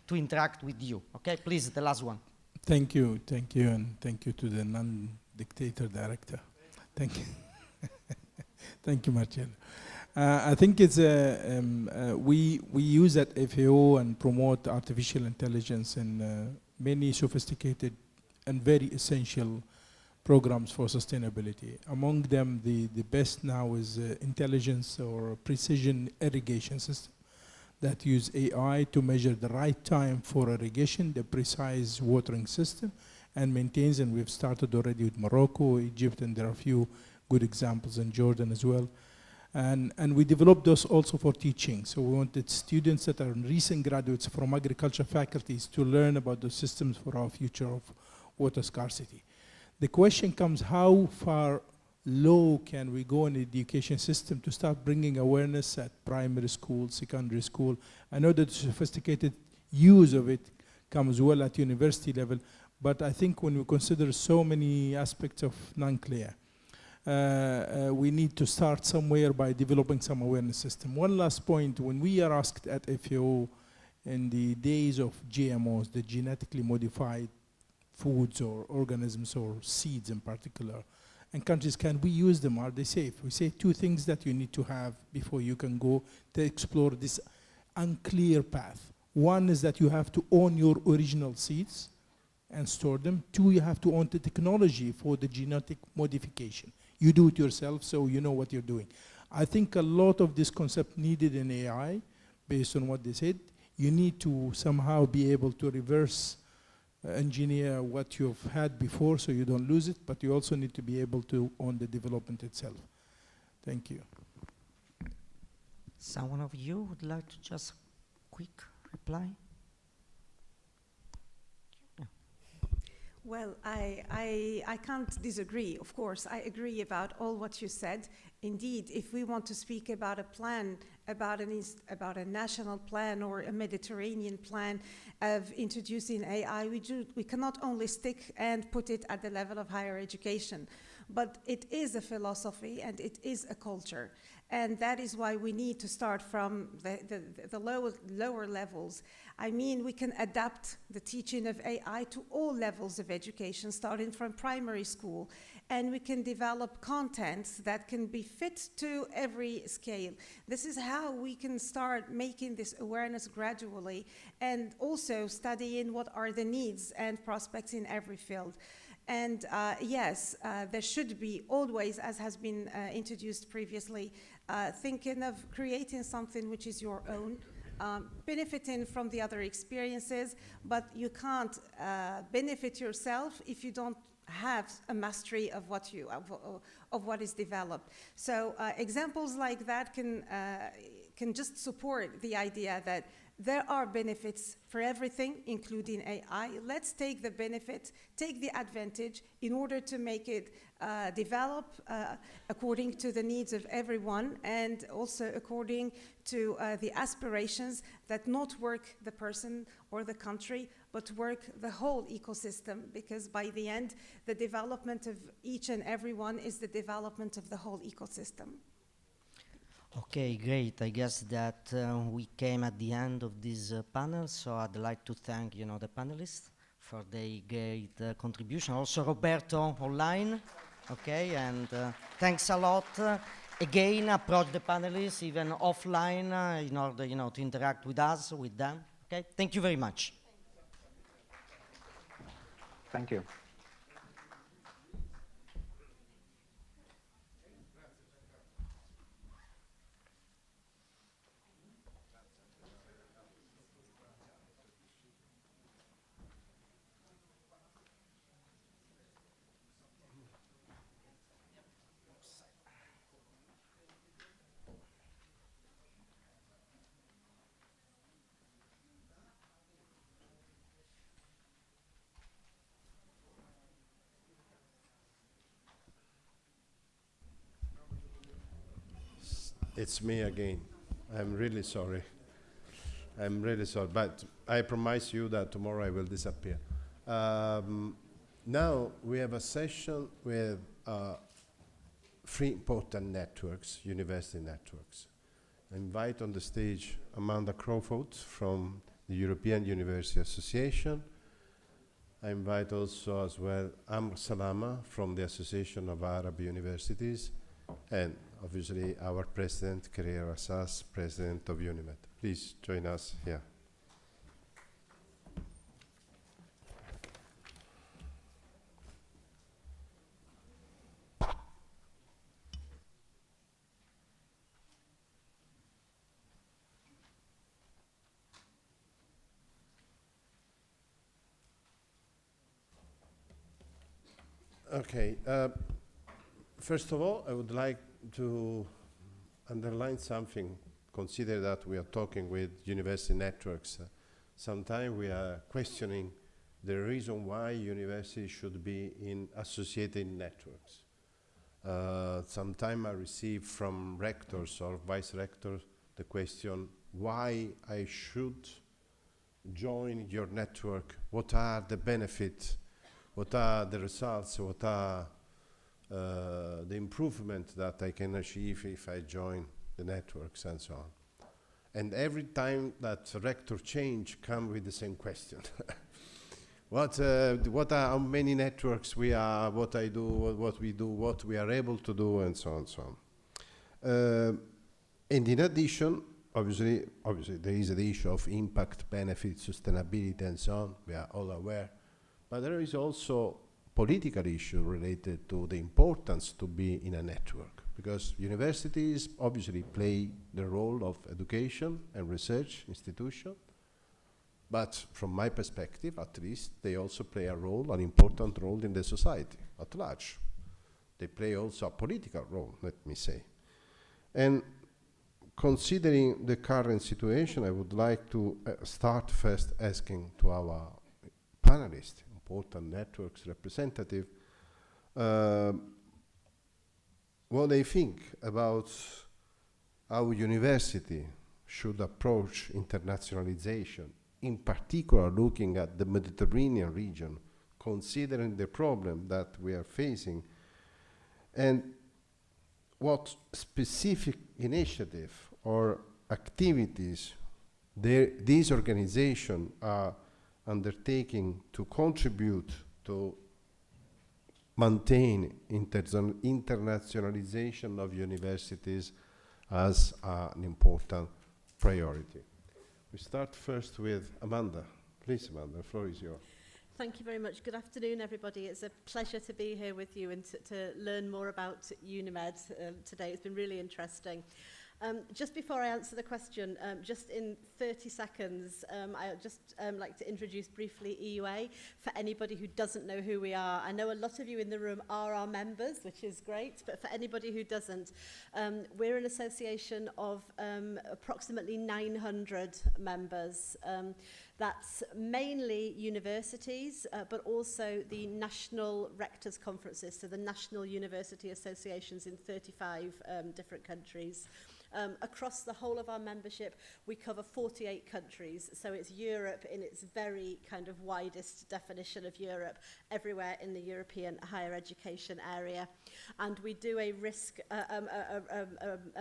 to interact with you. Okay, please, the last one. Thank you, and thank you to the non-dictator director. Thank you. Thank you, Marcello. I think it's we use at FAO and promote artificial intelligence in many sophisticated and very essential programs for sustainability. Among them, the best now is intelligence or precision irrigation system that use AI to measure the right time for irrigation, the precise watering system, and maintains, and we've started already with Morocco, Egypt, and there are a few good examples in Jordan as well. And we developed those also for teaching. So we wanted students that are recent graduates from agriculture faculties to learn about the systems for our future of water scarcity. The question comes, how far low can we go in the education system to start bringing awareness at primary school, secondary school? I know that the sophisticated use of it comes well at university level, but I think when we consider so many aspects of non-clear, we need to start somewhere by developing some awareness system. One last point, when we are asked at FAO in the days of GMOs, the genetically modified foods or organisms or seeds in particular, and countries, can we use them? Are they safe? We say 2 things that you need to have before you can go to explore this unclear path. 1 is that you have to own your original seeds and store them. 2, you have to own the technology for the genetic modification. You do it yourself, so you know what you're doing. I think a lot of this concept needed in AI, based on what they said. You need to somehow be able to reverse engineer what you've had before so you don't lose it, but you also need to be able to own the development itself. Thank you. Someone of you would like to just quick reply? Well, I can't disagree. Of course, I agree about all what you said. Indeed, if we want to speak about a plan, about a national plan or a Mediterranean plan of introducing AI, we cannot only stick and put it at the level of higher education, but it is a philosophy and it is a culture. And that is why we need to start from the lower levels. I mean, we can adapt the teaching of AI to all levels of education, starting from primary school. And we can develop contents that can be fit to every scale. This is how we can start making this awareness gradually, and also studying what are the needs and prospects in every field. And yes, there should be always, as has been introduced previously, thinking of creating something which is your own, benefiting from the other experiences, but you can't benefit yourself if you don't have a mastery of what is developed. So examples like that can just support the idea that there are benefits for everything, including AI. Let's take the benefit, take the advantage in order to make it develop according to the needs of everyone, and also according to the aspirations that not work the person or the country, but work the whole ecosystem, because by the end, the development of each and everyone is the development of the whole ecosystem. Okay, great. I guess that we came at the end of this panel, so I'd like to thank, the panelists for their great contribution. Also Roberto online, okay, and thanks a lot. Again, approach the panelists even offline in order, to interact with us, with them. Okay, thank you very much. Thank you. It's me again. I'm really sorry. I'm really sorry, but I promise you that tomorrow I will disappear. Now we have a session with 3 important networks, university networks. I invite on the stage Amanda Crawford from the European University Association. I invite also as well Amr Salama from the Association of Arab Universities, and obviously our president, Karir Assas, president of UNIMED. Please join us here. Okay. First of all, I would like to underline something. Consider that we are talking with university networks. Sometimes we are questioning the reason why universities should be in associated networks. Sometimes I receive from rectors or vice rectors the question why I should join your network, what are the benefits, what are the results, what are the improvement that I can achieve if I join the networks and so on. And every time that rector change come with the same question. what are how many networks we are, what I do, what we do, what we are able to do, and so on and so on. And in addition, obviously there is the issue of impact, benefit, sustainability, and so on. We are all aware, but there is also political issue related to the importance to be in a network, because universities obviously play the role of education and research institution, but from my perspective, at least, they also play a role, an important role in the society at large. They play also a political role, let me say. And considering the current situation, I would like to start first asking to our panelists, important networks representative, what they think about how university should approach internationalization, in particular looking at the Mediterranean region, considering the problem that we are facing, and what specific initiative or activities these organizations are undertaking to contribute to maintain internationalization of universities as an important priority. We start first with Amanda. Please, Amanda, the floor is yours. Thank you very much. Good afternoon, everybody. It's a pleasure to be here with you and to learn more about UNIMED today. It's been really interesting. Just before I answer the question, just in 30 seconds, I would just like to introduce briefly EUA for anybody who doesn't know who we are. I know a lot of you in the room are our members, which is great, but for anybody who doesn't, we're an association of approximately 900 members. That's mainly universities, but also the national rectors' conferences, so the national university associations in 35 different countries. Across the whole of our membership, we cover 48 countries, so it's Europe in its very kind of widest definition of Europe, everywhere in the European higher education area. And we do a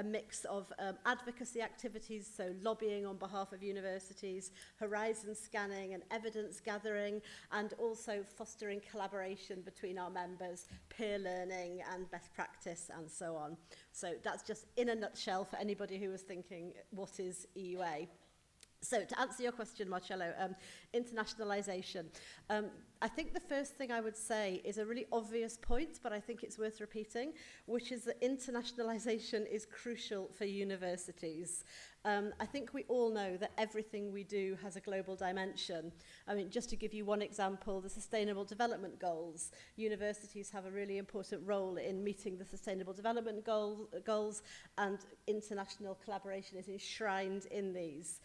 mix of advocacy activities, so lobbying on behalf of universities, horizon scanning and evidence gathering, and also fostering collaboration between our members, peer learning and best practice and so on. So that's just in a nutshell for anybody who was thinking, what is EUA? So to answer your question, Marcello, internationalization. I think the first thing I would say is a really obvious point, but I think it's worth repeating, which is that internationalization is crucial for universities. I think we all know that everything we do has a global dimension. I mean, just to give you one example, the Sustainable Development Goals. Universities have a really important role in meeting the Sustainable Development goals, and international collaboration is enshrined in these.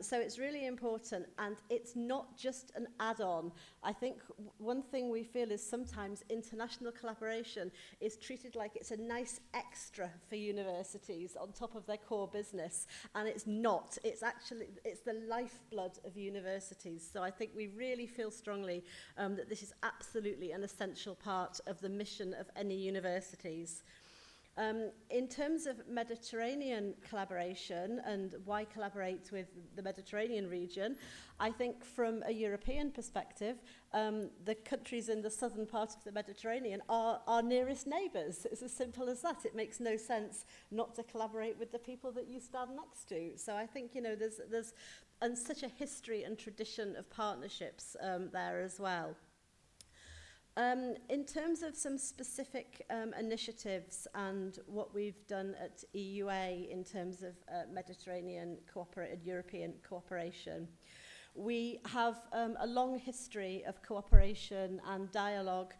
So it's really important, and it's not just an add-on. I think one thing we feel is sometimes international collaboration is treated like it's a nice extra for universities on top of their core business, and it's not. It's actually, it's the lifeblood of universities. So I think we really feel strongly that this is absolutely an essential part of the mission of any universities. In terms of Mediterranean collaboration and why collaborate with the Mediterranean region, I think from a European perspective, the countries in the southern part of the Mediterranean are our nearest neighbours. It's as simple as that. It makes no sense not to collaborate with the people that you stand next to. So I think, you know, there's such a history and tradition of partnerships there as well. In terms of some specific initiatives and what we've done at EUA in terms of European cooperation, we have a long history of cooperation and dialogue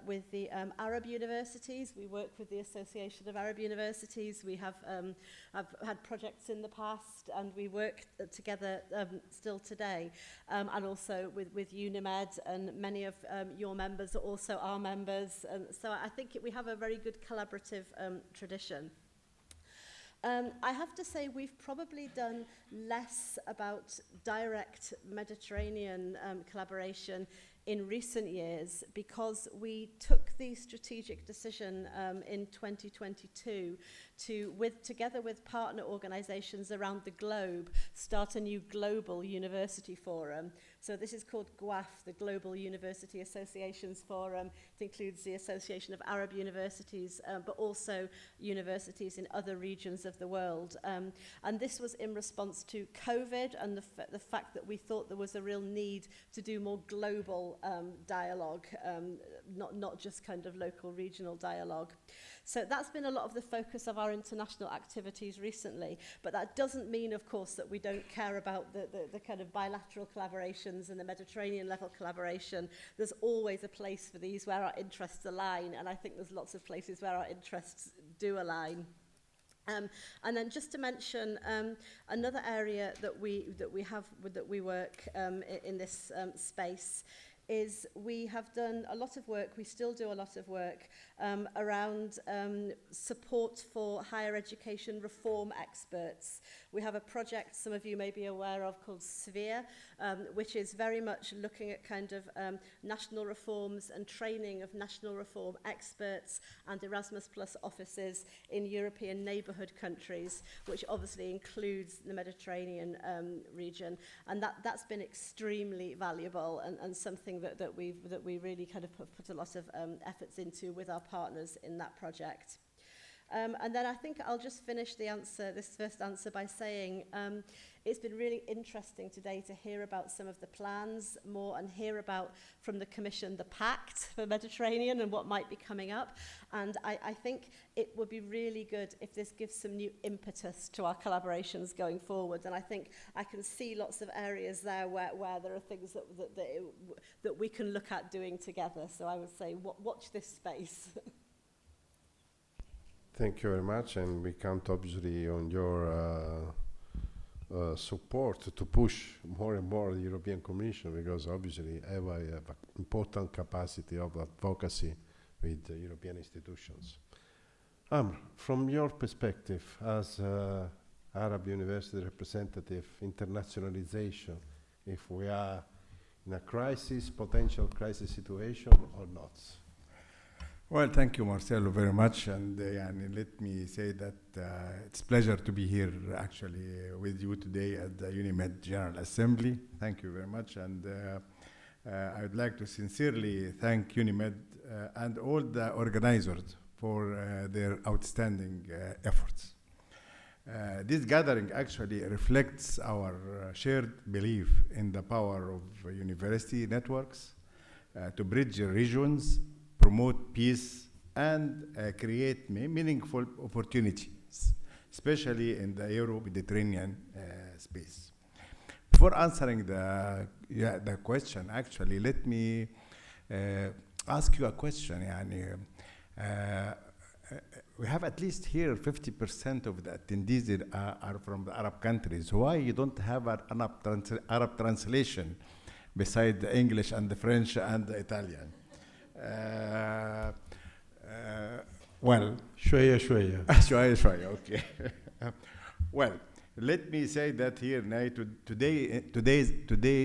with the Arab universities. We work with the Association of Arab Universities. We have had projects in the past, and we work together still today, and also with UNIMED, and many of your members are also our members. So I think we have a very good collaborative tradition. I have to say we've probably done less about direct Mediterranean collaboration in recent years because we took the strategic decision in 2022 to, together with partner organisations around the globe, start a new global university forum. So this is called GWAF, the Global University Associations Forum. It includes the Association of Arab Universities, but also universities in other regions of the world. And this was in response to COVID and the fact that we thought there was a real need to do more global dialogue, not just kind of local regional dialogue. So that's been a lot of the focus of our international activities recently, but that doesn't mean, of course, that we don't care about the kind of bilateral collaborations and the Mediterranean level collaboration. There's always a place for these where our interests align, and I think there's lots of places where our interests do align. And then just to mention another area that we work in this space is we have done a lot of work, we still do a lot of work around support for higher education reform experts. We have a project some of you may be aware of called Sphere, which is very much looking at kind of national reforms and training of national reform experts and Erasmus Plus offices in European neighbourhood countries, which obviously includes the Mediterranean region. And that's been extremely valuable and something that we really kind of put a lot of efforts into with our partners in that project. And then I think I'll just finish this first answer by saying it's been really interesting today to hear about some of the plans more and hear about from the Commission the Pact for Mediterranean and what might be coming up. And I think it would be really good if this gives some new impetus to our collaborations going forward. And I think I can see lots of areas there where there are things that we can look at doing together. So I would say watch this space. Thank you very much, and we count obviously on your support to push more and more the European Commission, because obviously EVA have an important capacity of advocacy with the European institutions. From your perspective as Arab University representative, internationalization, if we are in a potential crisis situation or not? Well, thank you, Marcelo, very much. And let me say that it's a pleasure to be here, actually, with you today at the UNIMED General Assembly. Thank you very much. And I would like to sincerely thank UNIMED and all the organizers for their outstanding efforts. This gathering actually reflects our shared belief in the power of university networks to bridge regions, promote peace, and create meaningful opportunities, especially in the Euro-Mediterranean space. Before answering the question, actually, let me ask you a question. We have at least here 50% of the attendees are from the Arab countries. Why you don't have an Arab translation beside the English and the French and the Italian? Well, شوية شوية, okay. Well, let me say that here now today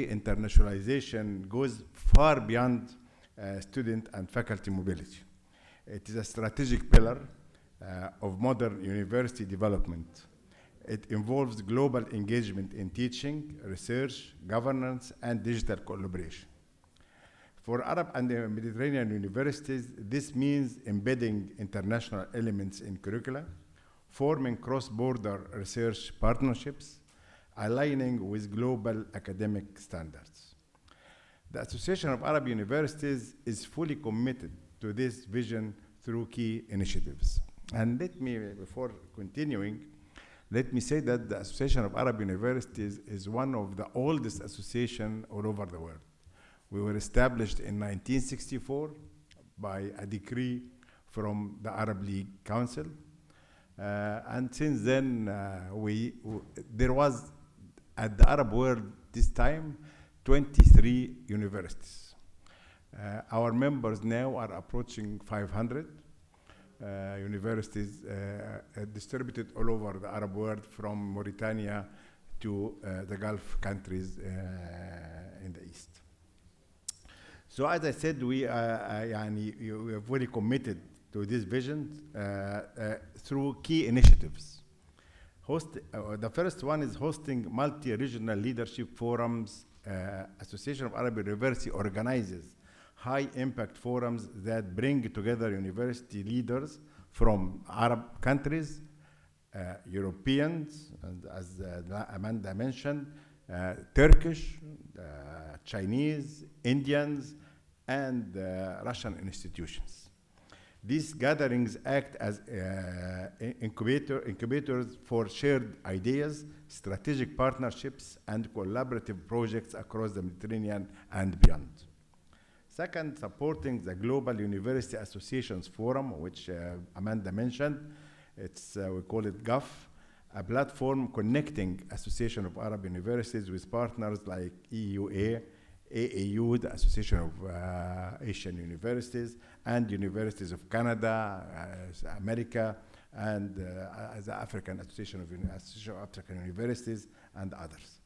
internationalization goes far beyond student and faculty mobility. It is a strategic pillar of modern university development. It involves global engagement in teaching, research, governance, and digital collaboration. For Arab and Mediterranean universities, this means embedding international elements in curricula, forming cross-border research partnerships, aligning with global academic standards. The Association of Arab Universities is fully committed to this vision through key initiatives. And let me, before continuing, let me say that the Association of Arab Universities is one of the oldest associations all over the world. We were established in 1964 by a decree from the Arab League Council. And since then, there was, at the Arab world this time, 23 universities. Our members now are approaching 500 universities distributed all over the Arab world, from Mauritania to the Gulf countries in the east. So as I said, we are very committed to this vision through key initiatives. The first one is hosting multi-regional leadership forums Association of Arab University organizes high impact forums that bring together university leaders from Arab countries, Europeans, and as Amanda mentioned, Turkish, Chinese, Indians, and Russian institutions. These gatherings act as incubators for shared ideas, strategic partnerships, and collaborative projects across the Mediterranean and beyond. Second, supporting the Global University Associations Forum, which Amanda mentioned. We call it GUF, a platform connecting Association of Arab Universities with partners like EUA, AAU, the Association of Asian Universities, and Universities of Canada, America, and the African Association of African Universities, and others.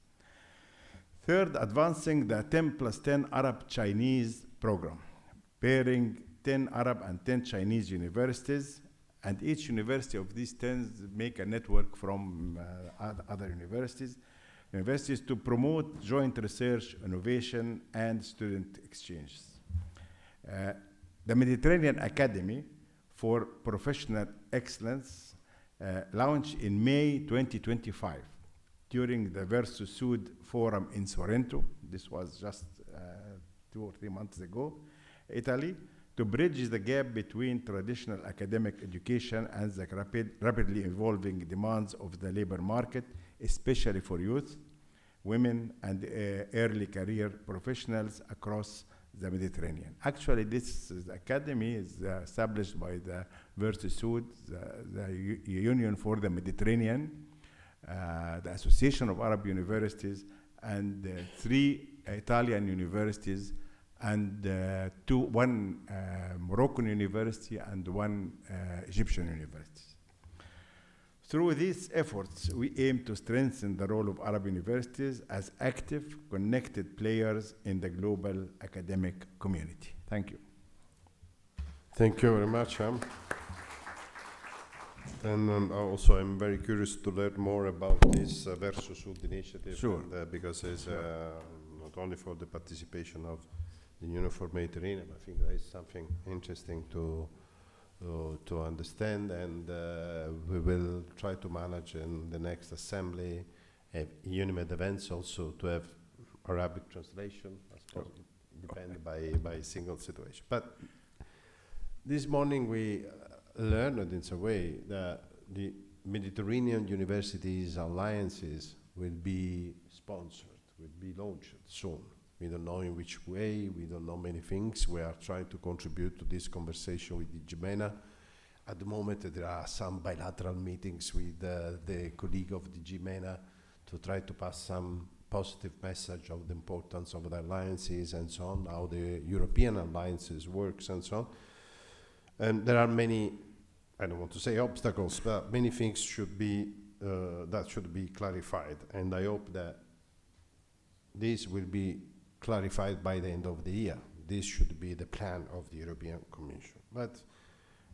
Third, advancing the 10+10 Arab-Chinese program, pairing 10 Arab and 10 Chinese universities, and each university of these 10 make a network from other universities to promote joint research, innovation, and student exchanges. The Mediterranean Academy for Professional Excellence launched in May 2025 during the Versus Sud Forum in Sorrento. This was just 2 or 3 months ago, Italy, to bridge the gap between traditional academic education and the rapidly evolving demands of the labor market, especially for youth, women, and early career professionals across the Mediterranean. Actually, this academy is established by the Versus Sud, the Union for the Mediterranean, the Association of Arab Universities, and 3 Italian universities, and one Moroccan university and 1 Egyptian university. Through these efforts, we aim to strengthen the role of Arab universities as active, connected players in the global academic community. Thank you. Thank you very much, Ham. And also, I'm very curious to learn more about this Versus Sud initiative. Sure. And, because it's not only for the participation of the Union for Mediterranean, I think there is something interesting to understand, and we will try to manage in the next assembly UNIMED events also to have Arabic translation, I suppose, depending by single situation. But this morning we learned in some way that the Mediterranean Universities Alliances will be sponsored, will be launched soon. We don't know in which way, we don't know many things. We are trying to contribute to this conversation with the Jimena. At the moment, there are some bilateral meetings with the colleague of the Jimena to try to pass some positive message of the importance of the alliances and so on, how the European alliances works and so on. And there are many, I don't want to say obstacles, but many things should be, that should be clarified. And I hope that this will be clarified by the end of the year. This should be the plan of the European Commission.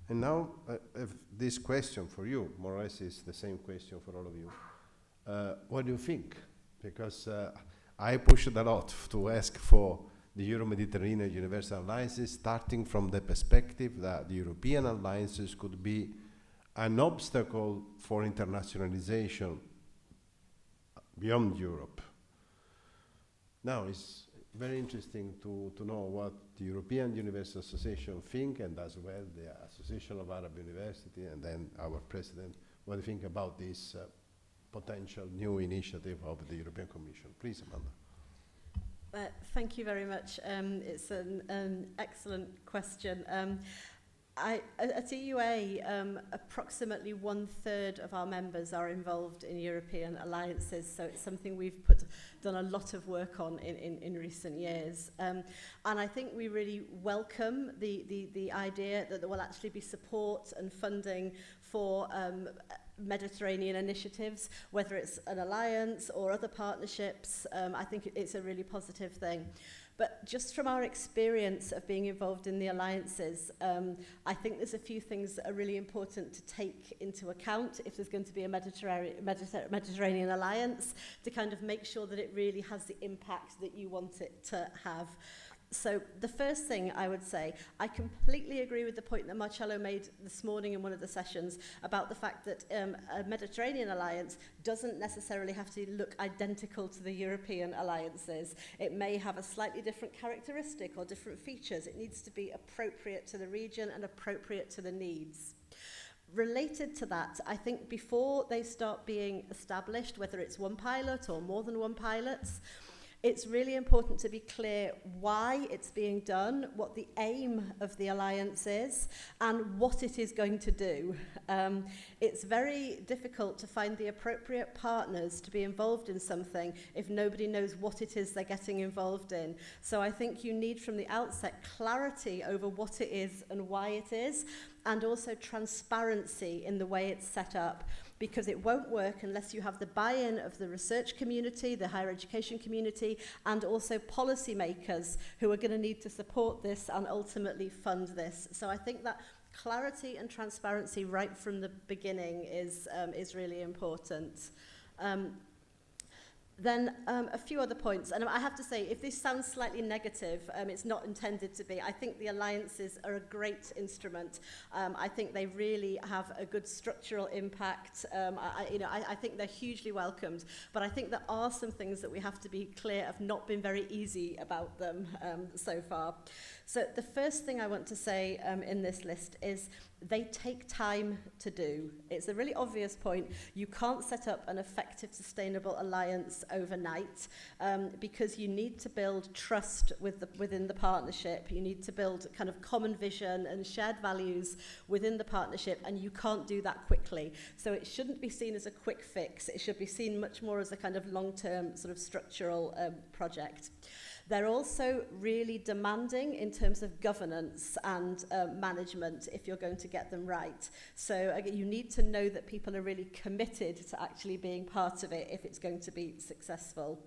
And now I have this question for you, more or less is the same question for all of you. What do you think? Because I pushed a lot to ask for the Euro-Mediterranean Universal Alliances, starting from the perspective that the European alliances could be an obstacle for internationalization beyond Europe. Now, it's very interesting to know what the European University Association think, and as well the Association of Arab University, and then our president, what do you think about this potential new initiative of the European Commission? Please, Amanda. Thank you very much. It's an excellent question. At EUA, approximately 1/3 of our members are involved in European alliances, so it's something we've done a lot of work on in recent years. And I think we really welcome the idea that there will actually be support and funding for Mediterranean initiatives, whether it's an alliance or other partnerships. I think it's a really positive thing. But just from our experience of being involved in the alliances, I think there's a few things that are really important to take into account if there's going to be a Mediterranean alliance, to kind of make sure that it really has the impact that you want it to have. So the first thing I would say, I completely agree with the point that Marcello made this morning in one of the sessions about the fact that a Mediterranean alliance doesn't necessarily have to look identical to the European alliances. It may have a slightly different characteristic or different features. It needs to be appropriate to the region and appropriate to the needs. Related to that, I think before they start being established, whether it's one pilot or more than one pilots, it's really important to be clear why it's being done, what the aim of the alliance is, and what it is going to do. It's very difficult to find the appropriate partners to be involved in something if nobody knows what it is they're getting involved in. So I think you need from the outset clarity over what it is and why it is, and also transparency in the way it's set up, because it won't work unless you have the buy-in of the research community, the higher education community, and also policymakers who are going to need to support this and ultimately fund this. So I think that clarity and transparency right from the beginning is really important. Then a few other points, and I have to say, if this sounds slightly negative, it's not intended to be. I think the alliances are a great instrument. I think they really have a good structural impact. I think they're hugely welcomed, but I think there are some things that we have to be clear have not been very easy about them so far. So the first thing I want to say in this list is they take time to do. It's a really obvious point. You can't set up an effective, sustainable alliance overnight because you need to build trust within the partnership. You need to build kind of common vision and shared values within the partnership, and you can't do that quickly. So it shouldn't be seen as a quick fix. It should be seen much more as a kind of long-term sort of structural project. They're also really demanding in terms of governance and management if you're going to get them right. So again, you need to know that people are really committed to actually being part of it if it's going to be successful.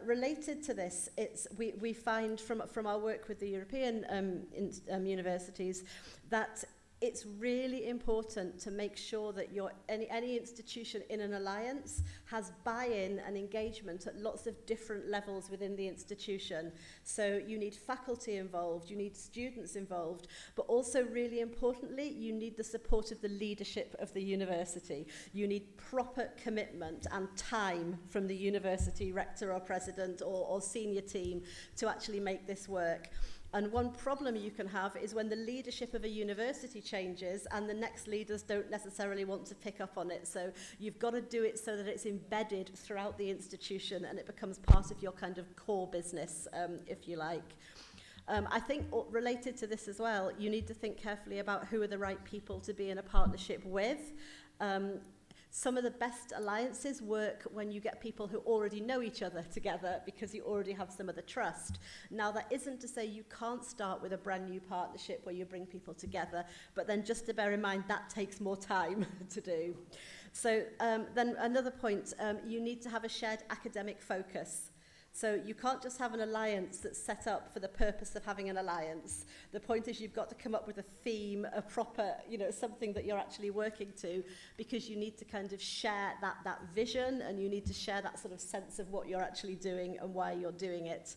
Related to this, we find from our work with the European universities that it's really important to make sure that any institution in an alliance has buy-in and engagement at lots of different levels within the institution. So you need faculty involved, you need students involved, but also really importantly, you need the support of the leadership of the university. You need proper commitment and time from the university rector or president or senior team to actually make this work. And one problem you can have is when the leadership of a university changes and the next leaders don't necessarily want to pick up on it. So you've got to do it so that it's embedded throughout the institution and it becomes part of your kind of core business, if you like. I think related to this as well, you need to think carefully about who are the right people to be in a partnership with. Some of the best alliances work when you get people who already know each other together because you already have some of the trust. Now, that isn't to say you can't start with a brand new partnership where you bring people together, but then just to bear in mind that takes more time to do. So then another point, you need to have a shared academic focus. So you can't just have an alliance that's set up for the purpose of having an alliance. The point is you've got to come up with a theme, a proper, something that you're actually working to, because you need to kind of share that vision and you need to share that sort of sense of what you're actually doing and why you're doing it.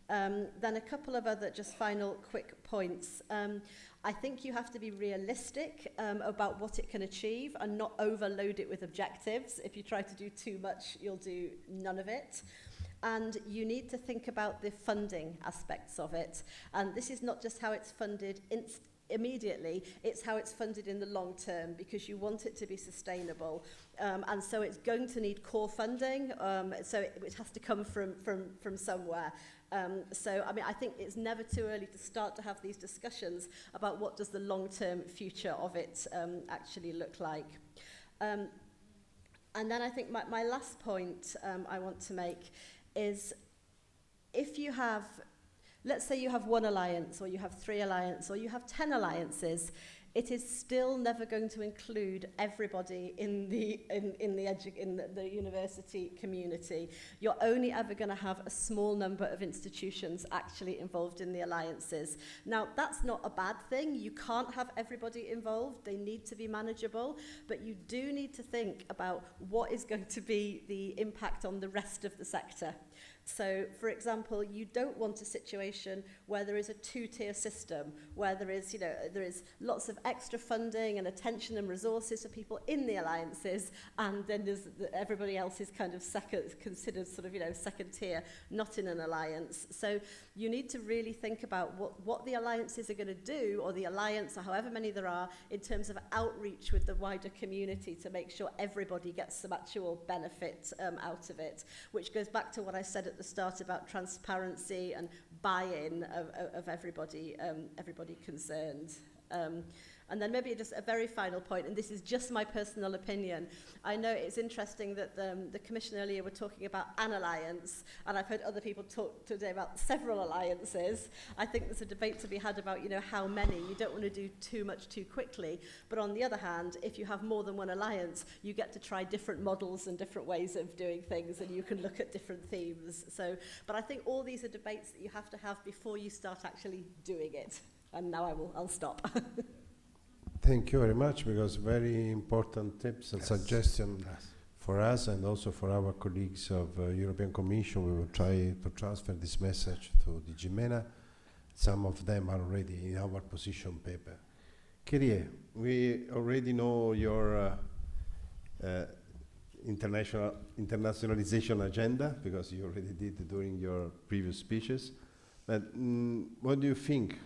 Then a couple of other just final quick points. I think you have to be realistic about what it can achieve and not overload it with objectives. If you try to do too much, you'll do none of it. And you need to think about the funding aspects of it. And this is not just how it's funded immediately, it's how it's funded in the long term, because you want it to be sustainable. And so it's going to need core funding, so it has to come from somewhere. So, I mean, I think it's never too early to start to have these discussions about what does the long-term future of it actually look like. And then I think my last point I want to make is if you have, let's say you have one alliance or you have 3 alliances or you have 10 alliances, it is still never going to include everybody in the university community. You're only ever going to have a small number of institutions actually involved in the alliances. Now, that's not a bad thing. You can't have everybody involved. They need to be manageable, but you do need to think about what is going to be the impact on the rest of the sector. So, for example, you don't want a situation where there is a two-tier system, where there is lots of extra funding and attention and resources for people in the alliances, and then everybody else is kind of considered sort of, second tier, not in an alliance. So you need to really think about what the alliances are going to do, or the alliance, or however many there are, in terms of outreach with the wider community to make sure everybody gets some actual benefit out of it, which goes back to what I said at the start about transparency and buy-in of everybody concerned. And then maybe just a very final point, and this is just my personal opinion. I know it's interesting that the Commission earlier were talking about an alliance, and I've heard other people talk today about several alliances. I think there's a debate to be had about, how many. You don't want to do too much too quickly. But on the other hand, if you have more than one alliance, you get to try different models and different ways of doing things, and you can look at different themes. So, but I think all these are debates that you have to have before you start actually doing it. And now I'll stop. Thank you very much, because very important tips and suggestions for us and also for our colleagues of European Commission. We will try to transfer this message to DG MENA. Some of them are already in our position paper. Kyrie, we already know your internationalization agenda, because you already did during your previous speeches. But what do you think,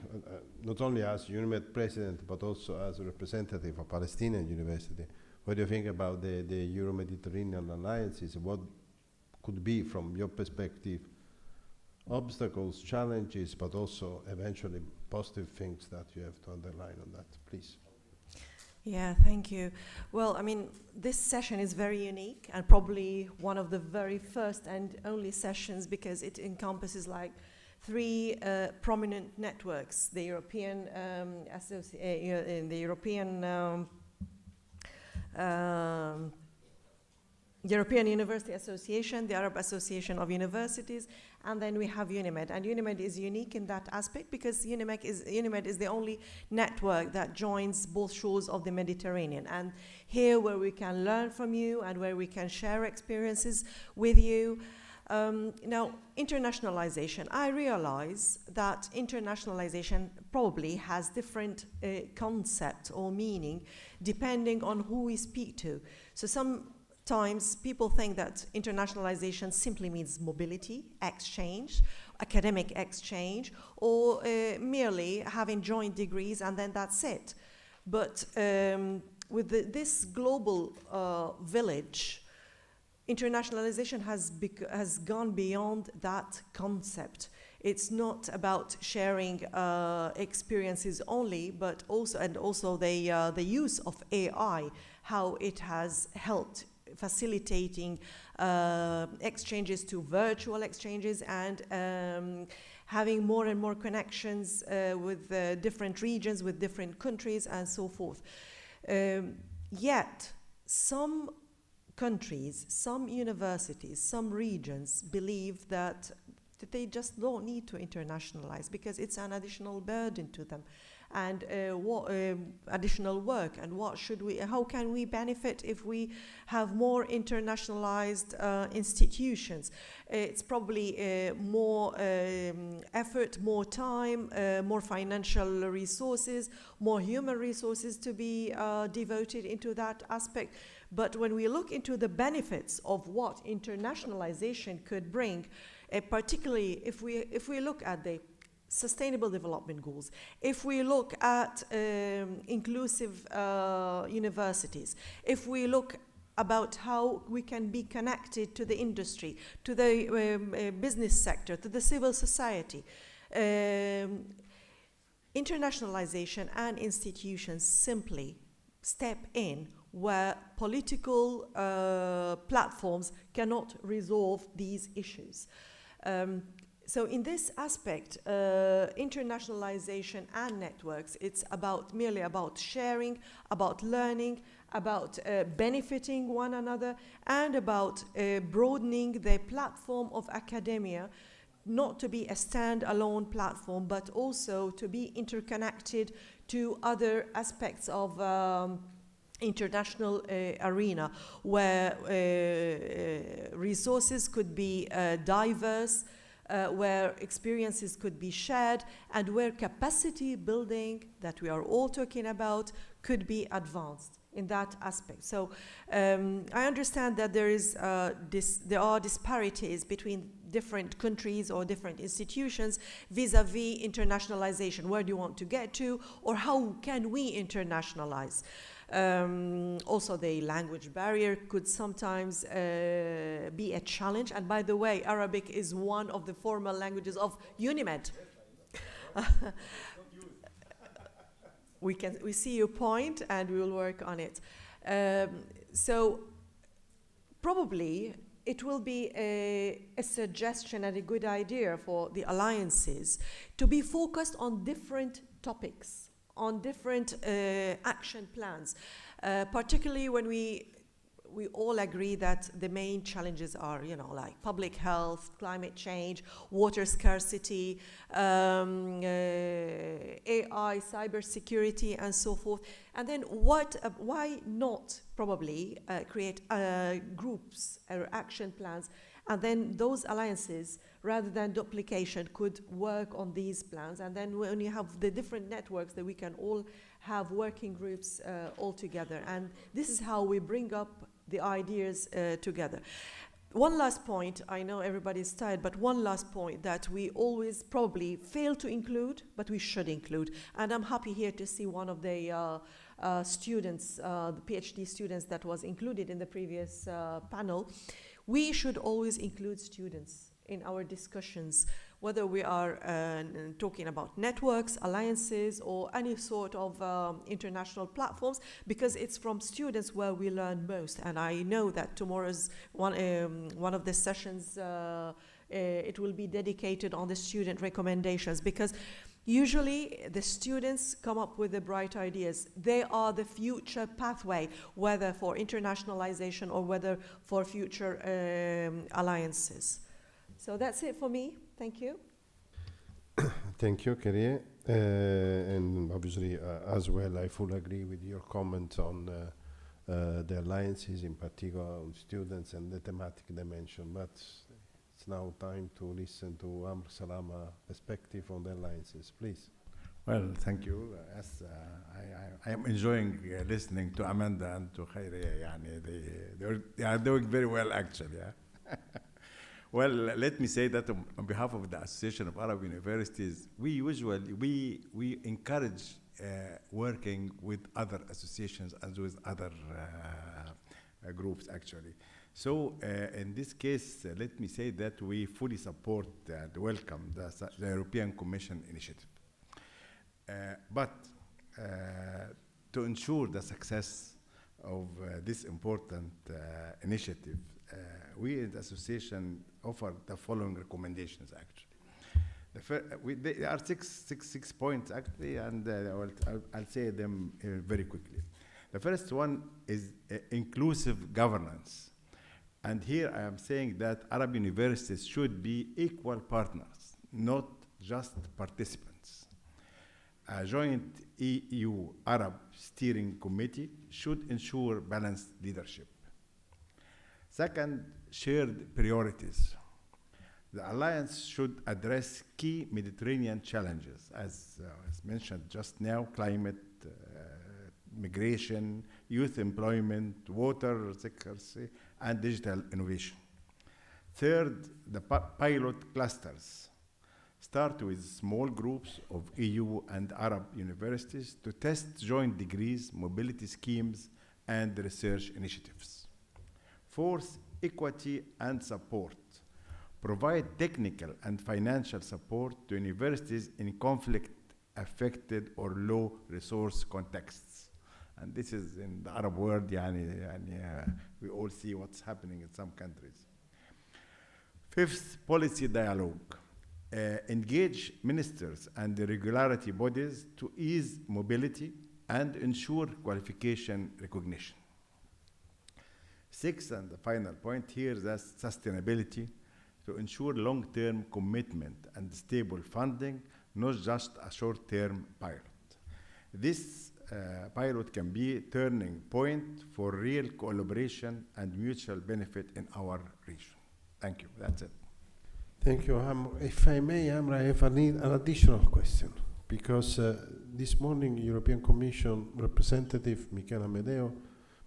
not only as UNIMED president, but also as a representative of Palestinian University, what do you think about the Euro-Mediterranean alliances? What could be, from your perspective, obstacles, challenges, but also eventually positive things that you have to underline on that, please? Yeah, thank you. Well, I mean, this session is very unique and probably one of the very first and only sessions, because it encompasses like three prominent networks: the European European University Association, the Arab Association of Universities, and then we have UNIMED. And UNIMED is unique in that aspect because UNIMED is the only network that joins both shores of the Mediterranean. And here, where we can learn from you and where we can share experiences with you. Now, internationalization. I realize that internationalization probably has different concept or meaning depending on who we speak to. So sometimes people think that internationalization simply means mobility, exchange, academic exchange, or merely having joint degrees and then that's it. But with this global village, internationalization has gone beyond that concept. It's not about sharing experiences only, but also the use of AI, how it has helped facilitating exchanges to virtual exchanges and having more and more connections with different regions, with different countries, and so forth. Yet, some countries, some universities, some regions believe that they just don't need to internationalize because it's an additional burden to them. And what additional work, and how can we benefit if we have more internationalized institutions? It's probably more effort, more time, more financial resources, more human resources to be devoted into that aspect. But when we look into the benefits of what internationalization could bring, particularly if we look at the Sustainable Development Goals, if we look at inclusive universities, if we look about how we can be connected to the industry, to the business sector, to the civil society, internationalization and institutions simply step in where political platforms cannot resolve these issues. So in this aspect, internationalization and networks, it's merely about sharing, about learning, about benefiting one another, and about broadening the platform of academia, not to be a stand-alone platform, but also to be interconnected to other aspects of international arena, where resources could be diverse, where experiences could be shared, and where capacity building that we are all talking about could be advanced in that aspect. So I understand that there are disparities between different countries or different institutions vis-a-vis internationalization. Where do you want to get to, or how can we internationalize? Also, the language barrier could sometimes be a challenge. And by the way, Arabic is one of the formal languages of UNIMED. We see your point, and we will work on it. So probably it will be a suggestion and a good idea for the alliances to be focused on different topics, on different action plans, particularly when we all agree that the main challenges are, like public health, climate change, water scarcity, AI, cybersecurity, and so forth. And then why not probably create groups or action plans, and then those alliances, rather than duplication, could work on these plans. And then when you have the different networks, that we can all have working groups all together. And this is how we bring up the ideas together. One last point, I know everybody's tired, but one last point that we always probably fail to include, but we should include. And I'm happy here to see one of the students, the PhD students that was included in the previous panel. We should always include students in our discussions, whether we are talking about networks, alliances, or any sort of international platforms, because it's from students where we learn most. And I know that tomorrow's one of the sessions, it will be dedicated on the student recommendations, because usually the students come up with the bright ideas. They are the future pathway, whether for internationalization or whether for future alliances. So that's it for me. Thank you. Thank you, Kerie. And obviously, as well, I fully agree with your comment on the alliances, in particular on students and the thematic dimension. But it's now time to listen to Amr Salama perspective on the alliances. Please. Well, thank you. Yes, I am enjoying listening to Amanda and to Khairia. They are doing very well, actually. Yeah? Well, let me say that on behalf of the Association of Arab Universities, we encourage working with other associations and with other groups, actually. So in this case, let me say that we fully support and welcome the European Commission initiative. But to ensure the success of this important initiative, we in the association offer the following recommendations, actually. There are six points, actually, and I'll say them very quickly. The first one is inclusive governance. And here I am saying that Arab universities should be equal partners, not just participants. A joint EU-Arab steering committee should ensure balanced leadership. Second, shared priorities. The alliance should address key Mediterranean challenges, as mentioned just now: climate, migration, youth employment, water security, and digital innovation. Third, the pilot clusters. Start with small groups of EU and Arab universities to test joint degrees, mobility schemes, and research initiatives. Fourth, equity and support. Provide technical and financial support to universities in conflict-affected or low-resource contexts. And this is in the Arab world, we all see what's happening in some countries. Fifth, policy dialogue. engage ministers and the regularity bodies to ease mobility and ensure qualification recognition. Sixth and the final point here is that sustainability, to ensure long-term commitment and stable funding, not just a short-term pilot. This pilot can be a turning point for real collaboration and mutual benefit in our region. Thank you. That's it. Thank you. If I may, Amra, I have an additional question, because this morning European Commission representative Michele Amedeo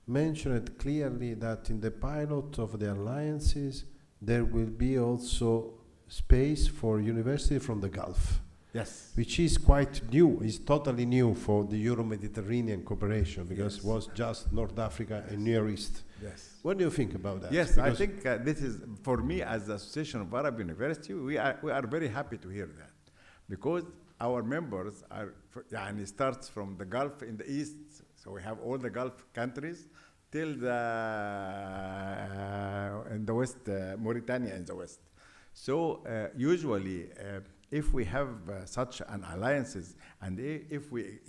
mentioned clearly that in the pilot of the alliances there will be also space for university from the Gulf. Yes. Which is quite new, is totally new for the Euro-Mediterranean cooperation, because it was just North Africa and Near East. Yes. What do you think about that? Yes, I think this is, for me as the Association of Arab University, we are very happy to hear that, because our members are, and it starts from the Gulf in the east, so we have all the Gulf countries, till the, in the west, Mauritania in the west. So usually, if we have such an alliances, and if we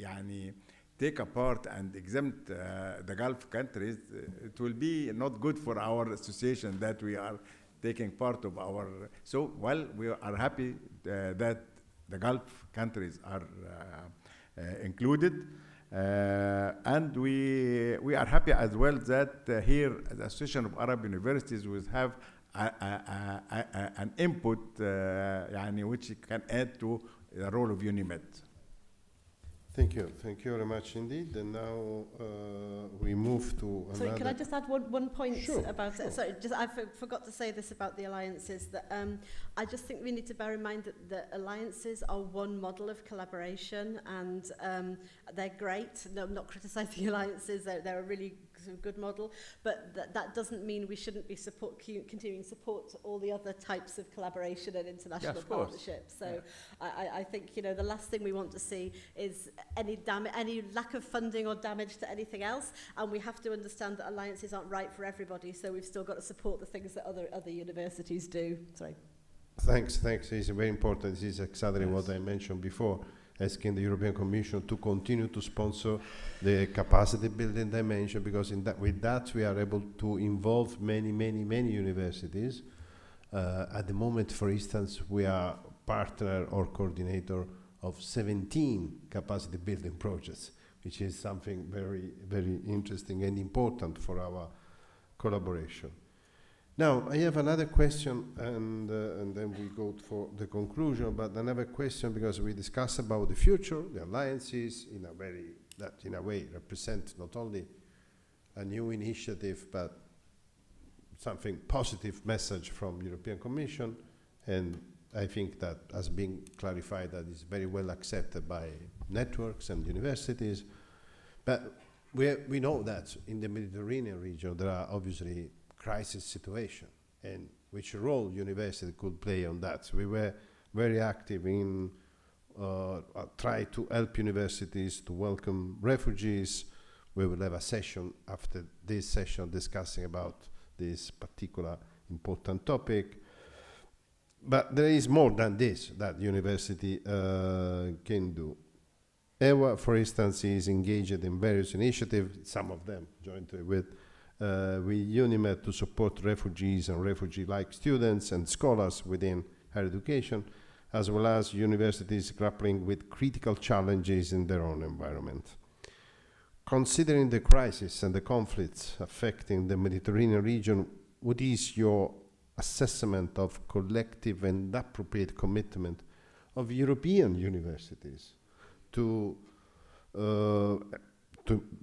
take apart and exempt the Gulf countries, it will be not good for our association that we are taking part of our. So, well, we are happy that the Gulf countries are included. And we are happy as well that here the Association of Arab Universities will have an input which can add to the role of UNIMED. Thank you very much indeed. And now we move to another. Sorry, can I just add one point about sure. it? Sorry, I forgot to say this about the alliances, that I just think we need to bear in mind that the alliances are one model of collaboration, and they're great. No, I'm not criticising alliances, they're a really good model, but that doesn't mean we shouldn't be continuing support to all the other types of collaboration and international partnerships. So I think, the last thing we want to see is any lack of funding or damage to anything else, and we have to understand that alliances aren't right for everybody, so we've still got to support the things that other universities do. Sorry. Thanks. It's very important. This is exactly what I mentioned before, asking the European Commission to continue to sponsor the capacity building dimension, because with that we are able to involve many universities. At the moment, for instance, we are partner or coordinator of 17 capacity building projects, which is something very interesting and important for our collaboration. Now, I have another question, and then we go for the conclusion, but another question, because we discussed about the future, the alliances, that in a way represent not only a new initiative, but something positive message from European Commission, and I think that has been clarified that is very well accepted by networks and universities. But we know that in the Mediterranean region there are obviously crisis situation, and which role university could play on that. We were very active in try to help universities to welcome refugees. We will have a session after this session discussing about this particular important topic. But there is more than this that university can do. EWA, for instance, is engaged in various initiatives, some of them jointly with UNIMED, to support refugees and refugee-like students and scholars within higher education, as well as universities grappling with critical challenges in their own environment. Considering the crisis and the conflicts affecting the Mediterranean region, what is your assessment of collective and appropriate commitment of European universities to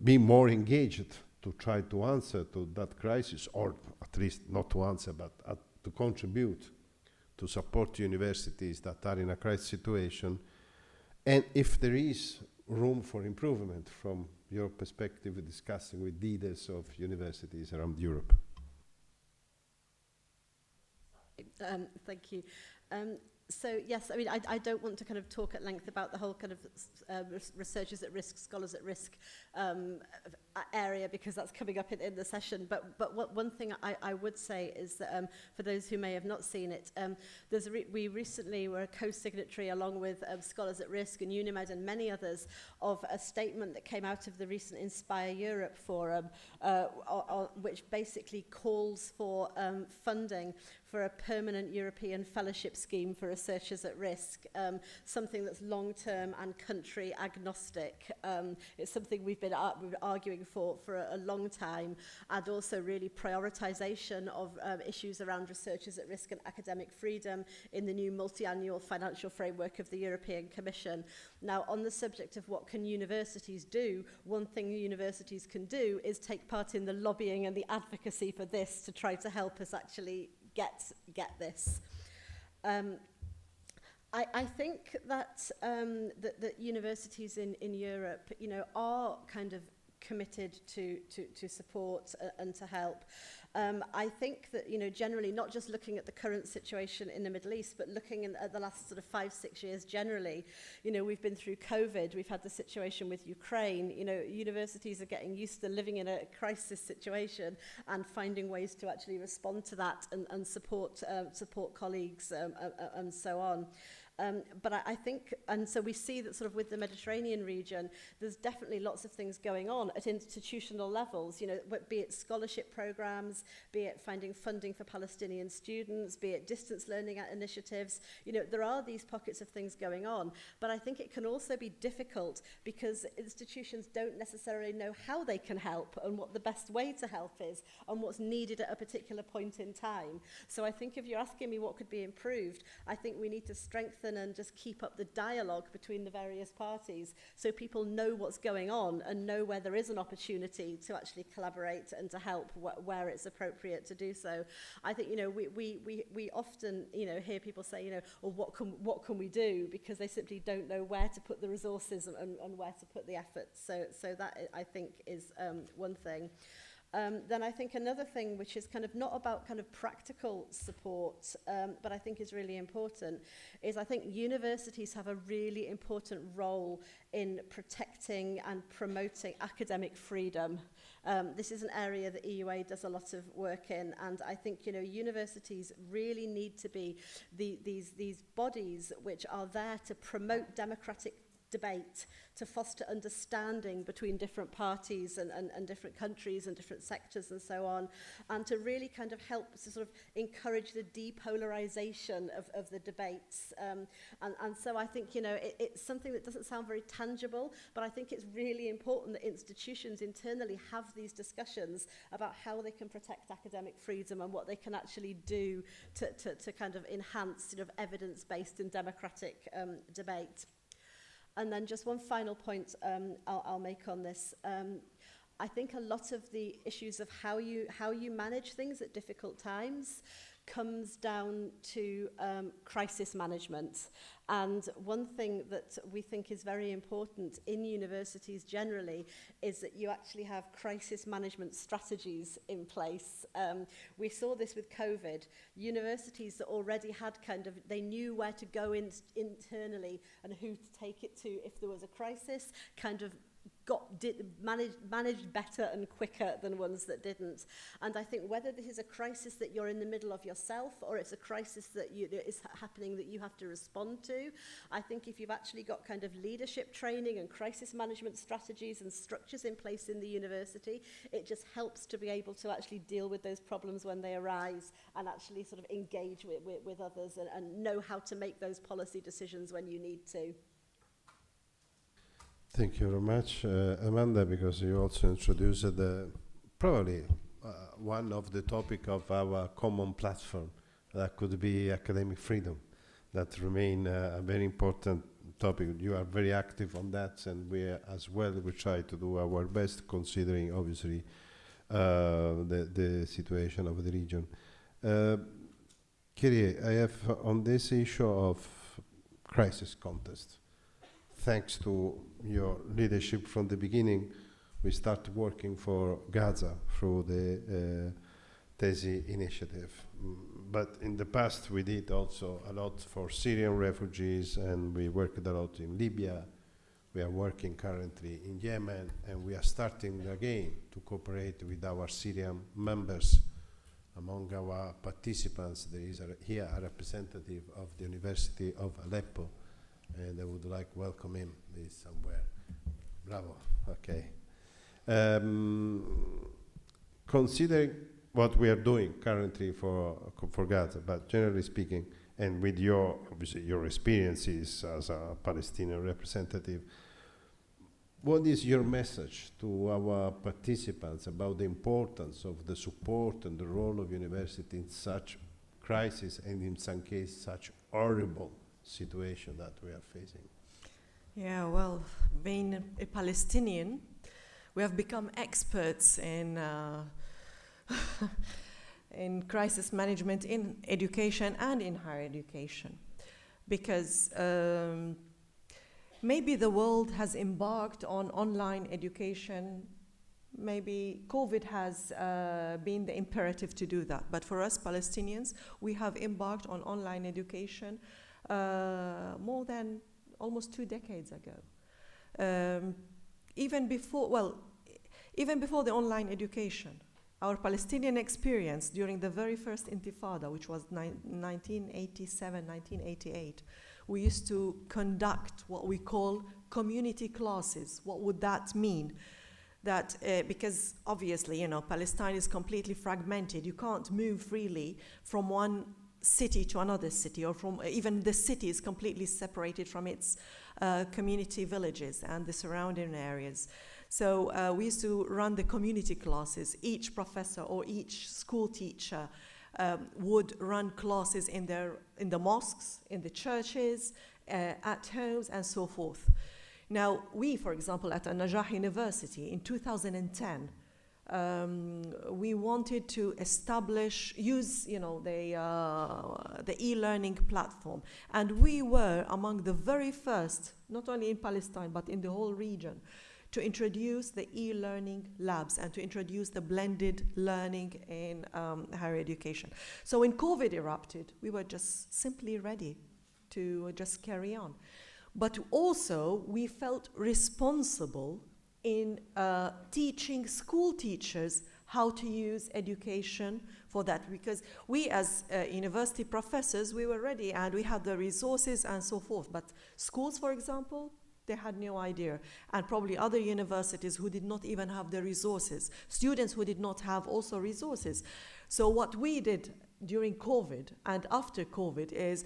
be more engaged, to try to answer to that crisis, or at least not to answer, but to contribute to support universities that are in a crisis situation, and if there is room for improvement from your perspective, discussing with leaders of universities around Europe? Thank you. So yes, I mean, I don't want to kind of talk at length about the whole kind of researchers at risk, scholars at risk area, because that's coming up in the session. But one thing I would say is that for those who may have not seen it, we recently were a co-signatory along with Scholars at Risk and UNIMED and many others of a statement that came out of the recent Inspire Europe Forum, which basically calls for funding for a permanent European fellowship scheme for researchers at risk, something that's long-term and country agnostic. It's something we've been arguing for a long time, and also really prioritization of issues around researchers at risk and academic freedom in the new multi-annual financial framework of the European Commission. Now, on the subject of what can universities do, one thing universities can do is take part in the lobbying and the advocacy for this to try to help us actually get this. I think that that universities in Europe, you know, are kind of committed to support and to help. I think that, you know, generally, not just looking at the current situation in the Middle East, but looking at the last sort of 5-6 years generally, you know, we've been through COVID, we've had the situation with Ukraine, you know, universities are getting used to living in a crisis situation and finding ways to actually respond to that and support colleagues and so on. But I think, and so we see that sort of with the Mediterranean region, there's definitely lots of things going on at institutional levels, you know, be it scholarship programs, be it finding funding for Palestinian students, be it distance learning initiatives. You know, there are these pockets of things going on, but I think it can also be difficult because institutions don't necessarily know how they can help and what the best way to help is and what's needed at a particular point in time. So I think if you're asking me what could be improved, I think we need to strengthen and just keep up the dialogue between the various parties so people know what's going on and know where there is an opportunity to actually collaborate and to help where it's appropriate to do so. I think, you know, we often, you know, hear people say, you know, oh, what can we do, because they simply don't know where to put the resources and where to put the effort. So that, I think, is one thing. Then I think another thing, which is kind of not about kind of practical support, but I think is really important, is I think universities have a really important role in protecting and promoting academic freedom. This is an area that EUA does a lot of work in, and I think, you know, universities really need to be these bodies which are there to promote democratic debate, to foster understanding between different parties and different countries and different sectors and so on, and to really kind of help to sort of encourage the depolarization of the debates. And so I think, you know, it's something that doesn't sound very tangible, but I think it's really important that institutions internally have these discussions about how they can protect academic freedom and what they can actually do to kind of enhance, you know, evidence-based and democratic debate. And then just one final point I'll make on this. I think a lot of the issues of how you manage things at difficult times comes down to crisis management. And one thing that we think is very important in universities generally is that you actually have crisis management strategies in place. We saw this with COVID. Universities that already had they knew where to go internally and who to take it to if there was a crisis, managed better and quicker than ones that didn't. And I think whether this is a crisis that you're in the middle of yourself or it's a crisis that is happening that you have to respond to, I think if you've actually got kind of leadership training and crisis management strategies and structures in place in the university, it just helps to be able to actually deal with those problems when they arise and actually sort of engage with others and know how to make those policy decisions when you need to. Thank you very much, Amanda, because you also introduced probably one of the topic of our common platform that could be academic freedom. That remain a very important topic. You are very active on that, and we as well we try to do our best, considering obviously the situation of the region. Kyrie, I have on this issue of crisis context. Thanks to your leadership from the beginning, we started working for Gaza through the TESI initiative. but in the past we did also a lot for Syrian refugees, and we worked a lot in Libya. We are working currently in Yemen, and we are starting again to cooperate with our Syrian members. Among our participants, there is here a representative of the University of Aleppo, and I would like to welcome him. He's somewhere. Bravo. Okay. Considering what we are doing currently for Gaza, but generally speaking, and with your, obviously, your experiences as a Palestinian representative, what is your message to our participants about the importance of the support and the role of university in such crisis, and in some cases such horrible situation that we are facing? Yeah, well, being a Palestinian, we have become experts in in crisis management in education and in higher education, because maybe the world has embarked on online education. Maybe COVID has been the imperative to do that. But for us Palestinians, we have embarked on online education more than almost 2 decades ago. Even before the online education, our Palestinian experience during the very first Intifada, which was 1987, 1988, we used to conduct what we call community classes. What would that mean? That because obviously, Palestine is completely fragmented. You can't move freely from one city to another city, or from even the city is completely separated from its community villages and the surrounding areas. So we used to run the community classes. Each professor or each school teacher would run classes in the mosques, in the churches, at homes, and so forth. Now, we, for example, at An-Najah University in 2010, we wanted to use, the e-learning platform, and we were among the very first, not only in Palestine but in the whole region, to introduce the e-learning labs and to introduce the blended learning in higher education. So when COVID erupted, we were just simply ready to just carry on. But also, we felt responsible in teaching school teachers how to use education for that, because we as university professors, we were ready and we had the resources and so forth. But schools, for example, they had no idea, and probably other universities who did not even have the resources, students who did not have also resources. So what we did during COVID and after COVID is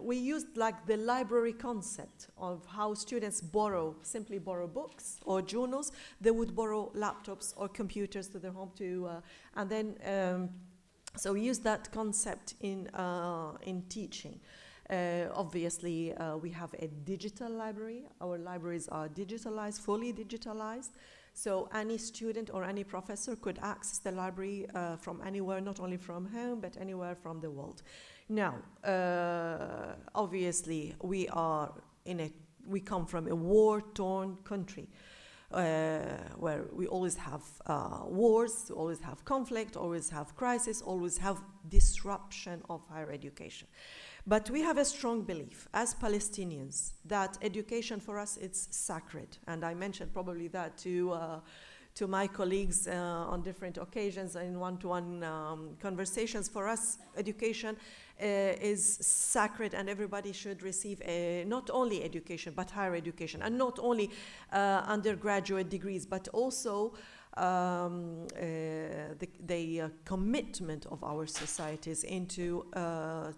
we used like the library concept of how students simply borrow books or journals. They would borrow laptops or computers to their home and then so we used that concept in teaching. Obviously, we have a digital library. Our libraries are digitalized, fully digitalized. So any student or any professor could access the library from anywhere, not only from home, but anywhere from the world. Now, obviously, we come from a war-torn country where we always have wars, always have conflict, always have crisis, always have disruption of higher education. But we have a strong belief as Palestinians that education for us is sacred, and I mentioned probably that to my colleagues on different occasions in one-to-one conversations. For us, education is sacred, and everybody should receive not only education but higher education, and not only undergraduate degrees, but also the commitment of our societies into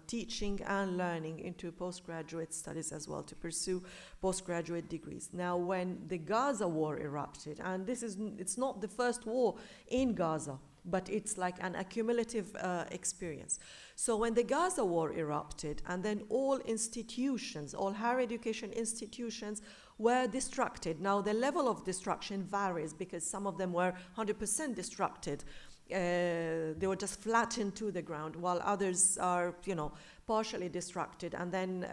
teaching and learning, into postgraduate studies as well, to pursue postgraduate degrees. Now, when the Gaza war erupted, and it's not the first war in Gaza, but it's like an accumulative experience. So when the Gaza war erupted, and then all higher education institutions were destructed. Now the level of destruction varies, because some of them were 100% destructed. They were just flattened to the ground, while others are, partially destructed. And then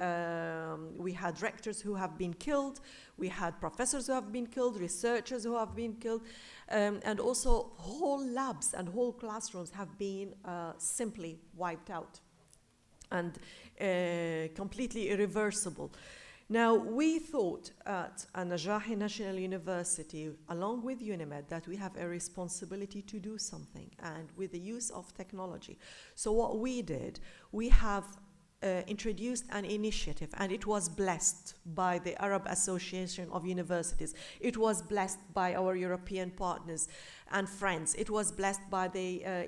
we had rectors who have been killed. We had professors who have been killed, researchers who have been killed, and also whole labs and whole classrooms have been simply wiped out and completely irreversible. Now, we thought at An-Najahi National University, along with UNIMED, that we have a responsibility to do something, and with the use of technology. So what we did, we have introduced an initiative, and it was blessed by the Arab Association of Universities. It was blessed by our European partners and friends. It was blessed by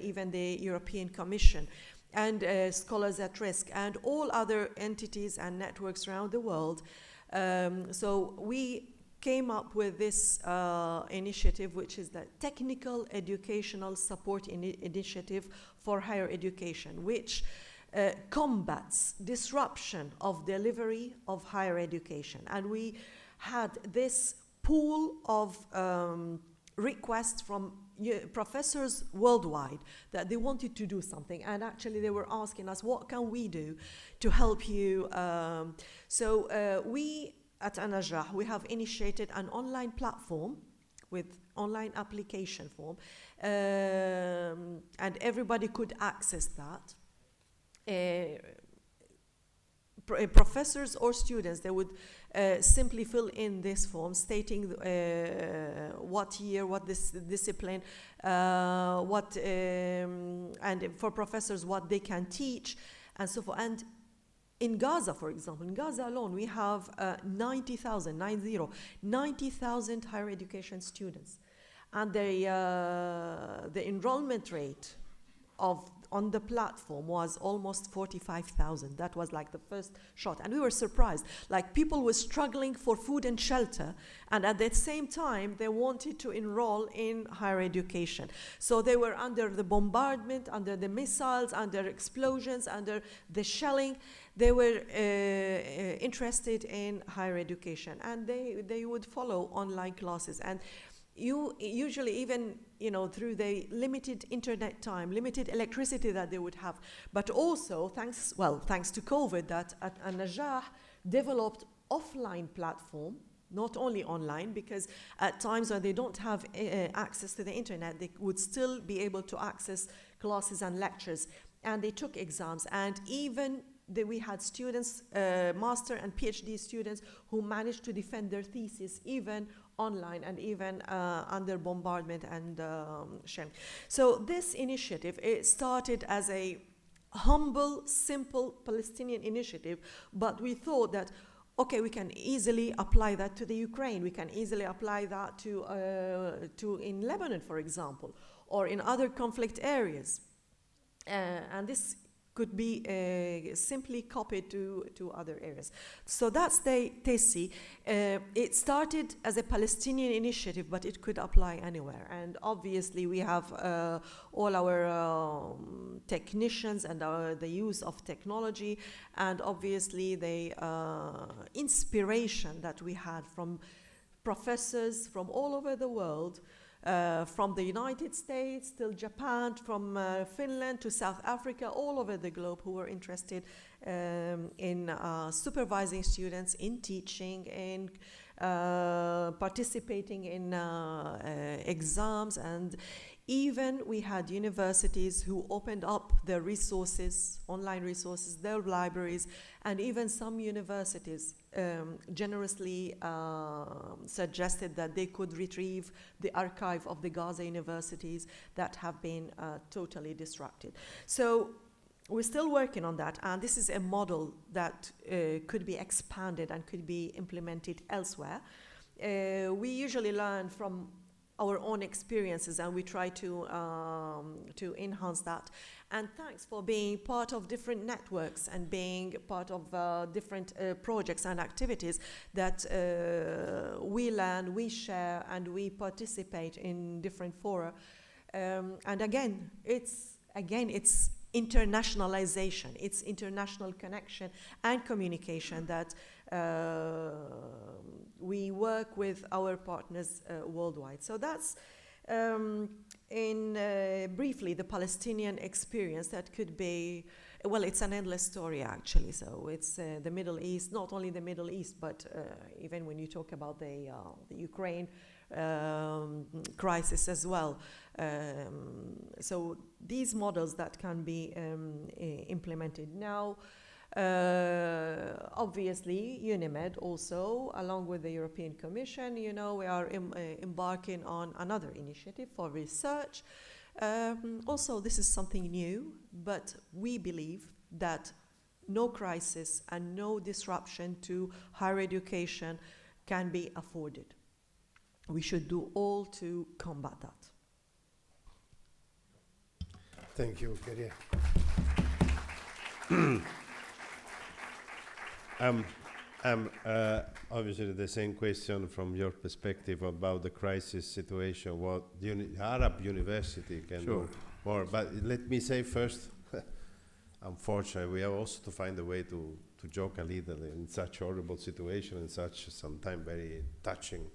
even the European Commission and Scholars at Risk and all other entities and networks around the world. So we came up with this initiative, which is the Technical Educational Support Initiative for Higher Education, which combats disruption of delivery of higher education. And we had this pool of requests from professors worldwide that they wanted to do something, and actually they were asking us, what can we do to help you? So we at An-Najah, we have initiated an online platform with online application form, and everybody could access that. Professors or students, they would simply fill in this form stating what year, what discipline, and for professors what they can teach, and so forth. And in Gaza, for example, in Gaza alone, we have 90,000 higher education students, and the enrollment rate on the platform was almost 45,000. That was like the first shot. And we were surprised. Like, people were struggling for food and shelter, and at the same time, they wanted to enroll in higher education. So they were under the bombardment, under the missiles, under explosions, under the shelling. They were interested in higher education, and they would follow online classes. And you usually, even through the limited internet time, limited electricity that they would have, but also thanks to COVID, that at An-Najah developed offline platform, not only online, because at times when they don't have access to the internet, they would still be able to access classes and lectures, and they took exams, and even we had students, master and PhD students, who managed to defend their thesis even online and even under bombardment and shelling. So this initiative, it started as a humble, simple Palestinian initiative, but we thought that, okay, we can easily apply that to the Ukraine. We can easily apply that to in Lebanon, for example, or in other conflict areas. And this could be simply copied to other areas. So that's the TESI. It started as a Palestinian initiative, but it could apply anywhere. And obviously we have all our technicians and the use of technology, and obviously the inspiration that we had from professors from all over the world, from the United States till Japan, from Finland to South Africa, all over the globe, who were interested in supervising students, in teaching, in participating in exams. And even we had universities who opened up their resources, online resources, their libraries, and even some universities generously suggested that they could retrieve the archive of the Gaza universities that have been totally disrupted. So we're still working on that, and this is a model that could be expanded and could be implemented elsewhere. We usually learn from our own experiences, and we try to enhance that. And thanks for being part of different networks and being part of different projects and activities that we learn, we share, and we participate in different fora. And again, it's internationalization, it's international connection and communication that we work with our partners worldwide. So that's briefly the Palestinian experience that could be Well, it's an endless story, actually. So it's the Middle East, not only the Middle East, but even when you talk about the Ukraine crisis as well. So these models that can be implemented now, obviously, UNIMED also, along with the European Commission, we are embarking on another initiative for research. Also, this is something new, but we believe that no crisis and no disruption to higher education can be afforded. We should do all to combat that. Thank you, Keria. Obviously, the same question from your perspective about the crisis situation, what Arab university can do more. But let me say first, unfortunately, we have also to find a way to joke a little in such horrible situation and such sometimes very touching.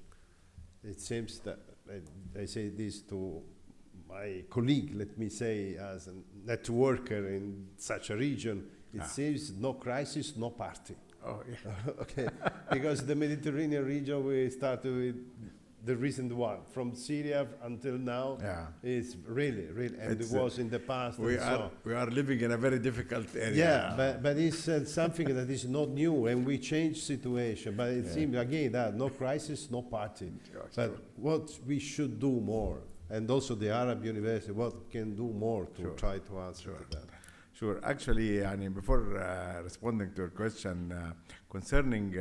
It seems that, I say this to my colleague, let me say, as a networker in such a region, it seems no crisis, no party. Oh, yeah. Okay, because the Mediterranean region, we started with the recent one, from Syria until now, is really, and it was in the past. We are living in a very difficult area. Yeah, but it's something that is not new, and we change situation. But it seems, again, that no crisis, no party. But what we should do more, and also the Arab University, what can do more to try to answer to that. Sure. Actually, before responding to your question concerning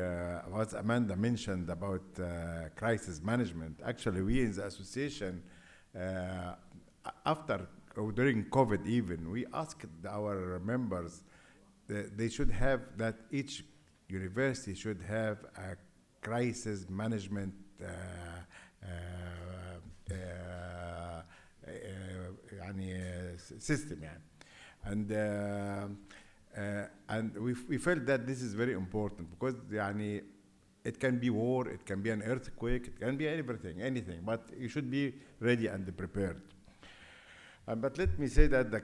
what Amanda mentioned about crisis management, actually, we in the association, after or during COVID even, we asked our members they should have that each university should have a crisis management system. And we felt that this is very important because it can be war, it can be an earthquake, it can be anything, but you should be ready and prepared. But let me say that the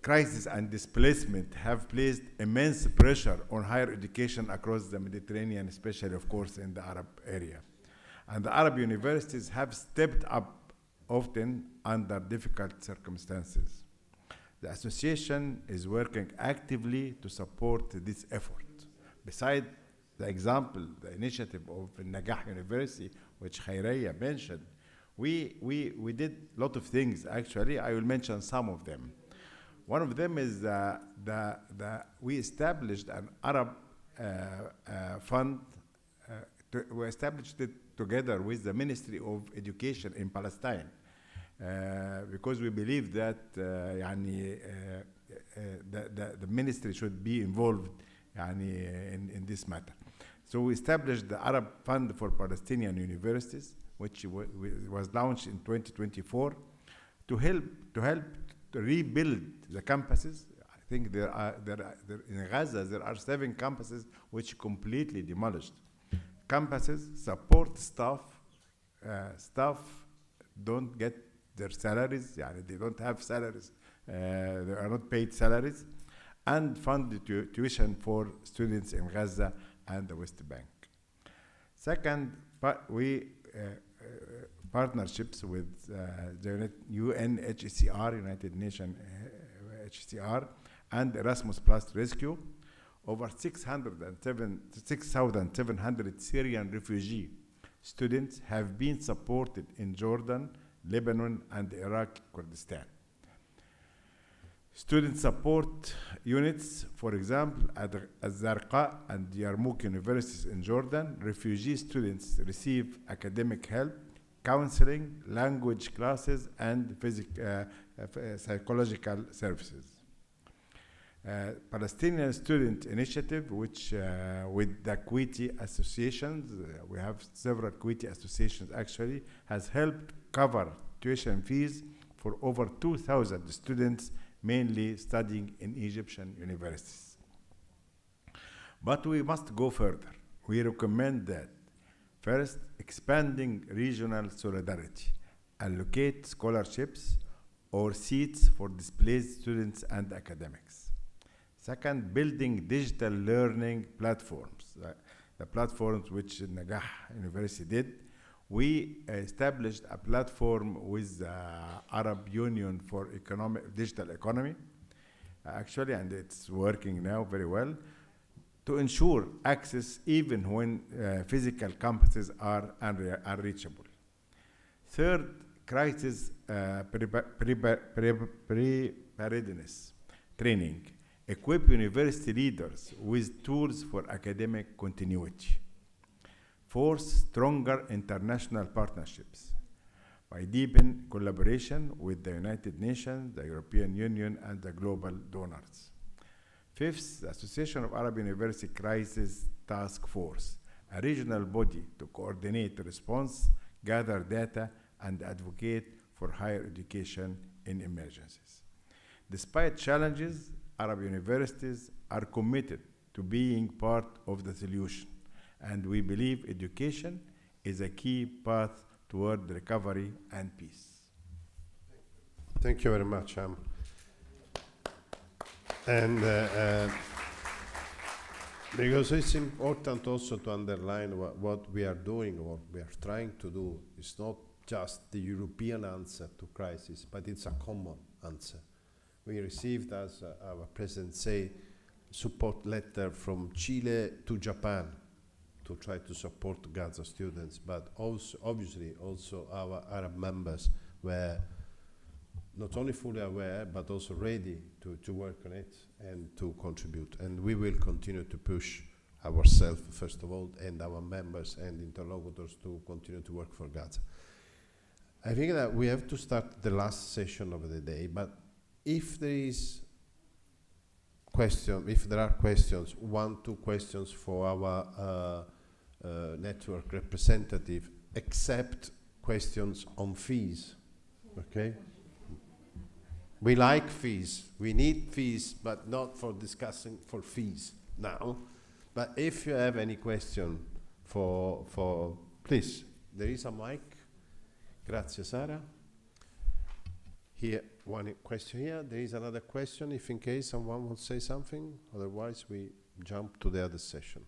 crisis and displacement have placed immense pressure on higher education across the Mediterranean, especially, of course, in the Arab area. And the Arab universities have stepped up often under difficult circumstances. The association is working actively to support this effort. Besides the example, the initiative of Najah University, which Khaireya mentioned, we did a lot of things, actually. I will mention some of them. One of them is we established an Arab fund. We established it together with the Ministry of Education in Palestine. Because we believe that the ministry should be involved in this matter. So we established the Arab Fund for Palestinian Universities, which was launched in 2024, to help to rebuild the campuses. I think there in Gaza there are 7 campuses which completely demolished. Campuses support staff. Staff don't get their salaries, they don't have salaries, they are not paid salaries, and fund the tuition for students in Gaza and the West Bank. Second, we partnerships with the UNHCR, United Nations HCR, and Erasmus Plus Rescue. Over 6,700 Syrian refugee students have been supported in Jordan, Lebanon, and Iraq, Kurdistan. Student support units, for example, at Zarqa and Yarmouk universities in Jordan, refugee students receive academic help, counseling, language classes, and psychological services. Palestinian Student Initiative, which with the Kuwaiti associations, we have several Kuwaiti associations actually, has helped cover tuition fees for over 2,000 students, mainly studying in Egyptian universities. But we must go further. We recommend that, first, expanding regional solidarity, allocate scholarships or seats for displaced students and academics. Second, building digital learning platforms. The platforms which Najah University did. We established a platform with the Arab Union for digital economy, actually, and it's working now very well, to ensure access even when physical campuses are unreachable. Third, crisis preparedness training. Equip university leaders with tools for academic continuity. Fourth, stronger international partnerships by deepen collaboration with the United Nations, the European Union, and the global donors. Fifth, the Association of Arab University Crisis Task Force, a regional body to coordinate response, gather data, and advocate for higher education in emergencies. Despite challenges, Arab universities are committed to being part of the solution, and we believe education is a key path toward recovery and peace. Thank you very much. And because it's important also to underline what we are doing, what we are trying to do. It's not just the European answer to crisis, but it's a common answer. We received, as our president said, support letter from Chile to Japan to try to support Gaza students, but also, obviously, also our Arab members were not only fully aware, but also ready to work on it and to contribute. And we will continue to push ourselves, first of all, and our members and interlocutors to continue to work for Gaza. I think that we have to start the last session of the day, but if there are questions, 1-2 questions for our network representative, except questions on fees, okay? We like fees, we need fees, but not for discussing for fees now. But if you have any question please, there is a mic. Grazie, Sara. Here, one question here. There is another question, if in case someone will say something. Otherwise, we jump to the other session.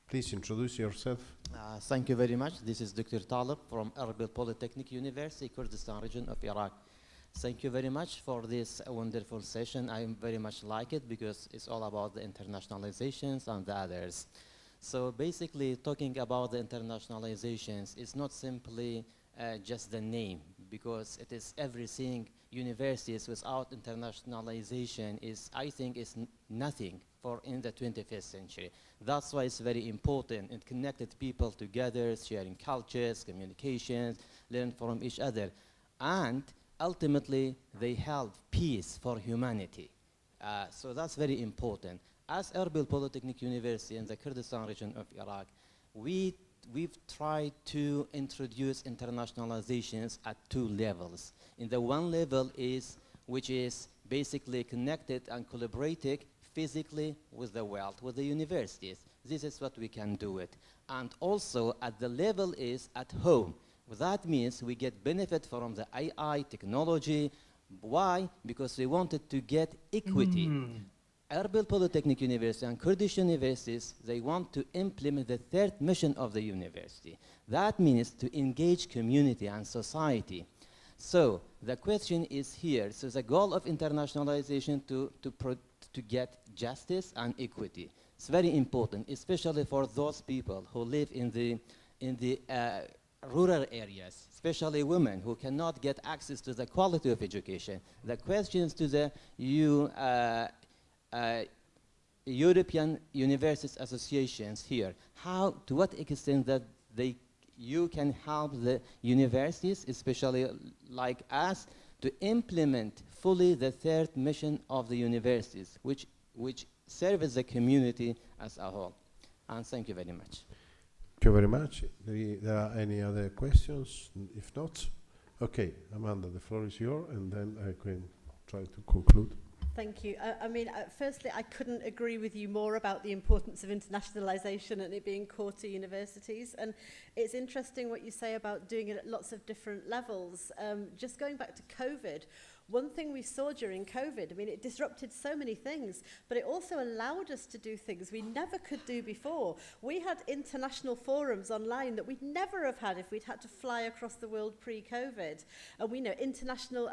Please introduce yourself. Thank you very much. This is Dr. Talib from Erbil Polytechnic University, Kurdistan region of Iraq. Thank you very much for this wonderful session. I very much like it because it's all about the internationalizations and the others. So basically, talking about the internationalizations, it's not simply just the name, because it is everything. Universities without internationalization is, I think, is nothing for in the 21st century. That's why it's very important. It connected people together, sharing cultures, communications, learn from each other. And ultimately, they help peace for humanity. So that's very important. As Erbil Polytechnic University in the Kurdistan region of Iraq, we've tried to introduce internationalizations at 2 levels. In the one level which is basically connected and collaborating physically with the world, with the universities. This is what we can do it. And also at the level is at home. That means we get benefit from the AI technology. Why? Because we wanted to get equity. Erbil Polytechnic University and Kurdish universities, they want to implement the 3rd mission of the university. That means to engage community and society. So the question is here. So the goal of internationalization to get justice and equity. It's very important, especially for those people who live in the rural areas, especially women who cannot get access to the quality of education. The questions to the European Universities Associations here, to what extent that you can help the universities, especially like us, to implement fully the 3rd mission of the universities, which serves the community as a whole. And thank you very much. Thank you very much. There are any other questions? If not, okay, Amanda, the floor is yours, and then I can try to conclude. Thank you. I mean, firstly, I couldn't agree with you more about the importance of internationalization and it being core to universities. And it's interesting what you say about doing it at lots of different levels. Just going back to COVID, one thing we saw during COVID, I mean, it disrupted so many things, but it also allowed us to do things we never could do before. We had international forums online that we'd never have had if we'd had to fly across the world pre-COVID. And we know international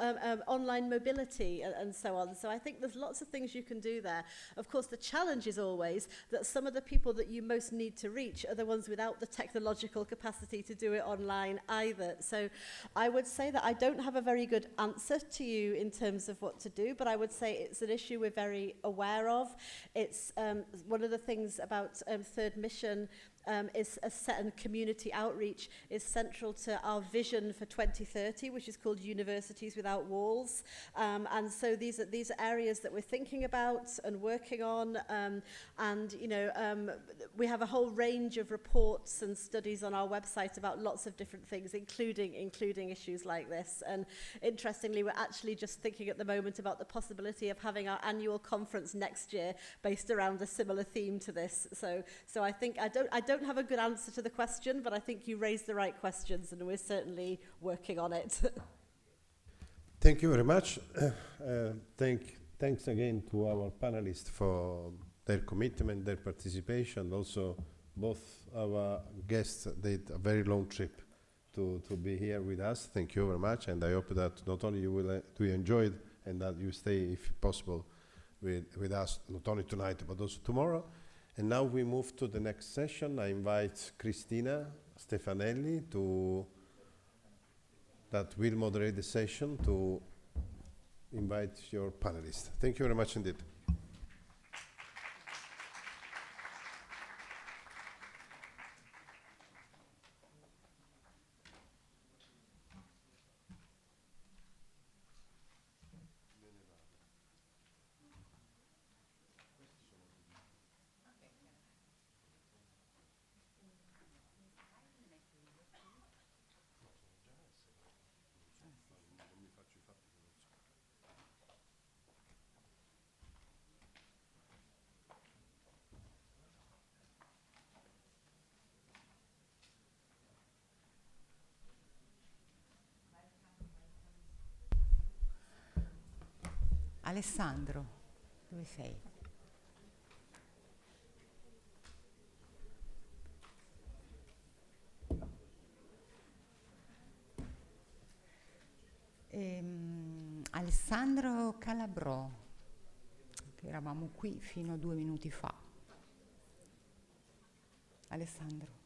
online mobility and so on. So I think there's lots of things you can do there. Of course, the challenge is always that some of the people that you most need to reach are the ones without the technological capacity to do it online either. So I would say that I don't have a very good answer to you in terms of what to do, but I would say it's an issue we're very aware of. It's one of the things about Third Mission is a set and community outreach is central to our vision for 2030, which is called Universities Without Walls. And so these are areas that we're thinking about and working on. And you know, we have a whole range of reports and studies on our website about lots of different things, including issues like this. And interestingly, we're actually just thinking at the moment about the possibility of having our annual conference next year based around a similar theme to this. So I think I don't have a good answer to the question, but I think you raised the right questions, and we're certainly working on it. Thank you very much. Thanks again to our panelists for their commitment, their participation. Also, both our guests did a very long trip to be here with us. Thank you very much, and I hope that not only you will enjoy it, and that you stay, if possible, with us not only tonight but also tomorrow. And now we move to the next session. I invite Cristina Stefanelli that will moderate the session to invite your panelists. Thank you very much indeed. Alessandro, dove sei? Alessandro Calabrò, che eravamo qui fino a 2 minuti fa. Alessandro.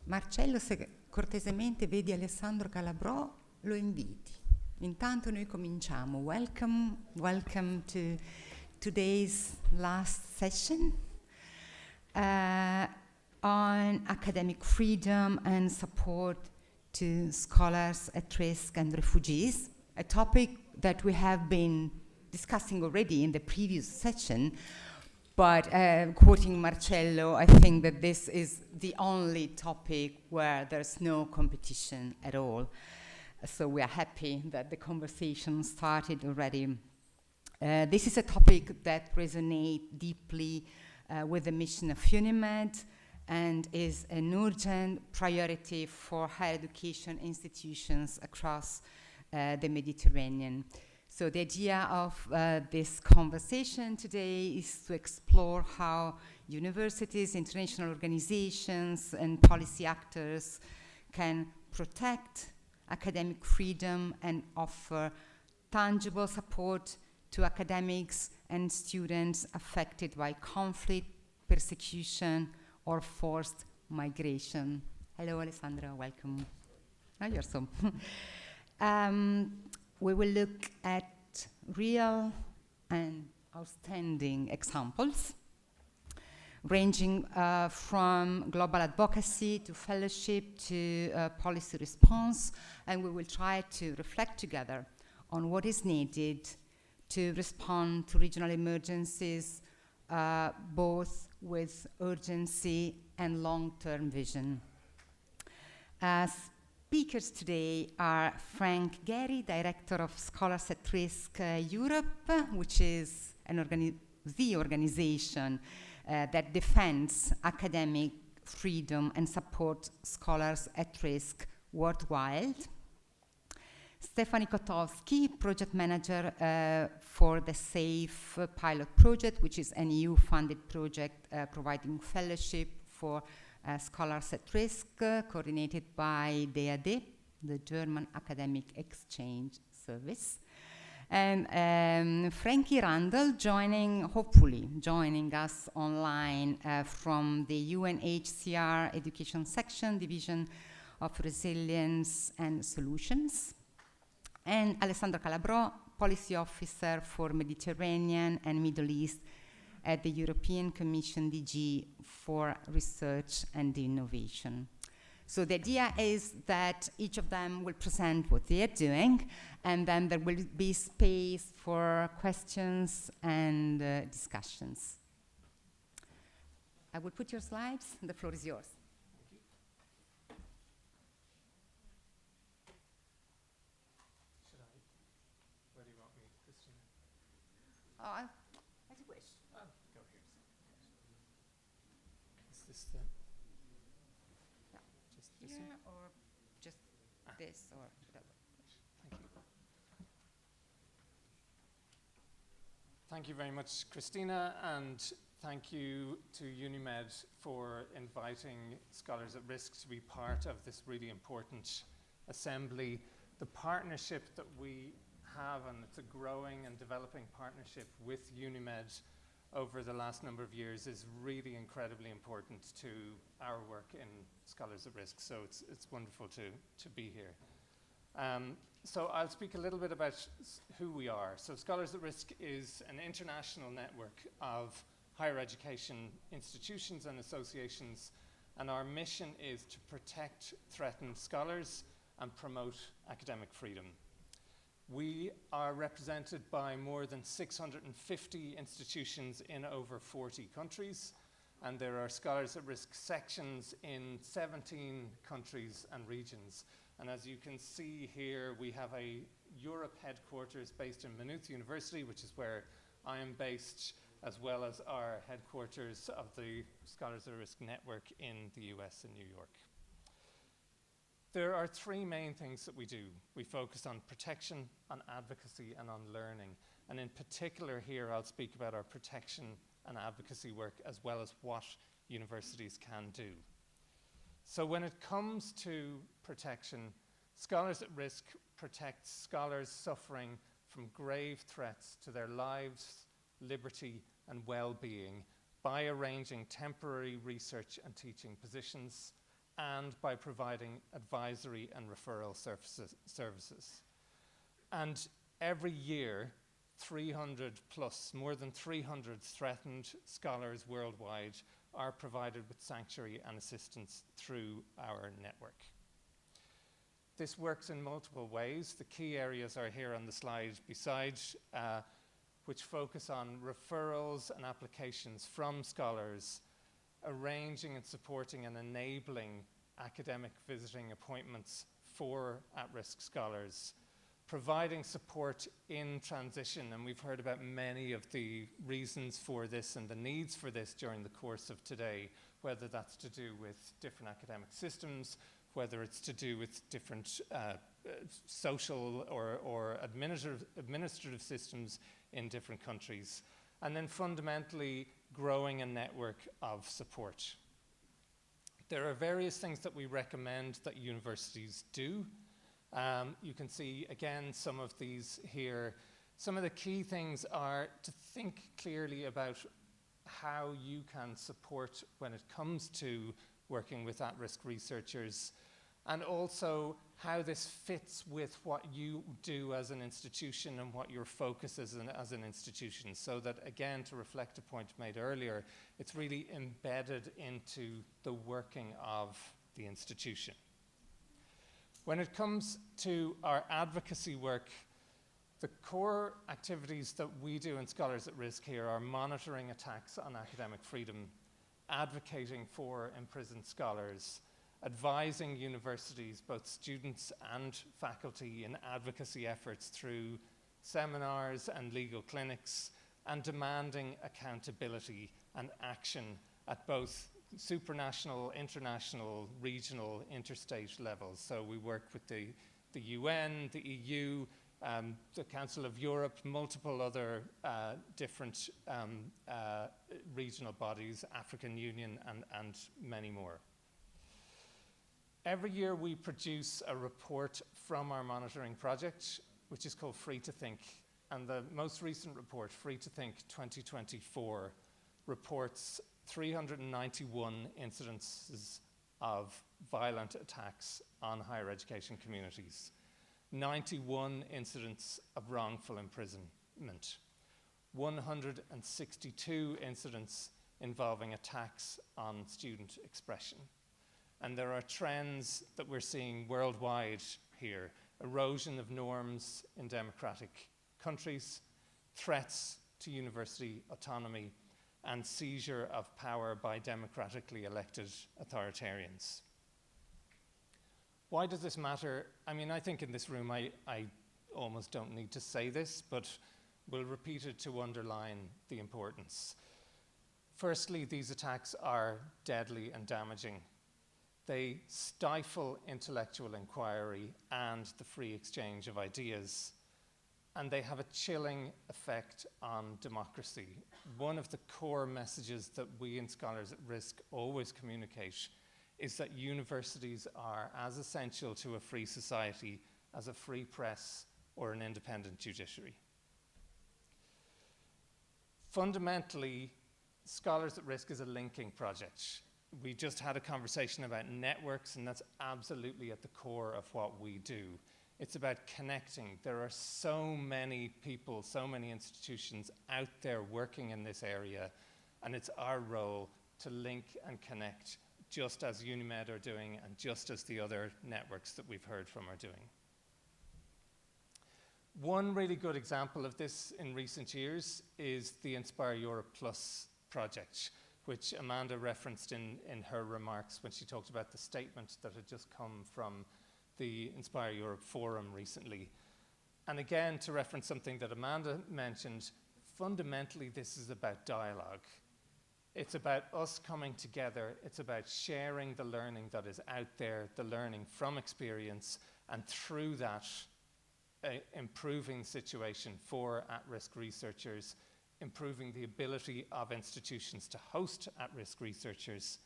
Marcello, se cortesemente vedi Alessandro Calabrò, lo inviti. Intanto noi cominciamo. Welcome to today's last session on academic freedom and support to scholars at risk and refugees, a topic that we have been discussing already in the previous session. But quoting Marcello, I think that this is the only topic where there's no competition at all. So we are happy that the conversation started already. This is a topic that resonates deeply with the mission of UNIMED and is an urgent priority for higher education institutions across the Mediterranean. So the idea of this conversation today is to explore how universities, international organizations, and policy actors can protect academic freedom and offer tangible support to academics and students affected by conflict, persecution, or forced migration. Hello, Alessandra, welcome. Oh, you're so. We will look at real and outstanding examples, ranging from global advocacy to fellowship to policy response, and we will try to reflect together on what is needed to respond to regional emergencies, both with urgency and long-term vision. Speakers today are Frank Gehry, Director of Scholars at Risk Europe, which is the organization that defends academic freedom and supports scholars at risk worldwide. Stefanie Kotowski, project manager for the SAFE pilot project, which is an EU-funded project providing fellowship for scholars at risk, coordinated by DAD, the German Academic Exchange Service. And Frankie Randall hopefully joining us online from the UNHCR Education Section, Division of Resilience and Solutions. And Alessandro Calabro, Policy Officer for Mediterranean and Middle East at the European Commission DG for Research and Innovation. So the idea is that each of them will present what they are doing, and then there will be space for questions and discussions. I will put your slides, and the floor is yours. Where do you want me, Christina? As you wish. Go here. Is this the... Just this Here, one? or just this, or whatever. Thank you. Thank you very much, Christina, and thank you to UNIMED for inviting Scholars at Risk to be part of this really important assembly. The partnership that we have, and it's a growing and developing partnership with UNIMED over the last number of years, is really incredibly important to our work in Scholars at Risk. So it's wonderful to be here. So I'll speak a little bit about who we are. So Scholars at Risk is an international network of higher education institutions and associations, and our mission is to protect threatened scholars and promote academic freedom. We are represented by more than 650 institutions in over 40 countries, and there are Scholars at Risk sections in 17 countries and regions. And as you can see here, we have a Europe headquarters based in Maynooth University, which is where I am based, as well as our headquarters of the Scholars at Risk network in the US in New York. There are three main things that we do. We focus on protection, on advocacy, and on learning. And in particular here, I'll speak about our protection and advocacy work, as well as what universities can do. So when it comes to protection, Scholars at Risk protects scholars suffering from grave threats to their lives, liberty, and well-being by arranging temporary research and teaching positions, and by providing advisory and referral services. And every year, 300 plus, more than 300 threatened scholars worldwide are provided with sanctuary and assistance through our network. This works in multiple ways. The key areas are here on the slide beside, which focus on referrals and applications from scholars, arranging and supporting and enabling academic visiting appointments for at-risk scholars, providing support in transition, and we've heard about many of the reasons for this and the needs for this during the course of today, whether that's to do with different academic systems, whether it's to do with different social or administrative systems in different countries, and then fundamentally growing a network of support. There are various things that we recommend that universities do. You can see, again, some of these here. Some of the key things are to think clearly about how you can support when it comes to working with at-risk researchers, and also how this fits with what you do as an institution and what your focus is as an institution, so that, again, to reflect a point made earlier, it's really embedded into the working of the institution. When it comes to our advocacy work, the core activities that we do in Scholars at Risk here are monitoring attacks on academic freedom, advocating for imprisoned scholars, advising universities, both students and faculty, in advocacy efforts through seminars and legal clinics, and demanding accountability and action at both supranational, international, regional, interstate levels. So we work with the UN, the EU, the Council of Europe, multiple other different regional bodies, African Union, and many more. Every year we produce a report from our monitoring project, which is called Free to Think. And the most recent report, Free to Think 2024, reports 391 incidences of violent attacks on higher education communities, 91 incidents of wrongful imprisonment, 162 incidents involving attacks on student expression. And there are trends that we're seeing worldwide here: erosion of norms in democratic countries, threats to university autonomy, and seizure of power by democratically elected authoritarians. Why does this matter? I mean, I think in this room I almost don't need to say this, but we'll repeat it to underline the importance. Firstly, these attacks are deadly and damaging. They stifle intellectual inquiry and the free exchange of ideas, and they have a chilling effect on democracy. One of the core messages that we in Scholars at Risk always communicate is that universities are as essential to a free society as a free press or an independent judiciary. Fundamentally, Scholars at Risk is a linking project. We just had a conversation about networks, and that's absolutely at the core of what we do. It's about connecting. There are so many people, so many institutions out there working in this area, and it's our role to link and connect, just as UNIMED are doing and just as the other networks that we've heard from are doing. One really good example of this in recent years is the Inspire Europe Plus project, which Amanda referenced in her remarks when she talked about the statement that had just come from the Inspire Europe Forum recently. And again, to reference something that Amanda mentioned, fundamentally this is about dialogue. It's about us coming together. It's about sharing the learning that is out there, the learning from experience, and through that, improving the situation for at-risk researchers, improving the ability of institutions to host at-risk researchers,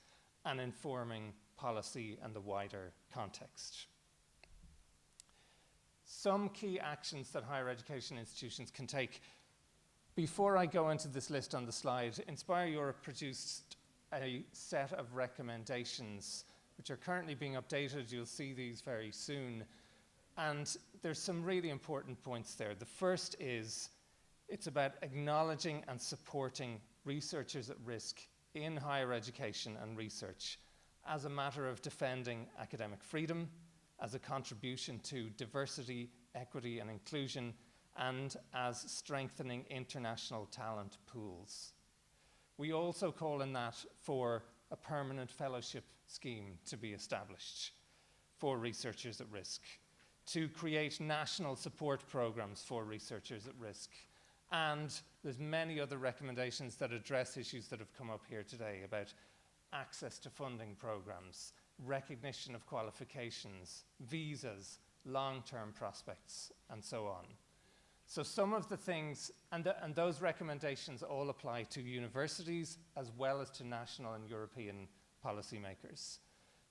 and informing policy and the wider context. Some key actions that higher education institutions can take. Before I go into this list on the slide, Inspire Europe produced a set of recommendations which are currently being updated. You'll see these very soon. And there's some really important points there. The first is it's about acknowledging and supporting researchers at risk in higher education and research as a matter of defending academic freedom, as a contribution to diversity, equity, and inclusion, and as strengthening international talent pools. We also call in that for a permanent fellowship scheme to be established for researchers at risk, to create national support programs for researchers at risk. And there's many other recommendations that address issues that have come up here today about access to funding programs, recognition of qualifications, visas, long-term prospects, and so on. So some of the things, and those recommendations all apply to universities as well as to national and European policymakers.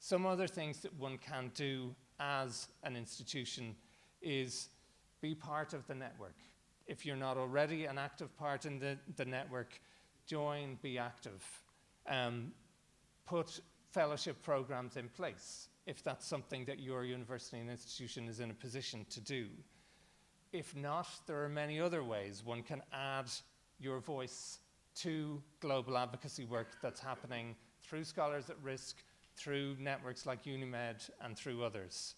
Some other things that one can do as an institution is be part of the network. If you're not already an active part in the network, join, be active. Put fellowship programs in place if that's something that your university and institution is in a position to do. If not, there are many other ways one can add your voice to global advocacy work that's happening through Scholars at Risk, through networks like UNIMED, and through others.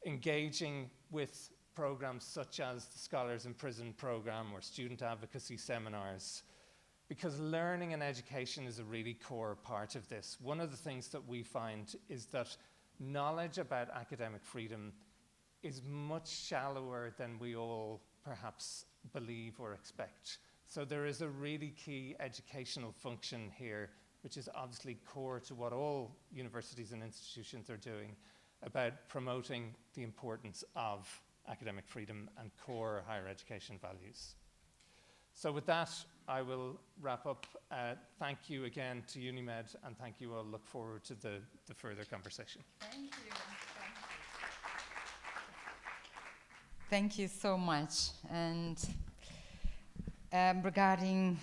Engaging with programs such as the Scholars in Prison program or student advocacy seminars, because learning and education is a really core part of this. One of the things that we find is that knowledge about academic freedom is much shallower than we all perhaps believe or expect. So there is a really key educational function here, which is obviously core to what all universities and institutions are doing about promoting the importance of academic freedom and core higher education values. So with that, I will wrap up. Thank you again to UNIMED, and thank you all. Look forward to the further conversation. Thank you. Thank you so much. And regarding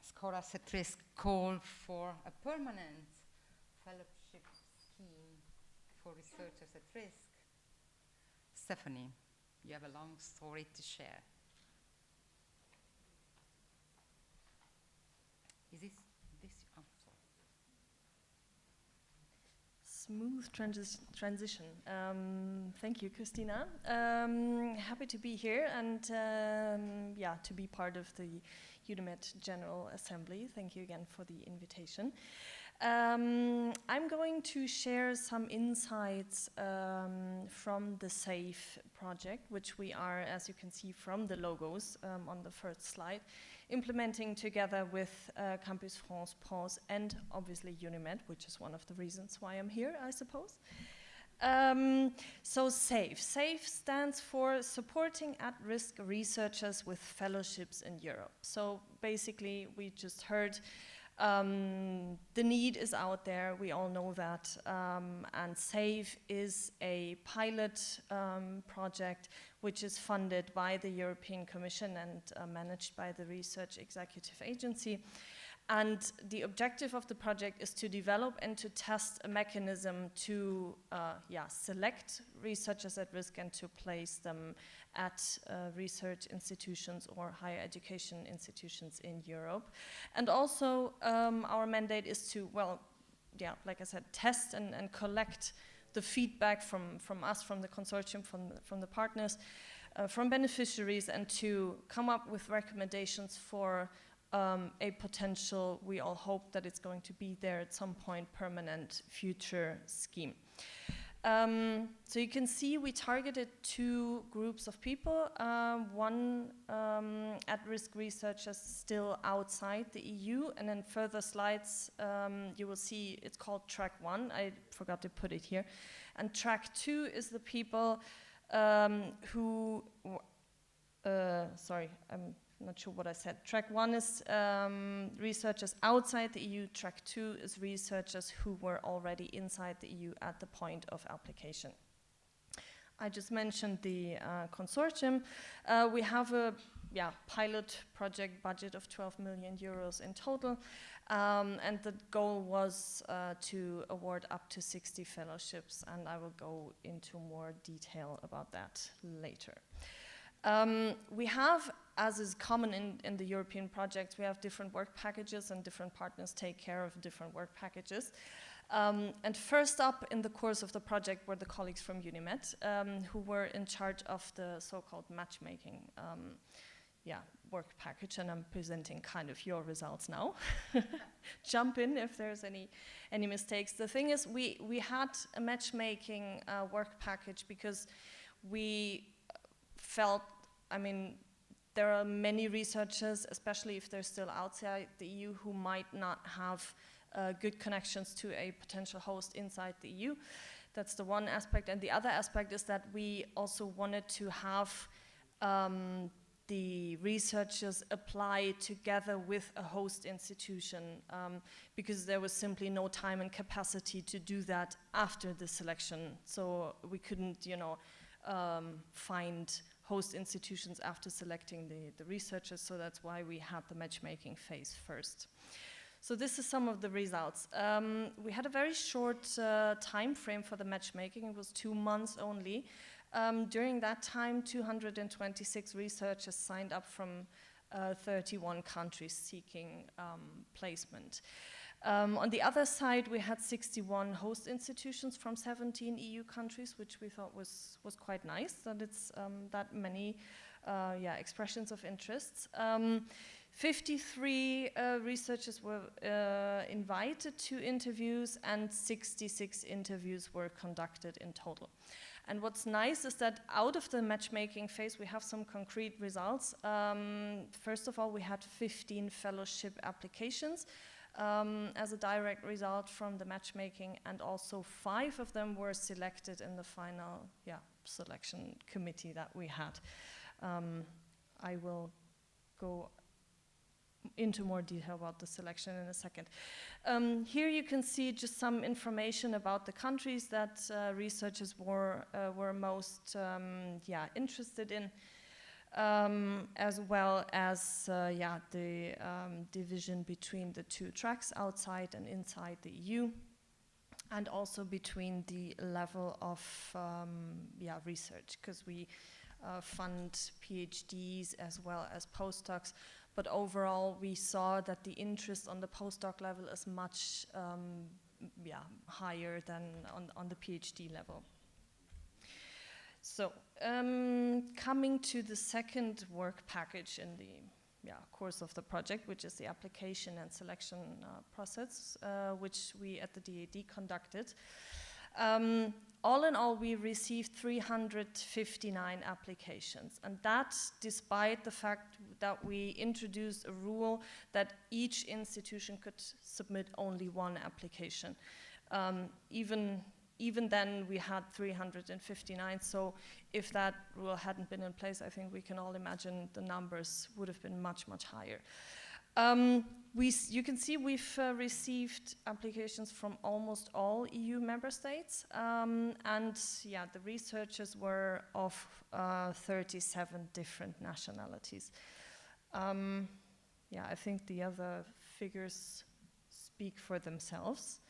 Scholars at Risk call for a permanent fellowship scheme for researchers at risk, Stephanie, you have a long story to share. Is this, oh, sorry. Smooth transition. Thank you, Christina. Happy to be here and yeah, to be part of the UNIMED General Assembly. Thank you again for the invitation. I'm going to share some insights from the SAFE project, which we are, as you can see from the logos on the first slide, implementing together with Campus France, PAUSE, and obviously UNIMED, which is one of the reasons why I'm here, I suppose. So SAFE. SAFE stands for Supporting At-Risk Researchers with Fellowships in Europe. So basically, we just heard the need is out there, we all know that, and SAFE is a pilot project which is funded by the European Commission and managed by the Research Executive Agency. And the objective of the project is to develop and to test a mechanism to select researchers at risk and to place them at research institutions or higher education institutions in Europe. And also our mandate is to, like I said, test and collect the feedback from us, from the consortium, from the partners, from beneficiaries, and to come up with recommendations for a potential, we all hope that it's going to be there at some point, permanent future scheme. So you can see we targeted two groups of people. One at-risk researchers still outside the EU, and then further slides you will see it's called track 1. I forgot to put it here. And track 2 is the people who, sorry, I'm not sure what I said. Track 1 is researchers outside the EU. Track 2 is researchers who were already inside the EU at the point of application. I just mentioned the consortium. We have a pilot project budget of 12 million euros in total. And the goal was to award up to 60 fellowships, and I will go into more detail about that later. We have, as is common in the European projects, we have different work packages and different partners take care of different work packages. And first up in the course of the project were the colleagues from UNIMED, who were in charge of the so-called matchmaking work package, and I'm presenting kind of your results now. Jump in if there's any mistakes. The thing is, we had a matchmaking work package because we felt, I mean, there are many researchers, especially if they're still outside the EU, who might not have good connections to a potential host inside the EU. That's the one aspect. And the other aspect is that we also wanted to have the researchers apply together with a host institution because there was simply no time and capacity to do that after the selection. So we couldn't, find host institutions after selecting the researchers, so that's why we had the matchmaking phase first. So this is some of the results. We had a very short time frame for the matchmaking. It was 2 months only. During that time, 226 researchers signed up from 31 countries seeking placement. On the other side, we had 61 host institutions from 17 EU countries, which we thought was quite nice, that it's that many expressions of interests. 53 researchers were invited to interviews, and 66 interviews were conducted in total. And what's nice is that out of the matchmaking phase, we have some concrete results. First of all, we had 15 fellowship applications as a direct result from the matchmaking, and also 5 of them were selected in the final selection committee that we had. I will go into more detail about the selection in a second. Here you can see just some information about the countries that researchers were most interested in, as well as the division between the 2 tracks, outside and inside the EU, and also between the level of research, because we fund PhDs as well as postdocs. But overall, we saw that the interest on the postdoc level is much higher than on the PhD level. So, coming to the second work package in the course of the project, which is the application and selection process, which we at the DAD conducted. All in all, we received 359 applications, and that despite the fact that we introduced a rule that each institution could submit only 1 application. Even then, we had 359, so if that rule hadn't been in place, I think we can all imagine the numbers would have been much, much higher. You can see we've received applications from almost all EU member states, and the researchers were of 37 different nationalities. I think the other figures speak for themselves.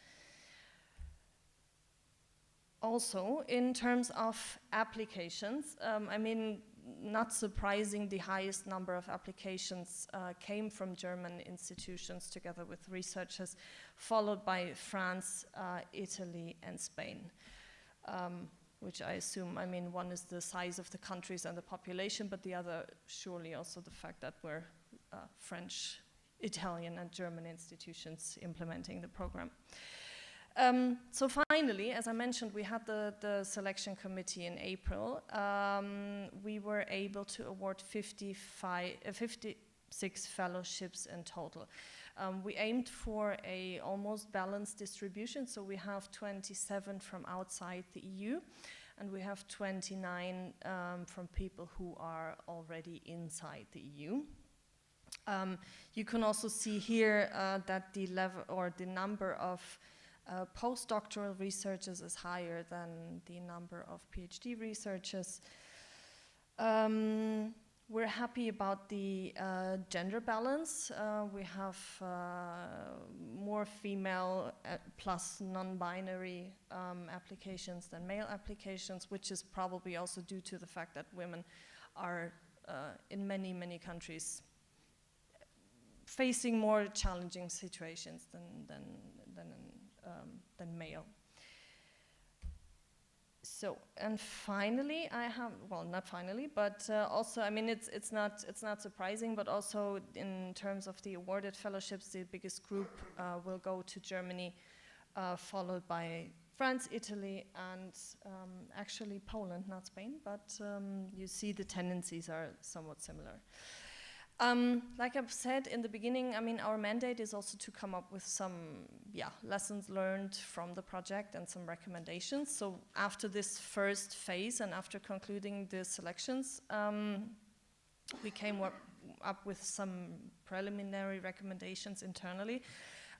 Also, in terms of applications, not surprising, the highest number of applications came from German institutions together with researchers, followed by France, Italy, and Spain, which I assume, one is the size of the countries and the population, but the other surely also the fact that we're French, Italian, and German institutions implementing the program. So finally, as I mentioned, we had the selection committee in April. We were able to award 56 fellowships in total. We aimed for a almost balanced distribution, so we have 27 from outside the EU, and we have 29 from people who are already inside the EU. You can also see here that the level or the number of postdoctoral researchers is higher than the number of PhD researchers. We're happy about the gender balance. We have more female plus non-binary applications than male applications, which is probably also due to the fact that women are in many, many countries facing more challenging situations than male. So, and finally, I have, well, not finally, but also, it's not surprising, but also in terms of the awarded fellowships, the biggest group will go to Germany, followed by France, Italy, and actually Poland, not Spain, but you see the tendencies are somewhat similar. Like I've said in the beginning, our mandate is also to come up with some lessons learned from the project and some recommendations. So after this first phase and after concluding the selections, we came up with some preliminary recommendations internally.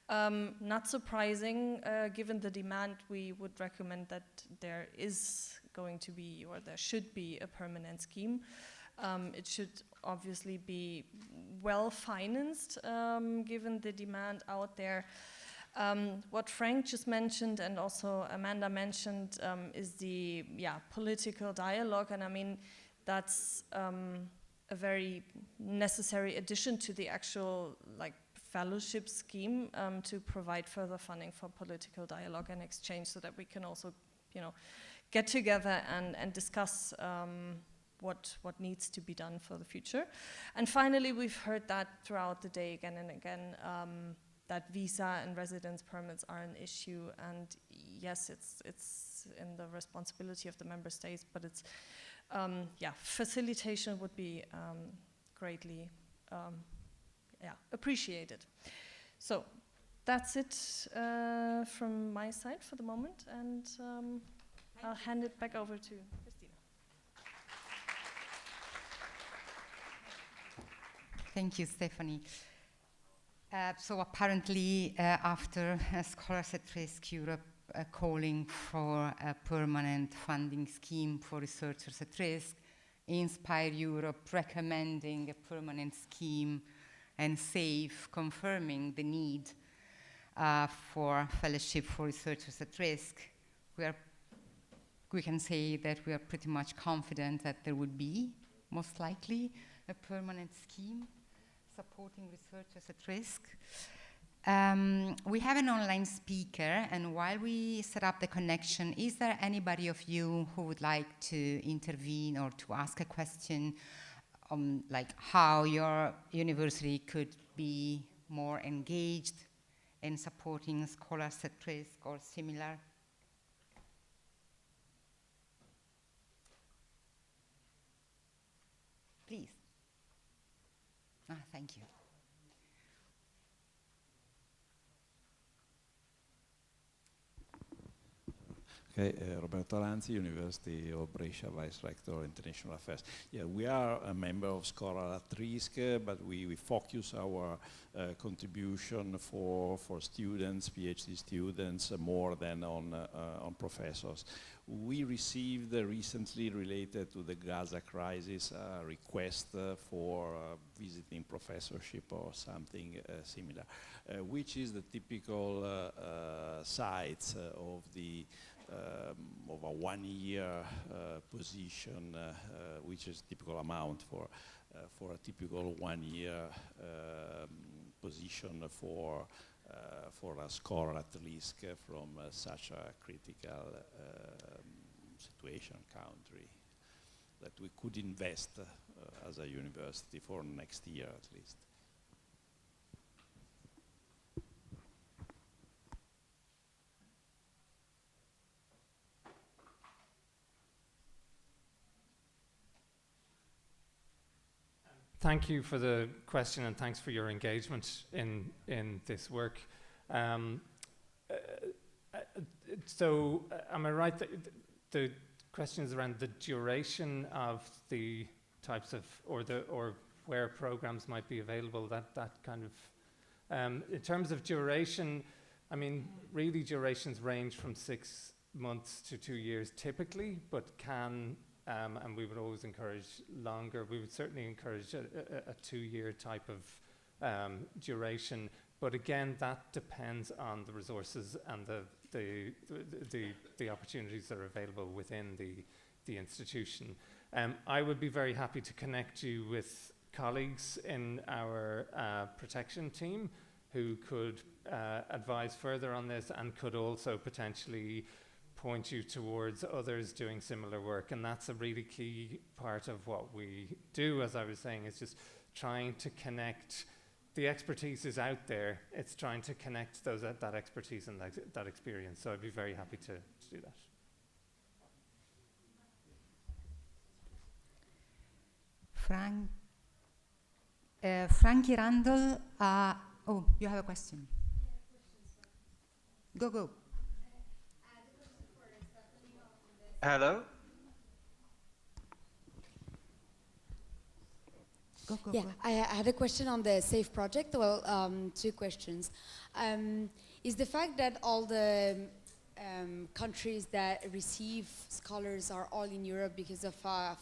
Not surprising, given the demand, we would recommend that there is going to be, or there should be, a permanent scheme. It should obviously be well financed, given the demand out there. What Frank just mentioned and also Amanda mentioned is the political dialogue, and that's a very necessary addition to the actual fellowship scheme to provide further funding for political dialogue and exchange, so that we can also get together and discuss what needs to be done for the future. And finally, we've heard that throughout the day again and again, that visa and residence permits are an issue, and yes, it's in the responsibility of the member states, but it's, yeah, facilitation would be greatly appreciated. So that's it from my side for the moment, and I'll hand it back over to Christina. Thank you, Stephanie. So apparently, after Scholars at Risk Europe calling for a permanent funding scheme for researchers at risk, Inspire Europe recommending a permanent scheme, and SAFE confirming the need for fellowship for researchers at risk, we can say that we are pretty much confident that there would be, most likely, a permanent scheme supporting researchers at risk. We have an online speaker, and while we set up the connection, is there anybody of you who would like to intervene or to ask a question on like how your university could be more engaged in supporting scholars at risk or similar? Please. Thank you. Okay, Roberto Lanzi, University of Brescia, Vice Rector, International Affairs. Yeah, we are a member of Scholar at Risk, but we focus our contribution for students, PhD students, more than on professors. We received recently, related to the Gaza crisis, a request for visiting professorship or something similar, which is the typical sites of the of a 1 year position, which is typical amount for a typical 1 year position for a scholar at risk from such a critical situation country, that we could invest as a university for next year at least. Thank you for the question, and thanks for your engagement in this work. So am I right that the question is around the duration of the types of, or where programs might be available, that kind of, in terms of duration, I mean, really durations range from 6 months to 2 years typically, but can, and we would always encourage longer. We would certainly encourage a 2-year type of duration, but again, that depends on the resources and the opportunities that are available within the institution. I would be very happy to connect you with colleagues in our protection team who could advise further on this, and could also potentially point you towards others doing similar work. And that's a really key part of what we do, as I was saying, is just trying to connect. The expertise is out there. It's trying to connect that expertise and that experience. So I'd be very happy to do that. Frankie Randall, oh, you have a question. Go. Hello? Go. I had a question on the SAFE project. Well, 2 questions. Is the fact that all the countries that receive scholars are all in Europe because of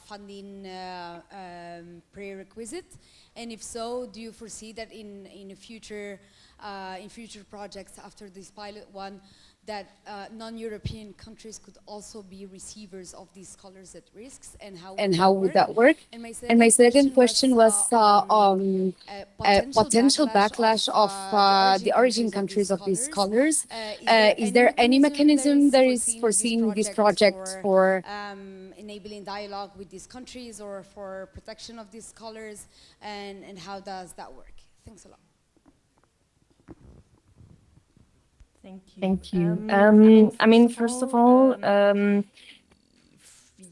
funding prerequisite? And if so, do you foresee that in future projects after this pilot one, that non-European countries could also be receivers of these scholars at risks, and how would that work? And my second question was on potential backlash of the origin countries of these scholars. Is there any mechanism that is foreseen in this project for enabling dialogue with these countries or for protection of these scholars, and how does that work? Thanks a lot. Thank you. Thank you. I mean, first of all,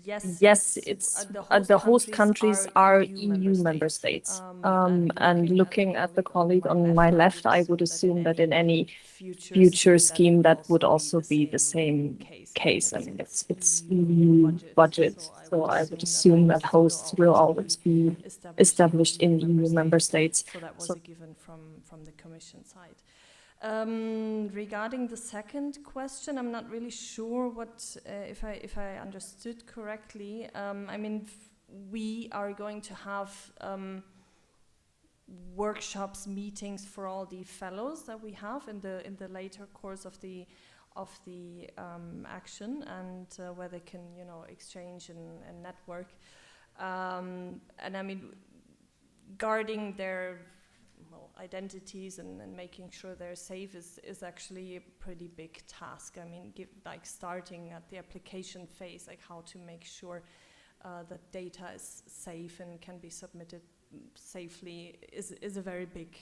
yes, it's the host the countries host countries are EU member states. And looking at the colleague on my left, I would assume that in any future future scheme that would also be the same case. I mean, it's EU budget, so I would assume that hosts will always be established in EU member states. So that was a given from the Commission side. Regarding the second question, I'm not really sure what if I understood correctly. I mean, we are going to have workshops, meetings for all the fellows that we have in the later course of the action, and where they can exchange and network. And I mean, guarding their identities and making sure they're safe is actually a pretty big task. I mean, starting at the application phase, like how to make sure that data is safe and can be submitted safely is a very big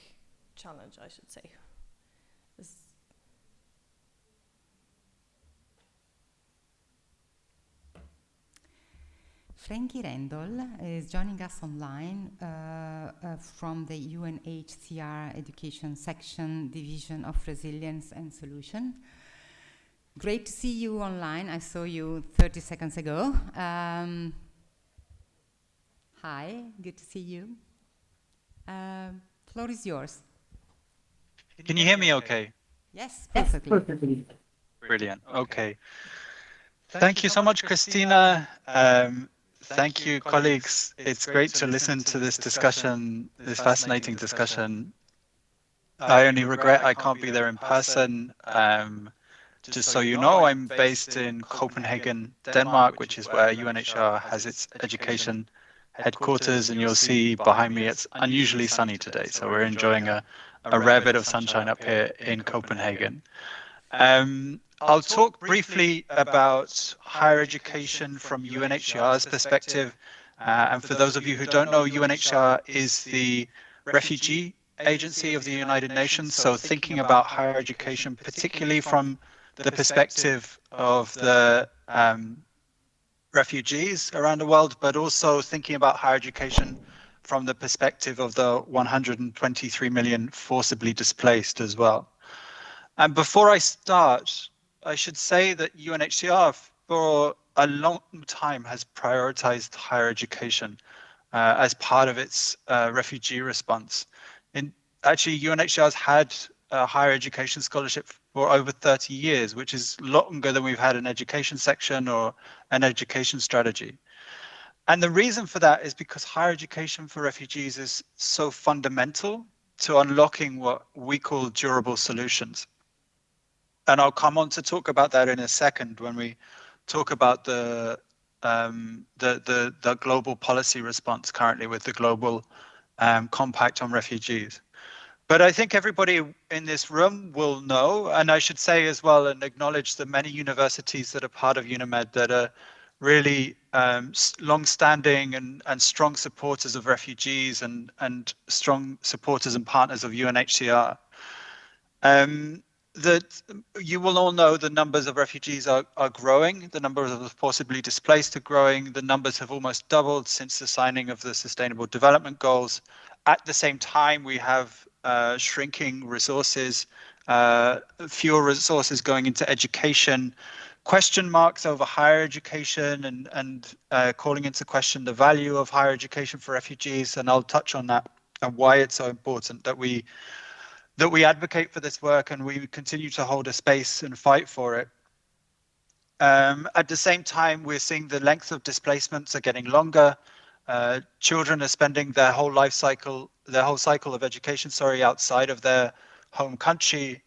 challenge, I should say. Frankie Randall is joining us online from the UNHCR Education Section Division of Resilience and Solution. Great to see you online. I saw you 30 seconds ago. Hi, good to see you. Floor is yours. Can you hear me okay? Yes, perfectly. Perfectly. Brilliant. Okay. Thank you so much, Christina. Thank you, colleagues. It's great to listen to this discussion, this fascinating discussion. I only regret I can't be there in person. Just so you know, I'm based in Copenhagen, Denmark, which is where UNHCR has its education headquarters, and you'll see behind me it's unusually sunny today, so we're enjoying a rare bit of sunshine up here in Copenhagen. I'll talk briefly about higher education from UNHCR's perspective, and for those of you who don't know, UNHCR is the refugee agency of the United Nations, so thinking about higher education, particularly from the perspective of the refugees around the world, but also thinking about higher education from the perspective of the 123 million forcibly displaced as well. And before I start, I should say that UNHCR for a long time has prioritized higher education as part of its refugee response. Actually, UNHCR has had a higher education scholarship for over 30 years, which is longer than we've had an education section or an education strategy. And the reason for that is because higher education for refugees is so fundamental to unlocking what we call durable solutions. And I'll come on to talk about that in a second when we talk about the global policy response currently with the global compact on refugees. But I think everybody in this room will know, and I should say as well and acknowledge the many universities that are part of UNIMED that are really long-standing and strong supporters of refugees and strong supporters and partners of UNHCR. That you will all know the numbers of refugees are growing, the numbers of the forcibly displaced are growing, the numbers have almost doubled since the signing of the Sustainable Development Goals. At the same time, we have shrinking resources, fewer resources going into education, question marks over higher education and calling into question the value of higher education for refugees, and I'll touch on that and why it's so important that we advocate for this work and we continue to hold a space and fight for it. At the same time, we're seeing the length of displacements are getting longer. Children are spending their whole cycle of education, outside of their home country,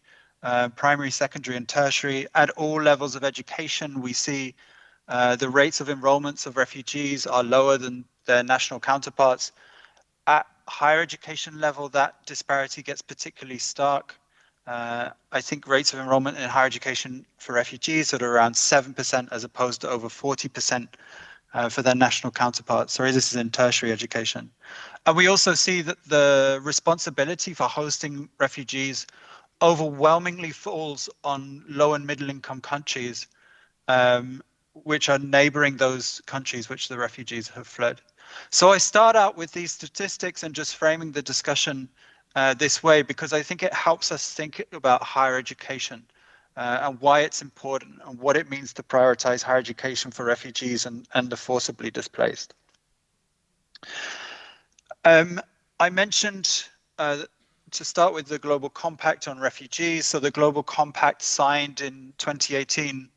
primary, secondary, and tertiary. At all levels of education, we see the rates of enrollments of refugees are lower than their national counterparts. At higher education level, that disparity gets particularly stark. I think rates of enrollment in higher education for refugees are around 7% as opposed to over 40% for their national counterparts. Sorry, this is in tertiary education. And we also see that the responsibility for hosting refugees overwhelmingly falls on low and middle income countries, which are neighboring those countries which the refugees have fled. So I start out with these statistics and just framing the discussion this way, because I think it helps us think about higher education and why it's important and what it means to prioritize higher education for refugees and the forcibly displaced. I mentioned, to start with, the Global Compact on Refugees. So the Global Compact signed in 2018,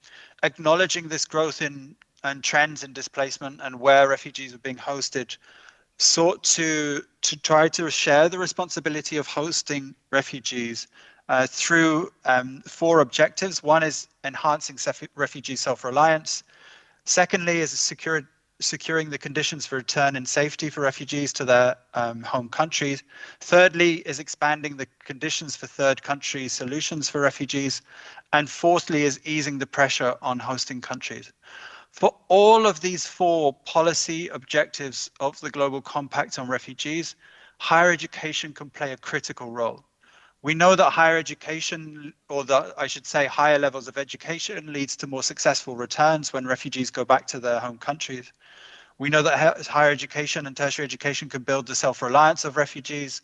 acknowledging this growth in and trends in displacement and where refugees are being hosted, sought to try to share the responsibility of hosting refugees through 4 objectives. One is enhancing refugee self-reliance. Secondly is securing the conditions for return in safety for refugees to their home countries. Thirdly is expanding the conditions for third country solutions for refugees. And fourthly is easing the pressure on hosting countries. For all of these 4 policy objectives of the Global Compact on Refugees, higher education can play a critical role. We know that higher education, or I should say higher levels of education, leads to more successful returns when refugees go back to their home countries. We know that higher education and tertiary education can build the self-reliance of refugees,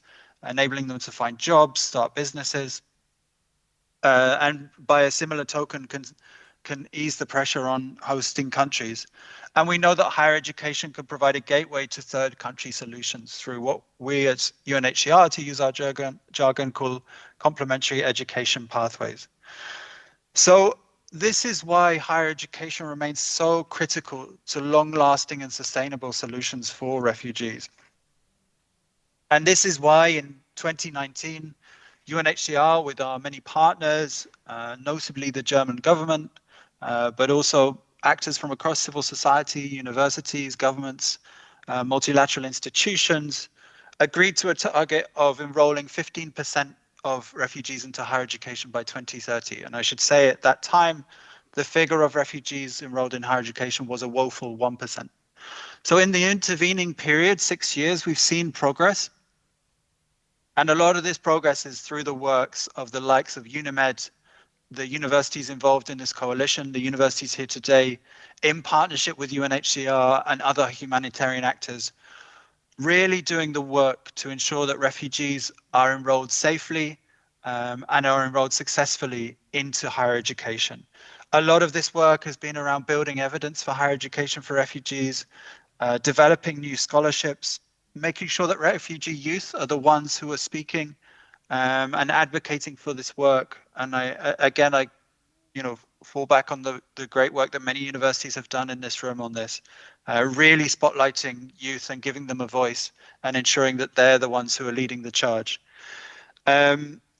enabling them to find jobs, start businesses, and by a similar token can ease the pressure on hosting countries. And we know that higher education can provide a gateway to third country solutions through what we at UNHCR, to use our jargon, call complementary education pathways. So this is why higher education remains so critical to long-lasting and sustainable solutions for refugees. And this is why in 2019, UNHCR, with our many partners, notably the German government, but also actors from across civil society, universities, governments, multilateral institutions, agreed to a target of enrolling 15% of refugees into higher education by 2030. And I should say at that time, the figure of refugees enrolled in higher education was a woeful 1%. So in the intervening period, 6 years, we've seen progress. And a lot of this progress is through the works of the likes of UNIMED, the universities involved in this coalition, the universities here today, in partnership with UNHCR and other humanitarian actors, really doing the work to ensure that refugees are enrolled safely and are enrolled successfully into higher education. A lot of this work has been around building evidence for higher education for refugees, developing new scholarships, making sure that refugee youth are the ones who are speaking and advocating for this work. And I fall back on the great work that many universities have done in this room on this, really spotlighting youth and giving them a voice and ensuring that they're the ones who are leading the charge.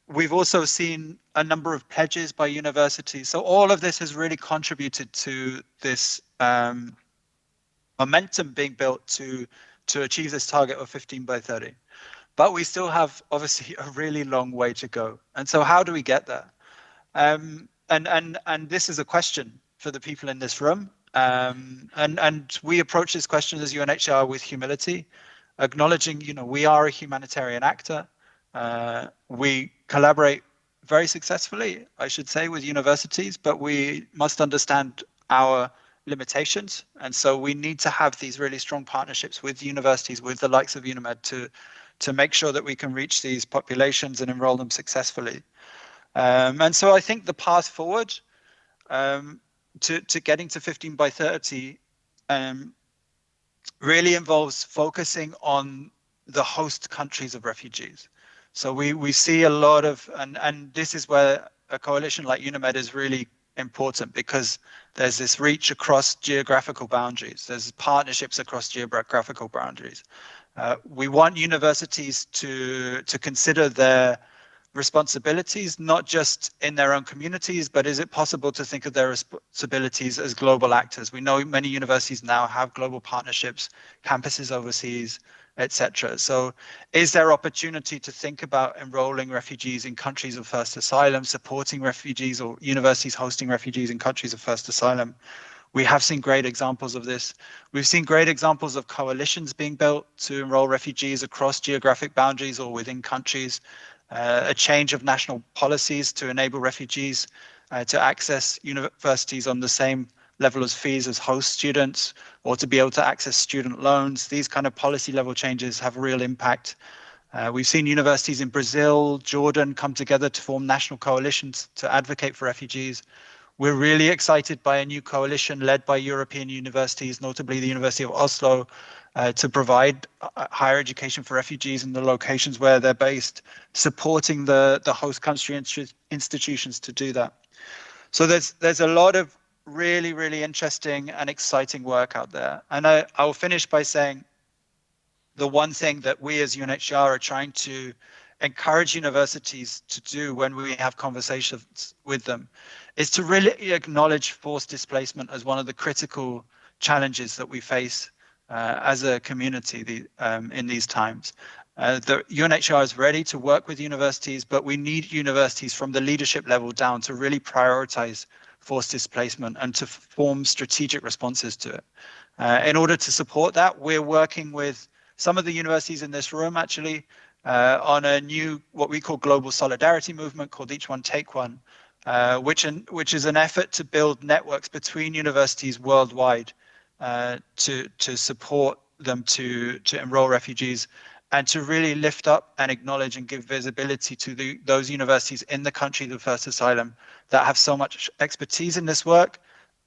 We've also seen a number of pledges by universities. So all of this has really contributed to this momentum being built to achieve this target of 15 by 30. But we still have obviously a really long way to go. And so how do we get there? And this is a question for the people in this room. And we approach this question as UNHCR with humility, acknowledging, we are a humanitarian actor. We collaborate very successfully, I should say, with universities, but we must understand our limitations. And so we need to have these really strong partnerships with universities, with the likes of UNIMED, to make sure that we can reach these populations and enroll them successfully. And so I think the path forward to getting to 15 by 30 really involves focusing on the host countries of refugees. So we see a lot of, and this is where a coalition like UNIMED is really important, because there's this reach across geographical boundaries. There's partnerships across geographical boundaries. We want universities to consider their responsibilities, not just in their own communities, but is it possible to think of their responsibilities as global actors? We know many universities now have global partnerships, campuses overseas, etc. So is there opportunity to think about enrolling refugees in countries of first asylum, supporting refugees, or universities hosting refugees in countries of first asylum? We have seen great examples of this. We've seen great examples of coalitions being built to enroll refugees across geographic boundaries or within countries. a change of national policies to enable refugees to access universities on the same level as fees as host students, or to be able to access student loans. These kind of policy level changes have real impact. We've seen universities in Brazil, Jordan come together to form national coalitions to advocate for refugees. We're really excited by a new coalition led by European universities, notably the University of Oslo, to provide higher education for refugees in the locations where they're based, supporting the host country institutions to do that. So there's a lot of really interesting and exciting work out there. And I will finish by saying the one thing that we as UNHCR are trying to encourage universities to do when we have conversations with them is to really acknowledge forced displacement as one of the critical challenges that we face as a community in these times. The UNHCR is ready to work with universities, but we need universities from the leadership level down to really prioritize forced displacement and to form strategic responses to it. In order to support that, we're working with some of the universities in this room actually on a new, what we call global solidarity movement called Each One Take One, which is an effort to build networks between universities worldwide to support them to enroll refugees and to really lift up and acknowledge and give visibility to those universities in the country of first asylum that have so much expertise in this work,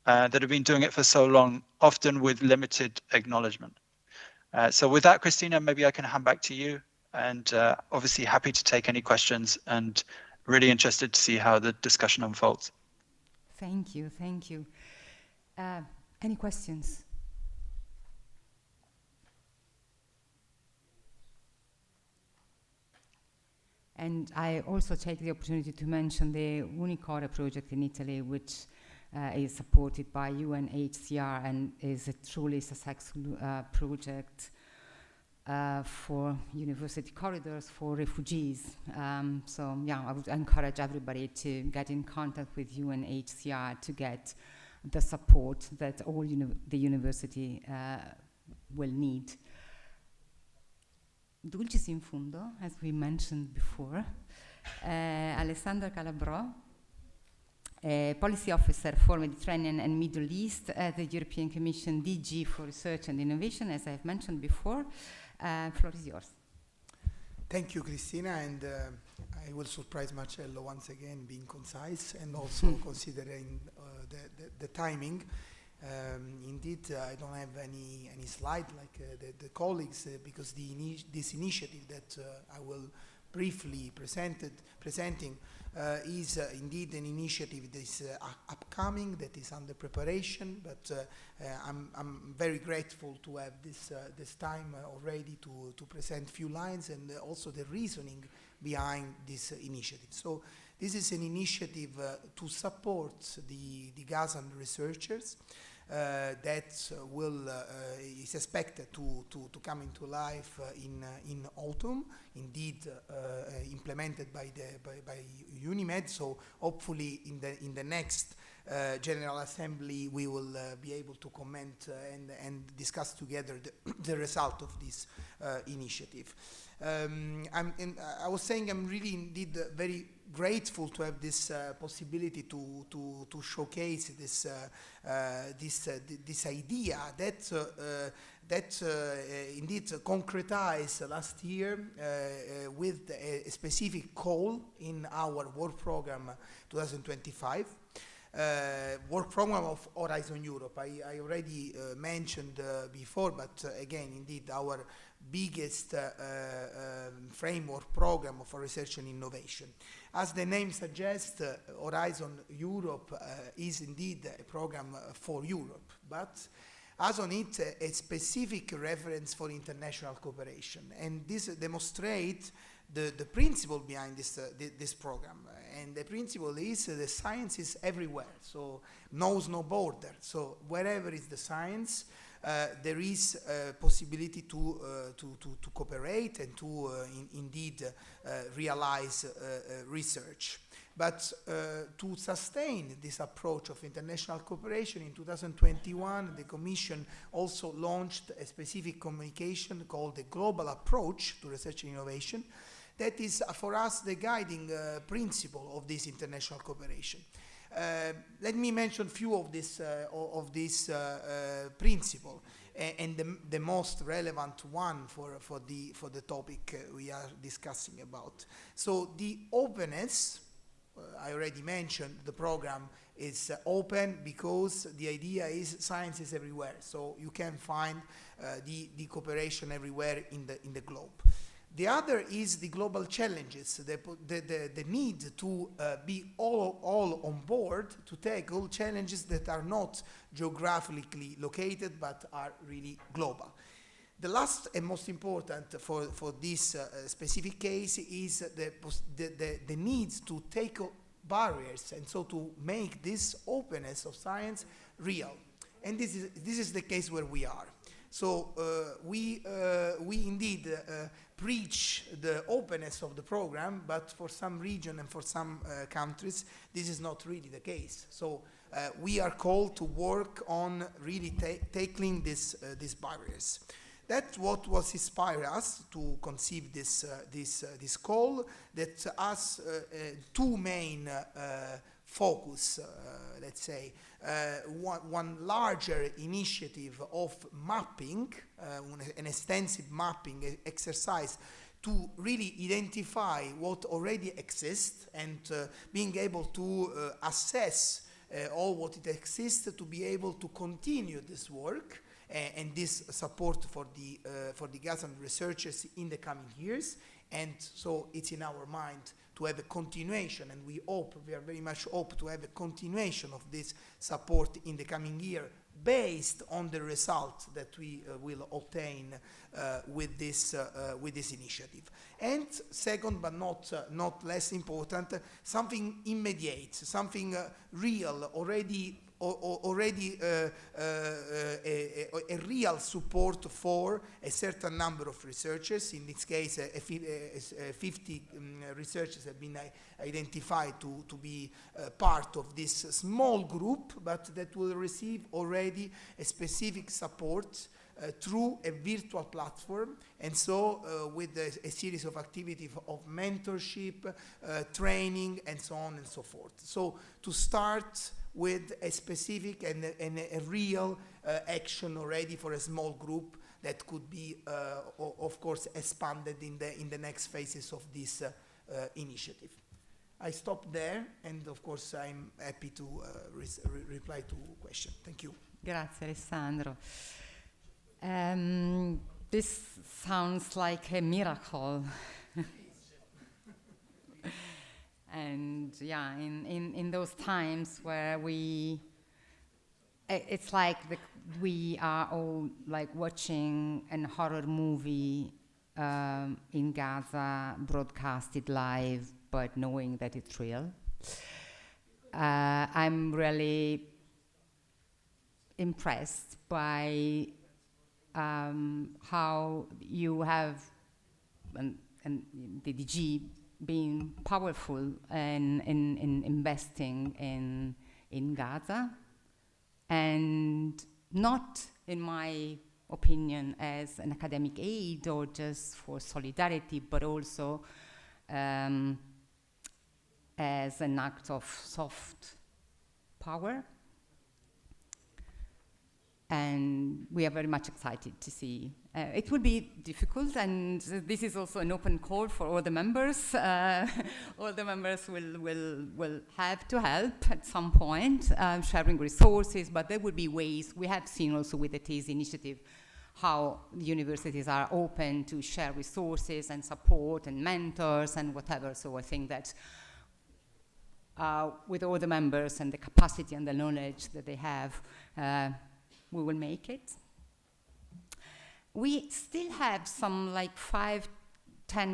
that have been doing it for so long, often with limited acknowledgement. So with that, Christina, maybe I can hand back to you, and obviously happy to take any questions and really interested to see how the discussion unfolds. Thank you, thank you. Any questions? And I also take the opportunity to mention the UNICORE project in Italy, which is supported by UNHCR and is a truly successful project for university corridors for refugees. So yeah, I would encourage everybody to get in contact with UNHCR to get the support that all the university will need. Dulcis in fundo, as we mentioned before, Alessandra Calabrò, Policy Officer for Mediterranean and Middle East at the European Commission DG for Research and Innovation, as I've mentioned before. Floor is yours. Thank you, Christina, and I will surprise Marcello once again, being concise and also considering the timing. Indeed, I don't have any slide like the colleagues because this initiative that I will briefly presenting is indeed an initiative that is upcoming, that is under preparation, but I'm very grateful to have this time already to present a few lines and also the reasoning behind this initiative. So this is an initiative to support the Gazan researchers that is expected to come into life in autumn, indeed implemented by UNIMED. So hopefully in the next General Assembly we will be able to comment and discuss together the result of this initiative. I was saying I'm really indeed very grateful to have this possibility to showcase this idea that indeed concretized last year with a specific call in our work program 2025. Work program of Horizon Europe. I already mentioned before, but again, indeed, our biggest framework program for research and innovation. As the name suggests, Horizon Europe is indeed a program for Europe, but has on it a specific reference for international cooperation. And this demonstrates the principle behind this program. And the principle is the science is everywhere, so knows no border. So wherever is the science, there is a possibility to cooperate and to indeed realize research. But to sustain this approach of international cooperation, in 2021, the Commission also launched a specific communication called the Global Approach to Research and Innovation that is for us the guiding principle of this international cooperation. Let me mention a few of this principle, and the most relevant one for the topic we are discussing about. So the openness, I already mentioned the program is open because the idea is science is everywhere, so you can find the cooperation everywhere in the globe. The other is the global challenges, the need to be all on board to tackle challenges that are not geographically located but are really global. The last and most important for this specific case is the need to tackle barriers, and so to make this openness of science real. And this is the case where we are. So we indeed preach the openness of the program, but for some region and for some countries, this is not really the case. So we are called to work on really tackling these barriers. That's what was inspired us to conceive this call. That us two main focus, let's say, one larger initiative of mapping, an extensive mapping exercise to really identify what already exists and being able to assess all what it exists to be able to continue this work and this support for the Gazan researchers in the coming years. And so it's in our mind to have a continuation, and we are very much hope to have a continuation of this support in the coming year based on the result that we will obtain with this initiative. And second, but not less important, something immediate, something real, already a real support for a certain number of researchers. In this case, 50 researchers have been identified to be part of this small group, but that will receive already a specific support through a virtual platform, and so with a series of activities of mentorship, training, and so on and so forth. So to start with a specific and a real action already for a small group that could be, of course, expanded in the next phases of this initiative. I stop there, and of course I'm happy to reply to questions. Thank you. Grazie Alessandro. This sounds like a miracle. And yeah, in those times where it's like we are all like watching a horror movie in Gaza, broadcasted live, but knowing that it's real. I'm really impressed by how you have, and the DG, being powerful in investing in Gaza, and not, in my opinion, as an academic aid or just for solidarity, but also as an act of soft power. And we are very much excited to see. It will be difficult, and this is also an open call for all the members. All the members will have to help at some point, sharing resources, but there will be ways. We have seen also with the TASE initiative how the universities are open to share resources and support and mentors and whatever. So I think that with all the members and the capacity and the knowledge that they have, we will make it. We still have some like 5-10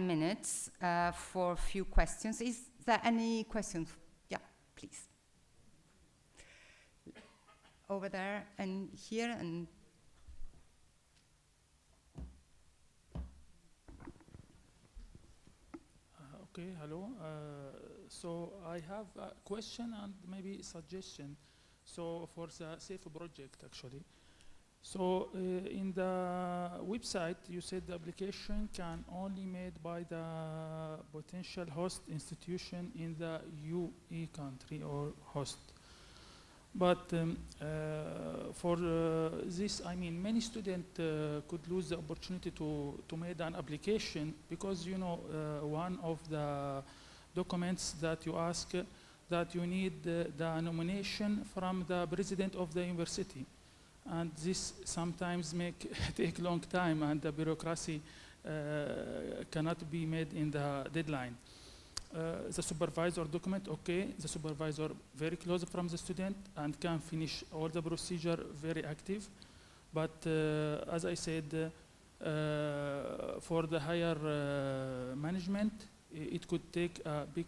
minutes for a few questions. Is there any questions? Yeah, please. Over there and here and. Okay, hello. So I have a question and maybe a suggestion. So for the SAFE project, actually, So in the website, you said the application can only made by the potential host institution in the UE country or host. But for this, I mean, many students could lose the opportunity to make an application because, you know, one of the documents that you ask that you need the nomination from the president of the university. And this sometimes take long time, and the bureaucracy cannot be made in the deadline. The supervisor document, okay, the supervisor very close from the student and can finish all the procedure very active. But as I said, for the higher management, it could take a big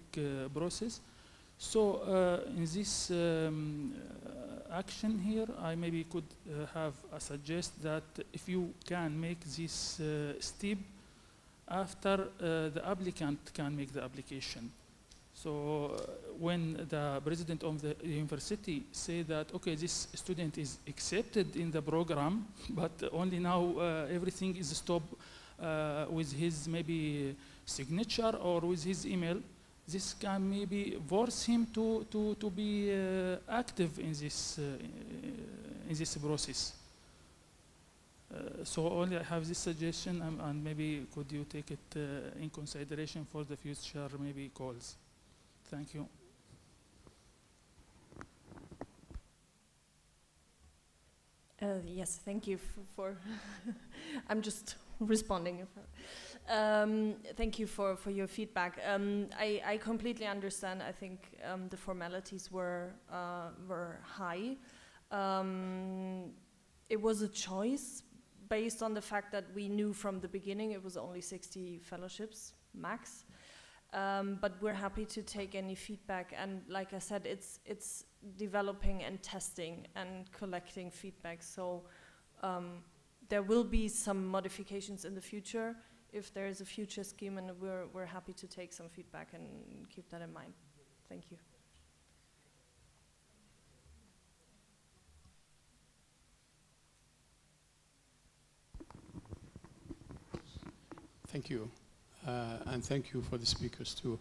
process. So in this action here, I maybe could have a suggest that if you can make this step after the applicant can make the application. So when the president of the university say that, okay, this student is accepted in the program, but only now everything is stopped with his maybe signature or with his email, this can maybe force him to be active in this process. So only I have this suggestion, and maybe could you take it in consideration for the future maybe calls. Thank you. Yes, thank you for I'm just responding. Thank you for your feedback. I completely understand. I think the formalities were high. It was a choice based on the fact that we knew from the beginning it was only 60 fellowships max. But we're happy to take any feedback, and like I said, it's developing and testing and collecting feedback. So there will be some modifications in the future if there is a future scheme, and we're happy to take some feedback and keep that in mind. Thank you. Thank you. And thank you for the speakers too.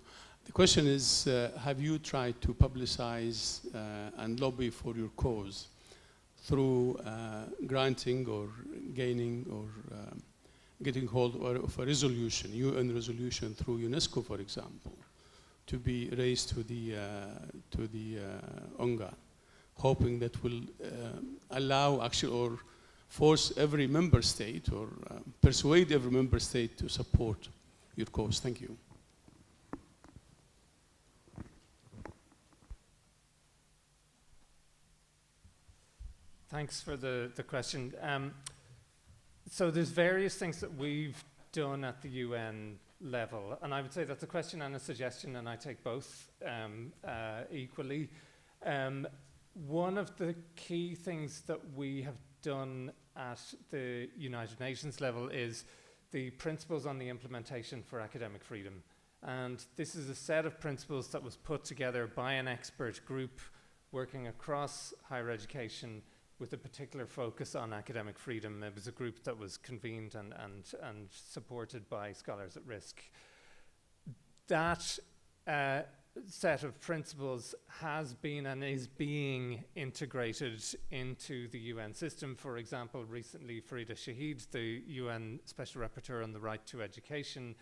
The question is, have you tried to publicize and lobby for your cause through granting or gaining or getting hold of a resolution, UN resolution through UNESCO, for example, to be raised to the UNGA, hoping that will allow actually or force every member state or persuade every member state to support your cause? Thank you. Thanks for the question. So there's various things that we've done at the UN level, and I would say that's a question and a suggestion, and I take both equally. One of the key things that we have done at the United Nations level is the principles on the implementation for academic freedom. And this is a set of principles that was put together by an expert group working across higher education with a particular focus on academic freedom. It was a group that was convened and supported by Scholars at Risk. That set of principles has been and is being integrated into the UN system. For example, recently Farida Shahid, the UN Special Rapporteur on the Right to Education,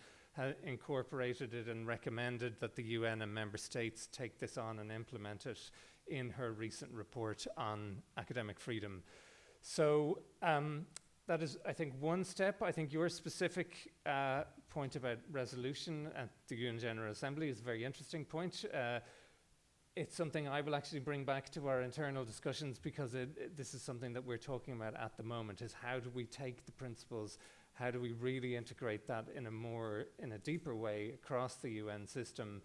incorporated it and recommended that the UN and member states take this on and implement it in her recent report on academic freedom. So that is, I think, one step. I think your specific point about resolution at the UN General Assembly is a very interesting point. It's something I will actually bring back to our internal discussions, because this is something that we're talking about at the moment, is how do we take the principles, how do we really integrate that in a deeper way across the UN system.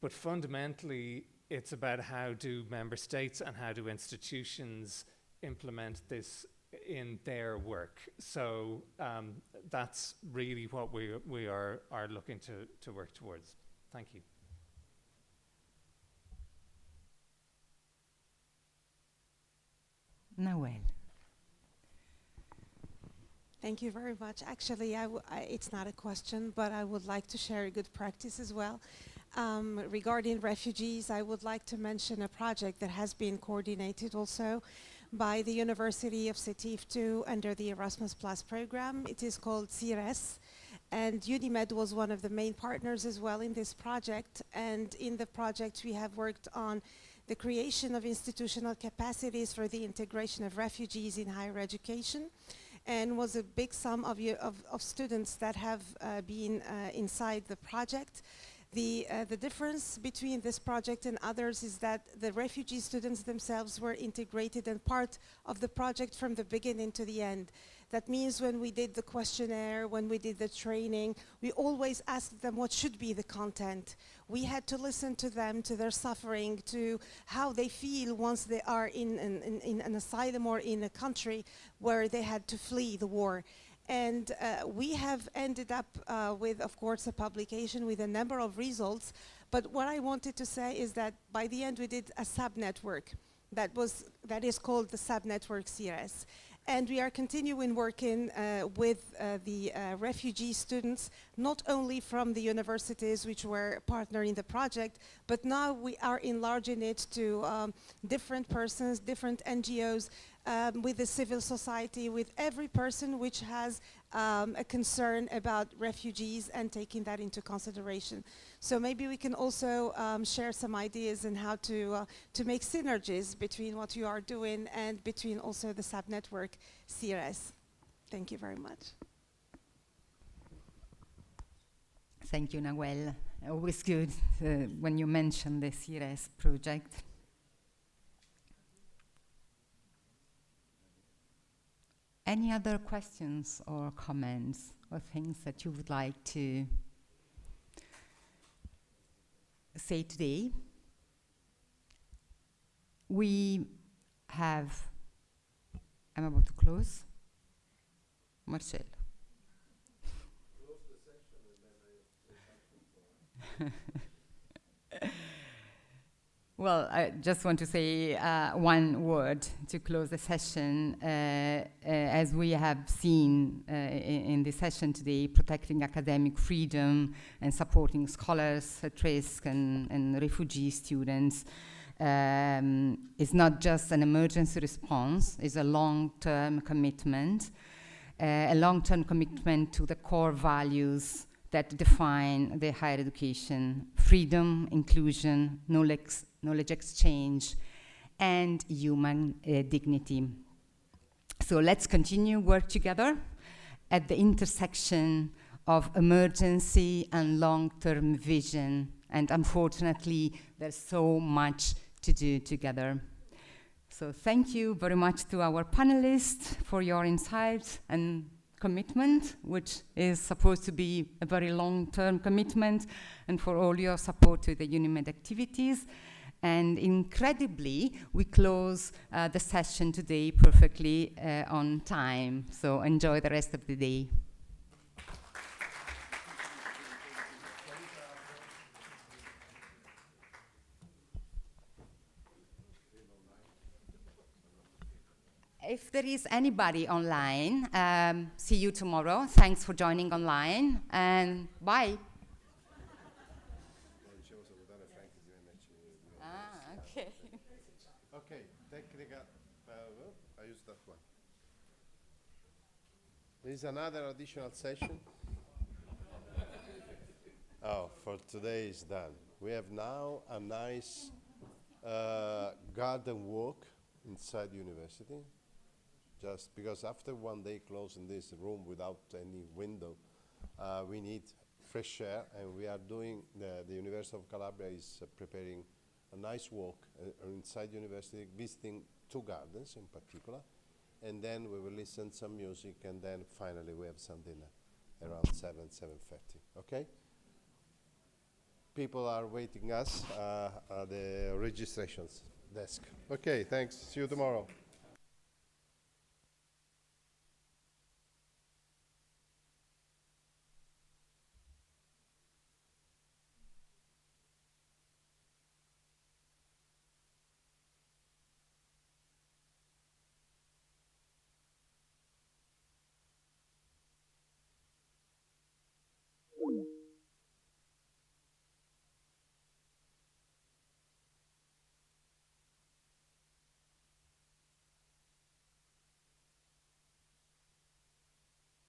But fundamentally, it's about how do member states and how do institutions implement this in their work. So that's really what we are looking to work towards. Thank you. Noel. Thank you very much. Actually, it's not a question, but I would like to share a good practice as well. Regarding refugees, I would like to mention a project that has been coordinated also by the University of Sétif II under the Erasmus Plus program. It is called CIRES, and UNIMED was one of the main partners as well in this project. And in the project, we have worked on the creation of institutional capacities for the integration of refugees in higher education, and was a big sum of students that have been inside the project. The difference between this project and others is that the refugee students themselves were integrated and part of the project from the beginning to the end. That means when we did the questionnaire, when we did the training, we always asked them what should be the content. We had to listen to them, to their suffering, to how they feel once they are in an asylum or in a country where they had to flee the war. And we have ended up with, of course, a publication with a number of results. But what I wanted to say is that by the end we did a sub-network that is called the sub-network CRS. And we are continuing working with the refugee students, not only from the universities which were partner in the project, but now we are enlarging it to different persons, different NGOs, with the civil society, with every person which has a concern about refugees and taking that into consideration. So maybe we can also share some ideas on how to make synergies between what you are doing and between also the sub-network CRS. Thank you very much. Thank you, Nawel. Always good when you mention the CRS project. Any other questions or comments or things that you would like to say today? We have, I'm about to close. Marcello. Close the session and then I say Well, I just want to say one word to close the session. As we have seen in the session today, protecting academic freedom and supporting scholars at risk and refugee students is not just an emergency response, it's a long-term commitment, to the core values that define the higher education: freedom, inclusion, knowledge exchange, and human dignity. So let's continue work together at the intersection of emergency and long-term vision. And unfortunately, there's so much to do together. So thank you very much to our panelists for your insights and commitment, which is supposed to be a very long-term commitment, and for all your support to the UNIMED activities. And incredibly, we close the session today perfectly on time. So enjoy the rest of the day. If there is anybody online, see you tomorrow. Thanks for joining online, and bye. Okay. Okay, technical. I use that one. There is another additional session. Oh, for today is done. We have now a nice garden walk inside university. Just because after one day closed in this room without any window, we need fresh air, and we are doing, the University of Calabria is preparing a nice walk inside university, visiting 2 gardens in particular, and then we will listen some music, and then finally we have some dinner around 7:30, okay? People are waiting us at the registrations desk. Okay, thanks, see you tomorrow.